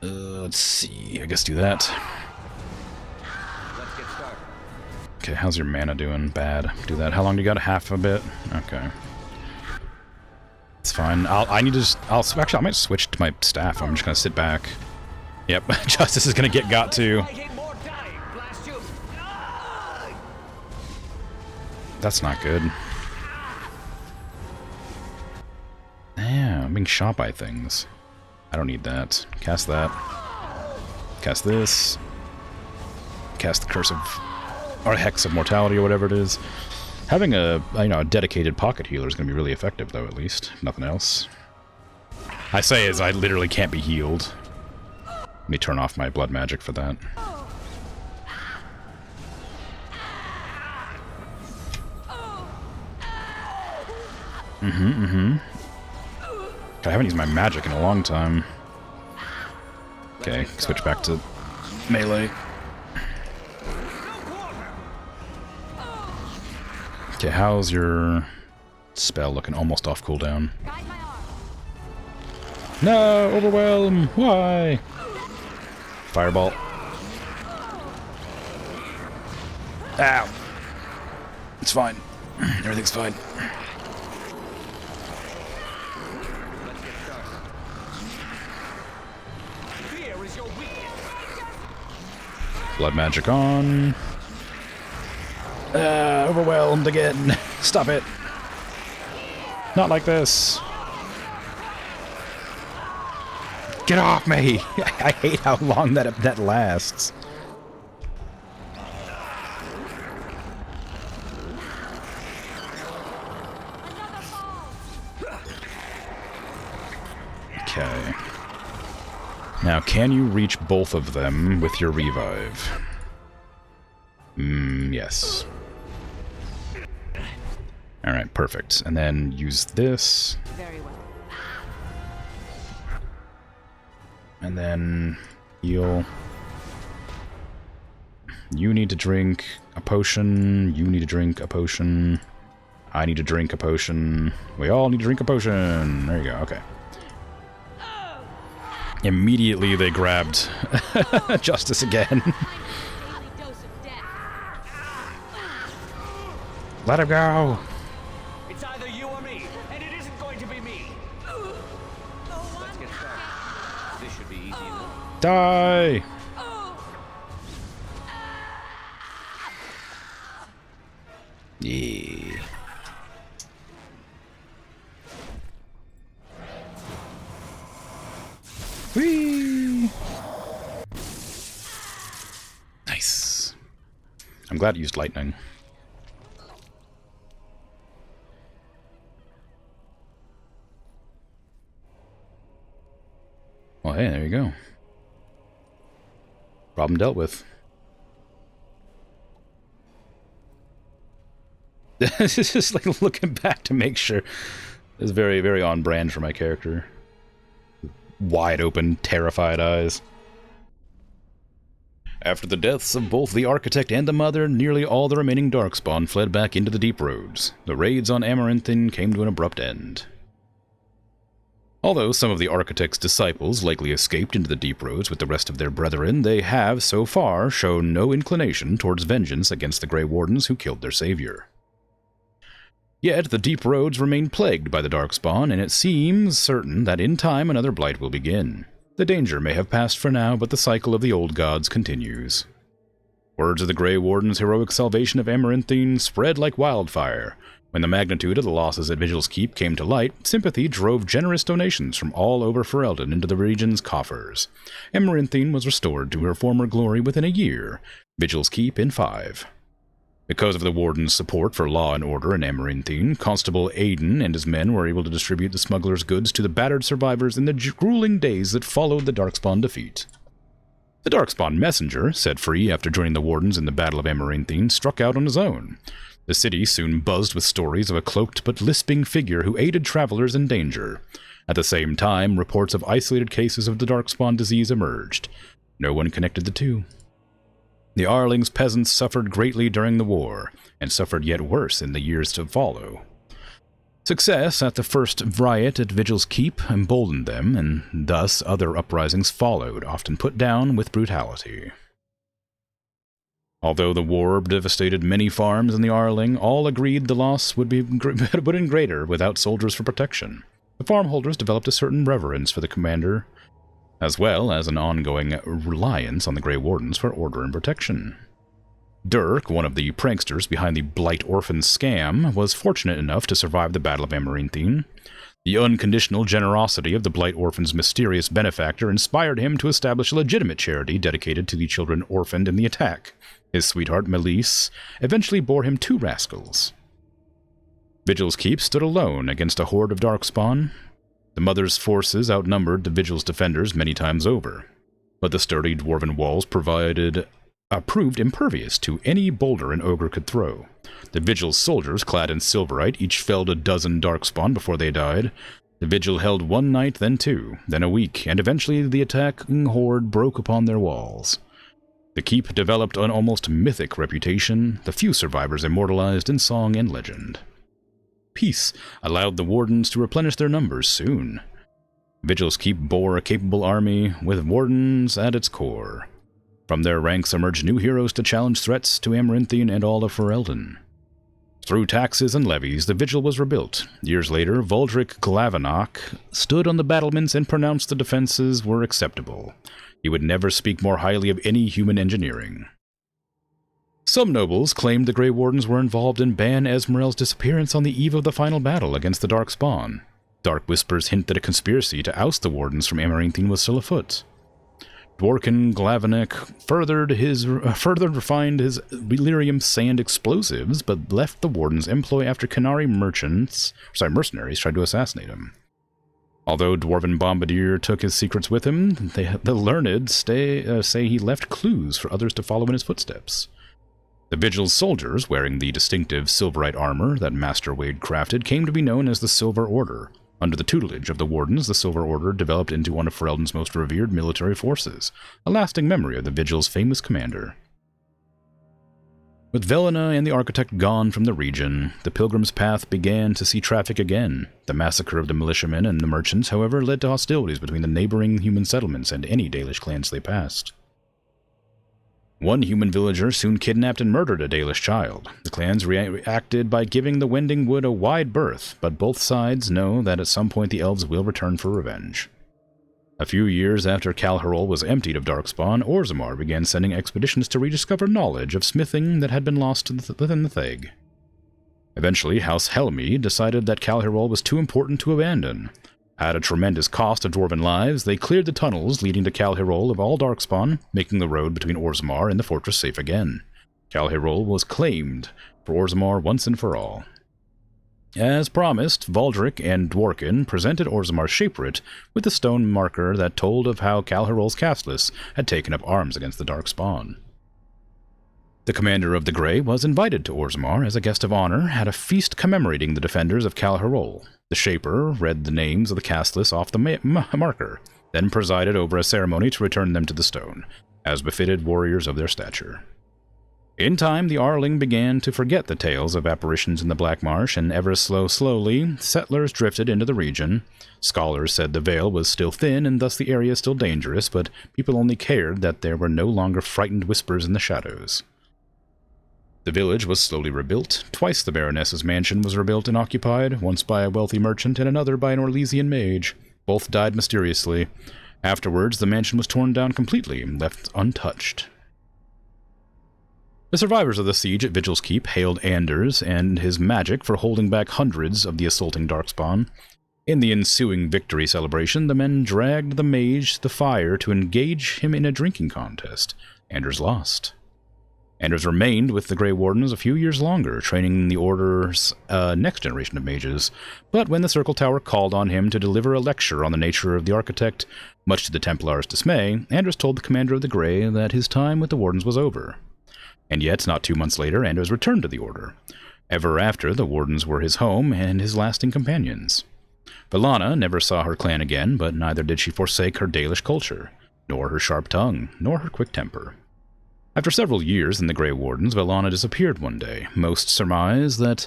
Let's see. I guess do that. Okay, how's your mana doing? Bad. Do that. How long do you got? Half a bit? Okay. It's fine. I need to just... Actually, I might switch to my staff. I'm just gonna sit back. Yep, Justice is gonna get got too. That's not good. Yeah, I'm being shot by things. I don't need that. Cast that. Cast this. Cast the Curse of... or Hex of Mortality or whatever it is. Having a dedicated pocket healer is going to be really effective, though, at least. Nothing else. I say as I literally can't be healed. Let me turn off my blood magic for that. God, I haven't used my magic in a long time. Okay, switch back to melee. Okay, how's your spell looking? Almost off cooldown. No! Overwhelm! Why? Fireball. Ow! It's fine. Everything's fine. Blood magic on. Overwhelmed again. Stop it. Not like this. Get off me! I hate how long that lasts. Okay. Now, can you reach both of them with your revive? Yes. Alright, perfect. And then use this. Very well. And then heal. You need to drink a potion. You need to drink a potion. I need to drink a potion. We all need to drink a potion. There you go. Okay. Immediately they grabbed Justice again. Let him go. It's either you or me, and it isn't going to be me. Let's get started. This should be easy enough. Die. Yeah. Whee! Nice. I'm glad I used lightning. Well, hey, there you go. Problem dealt with. This is just like looking back to make sure it's very, very on brand for my character. wide open, terrified eyes. After the deaths of both the Architect and the Mother, nearly all the remaining Darkspawn fled back into the Deep Roads. The raids on Amaranthine came to an abrupt end. Although some of the Architect's disciples likely escaped into the Deep Roads with the rest of their brethren, they have, so far, shown no inclination towards vengeance against the Grey Wardens who killed their savior. Yet the Deep Roads remain plagued by the Darkspawn, and it seems certain that in time another blight will begin. The danger may have passed for now, but the cycle of the old gods continues. Words of the Grey Warden's heroic salvation of Amaranthine spread like wildfire. When the magnitude of the losses at Vigil's Keep came to light, sympathy drove generous donations from all over Ferelden into the region's coffers. Amaranthine was restored to her former glory within a year, Vigil's Keep in 5. Because of the Warden's support for law and order in Amaranthine, Constable Aiden and his men were able to distribute the smugglers' goods to the battered survivors in the grueling days that followed the Darkspawn defeat. The Darkspawn messenger, set free after joining the Wardens in the Battle of Amaranthine, struck out on his own. The city soon buzzed with stories of a cloaked but lisping figure who aided travelers in danger. At the same time, reports of isolated cases of the Darkspawn disease emerged. No one connected the two. The Arling's peasants suffered greatly during the war, and suffered yet worse in the years to follow. Success at the first riot at Vigil's Keep emboldened them, and thus other uprisings followed, often put down with brutality. Although the war devastated many farms in the Arling, all agreed the loss would have been greater without soldiers for protection. The farmholders developed a certain reverence for the commander, as well as an ongoing reliance on the Grey Wardens for order and protection. Dirk, one of the pranksters behind the Blight Orphan scam, was fortunate enough to survive the Battle of Amaranthine. The unconditional generosity of the Blight Orphan's mysterious benefactor inspired him to establish a legitimate charity dedicated to the children orphaned in the attack. His sweetheart, Melisse, eventually bore him 2 rascals. Vigil's Keep stood alone against a horde of Darkspawn. The Mother's forces outnumbered the Vigil's defenders many times over, but the sturdy dwarven walls proved impervious to any boulder an ogre could throw. The Vigil's soldiers, clad in silverite, each felled a dozen Darkspawn before they died. The Vigil held 1 night, then 2, then a week, and eventually the attacking horde broke upon their walls. The Keep developed an almost mythic reputation, the few survivors immortalized in song and legend. Peace allowed the Wardens to replenish their numbers soon. Vigil's Keep bore a capable army, with Wardens at its core. From their ranks emerged new heroes to challenge threats to Amaranthine and all of Ferelden. Through taxes and levies, the Vigil was rebuilt. Years later, Vuldrik Glavenok stood on the battlements and pronounced the defenses were acceptable. He would never speak more highly of any human engineering. Some nobles claimed the Grey Wardens were involved in Ban Esmeral's disappearance on the eve of the final battle against the Darkspawn. Dark whispers hint that a conspiracy to oust the Wardens from Amaranthine was still afoot. Dworkin Glavenok further refined his Delirium Sand explosives, but left the Warden's employ after Canary mercenaries tried to assassinate him. Although Dwarven Bombardier took his secrets with him, the learned say he left clues for others to follow in his footsteps. The Vigil's soldiers, wearing the distinctive silverite armor that Master Wade crafted, came to be known as the Silver Order. Under the tutelage of the Wardens, the Silver Order developed into one of Ferelden's most revered military forces, a lasting memory of the Vigil's famous commander. With Velena and the Architect gone from the region, the Pilgrim's Path began to see traffic again. The massacre of the militiamen and the merchants, however, led to hostilities between the neighboring human settlements and any Dalish clans they passed. One human villager soon kidnapped and murdered a Dalish child. The clans reacted by giving the Wending Wood a wide berth, but both sides know that at some point the elves will return for revenge. A few years after Calharol was emptied of Darkspawn, Orzammar began sending expeditions to rediscover knowledge of smithing that had been lost within the Theg. Eventually, House Helmi decided that Calharol was too important to abandon. At a tremendous cost of dwarven lives, they cleared the tunnels leading to Calharol of all Darkspawn, making the road between Orzammar and the fortress safe again. Calharol was claimed for Orzammar once and for all. As promised, Vuldrik and Dworkin presented Orzammar's Shaperit with the stone marker that told of how Calharol's Castless had taken up arms against the Darkspawn. The commander of the Grey was invited to Orzammar as a guest of honor at a feast commemorating the defenders of Calharol. The Shaper read the names of the Castless off the marker. then presided over a ceremony to return them to the stone, as befitted warriors of their stature. In time, the Arling began to forget the tales of apparitions in the Black Marsh, and ever slowly, settlers drifted into the region. Scholars said the veil was still thin, and thus the area still dangerous, but people only cared that there were no longer frightened whispers in the shadows. The village was slowly rebuilt. Twice the Baroness's mansion was rebuilt and occupied, once by a wealthy merchant and another by an Orlesian mage. Both died mysteriously. Afterwards, the mansion was torn down completely and left untouched. The survivors of the siege at Vigil's Keep hailed Anders and his magic for holding back hundreds of the assaulting Darkspawn. In the ensuing victory celebration, the men dragged the mage to the fire to engage him in a drinking contest. Anders lost. Anders remained with the Grey Wardens a few years longer, training the Order's next generation of mages, but when the Circle Tower called on him to deliver a lecture on the nature of the Architect, much to the Templars' dismay, Anders told the commander of the Grey that his time with the Wardens was over. And yet, not 2 months later, Anders returned to the Order. Ever after, the Wardens were his home and his lasting companions. Valana never saw her clan again, but neither did she forsake her Dalish culture, nor her sharp tongue, nor her quick temper. After several years in the Grey Wardens, Valana disappeared one day. Most surmise that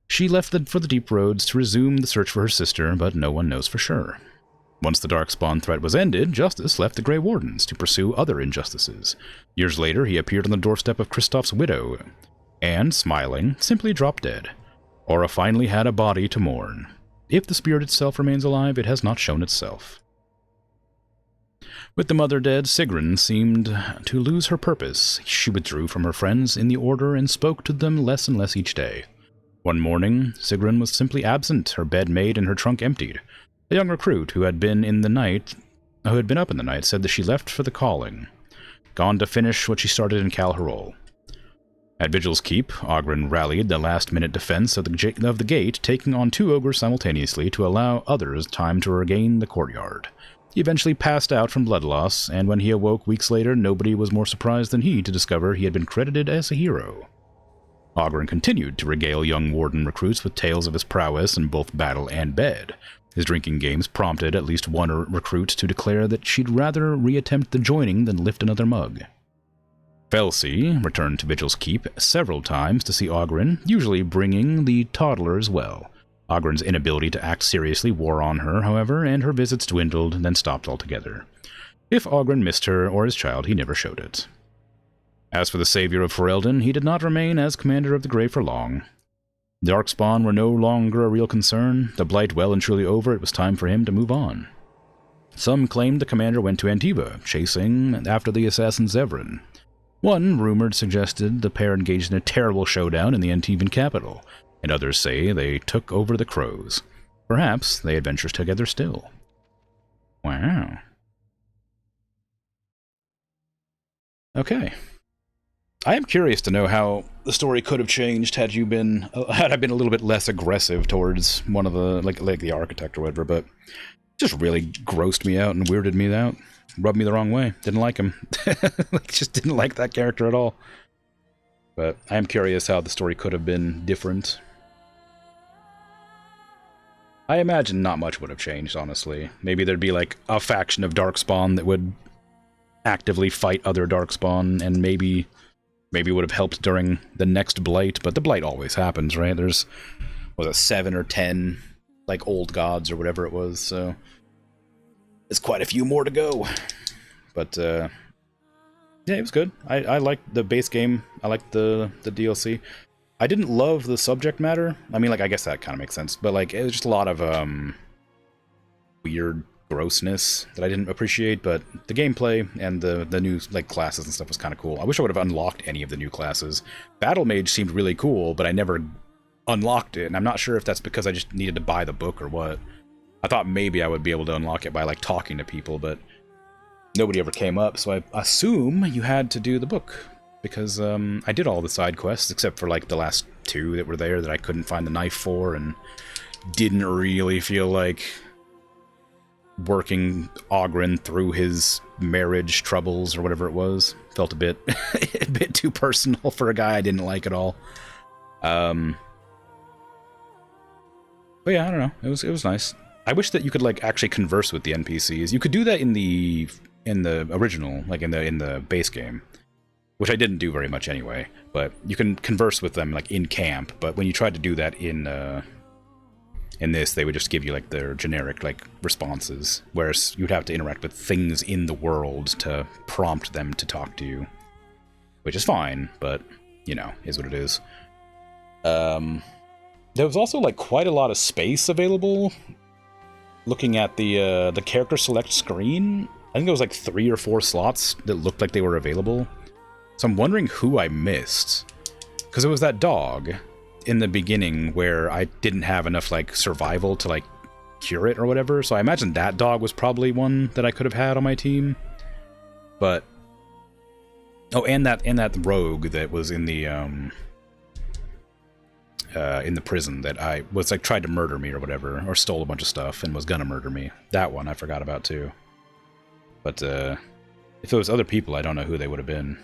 she left for the Deep Roads to resume the search for her sister, but no one knows for sure. Once the Darkspawn threat was ended, Justice left the Grey Wardens to pursue other injustices. Years later, he appeared on the doorstep of Kristoff's widow, and, smiling, simply dropped dead. Aura finally had a body to mourn. If the spirit itself remains alive, it has not shown itself. With the mother dead, Sigrun seemed to lose her purpose. She withdrew from her friends in the Order and spoke to them less and less each day. One morning, Sigrun was simply absent, her bed made and her trunk emptied. A young recruit who had been up in the night, said that she left for the calling, gone to finish what she started in Calharol. At Vigil's Keep, Oghren rallied the last-minute defense of the gate, taking on 2 ogres simultaneously to allow others time to regain the courtyard. He eventually passed out from blood loss, and when he awoke weeks later, nobody was more surprised than he to discover he had been credited as a hero. Oghren continued to regale young Warden recruits with tales of his prowess in both battle and bed. His drinking games prompted at least one recruit to declare that she'd rather reattempt the joining than lift another mug. Felsi returned to Vigil's Keep several times to see Oghren, usually bringing the toddler as well. Oghren's inability to act seriously wore on her, however, and her visits dwindled and then stopped altogether. If Oghren missed her or his child, he never showed it. As for the savior of Ferelden, he did not remain as commander of the Grey for long. Darkspawn were no longer a real concern. The blight well and truly over, it was time for him to move on. Some claimed the commander went to Antiva, chasing after the assassin Zevran. One, rumored, suggested the pair engaged in a terrible showdown in the Antivan capital, and others say they took over the Crows. Perhaps they adventure together still. Wow. Okay. I am curious to know how the story could have changed had I been a little bit less aggressive towards one of the like the Architect or whatever, but it just really grossed me out and weirded me out. Rubbed me the wrong way. Didn't like him. Just didn't like that character at all. But I am curious how the story could have been different. I imagine not much would have changed, honestly. Maybe there'd be like a faction of Darkspawn that would actively fight other Darkspawn, and maybe would have helped during the next Blight, but the Blight always happens, right? There's, 7 or 10, like, old gods or whatever it was, so there's quite a few more to go. But, yeah, it was good. I liked the base game. I liked the DLC. I didn't love the subject matter. I mean, like, I guess that kind of makes sense, but, like, it was just a lot of, weird grossness that I didn't appreciate, but the gameplay and the new like classes and stuff was kind of cool. I wish I would have unlocked any of the new classes. Battle Mage seemed really cool, but I never unlocked it, and I'm not sure if that's because I just needed to buy the book or what. I thought maybe I would be able to unlock it by like talking to people, but nobody ever came up, so I assume you had to do the book, because I did all the side quests except for like the last 2 that were there that I couldn't find the knife for, and didn't really feel like working Oghren through his marriage troubles or whatever it was. Felt a bit too personal for a guy I didn't like at all. But yeah, I don't know. It was nice. I wish that you could like actually converse with the NPCs. You could do that in the original, like in the base game, which I didn't do very much anyway. But you can converse with them like in camp. But when you tried to do that in this, they would just give you like their generic like responses, whereas you'd have to interact with things in the world to prompt them to talk to you, which is fine, but you know, is what it is. There was also like quite a lot of space available. Looking at the character select screen, I think there was like 3 or 4 slots that looked like they were available. So I'm wondering who I missed, because it was that dog in the beginning where I didn't have enough like survival to like cure it or whatever. So I imagine that dog was probably one that I could have had on my team. But and that rogue that was in the prison that I was like tried to murder me or whatever, or stole a bunch of stuff and was gonna murder me. That one I forgot about too. But if it was other people, I don't know who they would have been.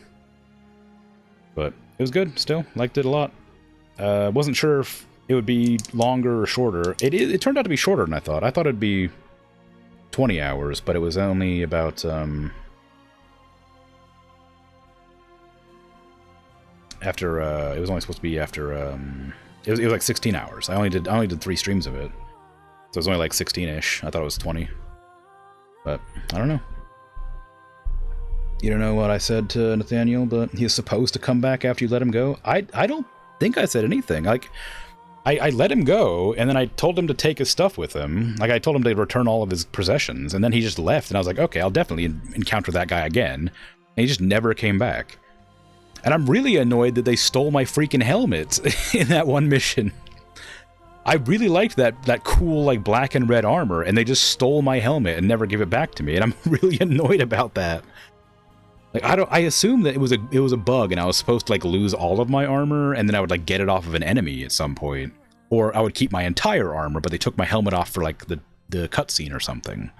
But it was good. Still liked it a lot. Wasn't sure if it would be longer or shorter. It turned out to be shorter than I thought. I thought it'd be 20 hours, but it was only about after it was only supposed to be after it was like 16 hours. I only did 3 streams of it, so it was only like 16-ish. I thought it was 20, but I don't know. You don't know what I said to Nathaniel, but he's supposed to come back after you let him go. I don't think I said anything. Like, I let him go, and then I told him to take his stuff with him. Like, I told him to return all of his possessions, and then he just left, and I was like, okay, I'll definitely encounter that guy again. And he just never came back. And I'm really annoyed that they stole my freaking helmet in that one mission. I really liked that cool, like, black and red armor, and they just stole my helmet and never gave it back to me, and I'm really annoyed about that. Like, I assumed that it was a bug, and I was supposed to like lose all of my armor, and then I would like get it off of an enemy at some point, or I would keep my entire armor, but they took my helmet off for like the cutscene or something.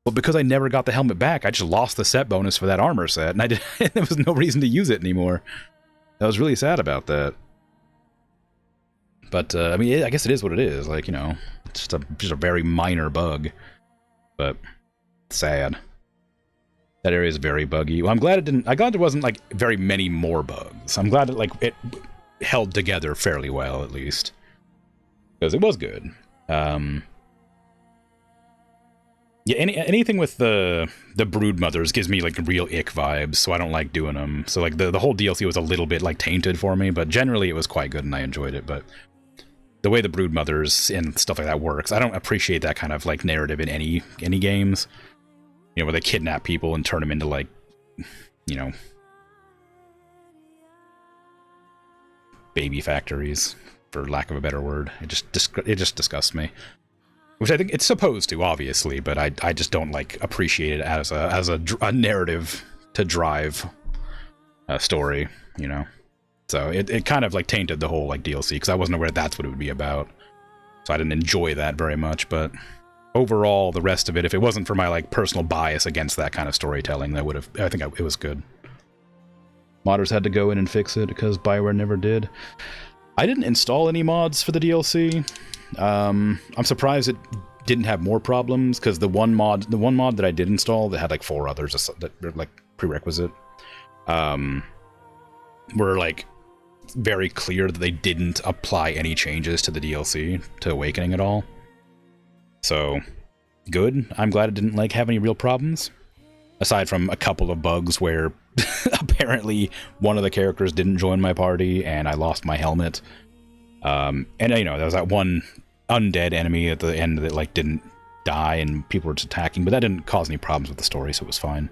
But because I never got the helmet back, I just lost the set bonus for that armor set, and there was no reason to use it anymore. I was really sad about that. But I mean, I guess it is what it is. Like, you know, it's just a very minor bug, but sad. That area is very buggy. Well, I'm glad there wasn't like very many more bugs. I'm glad it held together fairly well, at least, because it was good. Yeah, anything with the brood mothers gives me like real ick vibes, so I don't like doing them. So like the whole DLC was a little bit like tainted for me, but generally it was quite good and I enjoyed it. But the way the brood mothers and stuff like that works, I don't appreciate that kind of like narrative in any games. You know, where they kidnap people and turn them into, like, you know, baby factories, for lack of a better word. It just disgusts me. Which I think it's supposed to, obviously, but I just don't, like, appreciate it as a narrative to drive a story, you know? So it kind of, like, tainted the whole, like, DLC, because I wasn't aware that's what it would be about. So I didn't enjoy that very much, but overall, the rest of it, if it wasn't for my like personal bias against that kind of storytelling, I think it was good. Modders had to go in and fix it because BioWare never did. I didn't install any mods for the DLC. I'm surprised it didn't have more problems, because the one mod that I did install that had like 4 others that were like prerequisite, were like very clear that they didn't apply any changes to the DLC to Awakening at all. So, good. I'm glad it didn't like have any real problems. Aside from a couple of bugs where apparently one of the characters didn't join my party and I lost my helmet. And you know, there was that one undead enemy at the end that like didn't die and people were just attacking, but that didn't cause any problems with the story, so it was fine.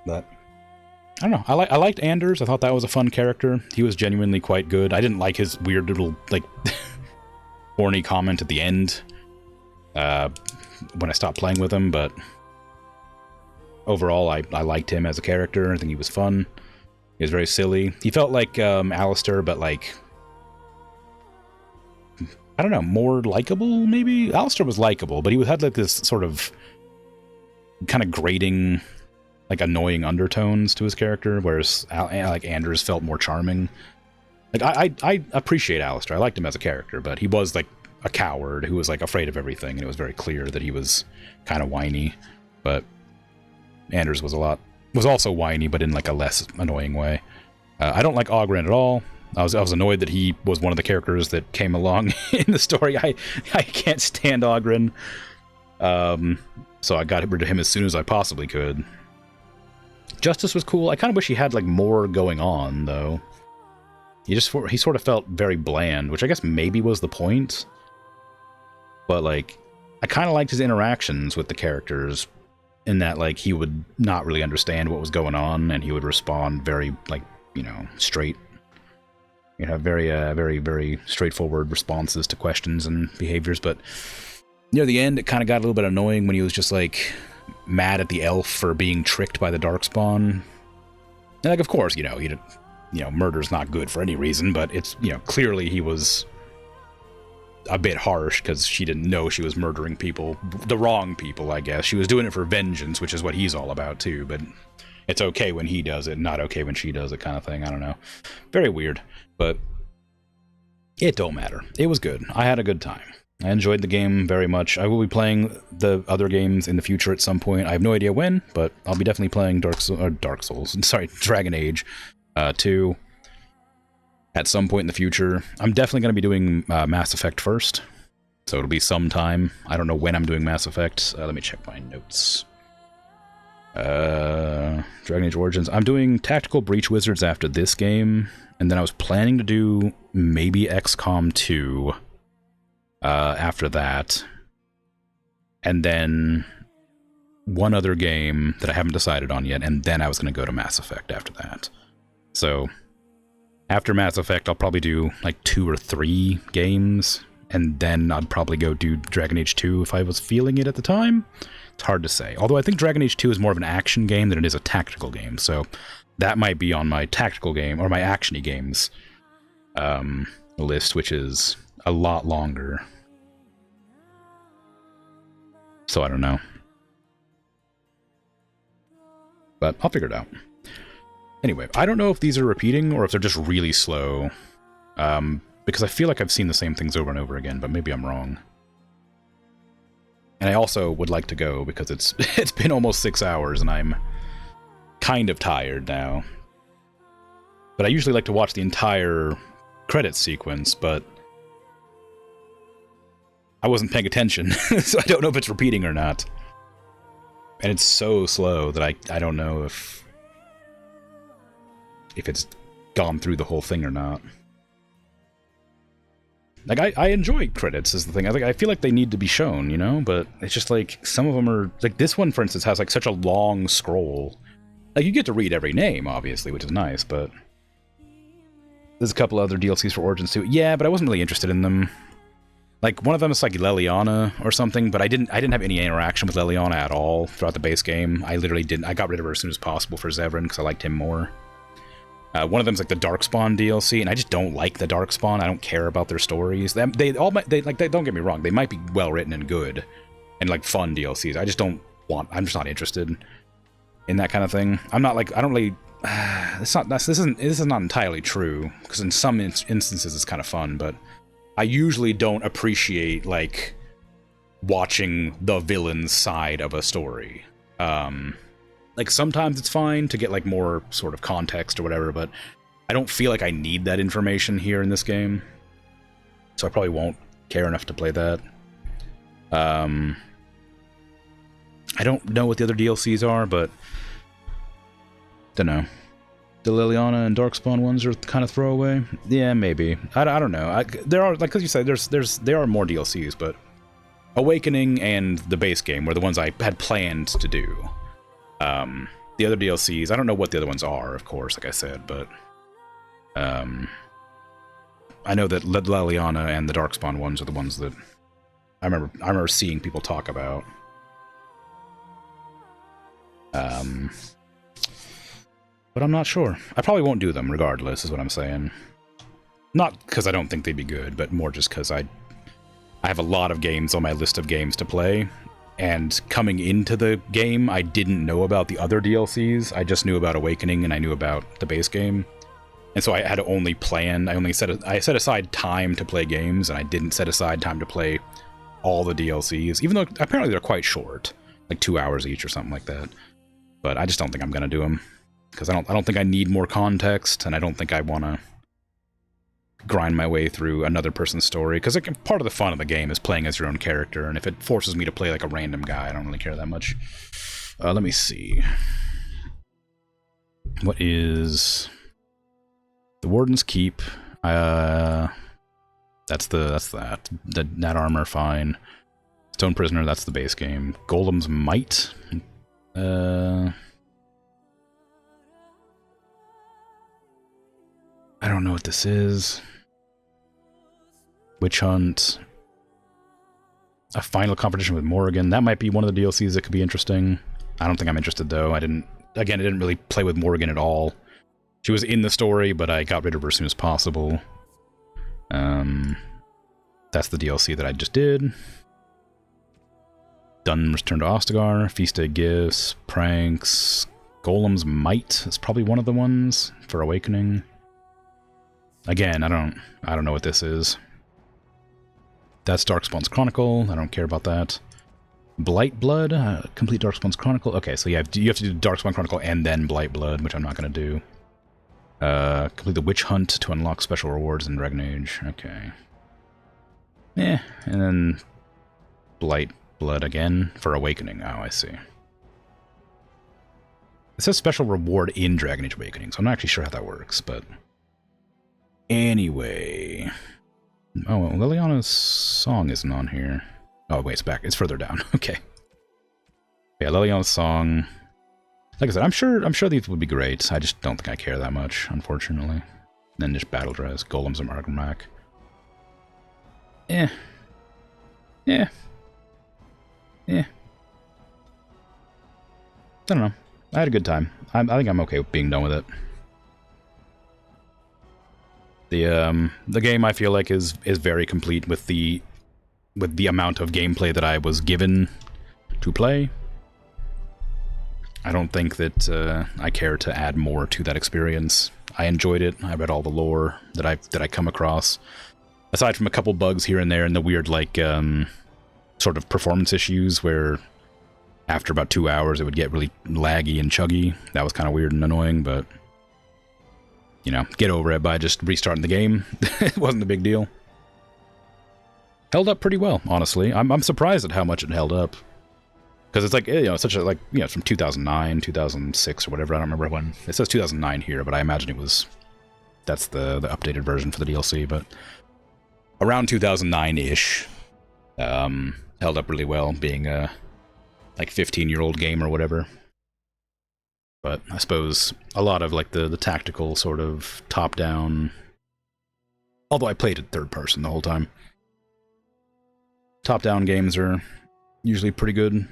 But I don't know. I liked Anders. I thought that was a fun character. He was genuinely quite good. I didn't like his weird little like horny comment at the end when I stopped playing with him, but overall I liked him as a character. I think he was fun. He was very silly. He felt like Alistair, but like, I don't know, more likable maybe? Alistair was likable, but he had like this sort of kind of grating, like annoying undertones to his character, whereas like Anders felt more charming. Like I appreciate Alistair. I liked him as a character, but he was like a coward who was like afraid of everything, and it was very clear that he was kind of whiny. But Anders was also whiny, but in like a less annoying way. I don't like Ogren at all. I was annoyed that he was one of the characters that came along in the story. I can't stand Ogren. So I got rid of him as soon as I possibly could. Justice was cool. I kind of wish he had like more going on though. He sort of felt very bland, which I guess maybe was the point. But like, I kind of liked his interactions with the characters, in that like he would not really understand what was going on, and he would respond very like, you know, straight. You'd have very straightforward responses to questions and behaviors. But near the end, it kind of got a little bit annoying when he was just like mad at the elf for being tricked by the Darkspawn. And like, of course, you know, murder's not good for any reason, but it's, you know, clearly he was a bit harsh because she didn't know she was murdering people, the wrong people, I guess. She was doing it for vengeance, which is what he's all about too, but it's okay when he does it, not okay when she does it, kind of thing. I don't know. Very weird, but it don't matter. It was good. I had a good time. I enjoyed the game very much. I will be playing the other games in the future at some point. I have no idea when, but I'll be definitely playing Dragon Age 2 at some point in the future. I'm definitely going to be doing Mass Effect first, so it'll be some time. I don't know when I'm doing Mass Effect. Let me check my notes. Dragon Age Origins. I'm doing Tactical Breach Wizards after this game, and then I was planning to do maybe XCOM 2 after that, and then one other game that I haven't decided on yet, and then I was going to go to Mass Effect after that. So after Mass Effect, I'll probably do like 2 or 3 games, and then I'd probably go do Dragon Age 2 if I was feeling it at the time. It's hard to say. Although I think Dragon Age 2 is more of an action game than it is a tactical game, so that might be on my tactical game, or my action-y games list, which is a lot longer. So I don't know. But I'll figure it out. Anyway, I don't know if these are repeating or if they're just really slow. Because I feel like I've seen the same things over and over again, but maybe I'm wrong. And I also would like to go because it's been almost 6 hours and I'm kind of tired now. But I usually like to watch the entire credits sequence, but I wasn't paying attention, so I don't know if it's repeating or not. And it's so slow that I don't know if it's gone through the whole thing or not. Like, I enjoy credits is the thing. I feel like they need to be shown, you know? But it's just like, some of them are... Like, this one, for instance, has like such a long scroll. Like, you get to read every name, obviously, which is nice, but... There's a couple other DLCs for Origins too. Yeah, but I wasn't really interested in them. Like, one of them is like Leliana or something, but I didn't have any interaction with Leliana at all throughout the base game. I literally didn't. I got rid of her as soon as possible for Zevran because I liked him more. One of them's like the Darkspawn DLC, and I just don't like the Darkspawn. I don't care about their stories. They don't get me wrong. They might be well written and good, and like fun DLCs. I just don't want. I'm just not interested in that kind of thing. I'm not like. I don't really. This is not entirely true because in some instances it's kind of fun, but I usually don't appreciate like watching the villain's side of a story. Like, sometimes it's fine to get, like, more sort of context or whatever, but I don't feel like I need that information here in this game. So I probably won't care enough to play that. I don't know what the other DLCs are, but... Don't know. The Leliana and Darkspawn ones are kind of throwaway? Yeah, maybe. I don't know. There are, like, as you said, there are more DLCs, but... Awakening and the base game were the ones I had planned to do. The other DLCs, I don't know what the other ones are, of course, like I said, but I know that Leliana and the Darkspawn ones are the ones that I remember seeing people talk about. But I'm not sure. I probably won't do them regardless, is what I'm saying. Not because I don't think they'd be good, but more just because I have a lot of games on my list of games to play. And coming into the game, I didn't know about the other DLCs. I just knew about Awakening and I knew about the base game. And so I had to only plan, I set aside time to play games, and I didn't set aside time to play all the DLCs, even though apparently they're quite short, like 2 hours each or something like that. But I just don't think I'm gonna do them, because I don't think I need more context, and I don't think I want to grind my way through another person's story, because like, part of the fun of the game is playing as your own character, and if it forces me to play like a random guy, I don't really care that much. Let me see. What is the Warden's Keep? That's that armor, fine. Stone Prisoner, that's the base game. Golem's Might. I don't know what this is. Witch Hunt. A final competition with Morrigan. That might be one of the DLCs that could be interesting. I don't think I'm interested, though. I didn't really play with Morrigan at all. She was in the story, but I got rid of her as soon as possible. That's the DLC that I just did. Done Return to Ostagar, Feast Day Gifts, Pranks, Golem's Might is probably one of the ones for Awakening. Again, I don't know what this is. That's Darkspawn's Chronicle. I don't care about that. Blight Blood, complete Darkspawn's Chronicle. Okay, so you have to do Darkspawn Chronicle and then Blight Blood, which I'm not going to do. Complete the Witch Hunt to unlock special rewards in Dragon Age. Okay. Yeah, and then Blight Blood again for Awakening. Oh, I see. It says special reward in Dragon Age Awakening, so I'm not actually sure how that works, but anyway. Oh, well, Liliana's song isn't on here. Oh, wait, it's back. It's further down. Okay. Yeah, Liliana's song. Like I said, I'm sure these would be great. I just don't think I care that much, unfortunately. And then just Battle Dress, Golems and Argamac. Yeah. I don't know. I had a good time. I think I'm okay with being done with it. The game, I feel like, is very complete with the amount of gameplay that I was given to play. I don't think that I care to add more to that experience. I enjoyed it. I read all the lore that I come across. Aside from a couple bugs here and there and the weird, like, sort of performance issues where after about 2 hours it would get really laggy and chuggy. That was kind of weird and annoying, but, you know, get over it by just restarting the game. It wasn't a big deal. Held up pretty well, honestly. I'm surprised at how much it held up. Because it's like, you know, such a, like, you know, it's from 2009, 2006 or whatever. I don't remember when. It says 2009 here, but I imagine it was, that's the updated version for the DLC, but around 2009-ish, held up really well, being a, like, 15-year-old game or whatever. But I suppose a lot of, like, the tactical sort of top-down, although I played it third person the whole time. Top-down games are usually pretty good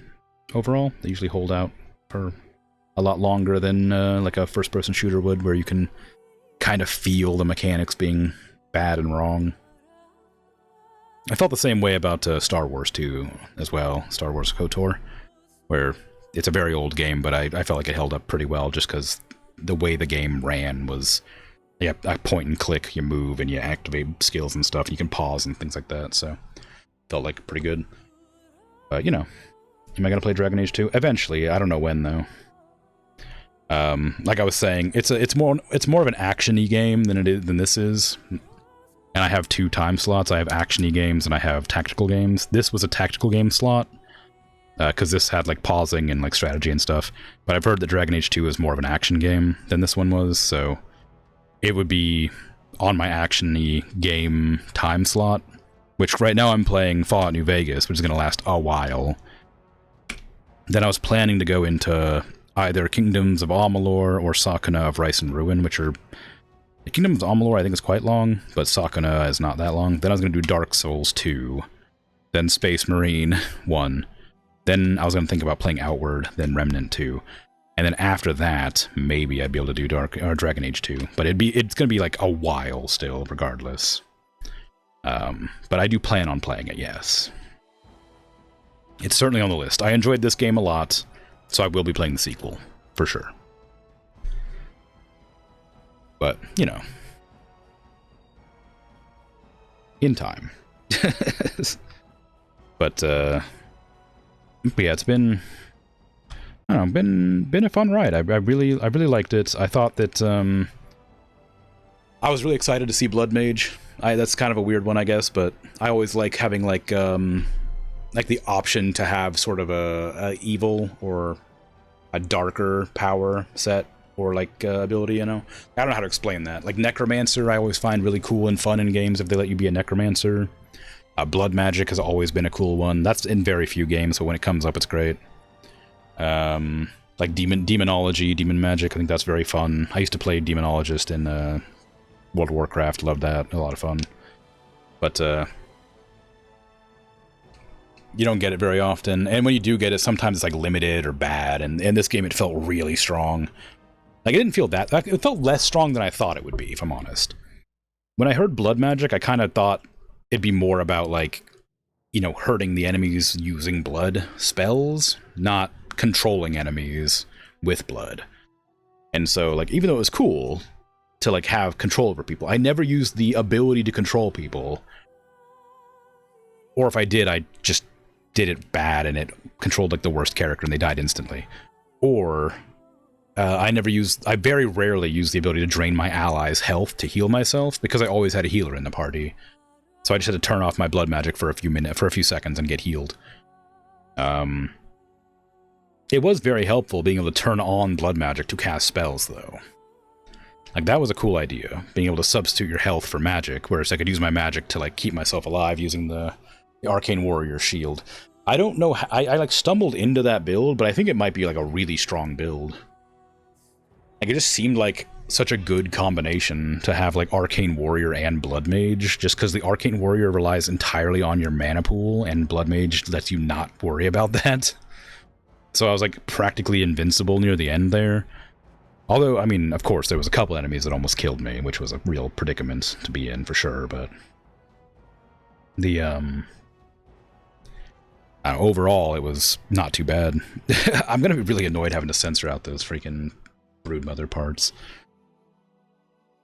overall. They usually hold out for a lot longer than like a first-person shooter would, where you can kind of feel the mechanics being bad and wrong. I felt the same way about Star Wars 2 as well, Star Wars KOTOR, where it's a very old game, but I felt like it held up pretty well just because the way the game ran was, yeah, I point and click, you move and you activate skills and stuff, and you can pause and things like that, so felt like pretty good. But, you know, am I going to play Dragon Age 2? Eventually, I don't know when, though. Like I was saying, it's more of an action-y game than this is. And I have 2 time slots. I have action-y games and I have tactical games. This was a tactical game slot, because this had, like, pausing and, like, strategy and stuff. But I've heard that Dragon Age 2 is more of an action game than this one was, so it would be on my action-y game time slot, which right now I'm playing Fallout New Vegas, which is going to last a while. Then I was planning to go into either Kingdoms of Amalur or Sakuna of Rice and Ruin, which are... Kingdoms of Amalur I think is quite long, but Sakuna is not that long. Then I was going to do Dark Souls 2, then Space Marine 1. Then I was going to think about playing Outward, then Remnant 2. And then after that, maybe I'd be able to do Dragon Age 2. But it's going to be like a while still, regardless. But I do plan on playing it, yes. It's certainly on the list. I enjoyed this game a lot, so I will be playing the sequel, for sure. But, you know, in time. But yeah, it's been, I don't know, been a fun ride. I really liked it. I thought that I was really excited to see Blood Mage. That's kind of a weird one, I guess, but I always like having like the option to have sort of a evil or a darker power set or like ability, you know? I don't know how to explain that. Like Necromancer, I always find really cool and fun in games if they let you be a Necromancer. Blood Magic has always been a cool one. That's in very few games, but when it comes up, it's great. Like Demonology, Demon Magic, I think that's very fun. I used to play Demonologist in World of Warcraft, loved that, a lot of fun. But you don't get it very often, and when you do get it, sometimes it's like limited or bad, and in this game it felt really strong. Like, it didn't feel that, it felt less strong than I thought it would be, if I'm honest. When I heard Blood Magic, I kind of thought it'd be more about, like, you know, hurting the enemies using blood spells, not controlling enemies with blood. And so, like, even though it was cool to, like, have control over people, I never used the ability to control people. Or if I did, I just did it bad and it controlled, like, the worst character and they died instantly. Or I very rarely used the ability to drain my allies' health to heal myself, because I always had a healer in the party. So I just had to turn off my blood magic for a few seconds and get healed. It was very helpful being able to turn on blood magic to cast spells, though. Like, that was a cool idea, being able to substitute your health for magic, whereas I could use my magic to, like, keep myself alive using the Arcane Warrior shield. I don't know, I like, stumbled into that build, but I think it might be, like, a really strong build. Like, it just seemed like such a good combination to have, like, Arcane Warrior and Blood Mage, just because the Arcane Warrior relies entirely on your mana pool, and Blood Mage lets you not worry about that. So I was, like, practically invincible near the end there. Although, I mean, of course, there was a couple enemies that almost killed me, which was a real predicament to be in, for sure, but the, overall, it was not too bad. I'm gonna be really annoyed having to censor out those freaking Broodmother parts.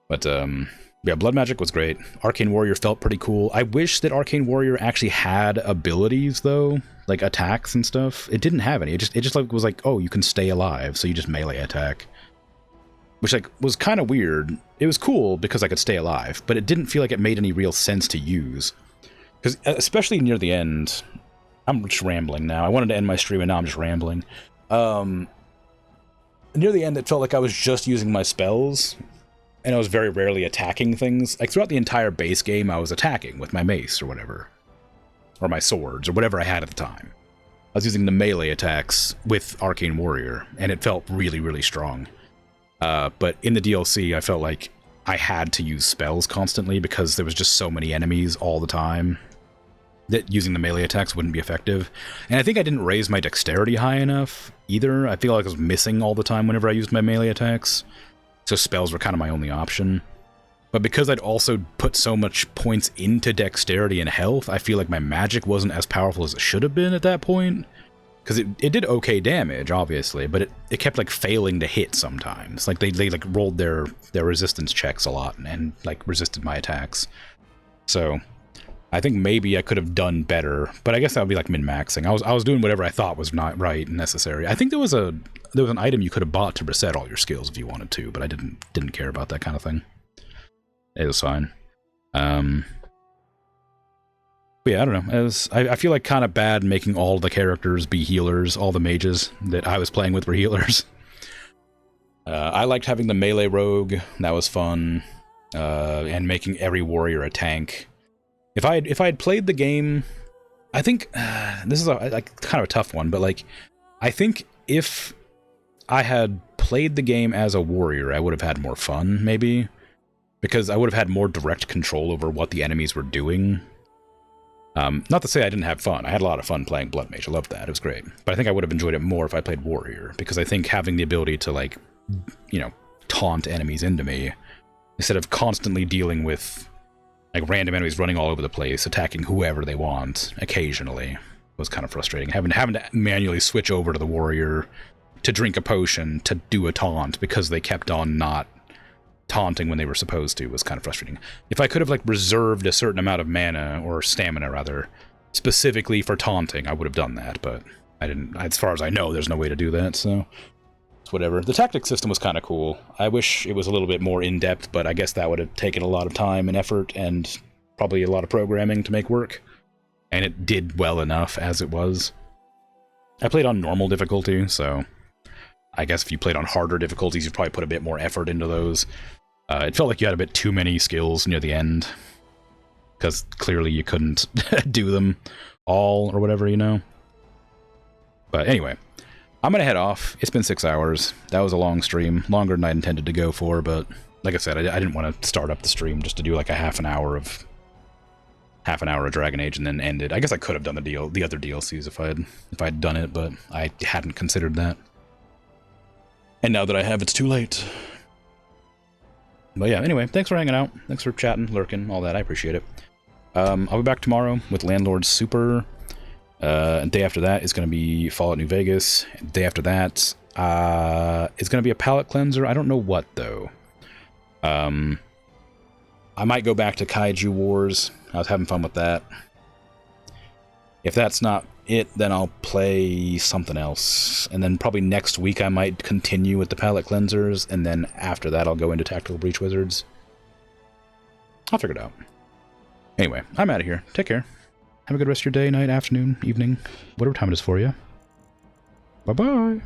But, yeah, Blood Magic was great. Arcane Warrior felt pretty cool. I wish that Arcane Warrior actually had abilities, though, like attacks and stuff. It didn't have any. It just like, was like, oh, you can stay alive, so you just melee attack. Which, like, was kind of weird. It was cool because I could stay alive, but it didn't feel like it made any real sense to use. Because, especially near the end, I'm just rambling now. I wanted to end my stream, and now I'm just rambling. Near the end, it felt like I was just using my spells, and I was very rarely attacking things. Like, throughout the entire base game, I was attacking with my mace or whatever. Or my swords, or whatever I had at the time. I was using the melee attacks with Arcane Warrior, and it felt really, really strong. But in the DLC, I felt like I had to use spells constantly because there was just so many enemies all the time that using the melee attacks wouldn't be effective. And I think I didn't raise my dexterity high enough either. I feel like I was missing all the time whenever I used my melee attacks. So spells were kind of my only option. But because I'd also put so much points into dexterity and health, I feel like my magic wasn't as powerful as it should have been at that point. Because it did okay damage, obviously, but it kept, like, failing to hit sometimes. Like, they like, rolled their resistance checks a lot and, like, resisted my attacks. So, I think maybe I could have done better, but I guess that would be, like, min-maxing. I was doing whatever I thought was not right and necessary. I think there was an item you could have bought to reset all your skills if you wanted to, but I didn't care about that kind of thing. It was fine. But yeah, I don't know. I feel like kind of bad making all the characters be healers. All the mages that I was playing with were healers. I liked having the melee rogue. That was fun. And making every warrior a tank. If I had played the game, I think this is like kind of a tough one, but like I think if I had played the game as a warrior, I would have had more fun, maybe, because I would have had more direct control over what the enemies were doing. Not to say I didn't have fun. I had a lot of fun playing Blood Mage. I loved that. It was great. But I think I would have enjoyed it more if I played Warrior, because I think having the ability to, like, you know, taunt enemies into me, instead of constantly dealing with, like, random enemies running all over the place, attacking whoever they want, occasionally, was kind of frustrating. Having to manually switch over to the Warrior to drink a potion to do a taunt because they kept on not taunting when they were supposed to was kind of frustrating. If I could have, like, reserved a certain amount of mana, or stamina, rather, specifically for taunting, I would have done that, but I didn't. As far as I know, there's no way to do that, so it's whatever. The tactic system was kind of cool. I wish it was a little bit more in-depth, but I guess that would have taken a lot of time and effort, and probably a lot of programming to make work. And it did well enough as it was. I played on normal difficulty, so I guess if you played on harder difficulties, you'd probably put a bit more effort into those. It felt like you had a bit too many skills near the end, because clearly you couldn't do them all or whatever, you know? But anyway, I'm going to head off. It's been 6 hours. That was a long stream, longer than I intended to go for, but like I said, I didn't want to start up the stream just to do like a half an hour of Dragon Age and then end it. I guess I could have done the other DLCs if I'd done it, but I hadn't considered that. And now that I have, it's too late. But yeah, anyway, thanks for hanging out. Thanks for chatting, lurking, all that. I appreciate it. I'll be back tomorrow with Landlord Super. And day after that is going to be Fallout New Vegas. Day after that is going to be a palate cleanser. I don't know what, though. I might go back to Kaiju Wars. I was having fun with that. If that's not it, then I'll play something else. And then probably next week I might continue with the palate cleansers, and then after that I'll go into Tactical Breach Wizards. I'll figure it out. Anyway, I'm out of here. Take care. Have a good rest of your day, night, afternoon, evening, whatever time it is for you. Bye-bye.